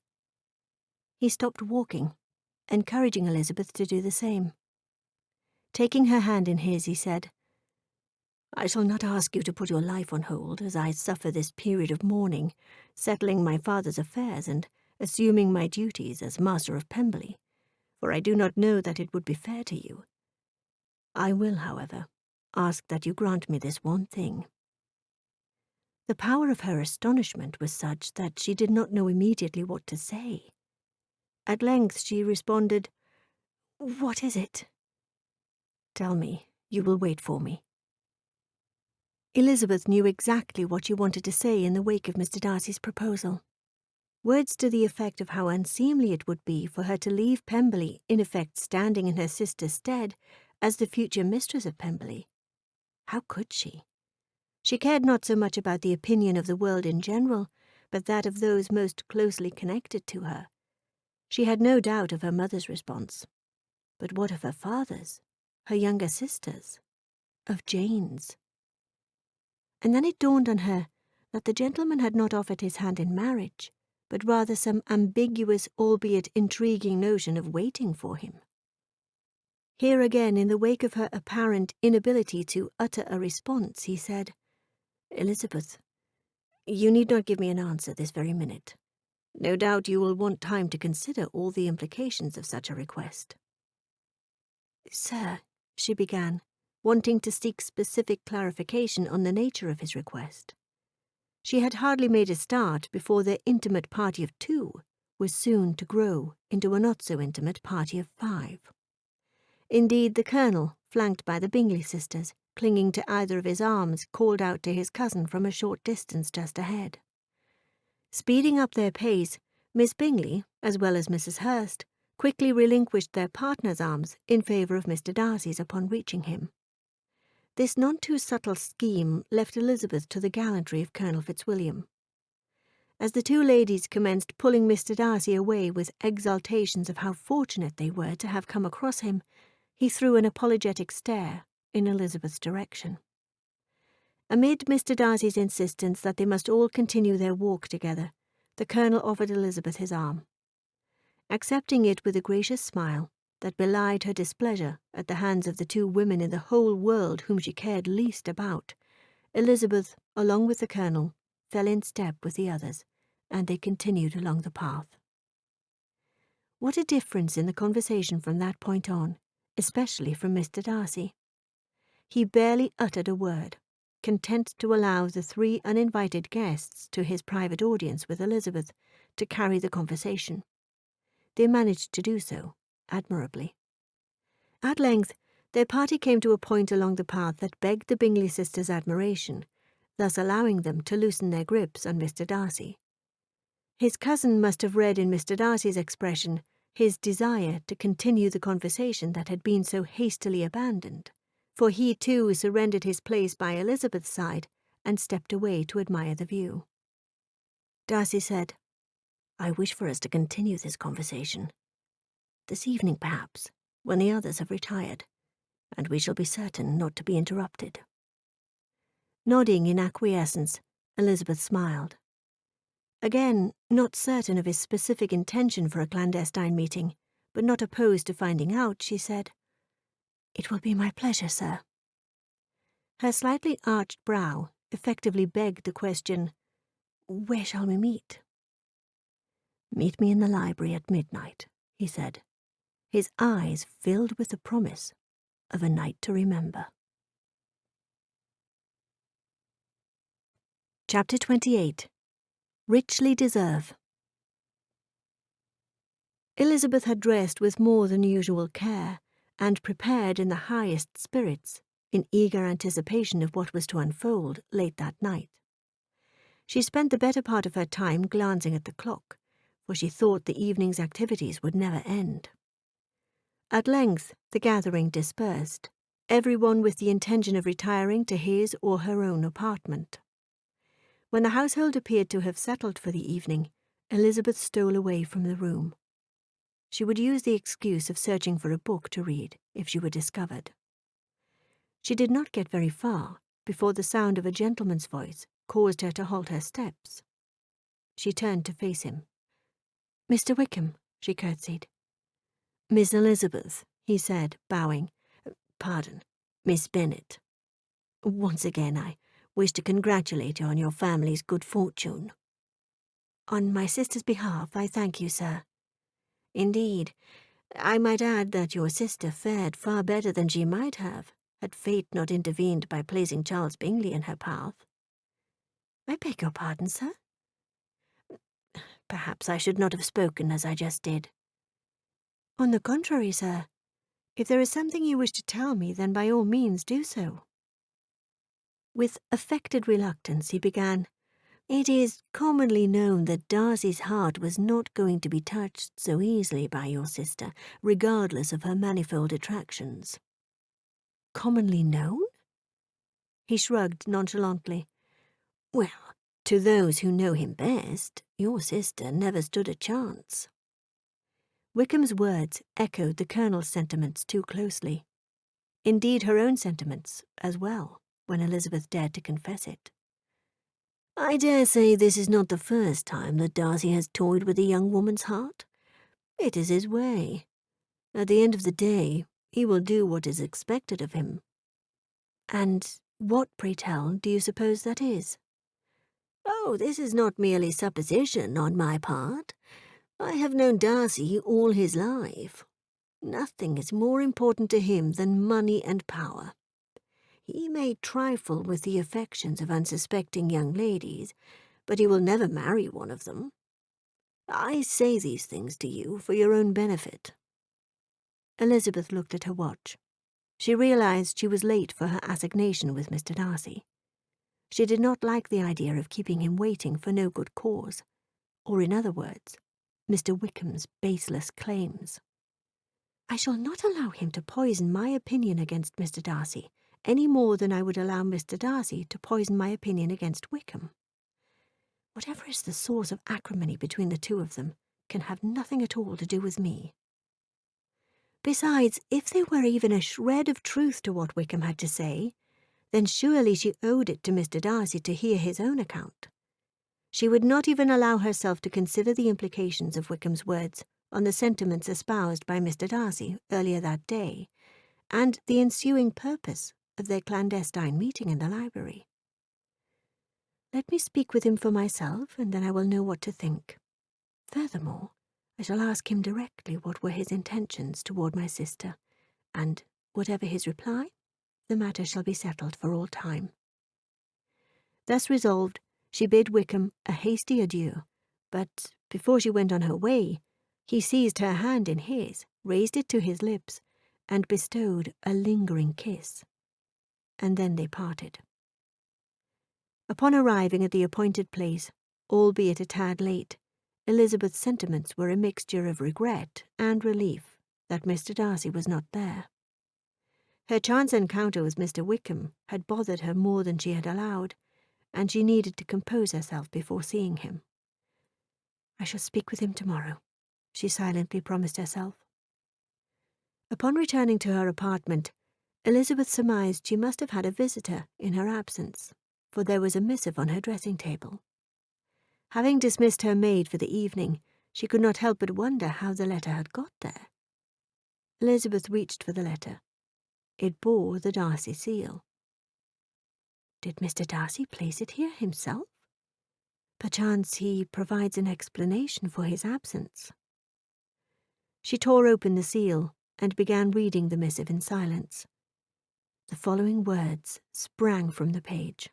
He stopped walking, encouraging Elizabeth to do the same. Taking her hand in his, he said, "I shall not ask you to put your life on hold as I suffer this period of mourning, settling my father's affairs and assuming my duties as master of Pemberley, for I do not know that it would be fair to you. I will, however, ask that you grant me this one thing." The power of her astonishment was such that she did not know immediately what to say. At length she responded, "What is it?" "Tell me. You will wait for me." Elizabeth knew exactly what she wanted to say in the wake of Mr. Darcy's proposal. Words to the effect of how unseemly it would be for her to leave Pemberley, in effect standing in her sister's stead as the future mistress of Pemberley. How could she? She cared not so much about the opinion of the world in general, but that of those most closely connected to her. She had no doubt of her mother's response. But what of her father's, her younger sister's, of Jane's? And then it dawned on her that the gentleman had not offered his hand in marriage, but rather some ambiguous, albeit intriguing notion of waiting for him. Here again, in the wake of her apparent inability to utter a response, he said, "Elizabeth, you need not give me an answer this very minute. No doubt you will want time to consider all the implications of such a request." "Sir," she began, wanting to seek specific clarification on the nature of his request. She had hardly made a start before their intimate party of 2 was soon to grow into a not-so-intimate party of 5. Indeed, the Colonel, flanked by the Bingley sisters, clinging to either of his arms, called out to his cousin from a short distance just ahead. Speeding up their pace, Miss Bingley, as well as Mrs. Hurst, quickly relinquished their partner's arms in favour of Mr. Darcy's upon reaching him. This none-too-subtle scheme left Elizabeth to the gallantry of Colonel Fitzwilliam. As the two ladies commenced pulling Mr. Darcy away with exultations of how fortunate they were to have come across him, he threw an apologetic stare in Elizabeth's direction. Amid Mr. Darcy's insistence that they must all continue their walk together, the Colonel offered Elizabeth his arm. Accepting it with a gracious smile that belied her displeasure at the hands of the 2 women in the whole world whom she cared least about, Elizabeth, along with the Colonel, fell in step with the others, and they continued along the path. What a difference in the conversation from that point on, especially from Mr. Darcy. he barely uttered a word, content to allow the 3 uninvited guests to his private audience with Elizabeth to carry the conversation. They managed to do so admirably. At length, their party came to a point along the path that begged the Bingley sisters' admiration, thus allowing them to loosen their grips on Mr. Darcy. His cousin must have read in Mr. Darcy's expression his desire to continue the conversation that had been so hastily abandoned, for he too surrendered his place by Elizabeth's side and stepped away to admire the view. Darcy said, "I wish for us to continue this conversation. This evening, perhaps, when the others have retired, and we shall be certain not to be interrupted." Nodding in acquiescence, Elizabeth smiled. Again, not certain of his specific intention for a clandestine meeting, but not opposed to finding out, she said, "It will be my pleasure, sir." Her slightly arched brow effectively begged the question, "Where shall we meet?" "Meet me in the library at midnight," he said, his eyes filled with the promise of a night to remember. Chapter 28. Richly Deserve. Elizabeth had dressed with more than usual care, and prepared in the highest spirits, in eager anticipation of what was to unfold late that night. She spent the better part of her time glancing at the clock, for she thought the evening's activities would never end. At length the gathering dispersed, everyone with the intention of retiring to his or her own apartment. When the household appeared to have settled for the evening, Elizabeth stole away from the room. She would use the excuse of searching for a book to read if she were discovered. She did not get very far before the sound of a gentleman's voice caused her to halt her steps. She turned to face him. "Mr. Wickham," she curtsied. "Miss Elizabeth," he said, bowing. "Pardon, Miss Bennet. Once again I wish to congratulate you on your family's good fortune." "On my sister's behalf, I thank you, sir." "Indeed, I might add that your sister fared far better than she might have, had fate not intervened by placing Charles Bingley in her path." "I beg your pardon, sir?" "Perhaps I should not have spoken as I just did." "On the contrary, sir. If there is something you wish to tell me, then by all means do so." With affected reluctance he began, "It is commonly known that Darcy's heart was not going to be touched so easily by your sister, regardless of her manifold attractions." "Commonly known?" He shrugged nonchalantly. "Well, to those who know him best, your sister never stood a chance." Wickham's words echoed the Colonel's sentiments too closely. Indeed, her own sentiments as well, when Elizabeth dared to confess it. "I dare say this is not the first time that Darcy has toyed with a young woman's heart. It is his way. At the end of the day, he will do what is expected of him." "And what, pray tell, do you suppose that is?" "Oh, this is not merely supposition on my part. I have known Darcy all his life. Nothing is more important to him than money and power. He may trifle with the affections of unsuspecting young ladies, but he will never marry one of them. I say these things to you for your own benefit." Elizabeth looked at her watch. She realized she was late for her assignation with Mr. Darcy. She did not like the idea of keeping him waiting for no good cause, or in other words, Mr. Wickham's baseless claims. "I shall not allow him to poison my opinion against Mr. Darcy, any more than I would allow Mr. Darcy to poison my opinion against Wickham. Whatever is the source of acrimony between the two of them can have nothing at all to do with me. Besides, if there were even a shred of truth to what Wickham had to say, then surely she owed it to Mr. Darcy to hear his own account. She would not even allow herself to consider the implications of Wickham's words on the sentiments espoused by Mr. Darcy earlier that day, and the ensuing purpose of their clandestine meeting in the library. Let me speak with him for myself, and then I will know what to think. Furthermore, I shall ask him directly what were his intentions toward my sister, and, whatever his reply, the matter shall be settled for all time." Thus resolved, she bid Wickham a hasty adieu, but before she went on her way, he seized her hand in his, raised it to his lips, and bestowed a lingering kiss. And then they parted. Upon arriving at the appointed place, albeit a tad late, Elizabeth's sentiments were a mixture of regret and relief that Mr. Darcy was not there. Her chance encounter with Mr. Wickham had bothered her more than she had allowed, and she needed to compose herself before seeing him. "I shall speak with him tomorrow," she silently promised herself. Upon returning to her apartment, Elizabeth surmised she must have had a visitor in her absence, for there was a missive on her dressing table. Having dismissed her maid for the evening, she could not help but wonder how the letter had got there. Elizabeth reached for the letter. It bore the Darcy seal. Did Mr. Darcy place it here himself? Perchance he provides an explanation for his absence. She tore open the seal and began reading the missive in silence. The following words sprang from the page.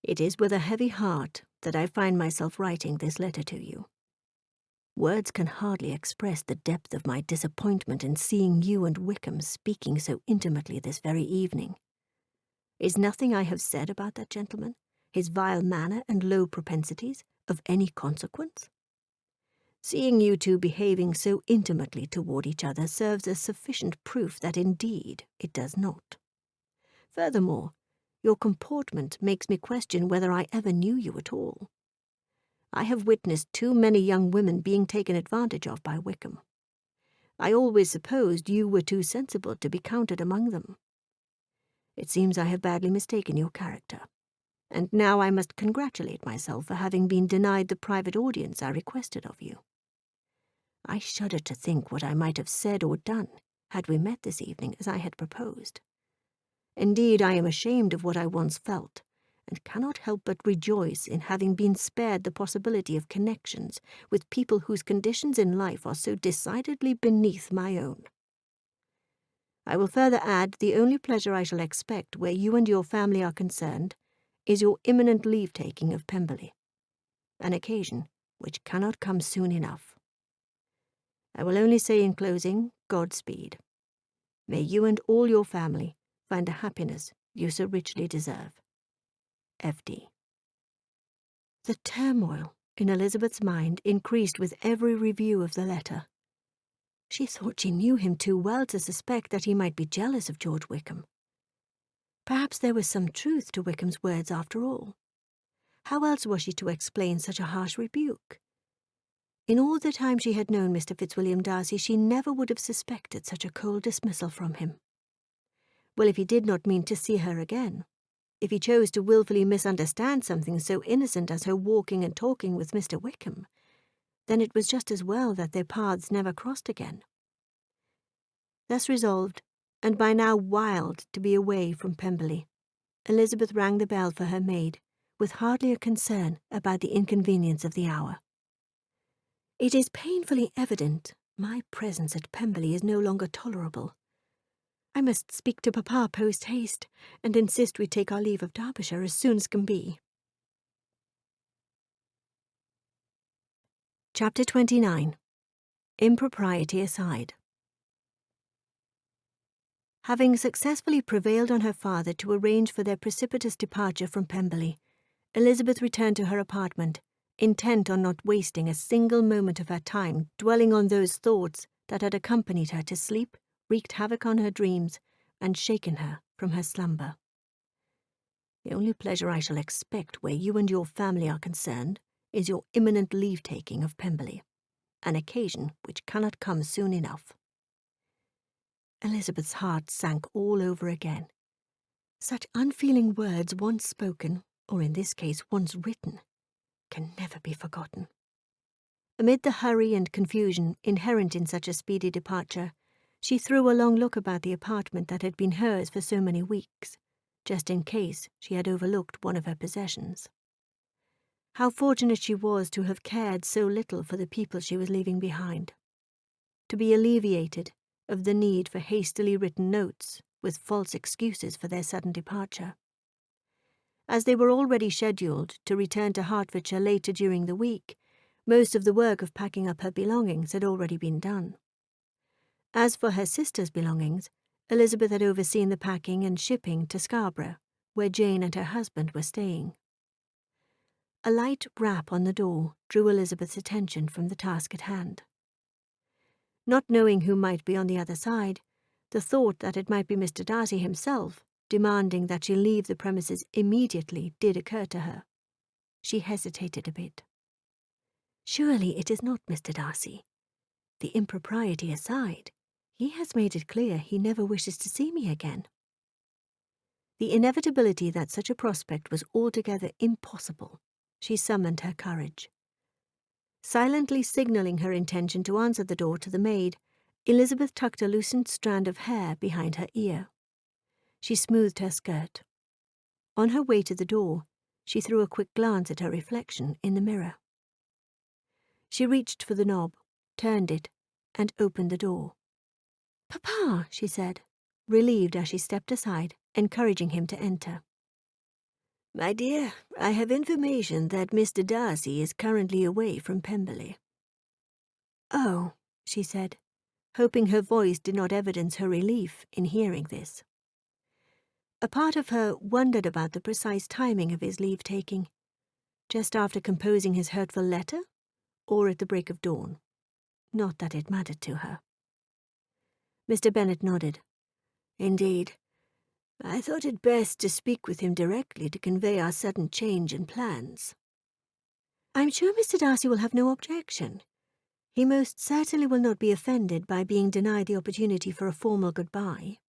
"It is with a heavy heart that I find myself writing this letter to you. Words can hardly express the depth of my disappointment in seeing you and Wickham speaking so intimately this very evening. Is nothing I have said about that gentleman, his vile manner and low propensities, of any consequence? Seeing you two behaving so intimately toward each other serves as sufficient proof that indeed it does not. Furthermore, your comportment makes me question whether I ever knew you at all. I have witnessed too many young women being taken advantage of by Wickham. I always supposed you were too sensible to be counted among them. It seems I have badly mistaken your character, and now I must congratulate myself for having been denied the private audience I requested of you. I shudder to think what I might have said or done had we met this evening as I had proposed. Indeed, I am ashamed of what I once felt, and cannot help but rejoice in having been spared the possibility of connections with people whose conditions in life are so decidedly beneath my own. I will further add the only pleasure I shall expect where you and your family are concerned is your imminent leave-taking of Pemberley, an occasion which cannot come soon enough. I will only say in closing, Godspeed. May you and all your family find the happiness you so richly deserve. F.D. The turmoil in Elizabeth's mind increased with every review of the letter. She thought she knew him too well to suspect that he might be jealous of George Wickham. Perhaps there was some truth to Wickham's words after all. How else was she to explain such a harsh rebuke? In all the time she had known Mr. Fitzwilliam Darcy, she never would have suspected such a cold dismissal from him. Well, if he did not mean to see her again, if he chose to wilfully misunderstand something so innocent as her walking and talking with Mr. Wickham, then it was just as well that their paths never crossed again. Thus resolved, and by now wild to be away from Pemberley, Elizabeth rang the bell for her maid, with hardly a concern about the inconvenience of the hour. It is painfully evident my presence at Pemberley is no longer tolerable. I must speak to Papa post-haste, and insist we take our leave of Derbyshire as soon as can be. Chapter 29. Impropriety Aside. Having successfully prevailed on her father to arrange for their precipitous departure from Pemberley, Elizabeth returned to her apartment, intent on not wasting a single moment of her time dwelling on those thoughts that had accompanied her to sleep, wreaked havoc on her dreams, and shaken her from her slumber. The only pleasure I shall expect where you and your family are concerned is your imminent leave-taking of Pemberley, an occasion which cannot come soon enough. Elizabeth's heart sank all over again. Such unfeeling words once spoken, or in this case once written, can never be forgotten. Amid the hurry and confusion inherent in such a speedy departure, she threw a long look about the apartment that had been hers for so many weeks, just in case she had overlooked one of her possessions. How fortunate she was to have cared so little for the people she was leaving behind. To be alleviated of the need for hastily written notes with false excuses for their sudden departure. As they were already scheduled to return to Hertfordshire later during the week, most of the work of packing up her belongings had already been done. As for her sister's belongings, Elizabeth had overseen the packing and shipping to Scarborough, where Jane and her husband were staying. A light rap on the door drew Elizabeth's attention from the task at hand. Not knowing who might be on the other side, the thought that it might be Mr. Darcy himself, demanding that she leave the premises immediately, did occur to her. She hesitated a bit. Surely it is not Mr. Darcy. The impropriety aside, he has made it clear he never wishes to see me again. The inevitability that such a prospect was altogether impossible, she summoned her courage. Silently signalling her intention to answer the door to the maid, Elizabeth tucked a loosened strand of hair behind her ear. She smoothed her skirt. On her way to the door, she threw a quick glance at her reflection in the mirror. She reached for the knob, turned it, and opened the door. "Papa," she said, relieved as she stepped aside, encouraging him to enter. "My dear, I have information that Mr. Darcy is currently away from Pemberley." "Oh," she said, hoping her voice did not evidence her relief in hearing this. A part of her wondered about the precise timing of his leave-taking. Just after composing his hurtful letter, or at the break of dawn? Not that it mattered to her. Mr. Bennet nodded. "Indeed. I thought it best to speak with him directly to convey our sudden change in plans." "I'm sure Mr. Darcy will have no objection. He most certainly will not be offended by being denied the opportunity for a formal goodbye."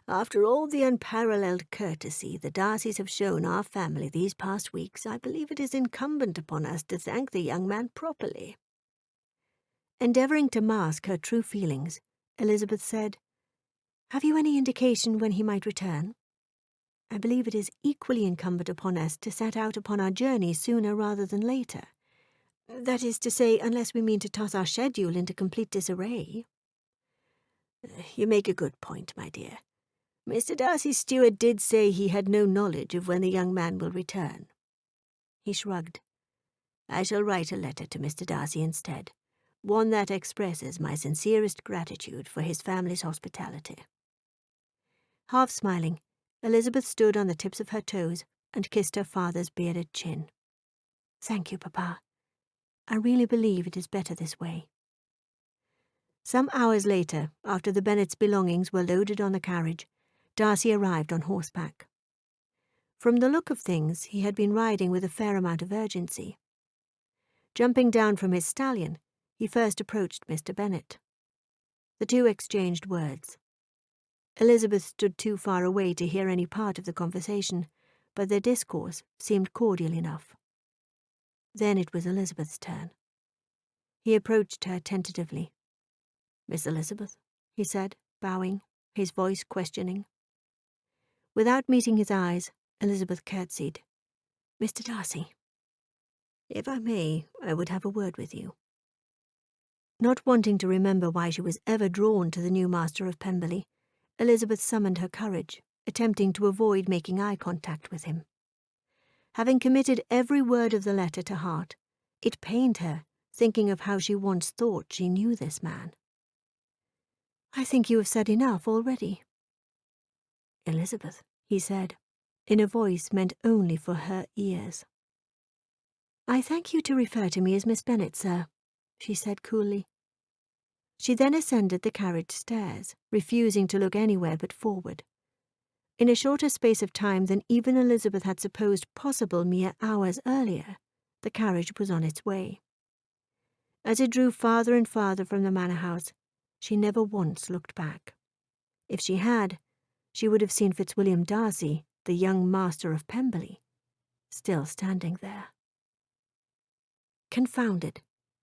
"After all the unparalleled courtesy the Darcys have shown our family these past weeks, I believe it is incumbent upon us to thank the young man properly." Endeavouring to mask her true feelings, Elizabeth said, "Have you any indication when he might return? I believe it is equally incumbent upon us to set out upon our journey sooner rather than later. That is to say, unless we mean to toss our schedule into complete disarray." "You make a good point, my dear. Mr. Darcy's steward did say he had no knowledge of when the young man will return." He shrugged. "I shall write a letter to Mr. Darcy instead, one that expresses my sincerest gratitude for his family's hospitality." Half smiling, Elizabeth stood on the tips of her toes and kissed her father's bearded chin. "Thank you, Papa. I really believe it is better this way." Some hours later, after the Bennets' belongings were loaded on the carriage, Darcy arrived on horseback. From the look of things, he had been riding with a fair amount of urgency. Jumping down from his stallion, he first approached Mr. Bennet. The two exchanged words. Elizabeth stood too far away to hear any part of the conversation, but their discourse seemed cordial enough. Then it was Elizabeth's turn. He approached her tentatively. "Miss Elizabeth," he said, bowing, his voice questioning. Without meeting his eyes, Elizabeth curtsied. "Mr. Darcy." "If I may, I would have a word with you." Not wanting to remember why she was ever drawn to the new master of Pemberley, Elizabeth summoned her courage, attempting to avoid making eye contact with him. Having committed every word of the letter to heart, it pained her, thinking of how she once thought she knew this man. "I think you have said enough already." "Elizabeth," he said, in a voice meant only for her ears. "I thank you to refer to me as Miss Bennet, sir," she said coolly. She then ascended the carriage stairs, refusing to look anywhere but forward. In a shorter space of time than even Elizabeth had supposed possible mere hours earlier, the carriage was on its way. As it drew farther and farther from the manor house, she never once looked back. If she had, she would have seen Fitzwilliam Darcy, the young master of Pemberley, still standing there. Confounded,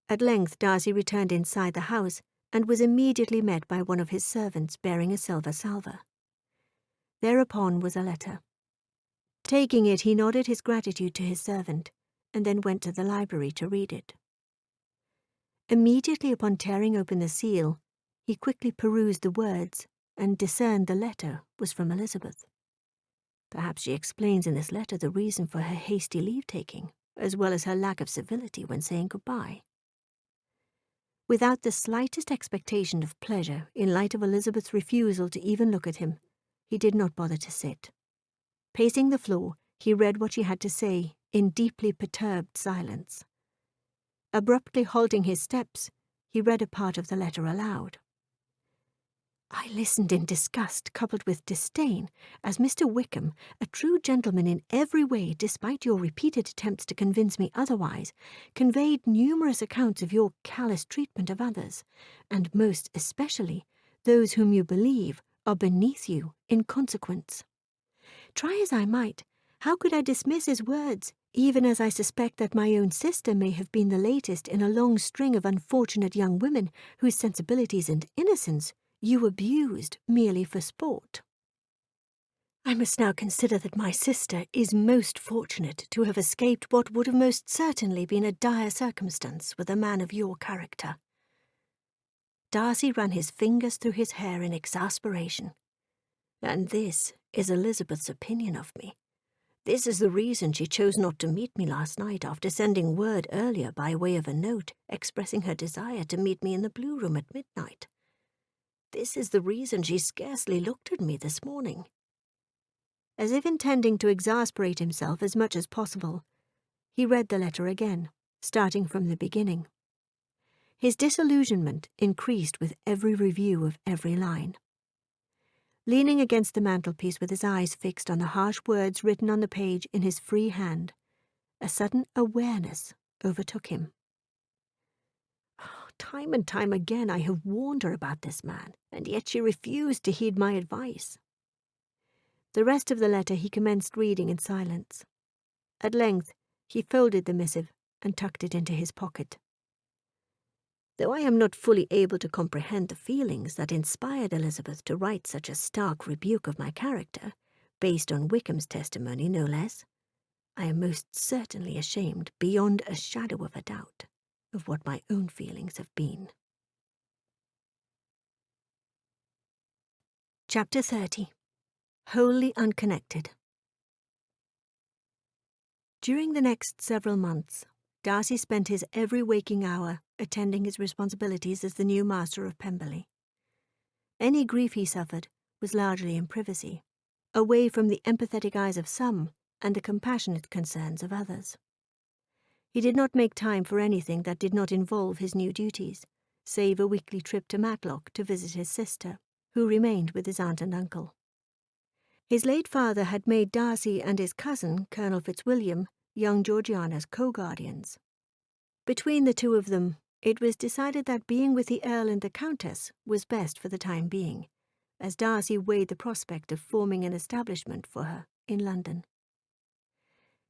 at length Darcy returned inside the house and was immediately met by one of his servants bearing a silver salver. Thereupon was a letter. Taking it, he nodded his gratitude to his servant, and then went to the library to read it. Immediately upon tearing open the seal, he quickly perused the words, and discerned the letter was from Elizabeth. Perhaps she explains in this letter the reason for her hasty leave-taking, as well as her lack of civility when saying goodbye. Without the slightest expectation of pleasure in light of Elizabeth's refusal to even look at him, he did not bother to sit. Pacing the floor, he read what she had to say in deeply perturbed silence. Abruptly halting his steps, he read a part of the letter aloud. I listened in disgust coupled with disdain as Mr. Wickham, a true gentleman in every way despite your repeated attempts to convince me otherwise, conveyed numerous accounts of your callous treatment of others, and most especially those whom you believe are beneath you in consequence. Try as I might, how could I dismiss his words, even as I suspect that my own sister may have been the latest in a long string of unfortunate young women whose sensibilities and innocence you abused merely for sport? I must now consider that my sister is most fortunate to have escaped what would have most certainly been a dire circumstance with a man of your character. Darcy ran his fingers through his hair in exasperation. And this is Elizabeth's opinion of me. This is the reason she chose not to meet me last night after sending word earlier by way of a note expressing her desire to meet me in the Blue Room at midnight. This is the reason she scarcely looked at me this morning. As if intending to exasperate himself as much as possible, he read the letter again, starting from the beginning. His disillusionment increased with every review of every line. Leaning against the mantelpiece with his eyes fixed on the harsh words written on the page in his free hand, a sudden awareness overtook him. Time and time again I have warned her about this man, and yet she refused to heed my advice. The rest of the letter he commenced reading in silence. At length he folded the missive and tucked it into his pocket. Though I am not fully able to comprehend the feelings that inspired Elizabeth to write such a stark rebuke of my character, based on Wickham's testimony no less, I am most certainly ashamed, beyond a shadow of a doubt, of what my own feelings have been. Chapter 30. Wholly Unconnected. During the next several months, Darcy spent his every waking hour attending his responsibilities as the new master of Pemberley. Any grief he suffered was largely in privacy, away from the empathetic eyes of some and the compassionate concerns of others. He did not make time for anything that did not involve his new duties, save a weekly trip to Matlock to visit his sister, who remained with his aunt and uncle. His late father had made Darcy and his cousin, Colonel Fitzwilliam, young Georgiana's co-guardians. Between the two of them, it was decided that being with the Earl and the Countess was best for the time being, as Darcy weighed the prospect of forming an establishment for her in London.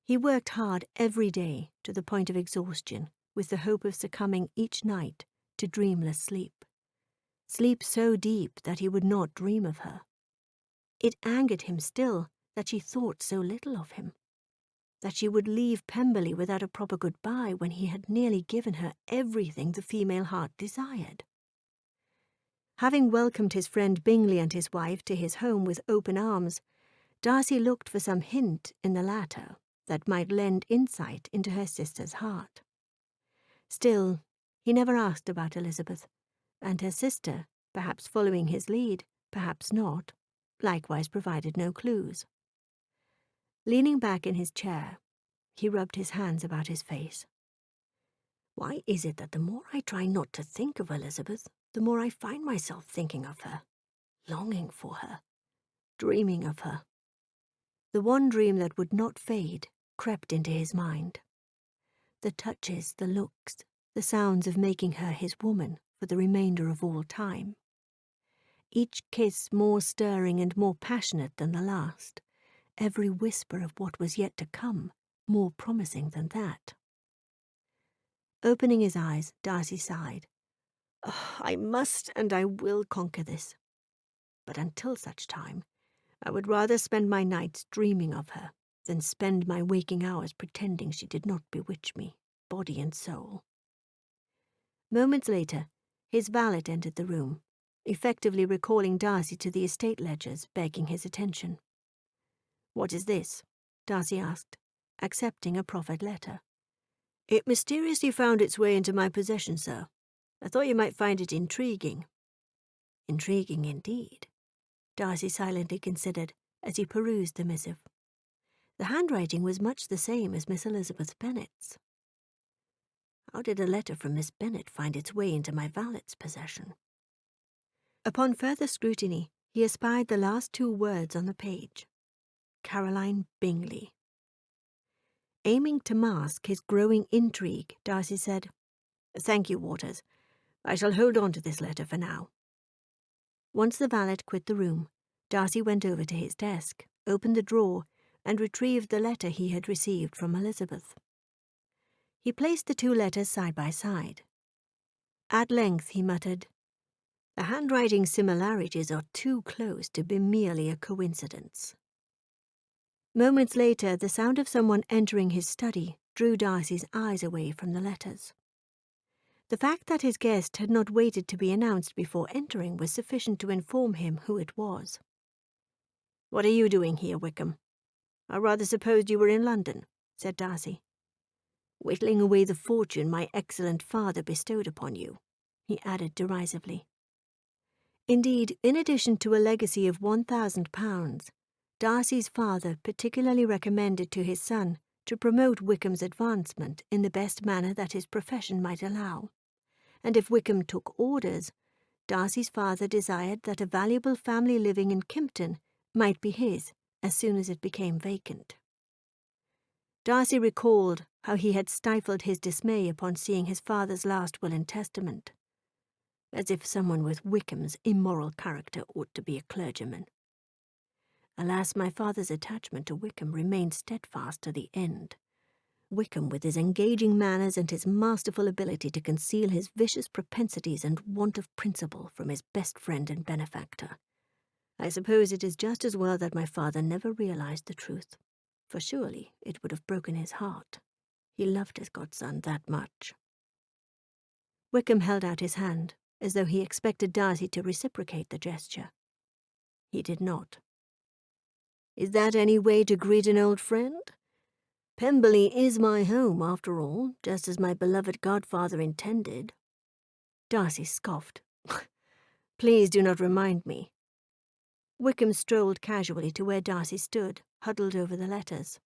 He worked hard every day to the point of exhaustion, with the hope of succumbing each night to dreamless sleep. Sleep so deep that he would not dream of her. It angered him still that she thought so little of him, that she would leave Pemberley without a proper goodbye when he had nearly given her everything the female heart desired. Having welcomed his friend Bingley and his wife to his home with open arms, Darcy looked for some hint in the latter that might lend insight into her sister's heart. Still, he never asked about Elizabeth, and her sister, perhaps following his lead, perhaps not, likewise provided no clues. Leaning back in his chair, he rubbed his hands about his face. Why is it that the more I try not to think of Elizabeth, the more I find myself thinking of her, longing for her, dreaming of her? The one dream that would not fade crept into his mind. The touches, the looks, the sounds of making her his woman for the remainder of all time. Each kiss more stirring and more passionate than the last, every whisper of what was yet to come more promising than that. Opening his eyes, Darcy sighed. Oh, I must and I will conquer this. But until such time, I would rather spend my nights dreaming of her than spend my waking hours pretending she did not bewitch me, body and soul. Moments later, his valet entered the room, effectively recalling Darcy to the estate ledgers, begging his attention. "What is this?" Darcy asked, accepting a proffered letter. "It mysteriously found its way into my possession, sir. I thought you might find it intriguing." Intriguing indeed, Darcy silently considered as he perused the missive. The handwriting was much the same as Miss Elizabeth Bennet's. How did a letter from Miss Bennet find its way into my valet's possession? Upon further scrutiny, he espied the last two words on the page. Caroline Bingley. Aiming to mask his growing intrigue, Darcy said, "Thank you, Waters. I shall hold on to this letter for now." Once the valet quit the room, Darcy went over to his desk, opened the drawer, and retrieved the letter he had received from Elizabeth. He placed the two letters side by side. At length he muttered, "The handwriting similarities are too close to be merely a coincidence." Moments later, the sound of someone entering his study drew Darcy's eyes away from the letters. The fact that his guest had not waited to be announced before entering was sufficient to inform him who it was. "What are you doing here, Wickham? I rather supposed you were in London," said Darcy. "Whittling away the fortune my excellent father bestowed upon you," he added derisively. Indeed, in addition to a legacy of £1,000, Darcy's father particularly recommended to his son to promote Wickham's advancement in the best manner that his profession might allow, and if Wickham took orders, Darcy's father desired that a valuable family living in Kimpton might be his as soon as it became vacant. Darcy recalled how he had stifled his dismay upon seeing his father's last will and testament. As if someone with Wickham's immoral character ought to be a clergyman. Alas, my father's attachment to Wickham remained steadfast to the end. Wickham, with his engaging manners and his masterful ability to conceal his vicious propensities and want of principle from his best friend and benefactor. I suppose it is just as well that my father never realized the truth, for surely it would have broken his heart. He loved his godson that much. Wickham held out his hand, as though he expected Darcy to reciprocate the gesture. He did not. "Is that any way to greet an old friend? Pemberley is my home, after all, just as my beloved godfather intended." Darcy scoffed. "Please do not remind me." Wickham strolled casually to where Darcy stood, huddled over the letters.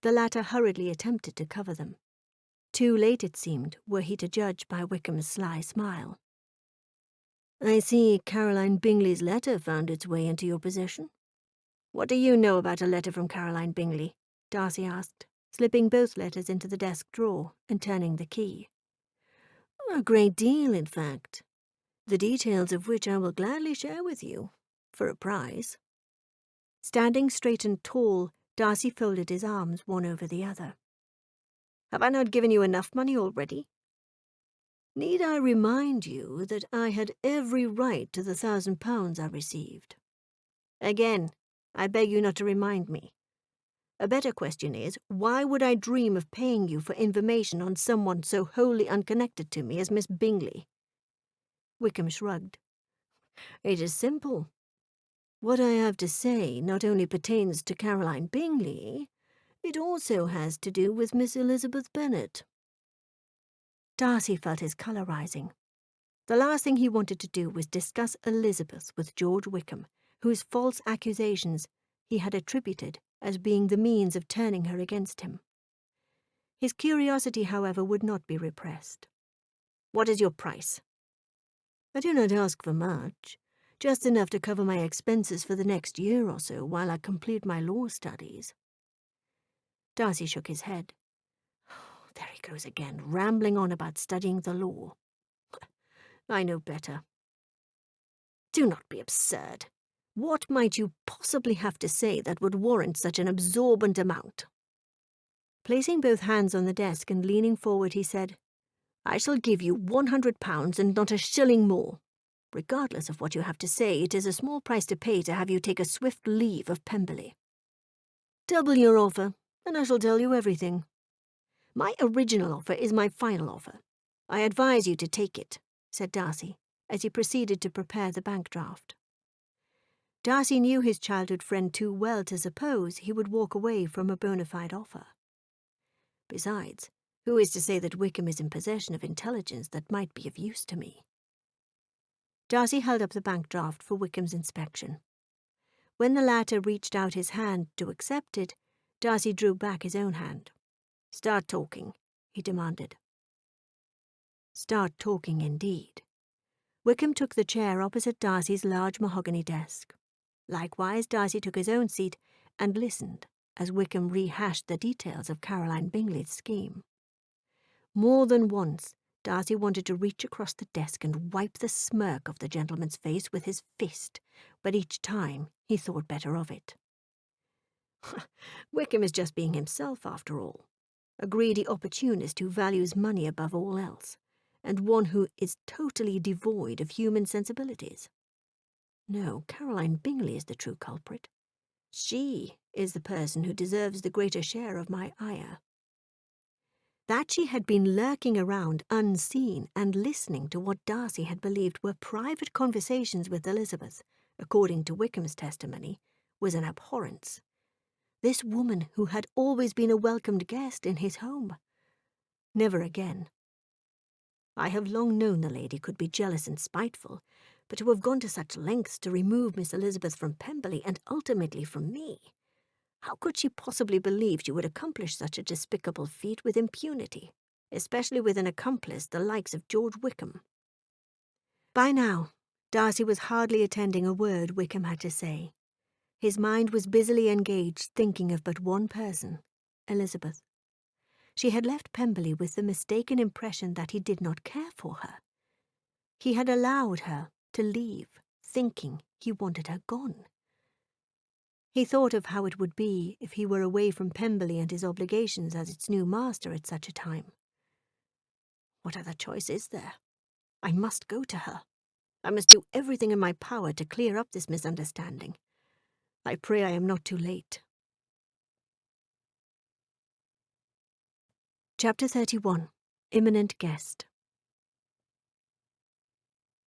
The latter hurriedly attempted to cover them. Too late, it seemed, were he to judge by Wickham's sly smile. "I see Caroline Bingley's letter found its way into your possession. What do you know about a letter from Caroline Bingley?" Darcy asked, slipping both letters into the desk drawer and turning the key. "A great deal, in fact, the details of which I will gladly share with you, for a price." Standing straight and tall, Darcy folded his arms one over the other. "Have I not given you enough money already?" "Need I remind you that I had every right to the £1,000 I received?" "Again, I beg you not to remind me. A better question is, why would I dream of paying you for information on someone so wholly unconnected to me as Miss Bingley?" Wickham shrugged. "It is simple. What I have to say not only pertains to Caroline Bingley, it also has to do with Miss Elizabeth Bennet." Darcy felt his colour rising. The last thing he wanted to do was discuss Elizabeth with George Wickham, whose false accusations he had attributed as being the means of turning her against him. His curiosity, however, would not be repressed. "What is your price?" "I do not ask for much, just enough to cover my expenses for the next year or so while I complete my law studies." Darcy shook his head. "There he goes again, rambling on about studying the law. I know better." "Do not be absurd. What might you possibly have to say that would warrant such an absorbent amount?" Placing both hands on the desk and leaning forward, he said, "I shall give you £100 and not a shilling more. Regardless of what you have to say, it is a small price to pay to have you take a swift leave of Pemberley." "Double your offer, and I shall tell you everything." "My original offer is my final offer. I advise you to take it," said Darcy, as he proceeded to prepare the bank draft. Darcy knew his childhood friend too well to suppose he would walk away from a bona fide offer. Besides, who is to say that Wickham is in possession of intelligence that might be of use to me? Darcy held up the bank draft for Wickham's inspection. When the latter reached out his hand to accept it, Darcy drew back his own hand. "Start talking," he demanded. Start talking indeed. Wickham took the chair opposite Darcy's large mahogany desk. Likewise, Darcy took his own seat and listened as Wickham rehashed the details of Caroline Bingley's scheme. More than once, Darcy wanted to reach across the desk and wipe the smirk off the gentleman's face with his fist, but each time he thought better of it. Wickham is just being himself, after all. A greedy opportunist who values money above all else, and one who is totally devoid of human sensibilities. No, Caroline Bingley is the true culprit. She is the person who deserves the greater share of my ire. That she had been lurking around unseen and listening to what Darcy had believed were private conversations with Elizabeth, according to Wickham's testimony, was an abhorrence. This woman who had always been a welcomed guest in his home. Never again. I have long known the lady could be jealous and spiteful, but to have gone to such lengths to remove Miss Elizabeth from Pemberley and ultimately from me, how could she possibly believe she would accomplish such a despicable feat with impunity, especially with an accomplice the likes of George Wickham? By now, Darcy was hardly attending a word Wickham had to say. His mind was busily engaged thinking of but one person, Elizabeth. She had left Pemberley with the mistaken impression that he did not care for her. He had allowed her to leave, thinking he wanted her gone. He thought of how it would be if he were away from Pemberley and his obligations as its new master at such a time. What other choice is there? I must go to her. I must do everything in my power to clear up this misunderstanding. I pray I am not too late. Chapter 31. Imminent Guest.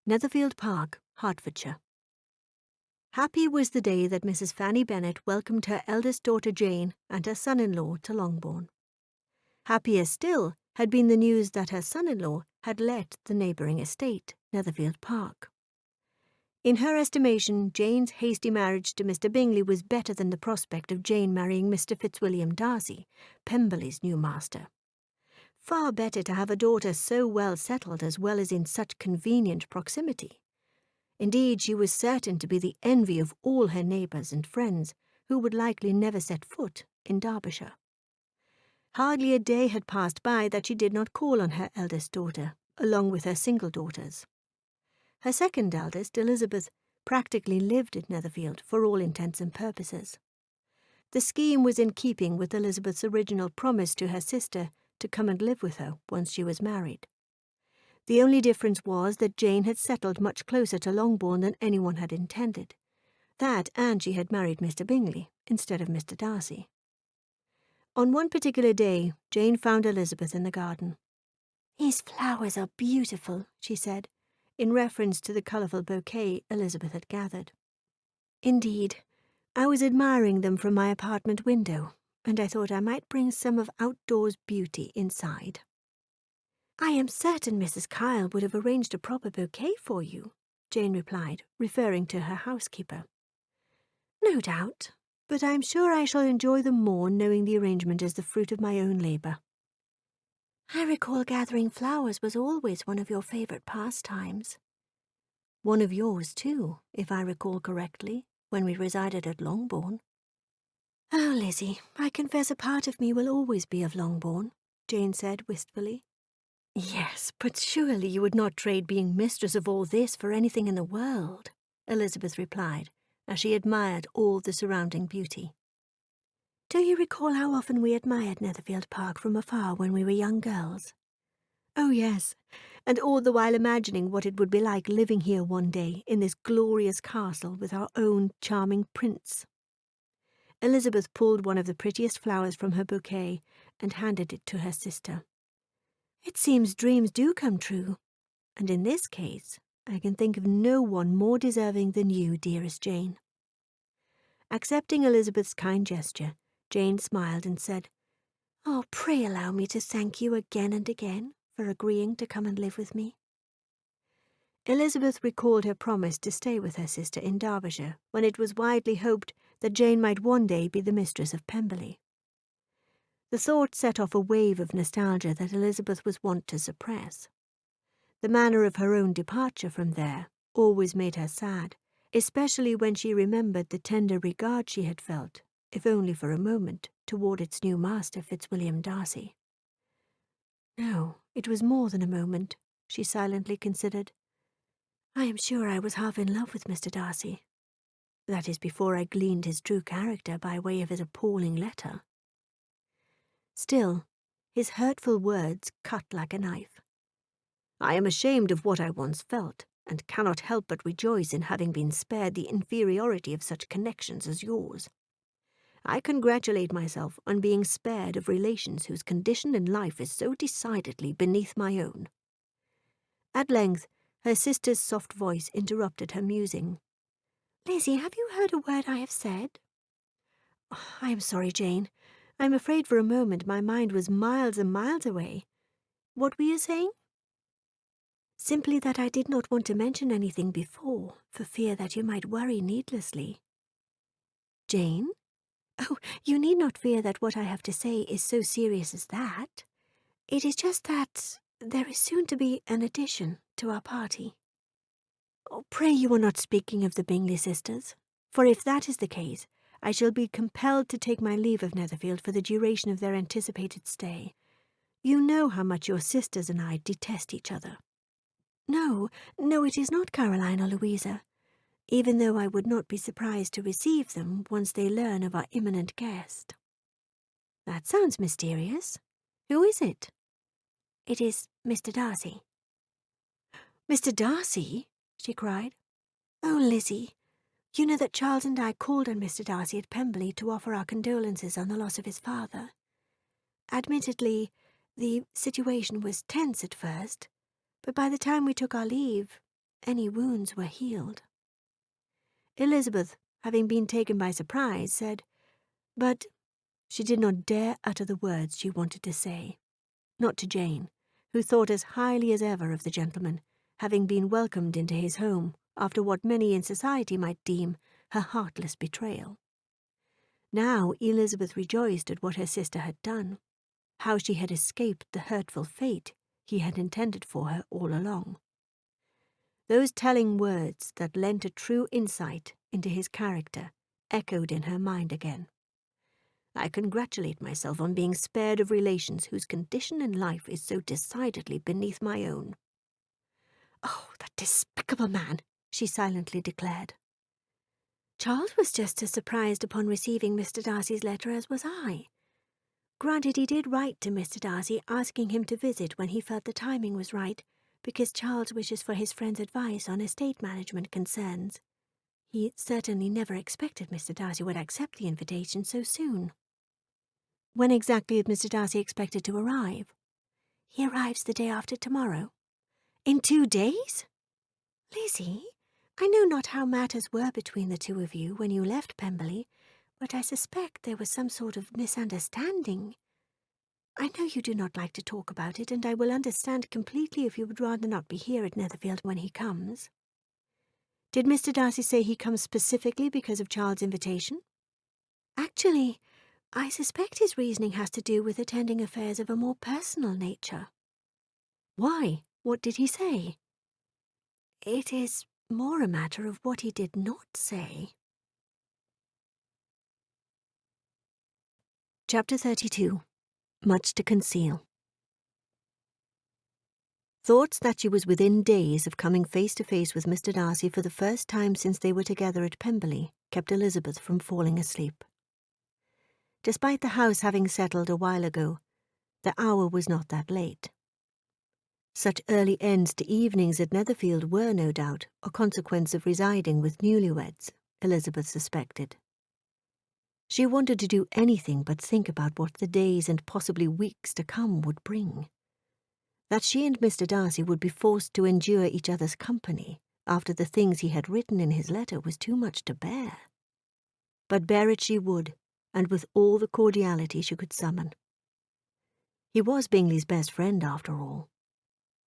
Netherfield Park, Hertfordshire. Happy was the day that Mrs. Fanny Bennet welcomed her eldest daughter Jane and her son-in-law to Longbourn. Happier still had been the news that her son-in-law had let the neighbouring estate, Netherfield Park. In her estimation, Jane's hasty marriage to Mr. Bingley was better than the prospect of Jane marrying Mr. Fitzwilliam Darcy, Pemberley's new master. Far better to have a daughter so well settled as well as in such convenient proximity. Indeed, she was certain to be the envy of all her neighbours and friends, who would likely never set foot in Derbyshire. Hardly a day had passed by that she did not call on her eldest daughter, along with her single daughters. Her second eldest, Elizabeth, practically lived at Netherfield for all intents and purposes. The scheme was in keeping with Elizabeth's original promise to her sister to come and live with her once she was married. The only difference was that Jane had settled much closer to Longbourn than anyone had intended. That, and she had married Mr. Bingley instead of Mr. Darcy. On one particular day, Jane found Elizabeth in the garden. "These flowers are beautiful," she said, in reference to the colourful bouquet Elizabeth had gathered. "Indeed, I was admiring them from my apartment window, and I thought I might bring some of outdoors beauty inside." "I am certain Mrs. Kyle would have arranged a proper bouquet for you," Jane replied, referring to her housekeeper. "No doubt, but I am sure I shall enjoy them more knowing the arrangement is the fruit of my own labour." "I recall gathering flowers was always one of your favourite pastimes." "One of yours, too, if I recall correctly, when we resided at Longbourn." "Oh, Lizzie, I confess a part of me will always be of Longbourn," Jane said wistfully. "Yes, but surely you would not trade being mistress of all this for anything in the world," Elizabeth replied, as she admired all the surrounding beauty. "Do you recall how often we admired Netherfield Park from afar when we were young girls?" "Oh, yes, and all the while imagining what it would be like living here one day in this glorious castle with our own charming prince." Elizabeth pulled one of the prettiest flowers from her bouquet and handed it to her sister. "It seems dreams do come true, and in this case I can think of no one more deserving than you, dearest Jane." Accepting Elizabeth's kind gesture, Jane smiled and said, "Oh, pray allow me to thank you again and again for agreeing to come and live with me." Elizabeth recalled her promise to stay with her sister in Derbyshire when it was widely hoped that Jane might one day be the mistress of Pemberley. The thought set off a wave of nostalgia that Elizabeth was wont to suppress. The manner of her own departure from there always made her sad, especially when she remembered the tender regard she had felt, if only for a moment, toward its new master, Fitzwilliam Darcy. No, it was more than a moment, she silently considered. I am sure I was half in love with Mr. Darcy. That is before I gleaned his true character by way of his appalling letter. Still, his hurtful words cut like a knife. I am ashamed of what I once felt, and cannot help but rejoice in having been spared the inferiority of such connections as yours. I congratulate myself on being spared of relations whose condition in life is so decidedly beneath my own." At length, her sister's soft voice interrupted her musing. "Lizzie, have you heard a word I have said?" "I am sorry, Jane. I am afraid for a moment my mind was miles and miles away. What were you saying?" "Simply that I did not want to mention anything before, for fear that you might worry needlessly." "Jane? Oh, you need not fear that what I have to say is so serious as that. It is just that there is soon to be an addition to our party." "Oh, pray you are not speaking of the Bingley sisters, for if that is the case, I shall be compelled to take my leave of Netherfield for the duration of their anticipated stay. You know how much your sisters and I detest each other." "No, no, it is not Caroline or Louisa, even though I would not be surprised to receive them once they learn of our imminent guest." "That sounds mysterious. Who is it?" "It is Mr. Darcy." "Mr. Darcy?" she cried. "Oh, Lizzie, you know that Charles and I called on Mr. Darcy at Pemberley to offer our condolences on the loss of his father. Admittedly, the situation was tense at first, but by the time we took our leave, any wounds were healed." Elizabeth, having been taken by surprise, said, "But—" She did not dare utter the words she wanted to say. Not to Jane, who thought as highly as ever of the gentleman, having been welcomed into his home after what many in society might deem her heartless betrayal. Now Elizabeth rejoiced at what her sister had done, how she had escaped the hurtful fate he had intended for her all along. Those telling words that lent a true insight into his character echoed in her mind again. I congratulate myself on being spared of relations whose condition in life is so decidedly beneath my own. Oh, that despicable man, she silently declared. Charles was just as surprised upon receiving Mr. Darcy's letter as was I. Granted, he did write to Mr. Darcy asking him to visit when he felt the timing was right, because Charles wishes for his friend's advice on estate management concerns. He certainly never expected Mr. Darcy would accept the invitation so soon. When exactly is Mr. Darcy expected to arrive? He arrives the day after tomorrow. In 2 days? Lizzie, I know not how matters were between the two of you when you left Pemberley, but I suspect there was some sort of misunderstanding. I know you do not like to talk about it, and I will understand completely if you would rather not be here at Netherfield when he comes. Did Mr. Darcy say he comes specifically because of Charles' invitation? Actually, I suspect his reasoning has to do with attending affairs of a more personal nature. Why? What did he say? It is more a matter of what he did not say. Chapter 32. Much to Conceal. Thoughts that she was within days of coming face to face with Mr. Darcy for the first time since they were together at Pemberley kept Elizabeth from falling asleep. Despite the house having settled a while ago, the hour was not that late. Such early ends to evenings at Netherfield were, no doubt, a consequence of residing with newlyweds, Elizabeth suspected. She wanted to do anything but think about what the days and possibly weeks to come would bring. That she and Mr. Darcy would be forced to endure each other's company after the things he had written in his letter was too much to bear. But bear it she would, and with all the cordiality she could summon. He was Bingley's best friend, after all.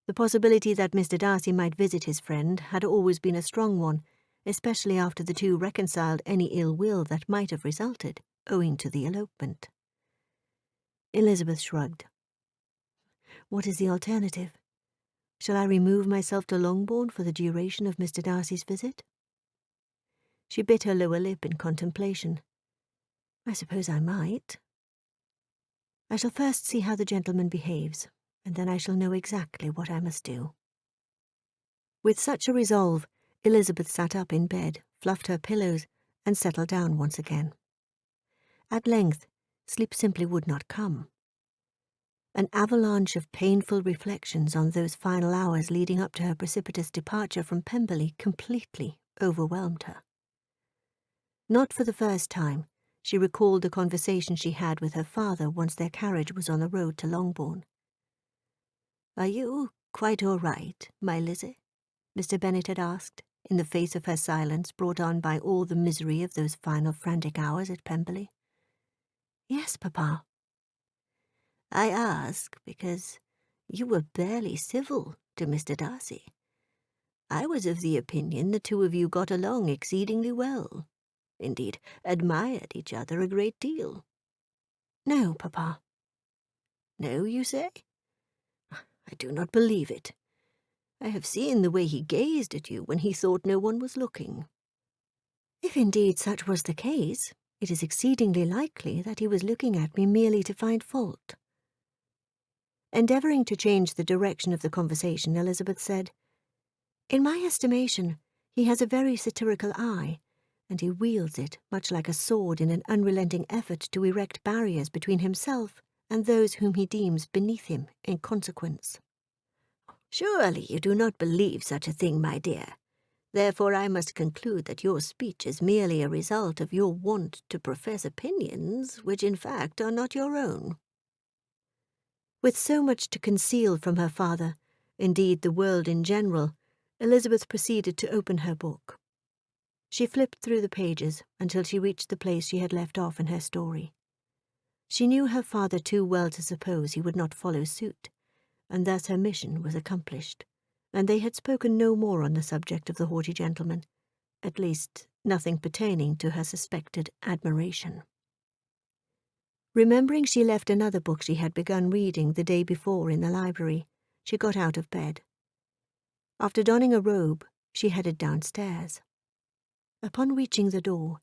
The possibility that Mr. Darcy might visit his friend had always been a strong one, especially after the two reconciled any ill will that might have resulted, owing to the elopement. Elizabeth shrugged. What is the alternative? Shall I remove myself to Longbourn for the duration of Mr. Darcy's visit? She bit her lower lip in contemplation. I suppose I might. I shall first see how the gentleman behaves, and then I shall know exactly what I must do. With such a resolve, Elizabeth sat up in bed, fluffed her pillows, and settled down once again. At length, sleep simply would not come. An avalanche of painful reflections on those final hours leading up to her precipitous departure from Pemberley completely overwhelmed her. Not for the first time, she recalled the conversation she had with her father once their carriage was on the road to Longbourn. "Are you quite all right, my Lizzie?" Mr. Bennet had asked, in the face of her silence brought on by all the misery of those final frantic hours at Pemberley. "Yes, Papa." "I ask because you were barely civil to Mr. Darcy. I was of the opinion the two of you got along exceedingly well. Indeed, admired each other a great deal." "No, Papa." "No, you say? I do not believe it. I have seen the way he gazed at you when he thought no one was looking." "If indeed such was the case, it is exceedingly likely that he was looking at me merely to find fault." Endeavouring to change the direction of the conversation, Elizabeth said, "In my estimation, he has a very satirical eye, and he wields it much like a sword in an unrelenting effort to erect barriers between himself and those whom he deems beneath him in consequence." "Surely you do not believe such a thing, my dear. Therefore I must conclude that your speech is merely a result of your want to profess opinions which in fact are not your own." With so much to conceal from her father, indeed the world in general, Elizabeth proceeded to open her book. She flipped through the pages until she reached the place she had left off in her story. She knew her father too well to suppose he would not follow suit, and thus her mission was accomplished, and they had spoken no more on the subject of the haughty gentleman, at least nothing pertaining to her suspected admiration. Remembering she left another book she had begun reading the day before in the library, she got out of bed. After donning a robe, she headed downstairs. Upon reaching the door,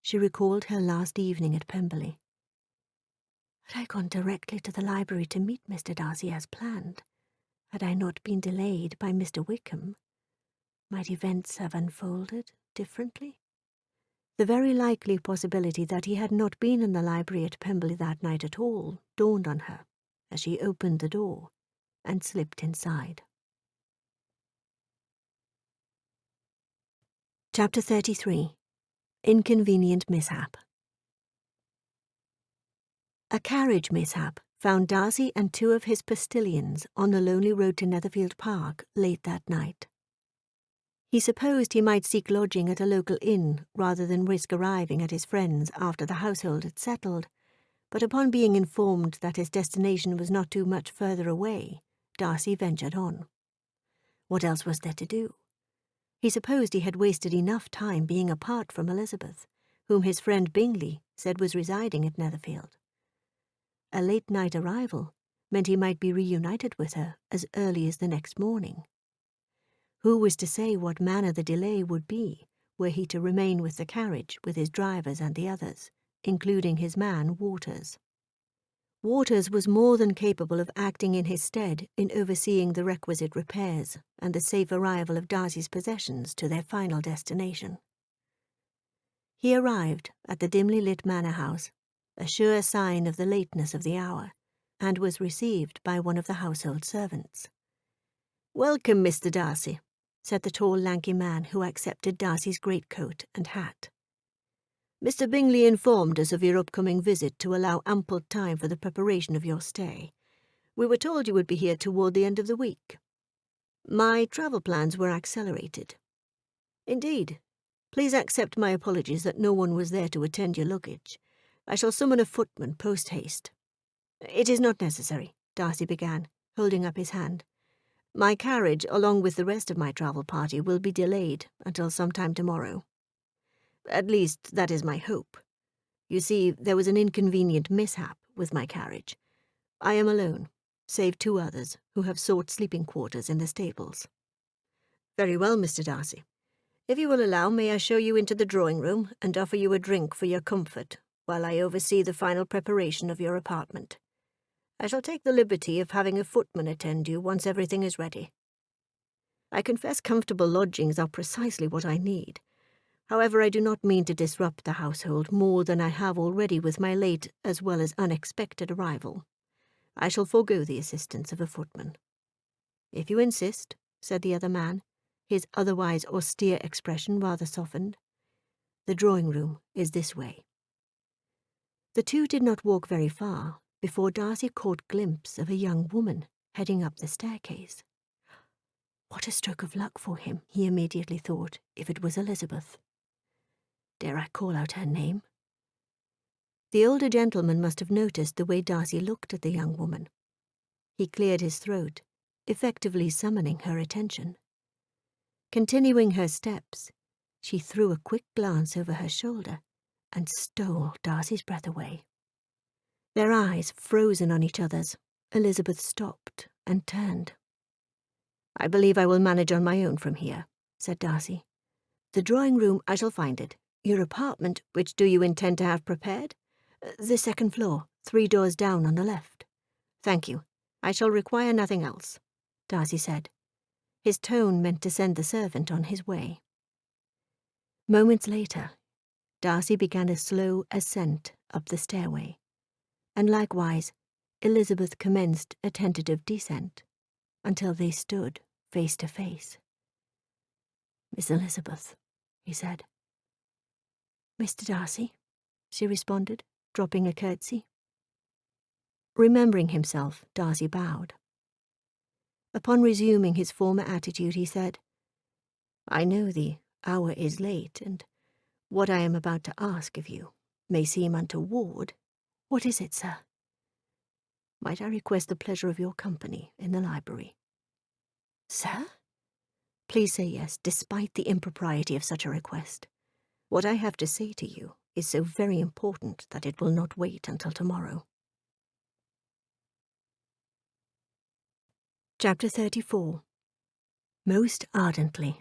she recalled her last evening at Pemberley. Had I gone directly to the library to meet Mr. Darcy as planned, had I not been delayed by Mr. Wickham, might events have unfolded differently? The very likely possibility that he had not been in the library at Pemberley that night at all dawned on her as she opened the door and slipped inside. Chapter 33. Inconvenient Mishap. A carriage mishap found Darcy and two of his postilions on the lonely road to Netherfield Park late that night. He supposed he might seek lodging at a local inn rather than risk arriving at his friend's after the household had settled, but upon being informed that his destination was not too much further away, Darcy ventured on. What else was there to do? He supposed he had wasted enough time being apart from Elizabeth, whom his friend Bingley said was residing at Netherfield. A late-night arrival meant he might be reunited with her as early as the next morning. Who was to say what manner the delay would be were he to remain with the carriage with his drivers and the others, including his man Waters? Waters was more than capable of acting in his stead in overseeing the requisite repairs and the safe arrival of Darcy's possessions to their final destination. He arrived at the dimly lit manor house, a sure sign of the lateness of the hour, and was received by one of the household servants. "Welcome, Mr. Darcy," said the tall, lanky man who accepted Darcy's greatcoat and hat. "Mr. Bingley informed us of your upcoming visit to allow ample time for the preparation of your stay. We were told you would be here toward the end of the week. My travel plans were accelerated. Indeed. Please accept my apologies that no one was there to attend your luggage. I shall summon a footman post-haste. It is not necessary, Darcy began, holding up his hand. My carriage, along with the rest of my travel party, will be delayed until sometime tomorrow. At least, that is my hope. You see, there was an inconvenient mishap with my carriage. I am alone, save 2 others who have sought sleeping quarters in the stables. Very well, Mr. Darcy. If you will allow, may I show you into the drawing-room and offer you a drink for your comfort while I oversee the final preparation of your apartment. I shall take the liberty of having a footman attend you once everything is ready. I confess comfortable lodgings are precisely what I need. However, I do not mean to disrupt the household more than I have already with my late as well as unexpected arrival. I shall forego the assistance of a footman. If you insist, said the other man, his otherwise austere expression rather softened. The drawing-room is this way. The two did not walk very far before Darcy caught glimpse of a young woman heading up the staircase. What a stroke of luck for him, he immediately thought, if it was Elizabeth. Dare I call out her name? The older gentleman must have noticed the way Darcy looked at the young woman. He cleared his throat, effectively summoning her attention. Continuing her steps, she threw a quick glance over her shoulder and stole Darcy's breath away. Their eyes frozen on each other's, Elizabeth stopped and turned. I believe I will manage on my own from here, said Darcy. The drawing-room, I shall find it. Your apartment, which do you intend to have prepared? The second floor, 3 doors down on the left. Thank you. I shall require nothing else, Darcy said. His tone meant to send the servant on his way. Moments later, Darcy began a slow ascent up the stairway, and likewise Elizabeth commenced a tentative descent, until they stood face to face. Miss Elizabeth, he said. Mr. Darcy, she responded, dropping a curtsy. Remembering himself, Darcy bowed. Upon resuming his former attitude, he said, I know the hour is late, and what I am about to ask of you may seem untoward. What is it, sir? Might I request the pleasure of your company in the library? Sir? Please say yes, despite the impropriety of such a request. What I have to say to you is so very important that it will not wait until tomorrow. Chapter 34. Most ardently.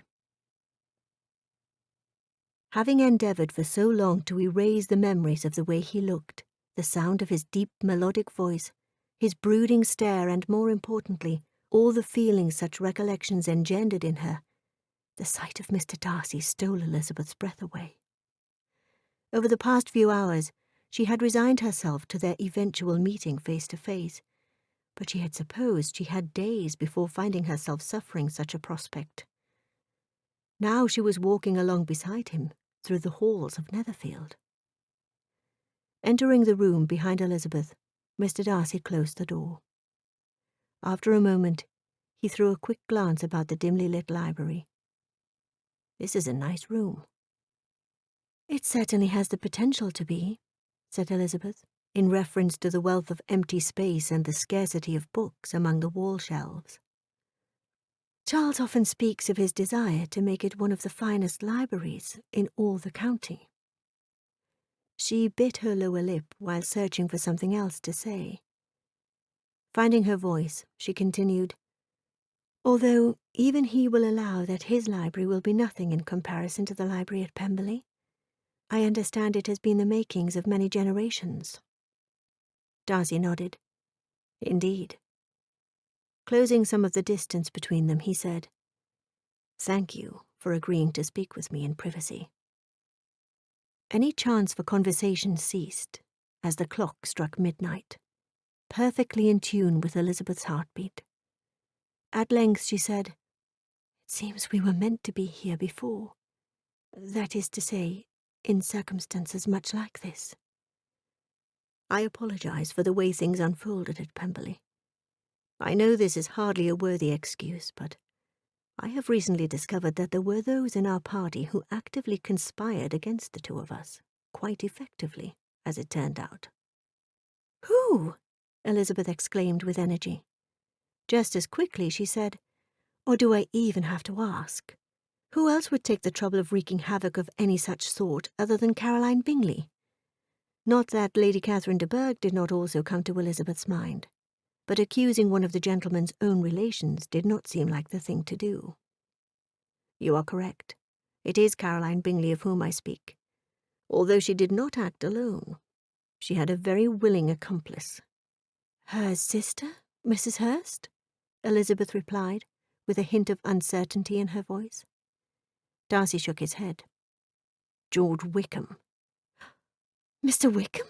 Having endeavoured for so long to erase the memories of the way he looked, the sound of his deep melodic voice, his brooding stare, and more importantly, all the feelings such recollections engendered in her, the sight of Mr. Darcy stole Elizabeth's breath away. Over the past few hours, she had resigned herself to their eventual meeting face to face, but she had supposed she had days before finding herself suffering such a prospect. Now she was walking along beside him through the halls of Netherfield. Entering the room behind Elizabeth, Mr. Darcy closed the door. After a moment, he threw a quick glance about the dimly lit library. This is a nice room. It certainly has the potential to be, said Elizabeth, in reference to the wealth of empty space and the scarcity of books among the wall shelves. Charles often speaks of his desire to make it one of the finest libraries in all the county. She bit her lower lip while searching for something else to say. Finding her voice, she continued, although even he will allow that his library will be nothing in comparison to the library at Pemberley, I understand it has been the makings of many generations. Darcy nodded. Indeed. Closing some of the distance between them, he said, Thank you for agreeing to speak with me in privacy. Any chance for conversation ceased as the clock struck midnight, perfectly in tune with Elizabeth's heartbeat. At length she said, It seems we were meant to be here before. That is to say, in circumstances much like this. I apologize for the way things unfolded at Pemberley. I know this is hardly a worthy excuse, but I have recently discovered that there were those in our party who actively conspired against the two of us, quite effectively, as it turned out. Who? Elizabeth exclaimed with energy. Just as quickly she said, or do I even have to ask? Who else would take the trouble of wreaking havoc of any such sort other than Caroline Bingley? Not that Lady Catherine de Bourgh did not also come to Elizabeth's mind, but accusing one of the gentleman's own relations did not seem like the thing to do. You are correct. It is Caroline Bingley of whom I speak. Although she did not act alone, she had a very willing accomplice. Her sister, Mrs. Hurst? Elizabeth replied, with a hint of uncertainty in her voice. Darcy shook his head. George Wickham. Mr. Wickham?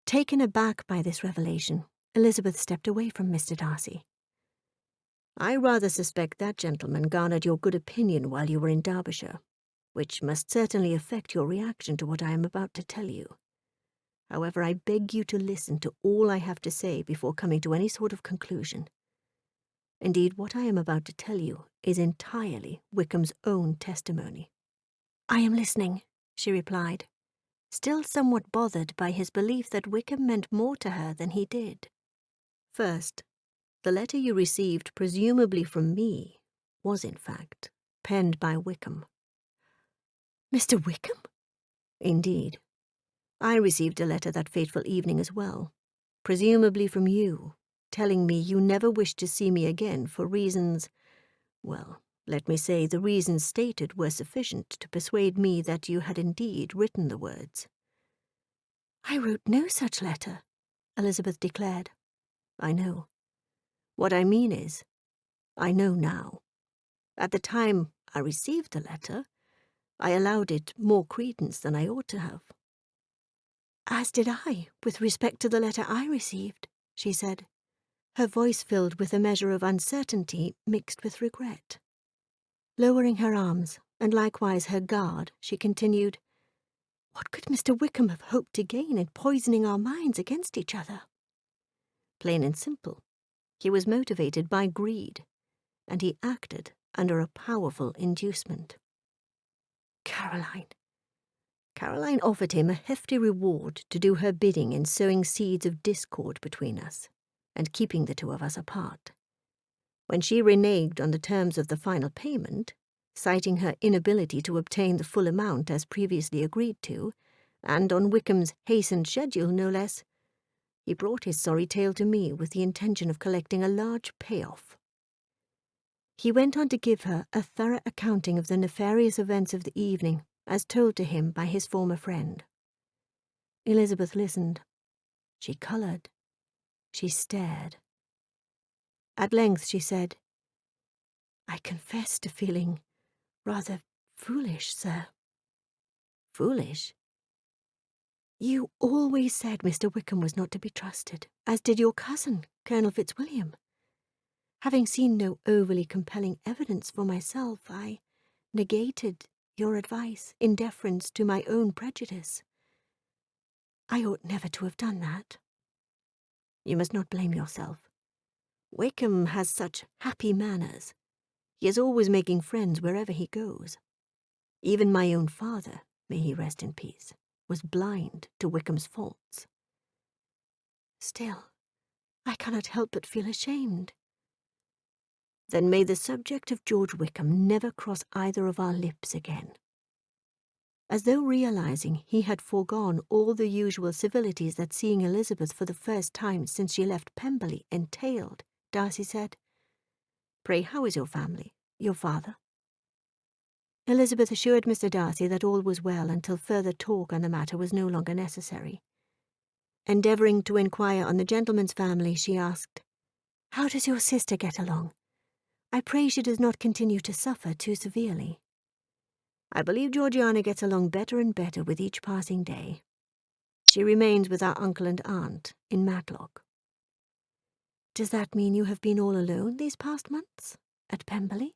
Taken aback by this revelation, Elizabeth stepped away from Mr. Darcy. I rather suspect that gentleman garnered your good opinion while you were in Derbyshire, which must certainly affect your reaction to what I am about to tell you. However, I beg you to listen to all I have to say before coming to any sort of conclusion. Indeed, what I am about to tell you is entirely Wickham's own testimony. I am listening, she replied, still somewhat bothered by his belief that Wickham meant more to her than he did. First, the letter you received, presumably from me, was in fact penned by Wickham. Mr. Wickham? Indeed. I received a letter that fateful evening as well, presumably from you, telling me you never wished to see me again for reasons, well, let me say the reasons stated were sufficient to persuade me that you had indeed written the words. I wrote no such letter, Elizabeth declared. I know. What I mean is, I know now. At the time I received the letter, I allowed it more credence than I ought to have. As did I, with respect to the letter I received, she said, her voice filled with a measure of uncertainty mixed with regret. Lowering her arms, and likewise her guard, she continued, What could Mr. Wickham have hoped to gain in poisoning our minds against each other? Plain and simple. He was motivated by greed, and he acted under a powerful inducement. Caroline offered him a hefty reward to do her bidding in sowing seeds of discord between us, and keeping the two of us apart. When she reneged on the terms of the final payment, citing her inability to obtain the full amount as previously agreed to, and on Wickham's hastened schedule no less, he brought his sorry tale to me with the intention of collecting a large payoff. He went on to give her a thorough accounting of the nefarious events of the evening, as told to him by his former friend. Elizabeth listened. She coloured. She stared. At length she said, I confess to feeling rather foolish, sir. Foolish? You always said Mr. Wickham was not to be trusted, as did your cousin, Colonel Fitzwilliam. Having seen no overly compelling evidence for myself, I negated your advice in deference to my own prejudice. I ought never to have done that. You must not blame yourself. Wickham has such happy manners. He is always making friends wherever he goes. Even my own father, may he rest in peace, was blind to Wickham's faults. Still, I cannot help but feel ashamed. Then may the subject of George Wickham never cross either of our lips again. As though realizing he had foregone all the usual civilities that seeing Elizabeth for the first time since she left Pemberley entailed, Darcy said, Pray, how is your family, your father? Elizabeth assured Mr. Darcy that all was well until further talk on the matter was no longer necessary. Endeavouring to inquire on the gentleman's family, she asked, How does your sister get along? I pray she does not continue to suffer too severely. I believe Georgiana gets along better and better with each passing day. She remains with our uncle and aunt in Matlock. Does that mean you have been all alone these past months, at Pemberley?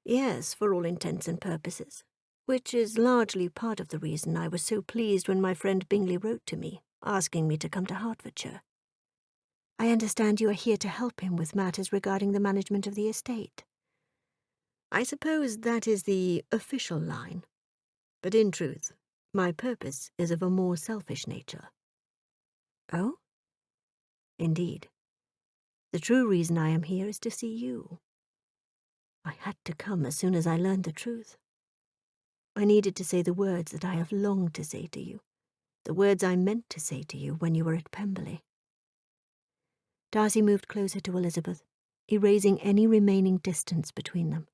Yes, for all intents and purposes, which is largely part of the reason I was so pleased when my friend Bingley wrote to me, asking me to come to Hertfordshire. I understand you are here to help him with matters regarding the management of the estate. I suppose that is the official line. But in truth, my purpose is of a more selfish nature. Oh? Indeed. The true reason I am here is to see you. I had to come as soon as I learned the truth. I needed to say the words that I have longed to say to you, the words I meant to say to you when you were at Pemberley. Darcy moved closer to Elizabeth, erasing any remaining distance between them.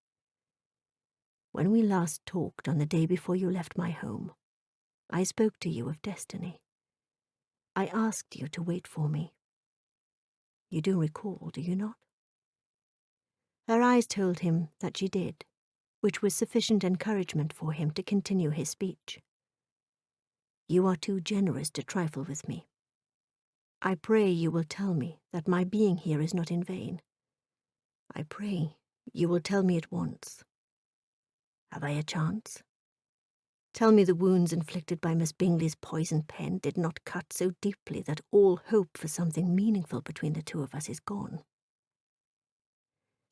When we last talked on the day before you left my home, I spoke to you of destiny. I asked you to wait for me. You do recall, do you not? Her eyes told him that she did, which was sufficient encouragement for him to continue his speech. You are too generous to trifle with me. I pray you will tell me that my being here is not in vain. I pray you will tell me at once. Have I a chance? Tell me the wounds inflicted by Miss Bingley's poisoned pen did not cut so deeply that all hope for something meaningful between the two of us is gone.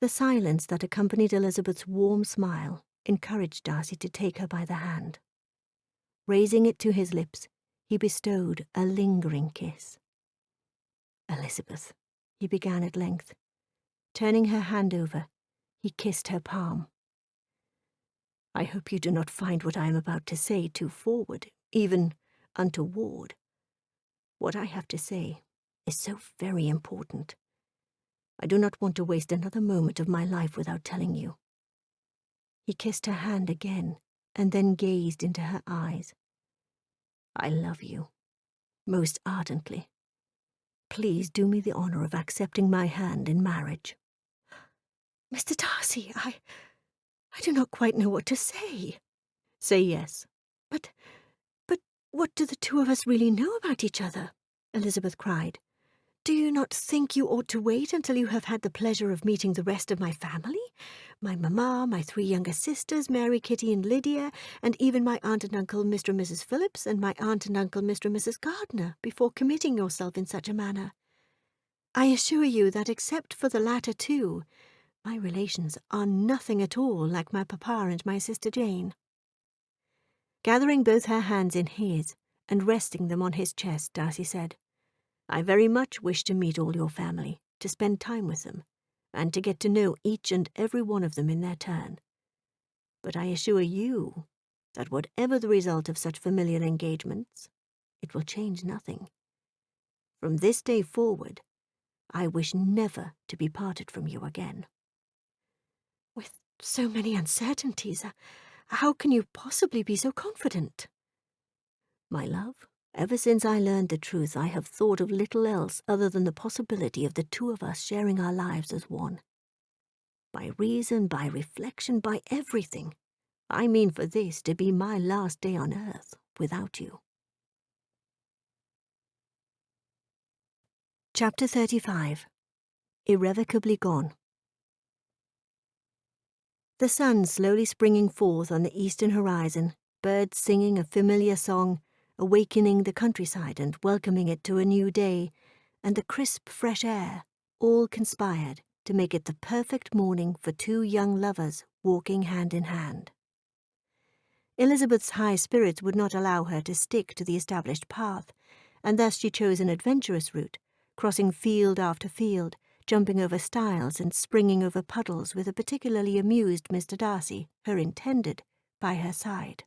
The silence that accompanied Elizabeth's warm smile encouraged Darcy to take her by the hand. Raising it to his lips, he bestowed a lingering kiss. Elizabeth, he began at length. Turning her hand over, he kissed her palm. I hope you do not find what I am about to say too forward, even untoward. What I have to say is so very important. I do not want to waste another moment of my life without telling you. He kissed her hand again, and then gazed into her eyes. I love you, most ardently. Please do me the honor of accepting my hand in marriage. Mr. Darcy, I do not quite know what to say. Say yes. But what do the two of us really know about each other? Elizabeth cried. Do you not think you ought to wait until you have had the pleasure of meeting the rest of my family? My mamma, my 3 younger sisters, Mary, Kitty, and Lydia, and even my aunt and uncle, Mr. and Mrs. Phillips, and my aunt and uncle, Mr. and Mrs. Gardiner, before committing yourself in such a manner. I assure you that except for the latter two, my relations are nothing at all like my papa and my sister Jane. Gathering both her hands in his and resting them on his chest, Darcy said, I very much wish to meet all your family, to spend time with them, and to get to know each and every one of them in their turn. But I assure you that whatever the result of such familiar engagements, it will change nothing. From this day forward, I wish never to be parted from you again. With so many uncertainties, how can you possibly be so confident? My love, ever since I learned the truth, I have thought of little else other than the possibility of the two of us sharing our lives as one. By reason, by reflection, by everything, I mean for this to be my last day on earth without you. Chapter 35. Irrevocably Gone. The sun slowly springing forth on the eastern horizon, birds singing a familiar song, awakening the countryside and welcoming it to a new day, and the crisp fresh air, all conspired to make it the perfect morning for 2 young lovers walking hand in hand. Elizabeth's high spirits would not allow her to stick to the established path, and thus she chose an adventurous route, crossing field after field, jumping over stiles and springing over puddles with a particularly amused Mr. Darcy, her intended, by her side.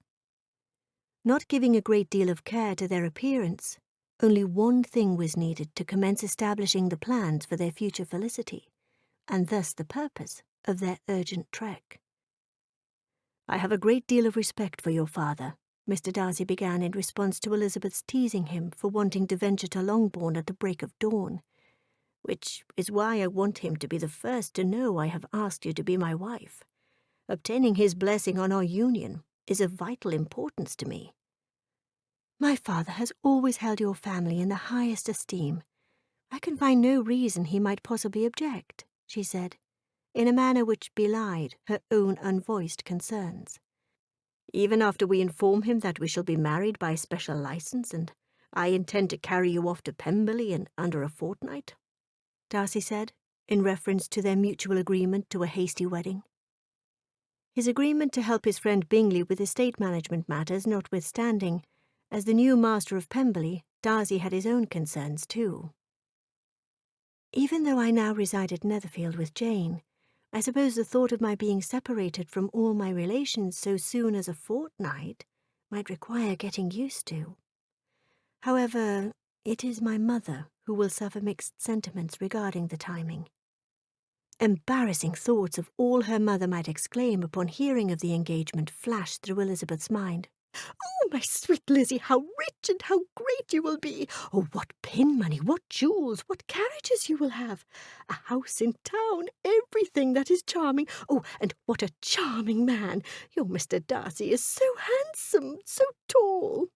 Not giving a great deal of care to their appearance, only one thing was needed to commence establishing the plans for their future felicity, and thus the purpose of their urgent trek. I have a great deal of respect for your father, Mr. Darcy began in response to Elizabeth's teasing him for wanting to venture to Longbourn at the break of dawn, which is why I want him to be the first to know I have asked you to be my wife. Obtaining his blessing on our union is of vital importance to me. My father has always held your family in the highest esteem. I can find no reason he might possibly object, she said, in a manner which belied her own unvoiced concerns. Even after we inform him that we shall be married by special license, and I intend to carry you off to Pemberley in under a fortnight? Darcy said, in reference to their mutual agreement to a hasty wedding. His agreement to help his friend Bingley with estate management matters notwithstanding, as the new master of Pemberley, Darcy had his own concerns too. Even though I now reside at Netherfield with Jane, I suppose the thought of my being separated from all my relations so soon as a fortnight might require getting used to. However, it is my mother who will suffer mixed sentiments regarding the timing. Embarrassing thoughts of all her mother might exclaim upon hearing of the engagement flashed through Elizabeth's mind. "Oh, my sweet Lizzie, how rich and how great you will be! Oh, what pin money, what jewels, what carriages you will have! A house in town, everything that is charming. Oh, and what a charming man! Your Mr. Darcy is so handsome, so tall."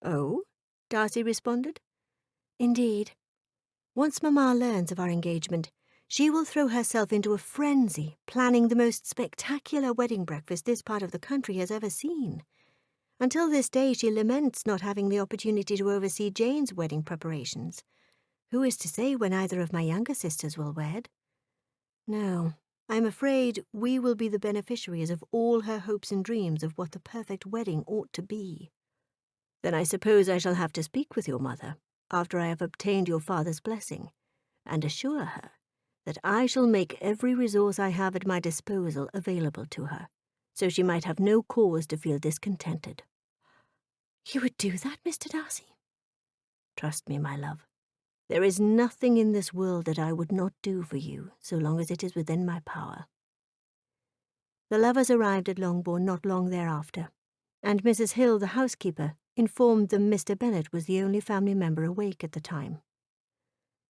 "Oh?" Darcy responded. "Indeed. Once Mamma learns of our engagement, she will throw herself into a frenzy, planning the most spectacular wedding breakfast this part of the country has ever seen. Until this day she laments not having the opportunity to oversee Jane's wedding preparations. Who is to say when either of my younger sisters will wed? No, I am afraid we will be the beneficiaries of all her hopes and dreams of what the perfect wedding ought to be." "Then I suppose I shall have to speak with your mother, after I have obtained your father's blessing, and assure her that I shall make every resource I have at my disposal available to her, so she might have no cause to feel discontented." "You would do that, Mr. Darcy?" "Trust me, my love. There is nothing in this world that I would not do for you, so long as it is within my power." The lovers arrived at Longbourn not long thereafter, and Mrs. Hill, the housekeeper, informed them Mr. Bennet was the only family member awake at the time.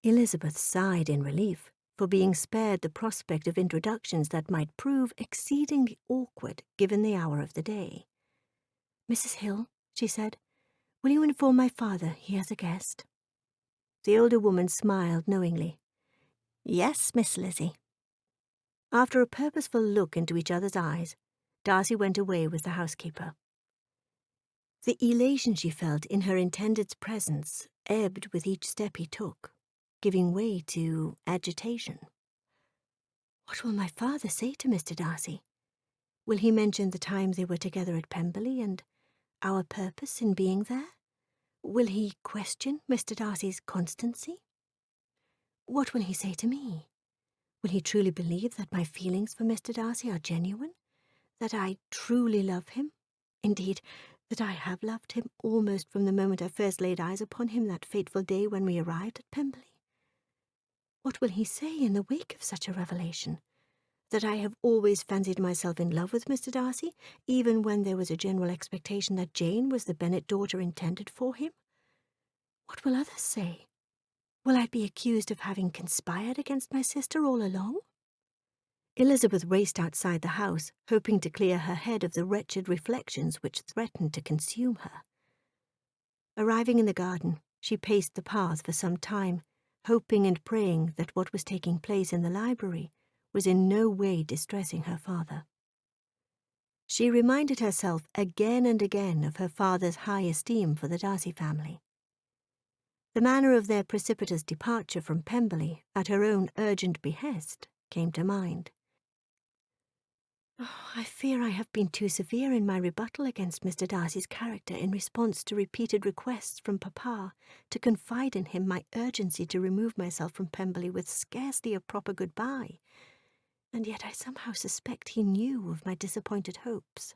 Elizabeth sighed in relief for being spared the prospect of introductions that might prove exceedingly awkward given the hour of the day. "Mrs. Hill," she said, "will you inform my father he has a guest?" The older woman smiled knowingly. "Yes, Miss Lizzie." After a purposeful look into each other's eyes, Darcy went away with the housekeeper. The elation she felt in her intended's presence ebbed with each step he took, giving way to agitation. What will my father say to Mr. Darcy? Will he mention the time they were together at Pemberley and our purpose in being there? Will he question Mr. Darcy's constancy? What will he say to me? Will he truly believe that my feelings for Mr. Darcy are genuine? That I truly love him? Indeed, that I have loved him almost from the moment I first laid eyes upon him that fateful day when we arrived at Pemberley? What will he say in the wake of such a revelation? That I have always fancied myself in love with Mr. Darcy, even when there was a general expectation that Jane was the Bennet daughter intended for him? What will others say? Will I be accused of having conspired against my sister all along? Elizabeth raced outside the house, hoping to clear her head of the wretched reflections which threatened to consume her. Arriving in the garden, she paced the path for some time, hoping and praying that what was taking place in the library was in no way distressing her father. She reminded herself again and again of her father's high esteem for the Darcy family. The manner of their precipitous departure from Pemberley at her own urgent behest came to mind. "Oh, I fear I have been too severe in my rebuttal against Mr. Darcy's character in response to repeated requests from Papa to confide in him my urgency to remove myself from Pemberley with scarcely a proper goodbye, and yet I somehow suspect he knew of my disappointed hopes."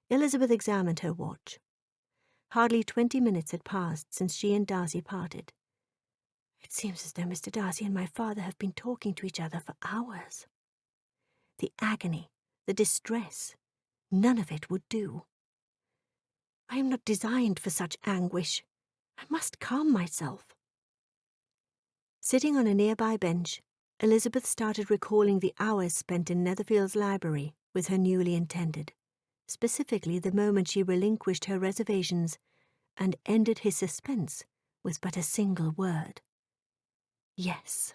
Elizabeth examined her watch. Hardly 20 minutes had passed since she and Darcy parted. It seems as though Mr. Darcy and my father have been talking to each other for hours. The agony, the distress, none of it would do. I am not designed for such anguish. I must calm myself. Sitting on a nearby bench, Elizabeth started recalling the hours spent in Netherfield's library with her newly intended, specifically the moment she relinquished her reservations and ended his suspense with but a single word. Yes.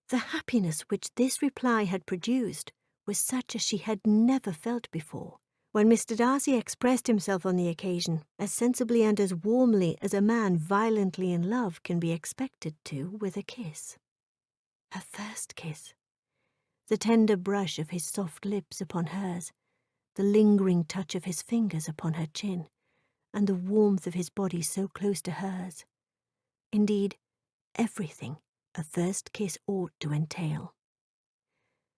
The happiness which this reply had produced was such as she had never felt before, When Mr. Darcy expressed himself on the occasion as sensibly and as warmly as a man violently in love can be expected to with a kiss. Her first kiss. The tender brush of his soft lips upon hers, the lingering touch of his fingers upon her chin, and the warmth of his body so close to hers. Indeed, everything a first kiss ought to entail.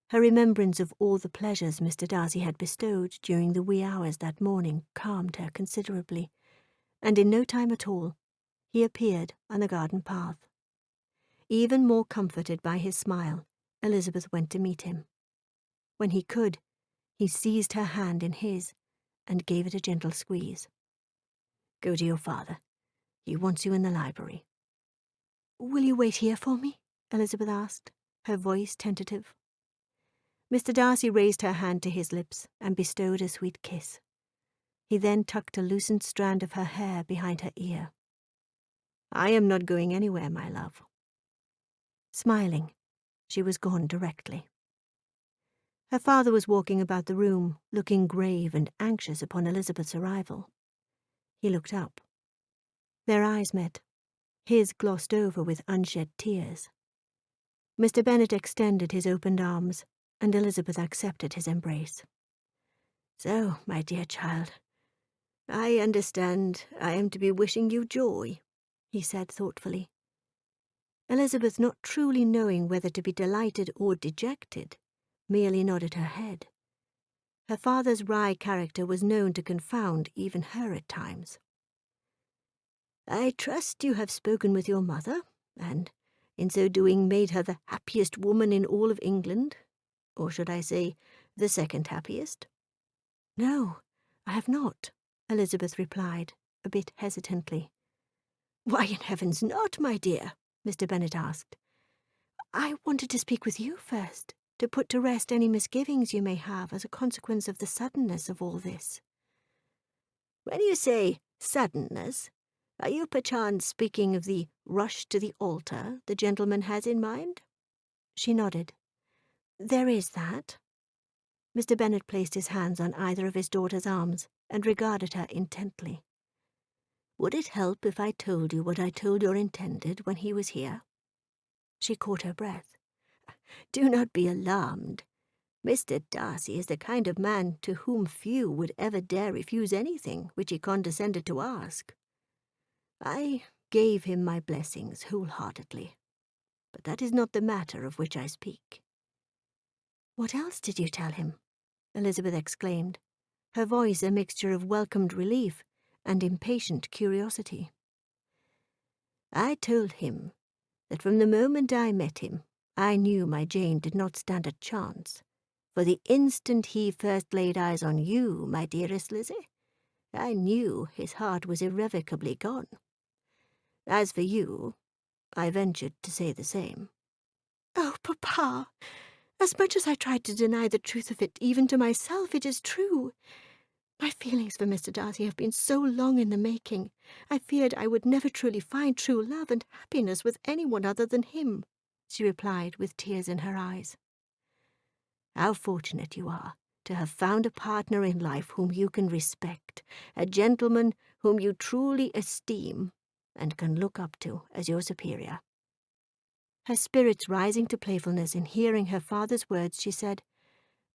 Her remembrance of all the pleasures Mr. Darcy had bestowed during the wee hours that morning calmed her considerably, and in no time at all he appeared on the garden path. Even more comforted by his smile, Elizabeth went to meet him. When he could, he seized her hand in his and gave it a gentle squeeze. "Go to your father. He wants you in the library." "Will you wait here for me?" Elizabeth asked, her voice tentative. Mr. Darcy raised her hand to his lips and bestowed a sweet kiss. He then tucked a loosened strand of her hair behind her ear. "I am not going anywhere, my love." Smiling, she was gone directly. Her father was walking about the room, looking grave and anxious upon Elizabeth's arrival. He looked up. Their eyes met, his glossed over with unshed tears. Mr. Bennet extended his opened arms, and Elizabeth accepted his embrace. "So, my dear child, I understand I am to be wishing you joy," he said thoughtfully. Elizabeth, not truly knowing whether to be delighted or dejected, merely nodded her head. Her father's wry character was known to confound even her at times. "I trust you have spoken with your mother, and in so doing made her the happiest woman in all of England, or should I say, the second happiest?" "No, I have not," Elizabeth replied, a bit hesitantly. "Why in heaven's not, my dear?" Mr. Bennet asked. "I wanted to speak with you first, to put to rest any misgivings you may have as a consequence of the suddenness of all this." "When you say suddenness, are you perchance speaking of the rush to the altar the gentleman has in mind?" She nodded. "There is that." Mr. Bennet placed his hands on either of his daughter's arms and regarded her intently. "Would it help if I told you what I told your intended when he was here?" She caught her breath. "Do not be alarmed. Mr. Darcy is the kind of man to whom few would ever dare refuse anything which he condescended to ask. I gave him my blessings wholeheartedly, but that is not the matter of which I speak." "What else did you tell him?" Elizabeth exclaimed, her voice a mixture of welcomed relief and impatient curiosity. "I told him that from the moment I met him, I knew my Jane did not stand a chance, for the instant he first laid eyes on you, my dearest Lizzie, I knew his heart was irrevocably gone. As for you, I ventured to say the same." "Oh, Papa, as much as I tried to deny the truth of it even to myself, it is true. My feelings for Mr. Darcy have been so long in the making, I feared I would never truly find true love and happiness with anyone other than him," she replied with tears in her eyes. "How fortunate you are to have found a partner in life whom you can respect, a gentleman whom you truly esteem and can look up to as your superior." Her spirits rising to playfulness in hearing her father's words, she said,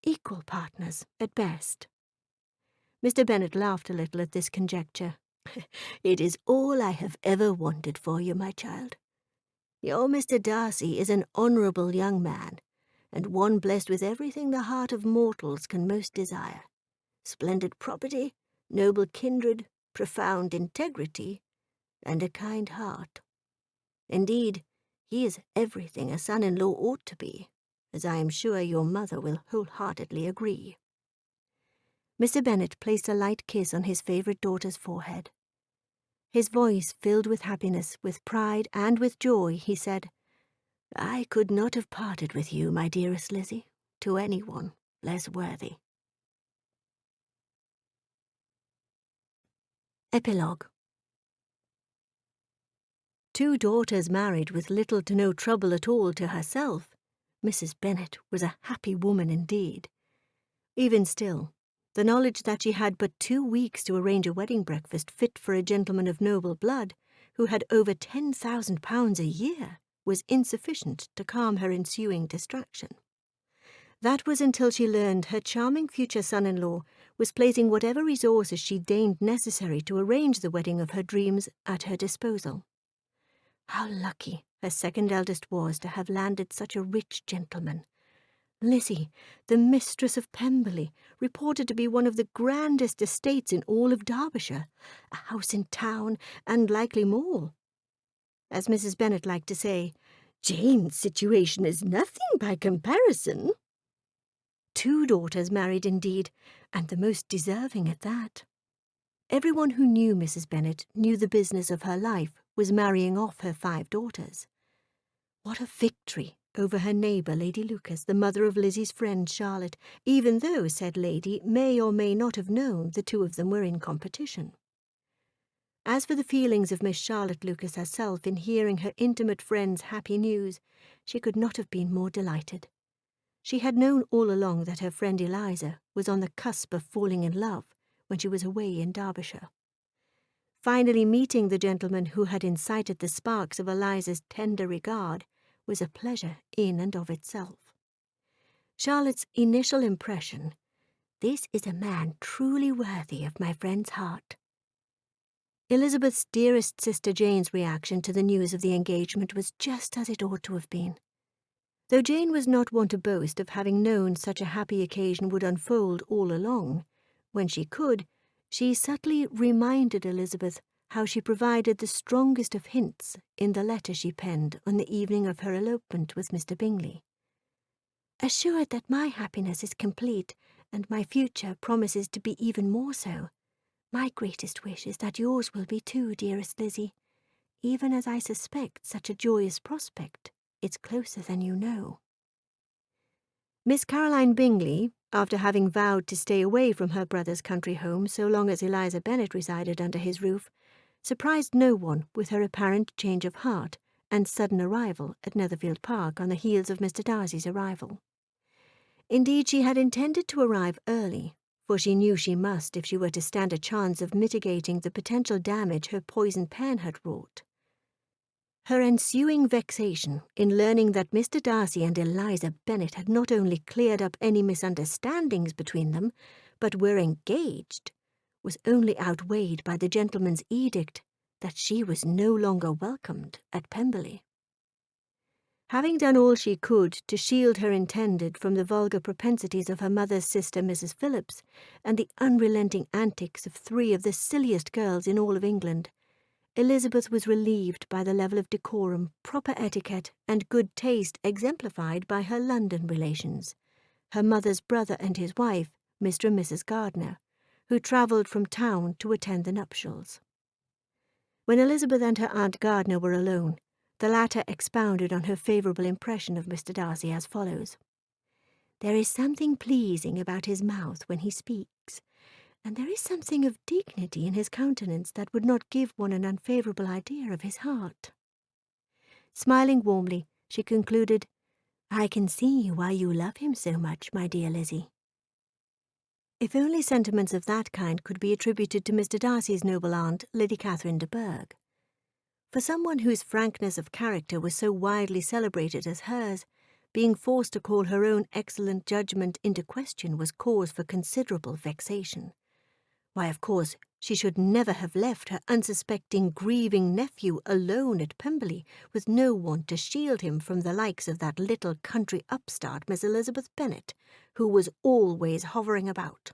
"Equal partners, at best." Mr. Bennet laughed a little at this conjecture. "It is all I have ever wanted for you, my child. Your Mr. Darcy is an honourable young man, and one blessed with everything the heart of mortals can most desire. Splendid property, noble kindred, profound integrity, and a kind heart. Indeed, he is everything a son-in-law ought to be, as I am sure your mother will wholeheartedly agree." Mr. Bennet placed a light kiss on his favourite daughter's forehead. His voice filled with happiness, with pride, and with joy, he said, "I could not have parted with you, my dearest Lizzie, to anyone less worthy." Epilogue. Two daughters married with little to no trouble at all to herself, Mrs. Bennet was a happy woman indeed. Even still, The knowledge that she had but 2 weeks to arrange a wedding breakfast fit for a gentleman of noble blood, who had over £10,000 a year, was insufficient to calm her ensuing distraction. That was until she learned her charming future son-in-law was placing whatever resources she deemed necessary to arrange the wedding of her dreams at her disposal. How lucky her second eldest was to have landed such a rich gentleman. Lizzie, the mistress of Pemberley, reported to be one of the grandest estates in all of Derbyshire, a house in town, and likely more. As Mrs. Bennet liked to say, Jane's situation is nothing by comparison. 2 daughters married indeed, and the most deserving at that. Everyone who knew Mrs. Bennet knew the business of her life was marrying off her 5 daughters. What a victory over her neighbour, Lady Lucas, the mother of Lizzie's friend Charlotte, even though said lady may or may not have known the 2 of them were in competition. As for the feelings of Miss Charlotte Lucas herself in hearing her intimate friend's happy news, she could not have been more delighted. She had known all along that her friend Eliza was on the cusp of falling in love when she was away in Derbyshire. Finally meeting the gentleman who had incited the sparks of Eliza's tender regard was a pleasure in and of itself. Charlotte's initial impression, "This is a man truly worthy of my friend's heart." Elizabeth's dearest sister Jane's reaction to the news of the engagement was just as it ought to have been. Though Jane was not one to boast of having known such a happy occasion would unfold all along, when she could, she subtly reminded Elizabeth how she provided the strongest of hints in the letter she penned on the evening of her elopement with Mr. Bingley. "Assured that my happiness is complete, and my future promises to be even more so, my greatest wish is that yours will be too, dearest Lizzie, even as I suspect such a joyous prospect is closer than you know." Miss Caroline Bingley, after having vowed to stay away from her brother's country home so long as Eliza Bennet resided under his roof, surprised no one with her apparent change of heart and sudden arrival at Netherfield Park on the heels of Mr. Darcy's arrival. Indeed, she had intended to arrive early, for she knew she must if she were to stand a chance of mitigating the potential damage her poisoned pen had wrought. Her ensuing vexation in learning that Mr. Darcy and Eliza Bennet had not only cleared up any misunderstandings between them, but were engaged, was only outweighed by the gentleman's edict that she was no longer welcomed at Pemberley. Having done all she could to shield her intended from the vulgar propensities of her mother's sister Mrs. Phillips and the unrelenting antics of 3 of the silliest girls in all of England, Elizabeth was relieved by the level of decorum, proper etiquette, and good taste exemplified by her London relations, her mother's brother and his wife, Mr. and Mrs. Gardiner, who travelled from town to attend the nuptials. When Elizabeth and her Aunt Gardiner were alone, the latter expounded on her favourable impression of Mr. Darcy as follows. "There is something pleasing about his mouth when he speaks, and there is something of dignity in his countenance that would not give one an unfavourable idea of his heart." Smiling warmly, she concluded, "I can see why you love him so much, my dear Lizzie." If only sentiments of that kind could be attributed to Mr. Darcy's noble aunt, Lady Catherine de Bourgh. For someone whose frankness of character was so widely celebrated as hers, being forced to call her own excellent judgment into question was cause for considerable vexation. Why, of course, she should never have left her unsuspecting, grieving nephew alone at Pemberley, with no one to shield him from the likes of that little country upstart, Miss Elizabeth Bennet, who was always hovering about.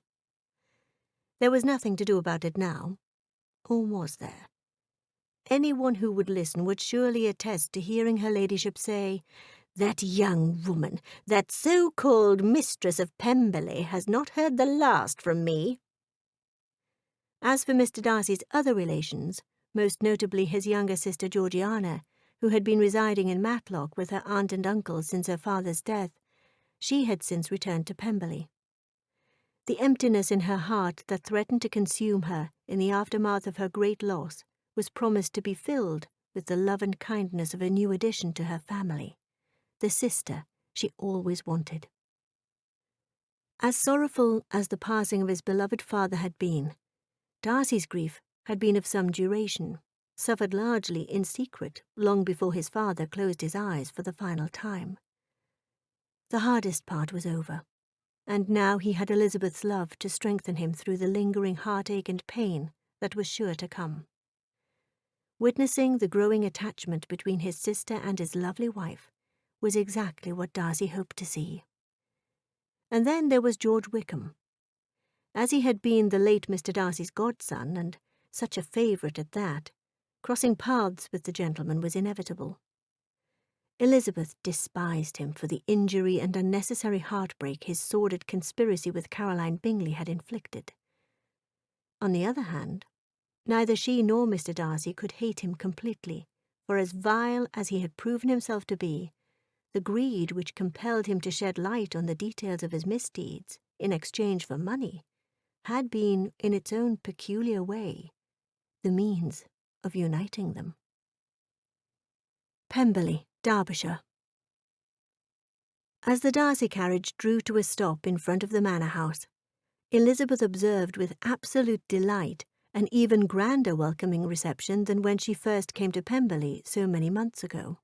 There was nothing to do about it now, or was there? Anyone who would listen would surely attest to hearing her ladyship say, "That young woman, that so-called mistress of Pemberley, has not heard the last from me." As for Mr. Darcy's other relations, most notably his younger sister Georgiana, who had been residing in Matlock with her aunt and uncle since her father's death, she had since returned to Pemberley. The emptiness in her heart that threatened to consume her in the aftermath of her great loss was promised to be filled with the love and kindness of a new addition to her family, the sister she always wanted. As sorrowful as the passing of his beloved father had been, Darcy's grief had been of some duration, suffered largely in secret long before his father closed his eyes for the final time. The hardest part was over, and now he had Elizabeth's love to strengthen him through the lingering heartache and pain that was sure to come. Witnessing the growing attachment between his sister and his lovely wife was exactly what Darcy hoped to see. And then there was George Wickham. As he had been the late Mr. Darcy's godson, and such a favourite at that, crossing paths with the gentleman was inevitable. Elizabeth despised him for the injury and unnecessary heartbreak his sordid conspiracy with Caroline Bingley had inflicted. On the other hand, neither she nor Mr. Darcy could hate him completely, for as vile as he had proven himself to be, the greed which compelled him to shed light on the details of his misdeeds in exchange for money had been, in its own peculiar way, the means of uniting them. Pemberley, Derbyshire. As the Darcy carriage drew to a stop in front of the manor house, Elizabeth observed with absolute delight an even grander welcoming reception than when she first came to Pemberley so many months ago.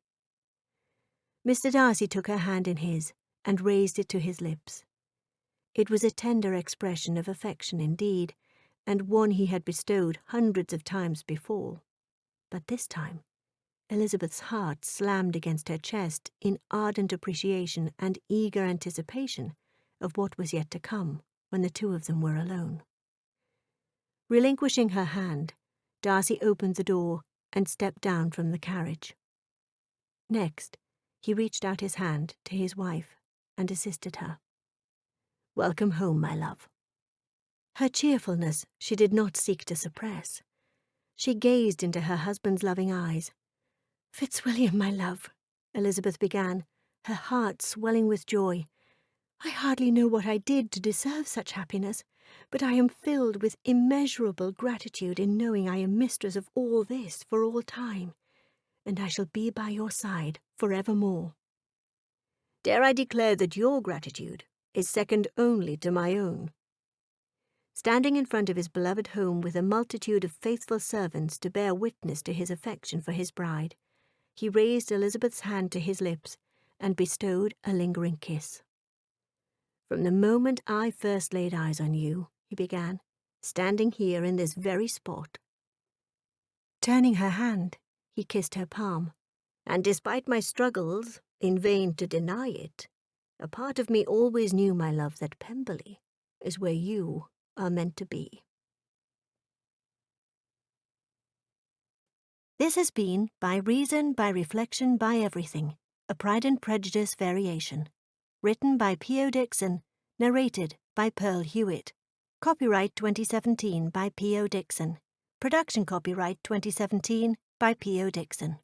Mr. Darcy took her hand in his and raised it to his lips. It was a tender expression of affection indeed, and one he had bestowed hundreds of times before. But this time, Elizabeth's heart slammed against her chest in ardent appreciation and eager anticipation of what was yet to come when the two of them were alone. Relinquishing her hand, Darcy opened the door and stepped down from the carriage. Next, he reached out his hand to his wife and assisted her. "Welcome home, my love." Her cheerfulness she did not seek to suppress. She gazed into her husband's loving eyes. "Fitzwilliam, my love," Elizabeth began, her heart swelling with joy. "I hardly know what I did to deserve such happiness, but I am filled with immeasurable gratitude in knowing I am mistress of all this for all time, and I shall be by your side forevermore. Dare I declare that your gratitude is second only to my own." Standing in front of his beloved home with a multitude of faithful servants to bear witness to his affection for his bride, he raised Elizabeth's hand to his lips and bestowed a lingering kiss. "From the moment I first laid eyes on you," he began, "standing here in this very spot." Turning her hand, he kissed her palm, "and despite my struggles, in vain to deny it, a part of me always knew, my love, that Pemberley is where you are meant to be." This has been By Reason, by Reflection, by Everything, a Pride and Prejudice variation. Written by P.O. Dixon, narrated by Pearl Hewitt. Copyright 2017 by P.O. Dixon. Production copyright 2017 by P.O. Dixon.